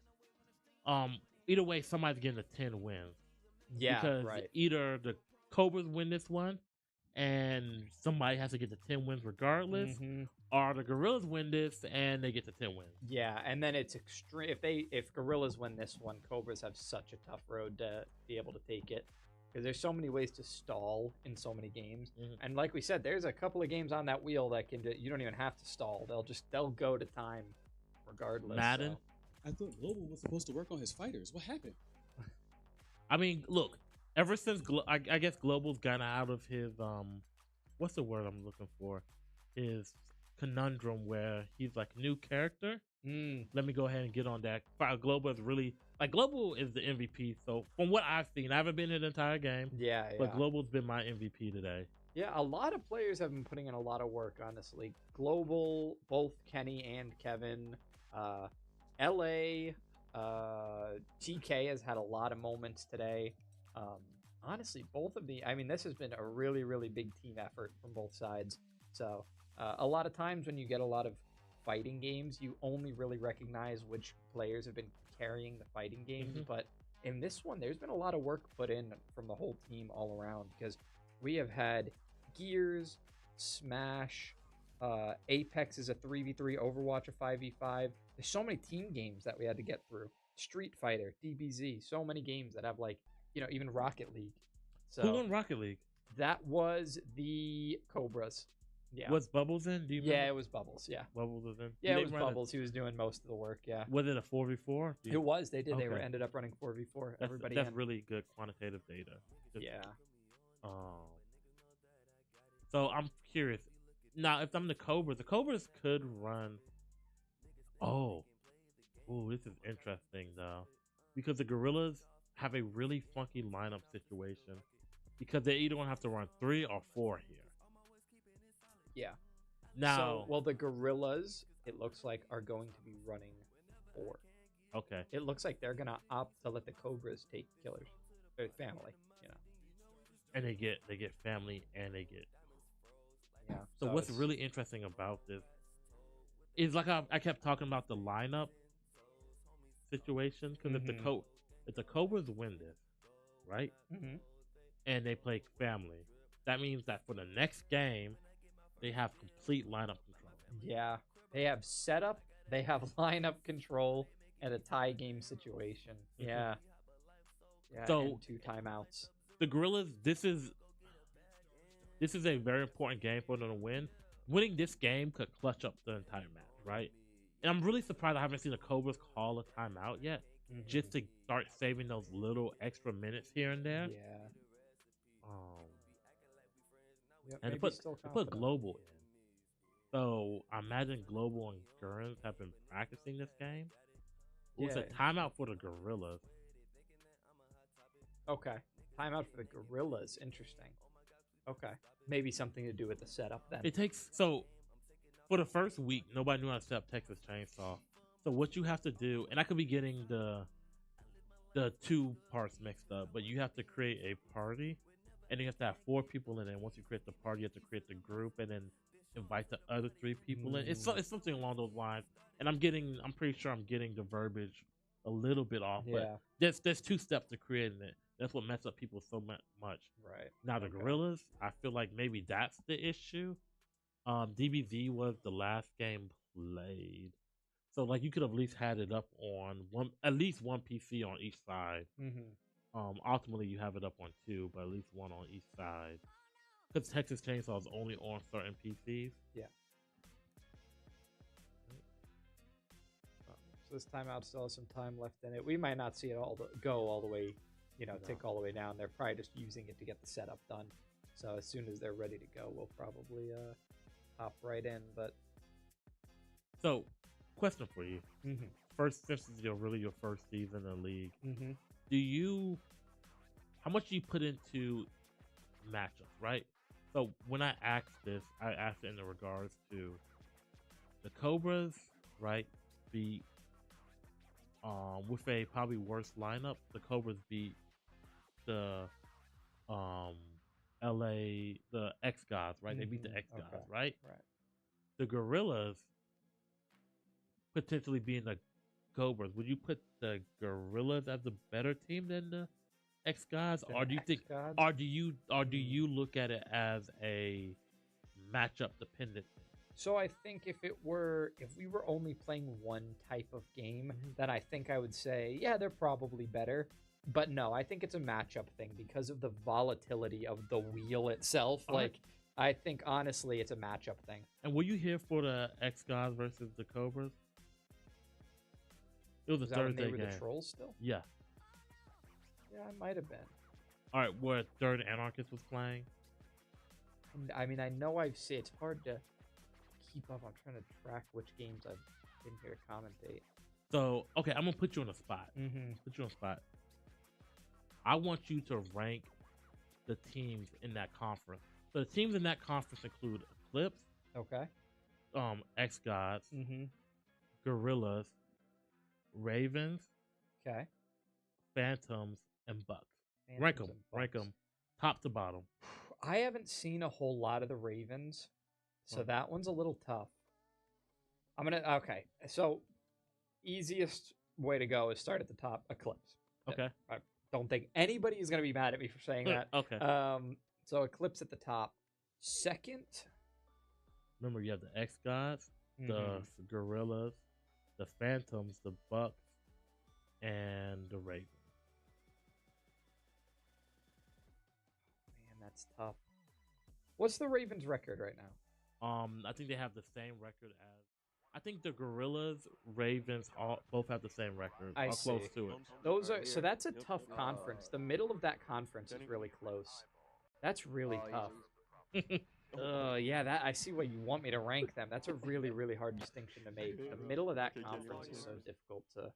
Either way, somebody's getting a 10 wins. Yeah, because right. Either the Cobras win this one, and somebody has to get the 10 wins regardless, or the Gorillaz win this and they get the 10 wins. Yeah, and then it's extreme. If Gorillaz win this one, Cobras have such a tough road to be able to take it because there's so many ways to stall in so many games. And like we said, there's a couple of games on that wheel that you don't even have to stall. They'll go to time regardless. Madden. I thought Global was supposed to work on his fighters. What happened? I mean, look. Ever since I guess Global's gotten out of his what's the word I'm looking for? His conundrum where he's like new character. Let me go ahead and get on that. Global is really Global is the MVP. So from what I've seen, I haven't been in the entire game. Yeah. But Global's been my MVP today. Yeah, a lot of players have been putting in a lot of work, honestly. Global, both Kenny and Kevin, LA, TK has had a lot of moments today. Honestly, this has been a really, really big team effort from both sides. So a lot of times when you get a lot of fighting games, you only really recognize which players have been carrying the fighting games. But in this one, there's been a lot of work put in from the whole team all around because we have had Gears, Smash, Apex is a 3v3, Overwatch a 5v5. There's so many team games that we had to get through. Street Fighter, DBZ, so many games that have like, even Rocket League. So Who won Rocket League? that was the Cobras. Yeah. Was Bubbles in? Do you remember? Yeah, it was Bubbles. Yeah. Bubbles was in. Yeah, it was Bubbles. He was doing most of the work. Yeah. Was it a 4v4? It was. They did. They Okay. ended up running 4v4. Everybody. That's really good quantitative data. Yeah. So I'm curious. Now, if I'm the Cobras could run. Oh, this is interesting though, because the Gorillaz have a really funky lineup situation because they either gonna have to run 3 or 4 here. Yeah. Now, the Gorillaz, it looks like, are going to be running 4. Okay. It looks like they're gonna opt to let the Cobras take Killers, their family. And they get family and they get. Yeah. So what's really interesting about this is like I kept talking about the lineup situation because if the Cobras win this, right, and they play family, that means that for the next game they have complete lineup control. Yeah, they have setup, they have lineup control, and a tie game situation. Yeah. Yeah. So and 2 timeouts. The Gorillaz, this is a very important game for them to win. Winning this game could clutch up the entire match, right? And I'm really surprised I haven't seen the Cobras call a timeout yet, just to start saving those little extra minutes here and there. Yeah. And to put Global in. So I imagine Global and Gurns have been practicing this game. It's a timeout for the Gorillaz. Okay. Timeout for the Gorillaz. Interesting. Okay. Maybe something to do with the setup then. It takes for the first week, nobody knew how to set up Texas Chainsaw. So what you have to do, and I could be getting the 2 parts mixed up, but you have to create a party, and you have to have 4 people in it. And once you create the party, you have to create the group, and then invite the other 3 people in. It's something along those lines. And I'm pretty sure I'm getting the verbiage a little bit off. Yeah. But there's 2 steps to creating it. That's what messes up people so much. Right. Now the Gorillaz, I feel like maybe that's the issue. DBZ was the last game played, so like you could have at least had it up on at least one PC on each side. Ultimately you have it up on 2, but at least 1 on each side. Because Texas Chainsaw is only on certain PCs. Yeah. So this timeout still has some time left in it. We might not see it go all the way. Tick all the way down. They're probably just using it to get the setup done. So as soon as they're ready to go, we'll probably hop right in. But so, question for you: First, since it's your first season in the league, how much do you put into matchups? Right. So when I asked this, I asked it in regards to the Cobras, right? Beat with a probably worse lineup. The Cobras beat the X Gods, right? They beat the X Gods, right? Right. The Gorillaz potentially being the Cobras. Would you put the Gorillaz as a better team than the X Gods, or do you think, or do you look at it as a matchup dependent thing? So I think if we were only playing one type of game, then I think I would say, yeah, they're probably better. But no, I think it's a matchup thing because of the volatility of the wheel itself. I think honestly, it's a matchup thing. And were you here for the X Gods versus the Cobras? It was a Thursday game. The Trolls still? Yeah. Yeah, I might have been. All right, where Third Anarchist was playing. I mean, I know I've seen. It's hard to keep up. I'm trying to track which games I've been here to commentate. So, okay, I'm gonna put you on a spot. Put you on a spot. I want you to rank the teams in that conference. So the teams in that conference include Eclipse, okay, X Gods, Gorillaz, Ravens, okay, Phantoms, and Bucks. Rank them, top to bottom. I haven't seen a whole lot of the Ravens, so that one's a little tough. Okay. So easiest way to go is start at the top. Eclipse. Okay. I don't think anybody is going to be mad at me for saying that. Okay. So Eclipse at the top. Second. Remember, you have the X Gods, the Mhm. Gorillaz, the Phantoms, the Bucks, and the Ravens. Man, that's tough. What's the Ravens' record right now? I think they have the same record as. I think the Gorillaz, Ravens, both have the same record. I Close see. to it. Those are so that's a tough conference. The middle of that conference is really close. That's really tough. Yeah, that I see why you want me to rank them. That's a really, really hard distinction to make. The middle of that conference is so difficult to.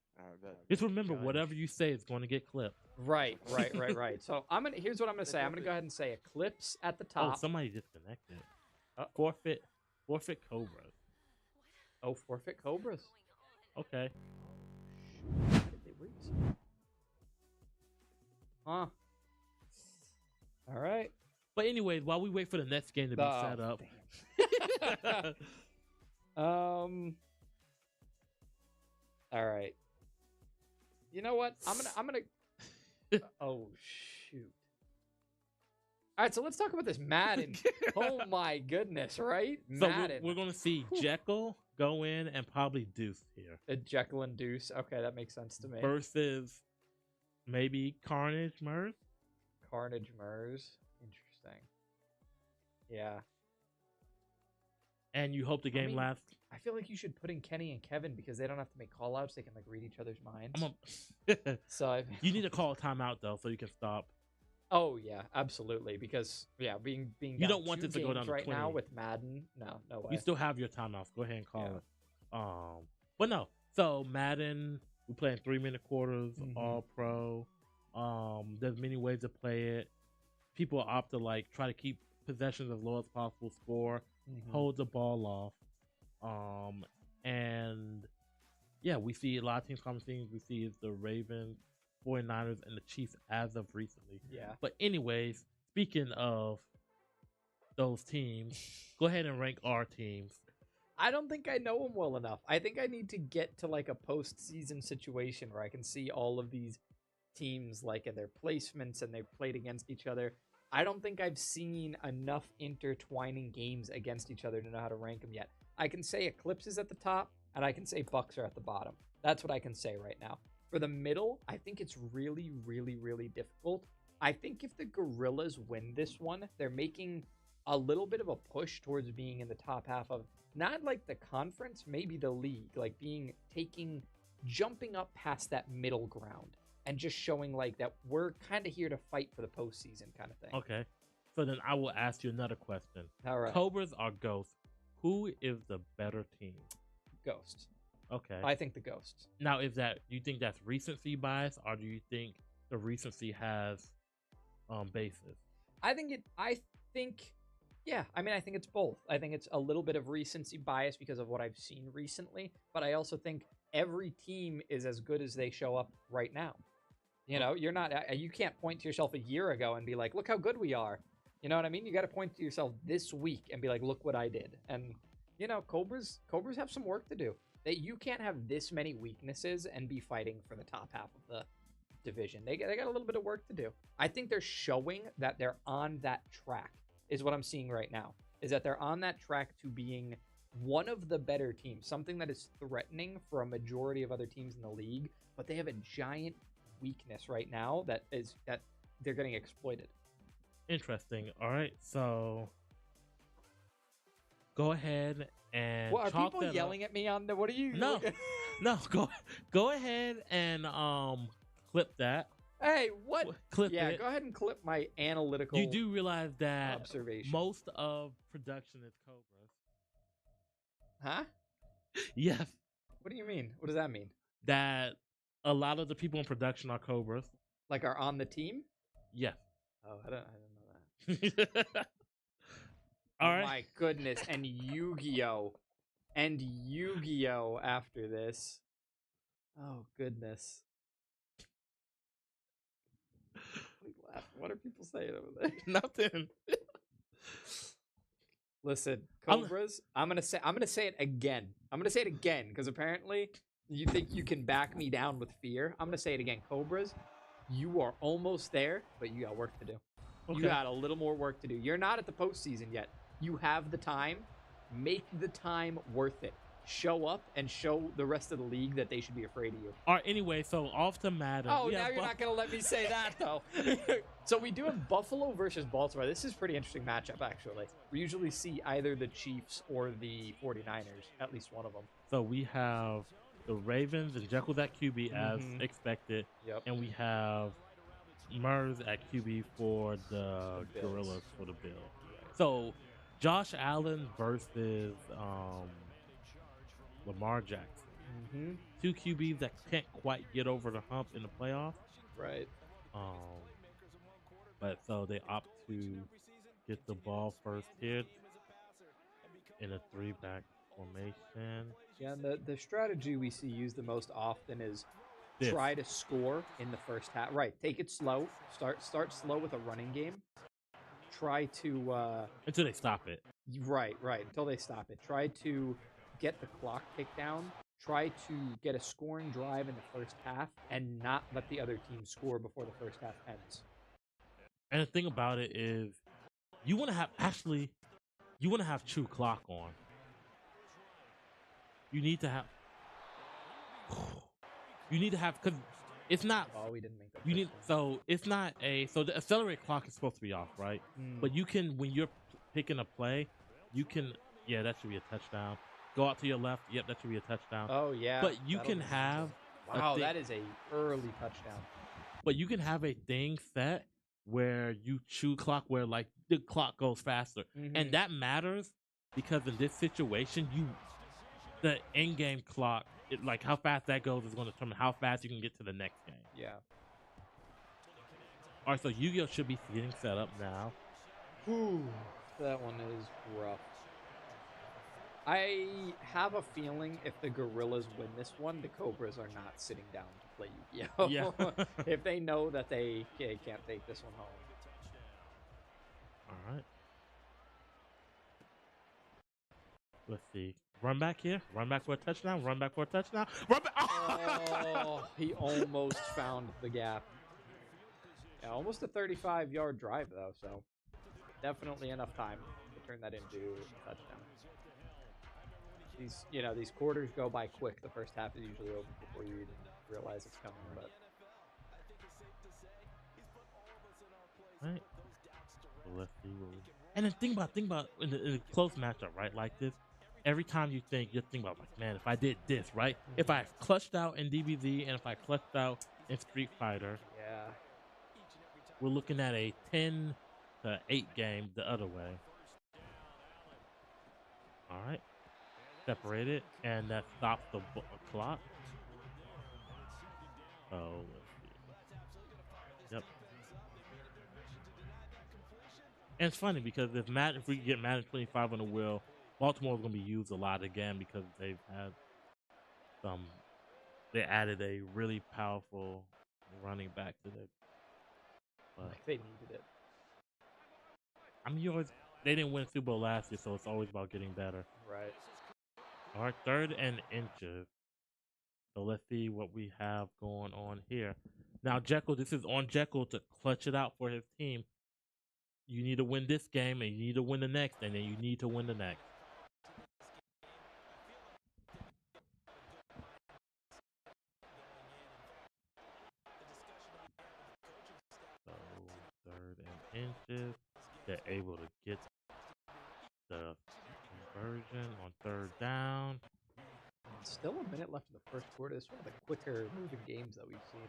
Just remember, whatever you say is going to get clipped. Right. So here's what I'm gonna say. I'm gonna go ahead and say Eclipse at the top. Oh, somebody disconnected. Forfeit Cobras. Oh, forfeit Cobras. Okay. How did they lose? Huh. All right. But anyways, while we wait for the next game to be set up. All right. You know what? I'm gonna. Oh shoot. All right, so let's talk about this Madden. Oh my goodness, right? So Madden. we're going to see Jekyll go in and probably Deuce here. Jekyll and Deuce. Okay, that makes sense to me. Versus maybe Carnage Murs. Carnage Murs. Interesting. Yeah. And you hope the game lasts. I feel like you should put in Kenny and Kevin because they don't have to make call outs. They can like read each other's minds. So you need to call a timeout though, so you can stop. Oh yeah, absolutely. Because being you down don't want 2 it to go down to right 20. now with Madden. No way. You still have your timeouts. Go ahead and call it. But no. So Madden, we play in 3-minute quarters, all pro. There's many ways to play it. People opt to like try to keep possessions as low as possible, score, hold the ball off. And yeah, we see a lot of teams commenting. We see the Ravens, 49ers, and the Chiefs as of recently. Yeah. But anyways, speaking of those teams, go ahead and rank our teams. I don't think I know them well enough. I think I need to get to like a postseason situation where I can see all of these teams like in their placements and they've played against each other. I don't think I've seen enough intertwining games against each other to know how to rank them yet. I can say Eclipse is at the top and I can say Bucks are at the bottom. That's what I can say right now. For the middle, I think it's really, really, really difficult. I think if the Gorillaz win this one, they're making a little bit of a push towards being in the top half of not like the conference, maybe the league, like jumping up past that middle ground and just showing like that we're kind of here to fight for the postseason kind of thing. Okay. So then I will ask you another question. All right. Cobras or Ghosts? Who is the better team? Ghosts. Okay. I think the Ghosts. Now, do you think that's recency bias, or do you think the recency has basis? I think it's both. I think it's a little bit of recency bias because of what I've seen recently, but I also think every team is as good as they show up right now. You know, you can't point to yourself a year ago and be like, look how good we are. You know what I mean? You got to point to yourself this week and be like, look what I did. And, you know, Cobras have some work to do. That you can't have this many weaknesses and be fighting for the top half of the division. They got a little bit of work to do. I think they're showing that they're on that track, is what I'm seeing right now. Is that they're on that track to being one of the better teams, something that is threatening for a majority of other teams in the league, but they have a giant weakness right now that they're getting exploited. Interesting. All right, so go ahead and are people yelling at me on the? What are you? No, go ahead and clip that. Hey, what? Clip yeah, it. Go ahead and clip my analytical. You do realize that observation. Most of production is Cobras. Huh? Yes. What do you mean? What does that mean? That a lot of the people in production are Cobras. Like are on the team? Yes. Oh, I don't know that. All right. My goodness, and Yu-Gi-Oh! And Yu-Gi-Oh! After this. Oh, goodness. What are people saying over there? Nothing. Listen, Cobras, I'm gonna say it again. I'm gonna say it again, because apparently you think you can back me down with fear. I'm gonna say it again. Cobras, You are almost there, but you got work to do. Okay. You got a little more work to do. You're not at the postseason yet. You have the time. Make the time worth it. Show up and show the rest of the league that they should be afraid of you. All right, anyway, so off to Madden. Oh, now you're not going to let me say that, though. So we do have Buffalo versus Baltimore. This is a pretty interesting matchup, actually. We usually see either the Chiefs or the 49ers, at least one of them. So we have the Ravens and Jekyll at QB as expected. Yep. And we have Murs at QB for the Gorillaz for the Bills. So Josh Allen versus Lamar Jackson. Two QBs that can't quite get over the hump in the playoffs. Right. But so they opt to get the ball first here in a 3-back formation. Yeah, and the strategy we see used the most often is try to score in the first half. Right, take it slow. Start slow with a running game. Try to until they stop it. Right, until they stop it. Try to get the clock ticked down. Try to get a scoring drive in the first half and not let the other team score before the first half ends. And the thing about it is, you want to have true clock on. You need to have because it's not. Oh, we didn't make that. You need it's not so the accelerate clock is supposed to be off, right? But you can, when you're picking a play, you can that should be a touchdown. Go out to your left. Yep, that should be a touchdown. Oh yeah. But you can have that is a early touchdown. But you can have a thing set where you chew clock where like the clock goes faster, and that matters because in this situation, the in-game clock, like how fast that goes is going to determine how fast you can get to the next game. Yeah. All right, so Yu-Gi-Oh should be getting set up now. Ooh, that one is rough. I have a feeling if the Gorillaz win this one, the Cobras are not sitting down to play Yu-Gi-Oh. Yeah. If they know that they can't take this one home. All right. Let's see. Run back here. Run back for a touchdown. Run back for a touchdown. Run back. Oh, he almost found the gap. Yeah, almost a 35-yard drive, though, so definitely enough time to turn that into a touchdown. These quarters go by quick. The first half is usually over before you even realize it's coming. But right. So let's see. And then think about in a close matchup, right? Like this, every time you think about like, man, if I did this, right? If I clutched out in DBZ and if I clutched out in Street Fighter, we're looking at a 10-8 game the other way. All right. Separated, and that stops the clock. Oh, let's see. Yep. And it's funny because if we get Madden 25 on the wheel, Baltimore's going to be used a lot again because they've had they added a really powerful running back to their. They needed it. I mean, they didn't win Super Bowl last year, so it's always about getting better. Right. All right, 3rd and inches. So let's see what we have going on here. Now, Jekyll, this is on Jekyll to clutch it out for his team. You need to win this game, and you need to win the next, and then you need to win the next. So, 3rd and inches. They're able to get the conversion on 3rd down. Still a minute left in the first quarter. This is one of the quicker moving games that we've seen.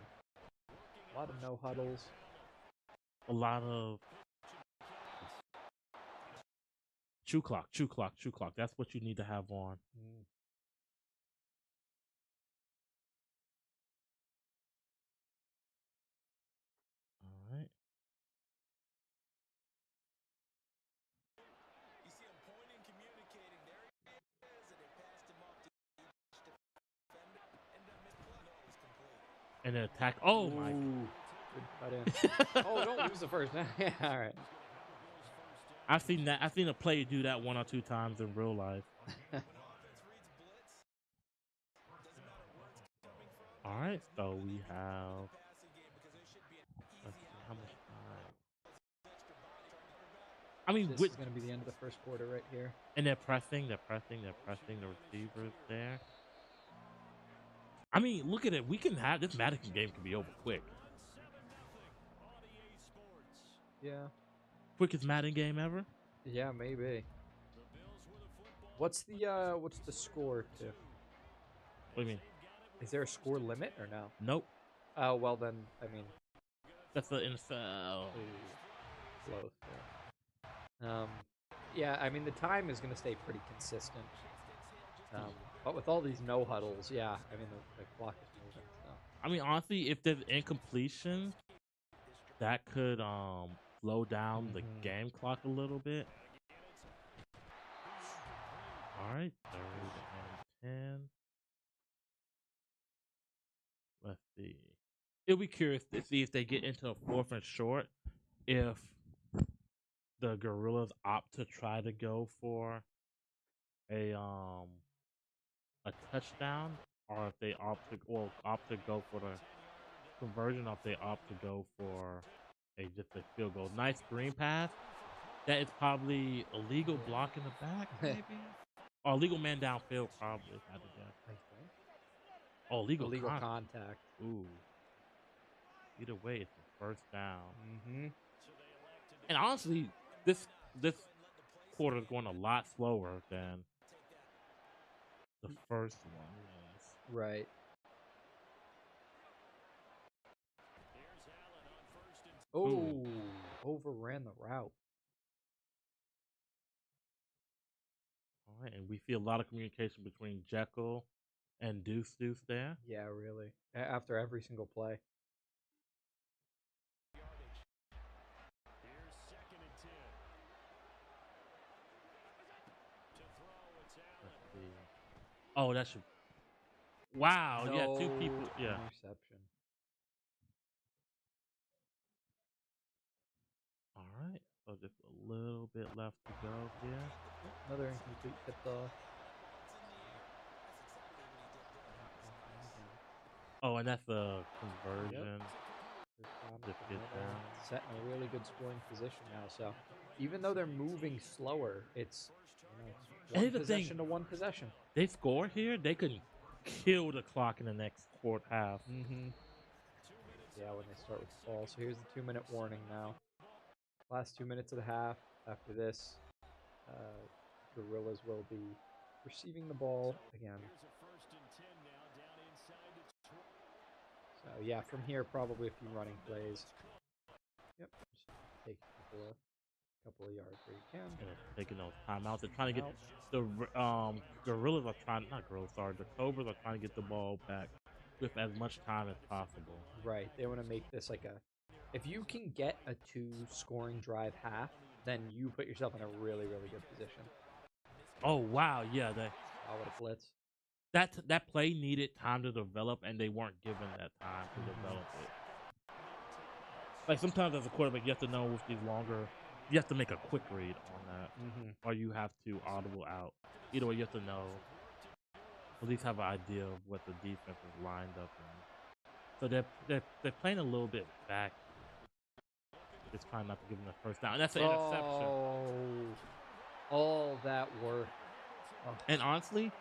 A lot of no huddles. A lot of chew clock. That's what you need to have on. All right. And then attack. Oh my! Oh, don't lose the first. Yeah, all right. I've seen that. I've seen a player do that 1 or 2 times in real life. All right, so we have how much time? I mean, This is going to be the end of the first quarter right here. And they're pressing the receivers there. I mean, look at it. We can have this Madden game can be over quick. Yeah. Quickest Madden game ever. Yeah, maybe. What's the score to? What do you mean? Is there a score limit or no? Nope. Oh well, then I mean, that's the NFL. Close. Yeah. Yeah, I mean the time is going to stay pretty consistent. But with all these no huddles, yeah, I mean the clock is moving. So. I mean, honestly, if there's incompletion, that could slow down the game clock a little bit. All right, 3rd and 10. Let's see. It'll be curious to see if they get into a 4th and short, if the Gorillaz opt to try to go for a touchdown, or if they opt to go for the conversion, or if they opt to go for just a field goal. Nice screen pass. That is probably illegal block in the back, maybe. Or illegal man downfield, probably. I think. Oh, illegal contact. Ooh. Either way, it's a 1st down. And honestly, this quarter is going a lot slower than the first one was. Right. Oh, overran the route. All right, and we see a lot of communication between Jekyll and Deuce there. Yeah, really. After every single play. Let's see. Oh, that should. Wow. No, yeah, 2 people. Yeah. Interception. All right. So just a little bit left to go here. Another incomplete tipped off. Oh, and that's a conversion. Just get down. Set in a really good scoring position now. So even though they're moving slower, it's one possession to one possession. They score here, they could kill the clock in the next fourth half. Yeah, when they start with the ball. So here's the 2-minute warning now. Last 2 minutes of the half. After this, Gorillaz will be receiving the ball again. So yeah, from here probably a few running plays. Yep, just take a couple of yards where you can. Taking those timeouts. They're trying to get the Gorillaz are trying, not Gorillaz, sorry, the Cobras are trying to get the ball back with as much time as possible. Right, they want to make this like if you can get a 2-scoring drive half, then you put yourself in a really, really good position. Oh wow, yeah, what a blitz. That play needed time to develop, and they weren't given that time to develop it. Like sometimes as a quarterback, you have to know with these longer, you have to make a quick read on that, or you have to audible out. Either way, you have to know, at least have an idea of what the defense is lined up in. So they're playing a little bit back. Just trying not to give them the first down. And that's an interception. All that work. Oh. And honestly,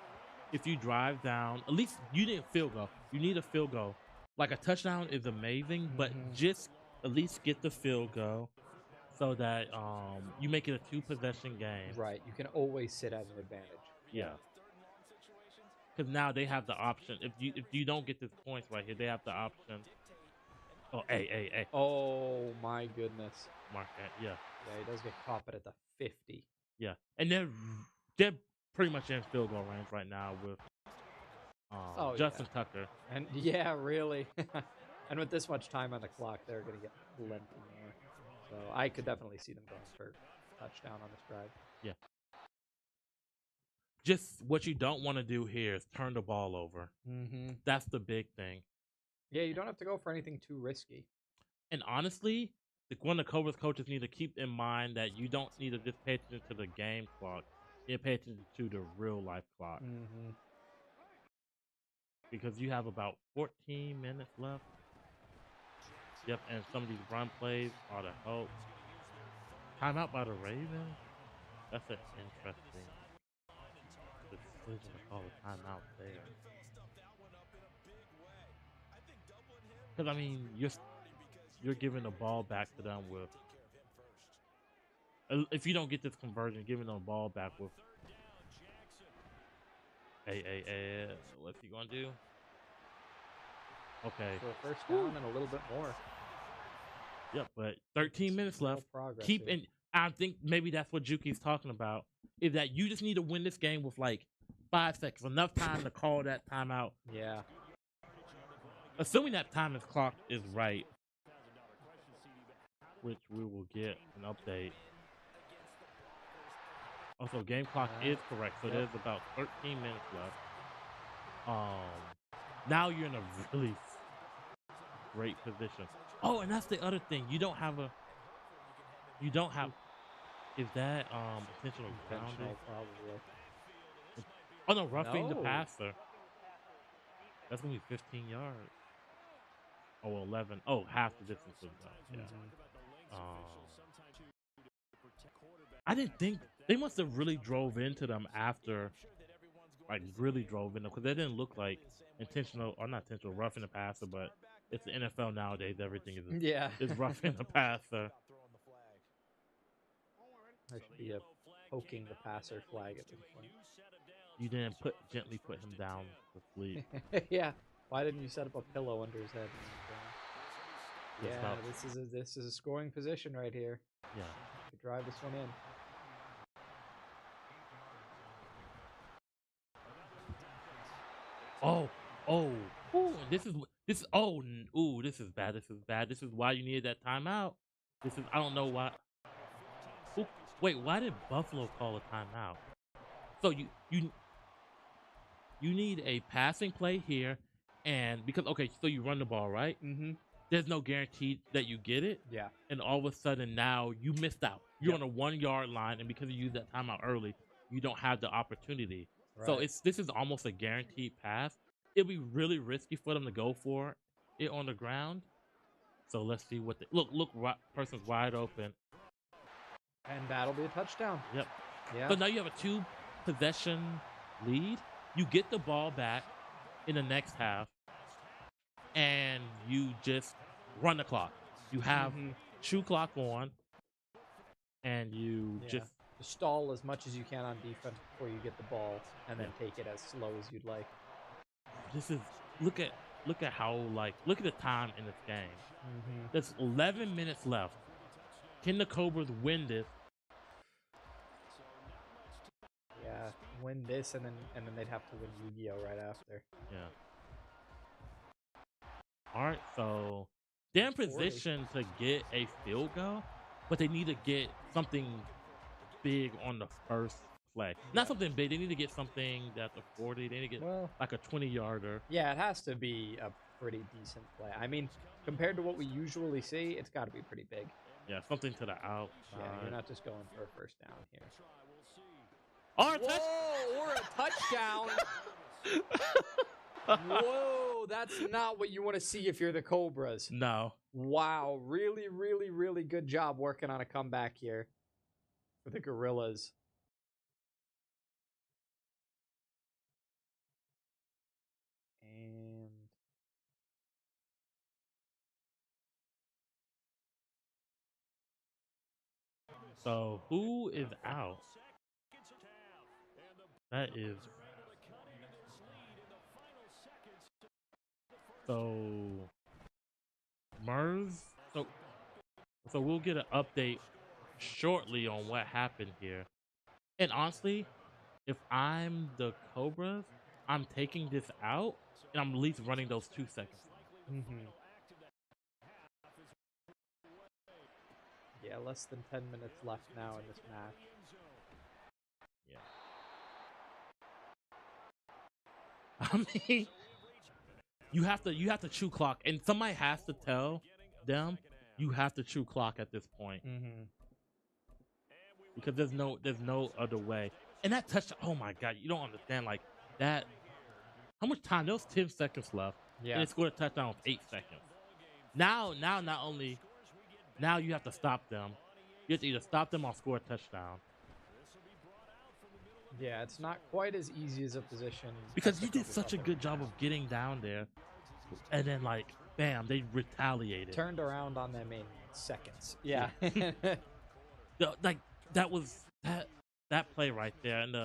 if you drive down, at least you need a field goal. You need a field goal. Like a touchdown is amazing, but just at least get the field goal so that you make it a 2-possession game. Right. You can always sit at an advantage. Yeah. Because now they have the option. If you don't get the points right here, they have the option. Oh, hey. Oh, my goodness. Mark that, yeah. Yeah, he does get caught, but at the 50. Yeah. And they're pretty much in field goal range right now with Justin Tucker. And yeah, really. And with this much time on the clock, they're going to get plenty more. So I could definitely see them going for a touchdown on this drive. Yeah. Just what you don't want to do here is turn the ball over. That's the big thing. Yeah, you don't have to go for anything too risky. And honestly, one of the Cobras coaches need to keep in mind that you don't need to just pay attention to the game clock. You need to pay attention to the real life clock. Because you have about 14 minutes left. Yep, and some of these run plays are to help. Timeout by the Ravens? That's an interesting decision to call a timeout there. Because, I mean, you're giving the ball back to them with... If you don't get this conversion, giving them the ball back with... what's he going to do? Okay. So a first down and a little bit more. Yep, but 13 minutes left. Progress here. I think maybe that's what Juki's talking about, is that you just need to win this game with like 5 seconds, enough time to call that timeout. Yeah. Assuming that time is clock is right, which we will get an update. Also, game clock is correct, so there's about 13 minutes left. Now you're in a really great position. Oh, and that's the other thing. You don't have. Is that intentional grounding? Probably. Oh no, roughing the passer. That's gonna be 15 yards. Oh, 11. Oh, half the distance of that. Yeah. I didn't think they must have really drove into them after, like really drove into them, because they didn't look like intentional or not intentional roughing the passer, but it's the NFL nowadays. Everything is roughing the passer. There should be a poking the passer flag at this point. You didn't gently put him down to sleep. Yeah. Why didn't you set up a pillow under his head? Yeah, this is a scoring position right here. Yeah. You could drive this one in. This is bad. This is why you needed that timeout. I don't know why. Wait, why did Buffalo call a timeout? So you need a passing play here, and because so you run the ball, right? Mm-hmm. There's no guarantee that you get it. Yeah. And all of a sudden now you missed out. You're on a 1 yard line, and because you used that timeout early, you don't have the opportunity. Right. So this is almost a guaranteed pass. It'd be really risky for them to go for it on the ground. So let's see what look. Person's wide open, and that'll be a touchdown. Yep. Yeah. So now you have a 2 possession lead. You get the ball back in the next half, and you just run the clock. You have shoe clock on, and you just stall as much as you can on defense before you get the ball, and then take it as slow as you'd like. This is look at how look at the time in this game. There's 11 minutes left. Can the Cobras win this? Yeah, win this, and then they'd have to win Yu-Gi-Oh right after. Yeah. All right, so they're in position to get a field goal, but they need to get something big on the first play. Not something big. They need to get something that's a 40. They need to get like a 20-yarder. Yeah, it has to be a pretty decent play. I mean, compared to what we usually see, it's got to be pretty big. Yeah, something to the outside. Yeah, you're not just going for a first down here. Or a touchdown. Whoa, that's not what you want to see if you're the Cobras. No. Wow, really, really, really good job working on a comeback here for the Gorillaz. And so who is out? That is Mers. So we'll get an update shortly on what happened here. And honestly, if I'm the Cobras, I'm taking this out and I'm at least running those 2 seconds. Yeah, less than 10 minutes left now in this match. Yeah. I mean, you have to chew clock, and somebody has to tell them you have to chew clock at this point. Because there's no other way. And that touchdown, oh my God, you don't understand like that. How much time? There was 10 seconds left. Yeah. And it scored a touchdown with 8 seconds. Now not only now you have to stop them. You have to either stop them or score a touchdown. Yeah, it's not quite as easy as a position. Because you did such a good job of getting down there, and then like, bam, they retaliated. Turned around on them in seconds. Yeah. Like that was that play right there, and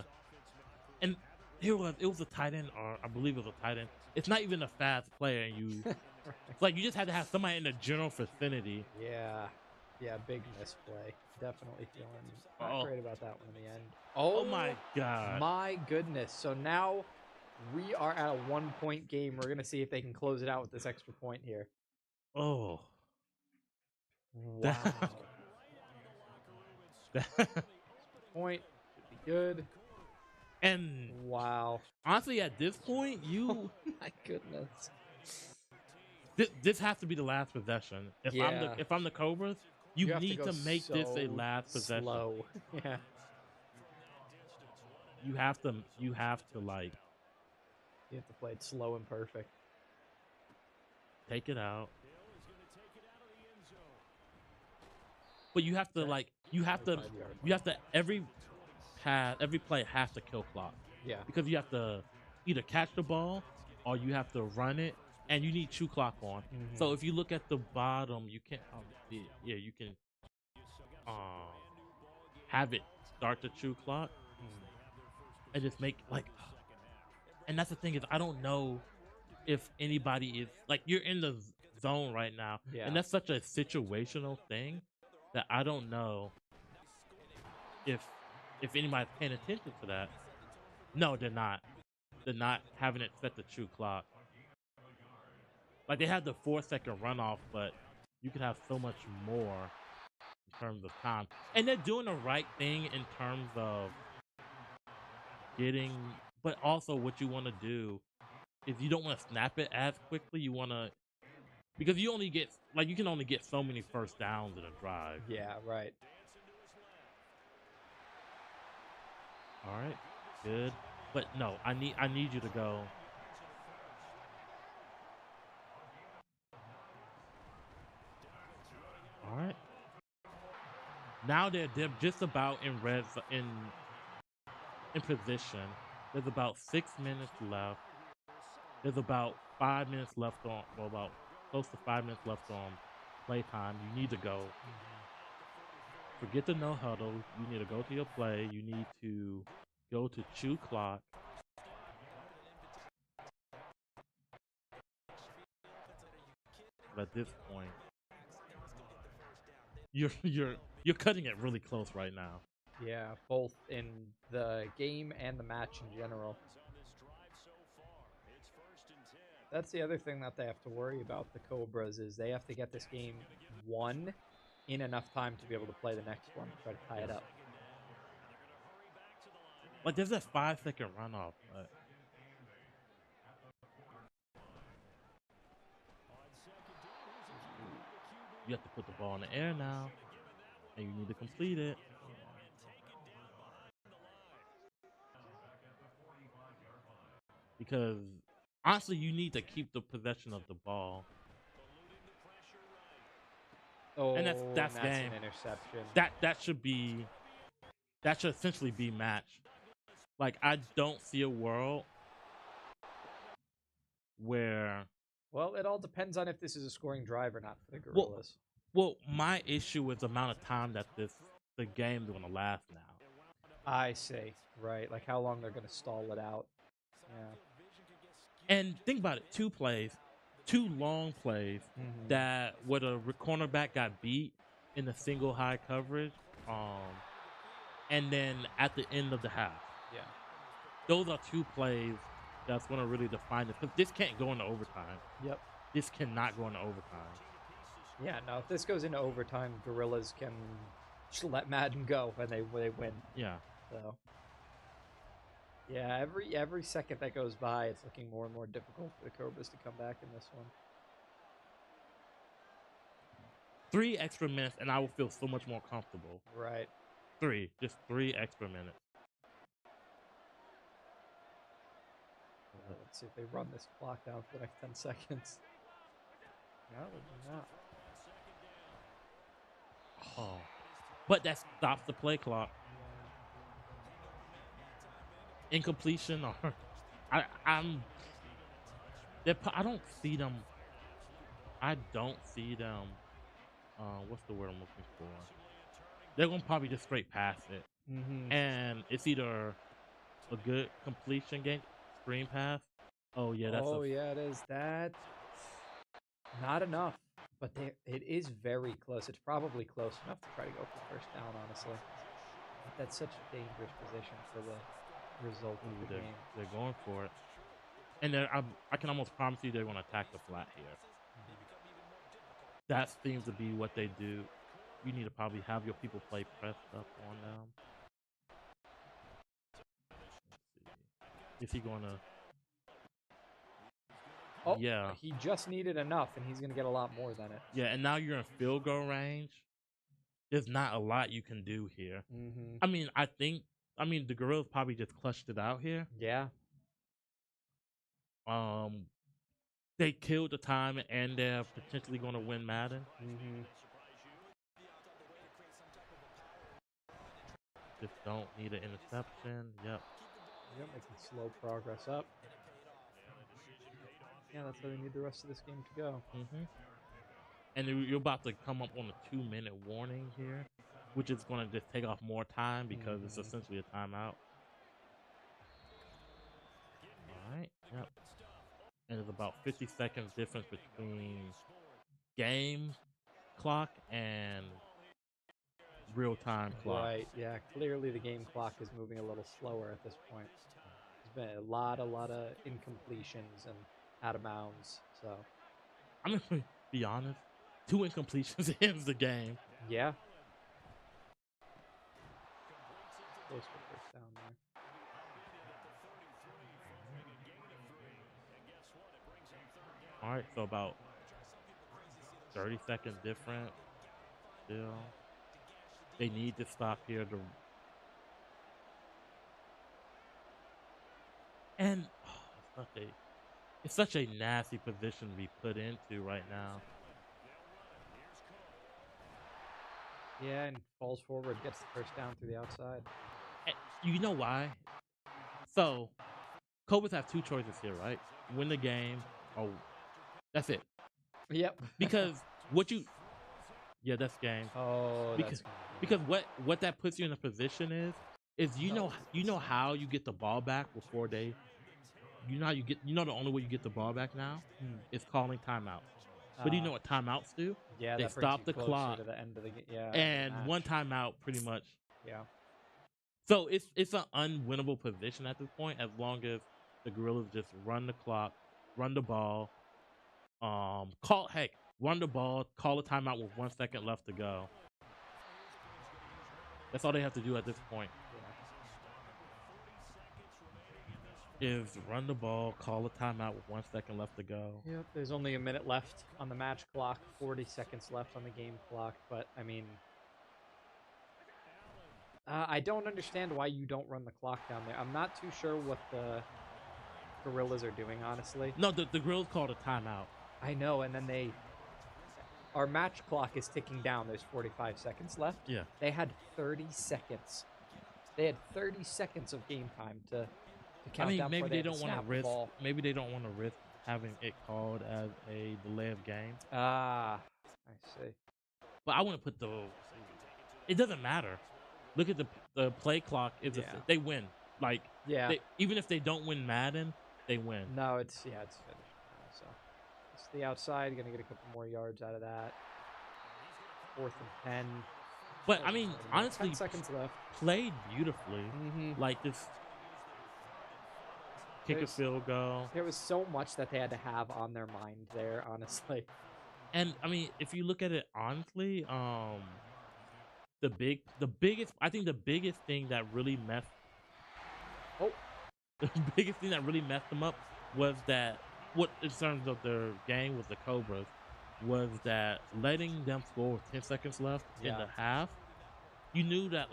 it was a tight end, or I believe it was a tight end. It's not even a fast player, and you it's like you just had to have somebody in the general vicinity. Yeah, big misplay. Definitely feeling not Oh. great about that one in the end. Oh my God. My goodness. So now we are at a 1-point game. We're gonna see if they can close it out with this extra point here. Oh. Wow. Point should be good. And wow. Honestly, at this point, Oh my goodness. This has to be the last possession. If I'm the Cobras, you need to make this a last possession. Slow. Yeah. You have to like You have to play it slow and perfect. Take it out. But you have to like every play has to kill clock. Yeah. Because you have to either catch the ball or you have to run it, and you need chew clock on. Mm-hmm. So if you look at the bottom, you can you can have it start the chew clock and just make like. And that's the thing is, I don't know if anybody is like, you're in the zone right now, and that's such a situational thing that I don't know if anybody's paying attention to that. No, they're not. They're not having it set the true clock. Like, they have the 4-second runoff, but you could have so much more in terms of time. And they're doing the right thing in terms of getting, but also what you want to do is you don't want to snap it as quickly. You want to, because you only get, like, you can only get so many first downs in a drive. Yeah, right. All right, good. But no, I need you to go. All right. Now they're just about in position. There's about 6 minutes left. There's about 5 minutes left on, well, about close to 5 minutes left on playtime. You need to go. Forget the no huddle. You need to go to your play. You need to go to chew clock. But at this point, you're cutting it really close right now. Yeah, both in the game and the match in general. That's the other thing that they have to worry about, the Cobras, is they have to get this game won in enough time to be able to play the next one, try to tie it up. Like, there's that 5-second runoff, but you have to put the ball in the air now, and you need to complete it. Because honestly, you need to keep the possession of the ball. Oh, and that's game. An interception. That should essentially be matched. Like, I don't see a world where. Well, it all depends on if this is a scoring drive or not for the Gorillaz. Well, my issue is the amount of time that the game's going to last now. I see. Right, like how long they're going to stall it out. Yeah. And think about it, 2 long plays that where the cornerback got beat in the single high coverage, and then at the end of the half. Yeah. Those are 2 plays that's going to really define it. Because this can't go into overtime. Yep. This cannot go into overtime. Yeah, no, if this goes into overtime, Gorillaz can just let Madden go and they win. Yeah. So. Yeah, every second that goes by, it's looking more and more difficult for the Cobras to come back in this one. 3 extra minutes, and I will feel so much more comfortable. Right. 3. Just 3 extra minutes. Let's see if they run this clock down for the next 10 seconds. No, not. Oh, but that stops the play clock. Incompletion or I don't see them. I don't see them. What's the word I'm looking for? They're gonna probably just straight pass it, and it's either a good completion game, screen pass. Oh yeah, that's. Oh yeah, it is. That's not enough, but it is very close. It's probably close enough to try to go for first down. Honestly, but that's such a dangerous position for the result of the game. They're going for it, and I can almost promise you they're gonna attack the flat here. That seems to be what they do. You need to probably have your people play pressed up on them. Let's see. Is he gonna? Oh, yeah. He just needed enough, and he's gonna get a lot more than it. Yeah, and now you're in field goal range. There's not a lot you can do here. I mean, the Gorillaz probably just clutched it out here. Yeah. They killed the time, and they're potentially going to win Madden. Just don't need an interception. Yep. Yep, making slow progress up. Yeah, that's how they need the rest of this game to go. And you're about to come up on a 2-minute warning here, which is going to just take off more time because it's essentially a timeout. All right. Yep. And there's about 50 seconds difference between game clock and real-time clock. Right, yeah. Clearly the game clock is moving a little slower at this point. There's been a lot of incompletions and out of bounds, so. I'm going to be honest. 2 incompletions ends the game. Yeah. Close for first down there. All right, so about 30 seconds different. Still, they need to stop here. And it's such a nasty position to be put into right now. Yeah, and falls forward, gets the first down through the outside. And you know why? So, Cobras have 2 choices here, right? Win the game or that's it. Yep. Because that's game. Oh, because what that puts you in a position is you know how you get the ball back before they. You know the only way you get the ball back now is calling timeout. But do you know what timeouts do? Yeah, they stop the clock to the end of the yeah, and one timeout pretty much. Yeah. So it's an unwinnable position at this point as long as the Gorillaz just run the clock, run the ball, run the ball, call a timeout with 1 second left to go. That's all they have to do at this point. Is run the ball, call a timeout with 1 second left to go. Yep, there's only a minute left on the match clock, 40 seconds left on the game clock, but I mean, I don't understand why you don't run the clock down there. I'm not too sure what the Gorillaz are doing, honestly. No, the Gorillaz called a timeout. I know, and then our match clock is ticking down. There's 45 seconds left. Yeah. They had 30 seconds. They had 30 seconds of game time to count down. Maybe they don't want to risk. Ball. Maybe they don't want to risk having it called as a delay of game. Ah, I see. But I wouldn't put it doesn't matter. Look at the play clock. They win. Even if they don't win Madden, they win. No, it's finished. So it's the outside. Gonna get a couple more yards out of that. 4th and 10. But I mean, honestly, 10 seconds left. Played beautifully. Like this. Kick a field goal. There was so much that they had to have on their mind there, honestly. And I mean, if you look at it honestly, the biggest thing that really messed them up was that in terms of their game with the Cobras was that letting them score with 10 seconds left in the half. You knew that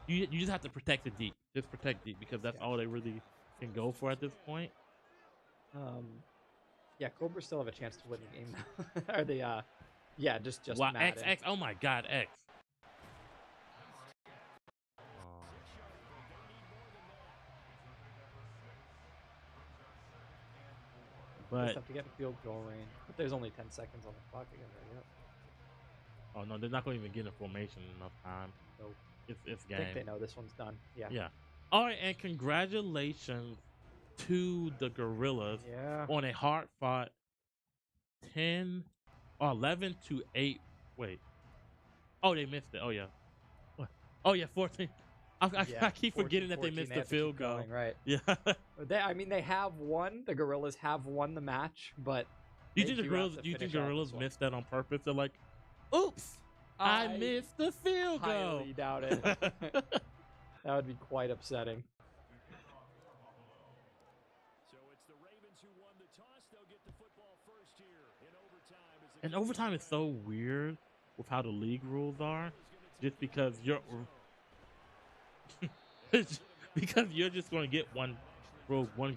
you just have to protect it deep. Just protect deep because that's all they really can go for at this point. Yeah, Cobras still have a chance to win the game though. Or the yeah, just Wow, Madden. X. Oh my God, X. But just have to get a field goal range. But there's only 10 seconds on the clock again. Right? Oh no, they're not going to even get in formation in enough time. Nope. It's I game. think they know this one's done. Yeah. Yeah. All right, and congratulations to the Gorillaz on a hard-fought 10 or 11 to 8. Wait. Oh, they missed it. Oh yeah. Oh yeah, 14. I keep forgetting that they missed the field goal. Going, right. Yeah. I mean, they have won. The Gorillaz have won the match, but You think the Gorillaz missed that on purpose? They're like, oops, I missed the field goal. Highly doubt it. That would be quite upsetting. So it's the Ravens who won the toss. They'll get the football first here in overtime. And overtime is so weird with how the league rules are, just because you're just going to get one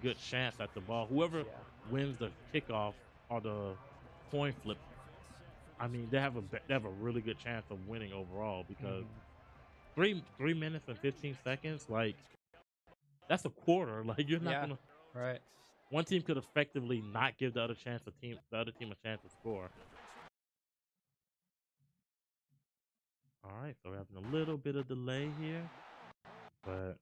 good chance at the ball. Whoever wins the kickoff or the coin flip, I mean, they have a really good chance of winning overall because 3 minutes and 15 seconds, like that's a quarter. Like you're not gonna. Right. One team could effectively not give the other team a chance to score. All right, so we're having a little bit of delay here, but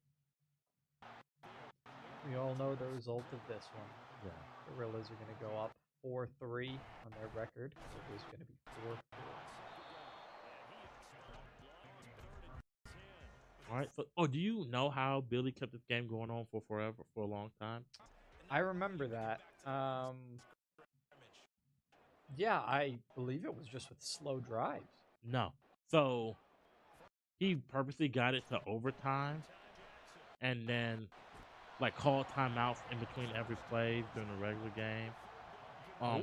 we all know the result of this one. Yeah. Gorillaz are going to go up 4-3 on their record. It is going to be 4-4. All right. So, do you know how Billy kept this game going on for a long time? I remember that. Yeah, I believe it was just with slow drives. No. So he purposely got it to overtime, and then like called timeouts in between every play during the regular game.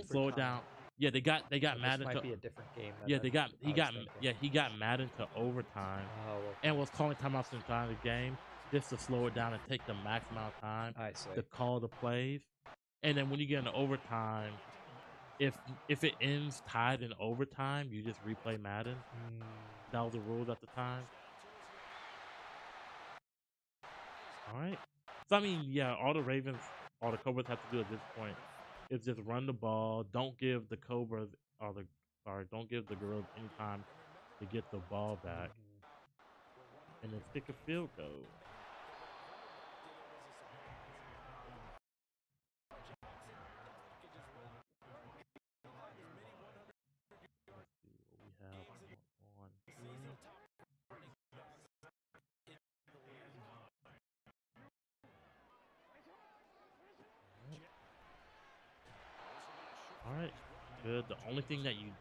Slow it down. Yeah, they got Madden. This might be a different game. Yeah, he got Madden to overtime, and was calling timeouts in time of the game just to slow it down and take the max amount of time to call the plays. And then when you get into overtime, if it ends tied in overtime, you just replay Madden. That was the rules at the time. All right. So I mean, yeah, all the Cobras have to do at this point is just run the ball. Don't give the Cobras don't give the Gorillaz any time to get the ball back, and then kick a field goal. All right, good. The only thing that you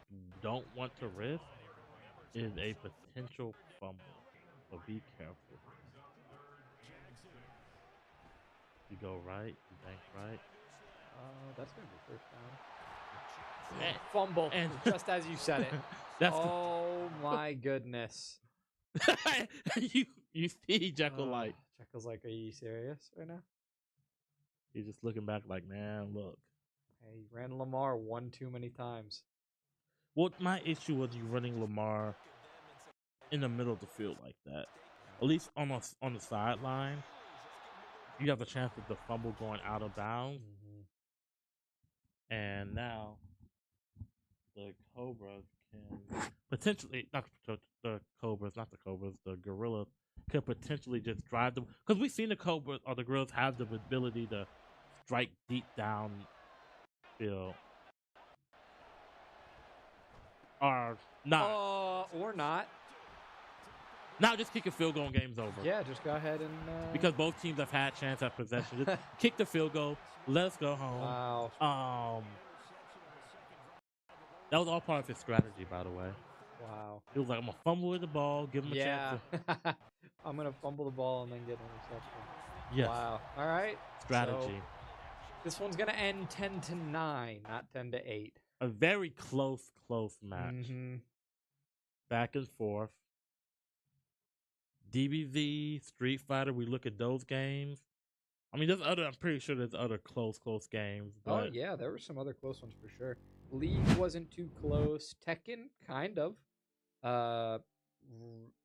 don't want to risk is a potential fumble, so be careful. You go right, you bank right. That's going to be first down. Fumble, just as you said it. Oh my goodness. You see Jekyll like. Jekyll's like, are you serious right now? He's just looking back like, man, look. Hey, he ran Lamar one too many times. Well, my issue was you running Lamar in the middle of the field like that. At least on the sideline, you have a chance of the fumble going out of bounds. And now the Cobras can potentially, not the Cobras, the Gorillaz could potentially just drive them. Because we've seen the Cobras or the Gorillaz have the ability to strike deep down field. Or not. Or not. Now just kick a field goal and game's over. Yeah, just go ahead and... Because both teams have had chance at possession. Just kick the field goal. Let's go home. Wow. That was all part of his strategy, by the way. Wow. He was like, I'm going to fumble with the ball, give him a chance to... I'm going to fumble the ball and then get an interception. Yes. Wow. All right. Strategy. So, this one's going to end 10-9, not 10-8. A very close match. Back and forth. DBZ, Street Fighter, we look at those games. I mean, I'm pretty sure there's other close games. Oh But yeah, there were some other close ones for sure. League wasn't too close. Tekken, kind of.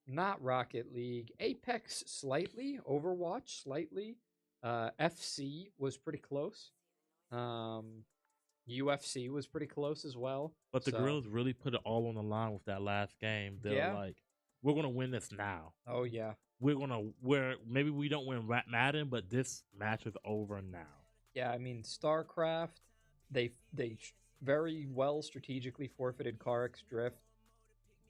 Not Rocket League. Apex, slightly. Overwatch, slightly. FC was pretty close. UFC was pretty close as well. But the Gorillaz really put it all on the line with that last game. They're like, we're going to win this now. Oh, yeah. Maybe we don't win Madden, but this match is over now. Yeah, I mean, StarCraft, they very well strategically forfeited CarX Drift.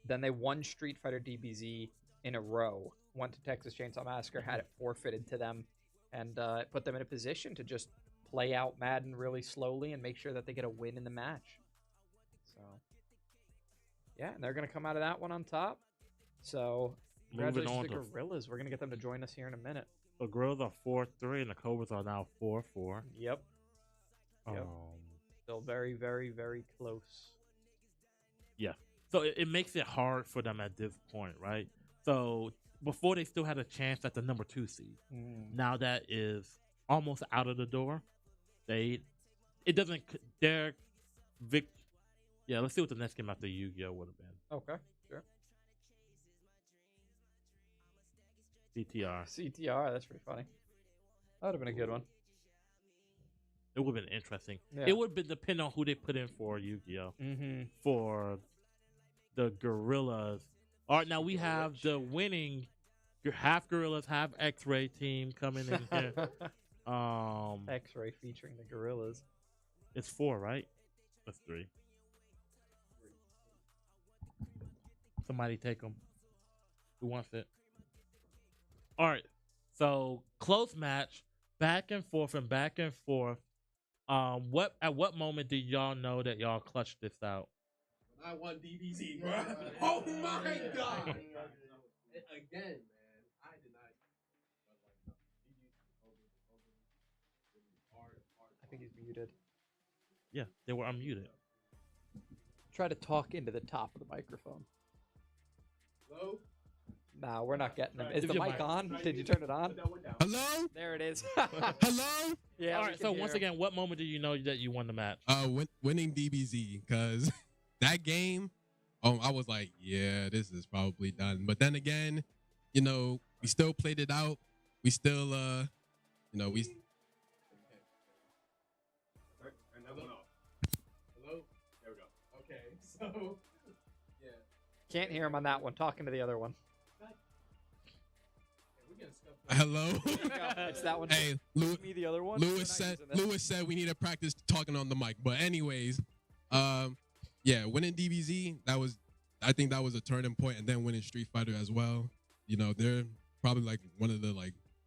Then they won Street Fighter DBZ in a row. Went to Texas Chainsaw Massacre, had it forfeited to them, and it put them in a position to just play out Madden really slowly and make sure that they get a win in the match. So, yeah, and they're going to come out of that one on top. So, congratulations to Gorillaz. We're going to get them to join us here in a minute. The Gorillaz are 4-3, and the Cobras are now 4-4. Yep. Still very, very, very close. Yeah. So it makes it hard for them at this point, right? So before they still had a chance at the number 2 seed. Now that is almost out of the door. Yeah, let's see what the next game after Yu-Gi-Oh would have been. Okay, sure. CTR, that's pretty funny. That would have been a good one. It would have been interesting. Yeah. It would have been depending on who they put in for Yu-Gi-Oh. For the Gorillaz. All right, now we have the winning half Gorillaz, half X-Ray team coming in here. X-Ray featuring the Gorillaz. It's 4, right? That's 3. Somebody take them. Who wants it? All right. So close match, back and forth. At what moment did y'all know that y'all clutched this out? I won DBZ, bro. Oh my god! Again, man, I did not. I think he's muted. Yeah, they were unmuted. Try to talk into the top of the microphone. Hello? Nah, we're not getting them. Is the mic on? Did you turn it on? Hello? There it is. Hello? Yeah. All right. So once again, what moment did you know that you won the match? Winning DBZ, because that game, I was like, yeah, this is probably done. But then again, we still played it out. We still, Turn that one off. Hello? There we go. Okay, so, yeah. Can't hear him on that one. Talking to the other one. Hello? It's that one. Hey, Me the other one. Lewis said we need to practice talking on the mic. But anyways, winning DBZ, I think that was a turning point, and then winning Street Fighter as well. They're probably like one of the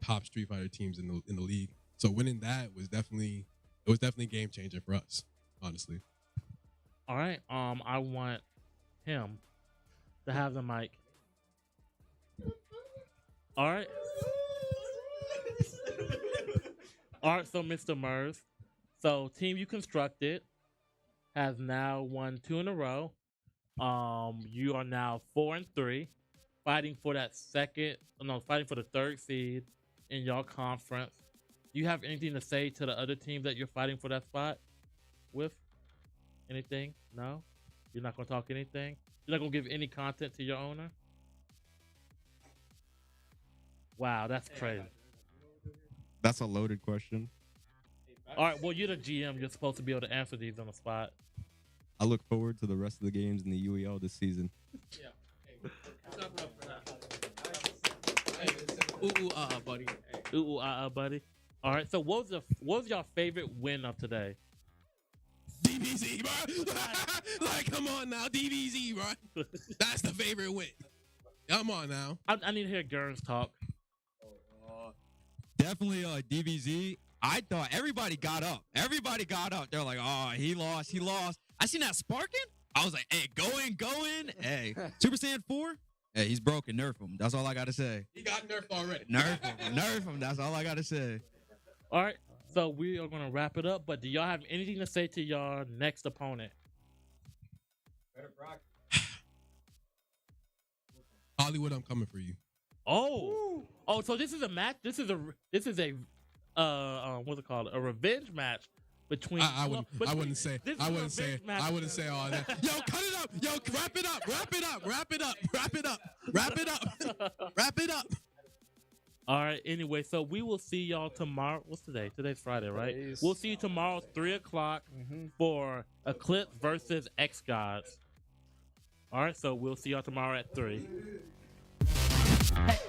top Street Fighter teams in the league. So winning that was definitely game changer for us, honestly. All right. I want him to have the mic. All right. All right, so Mr. Mers. So team you constructed has now won 2 in a row. You are now 4-3, fighting for the 3rd seed in your conference. Do you have anything to say to the other teams that you're fighting for that spot with? Anything? No? You're not going to talk anything? You're not going to give any content to your owner? Wow, that's crazy. That's a loaded question. All right, well, you're the GM. You're supposed to be able to answer these on the spot. I look forward to the rest of the games in the UEL this season. Yeah. Ooh, buddy. Hey. Ooh, buddy. All right, so what was your favorite win of today? DBZ, bro. Come on now, DBZ, bro. That's the favorite win. Come on now. I need to hear Gurns talk. Definitely DBZ. I thought everybody got up. They're like, oh, he lost. I seen that sparking. I was like, hey, going. Hey, Super Saiyan 4? Hey, he's broken. Nerf him. That's all I got to say. He got nerfed already. Nerf him. That's all I got to say. All right. So we are going to wrap it up. But do y'all have anything to say to your next opponent? Better Brock. Hollywood, I'm coming for you. Oh, so this is a match. This is a what's it called? A revenge match between. I wouldn't say all that. Yo, cut it up. Yo, wrap it up. All right. Anyway, so we will see y'all tomorrow. What's today? Today's Friday, right? We'll see you tomorrow, 3:00 for Eclipse versus X Gods. All right. So we'll see y'all tomorrow at 3. Hey.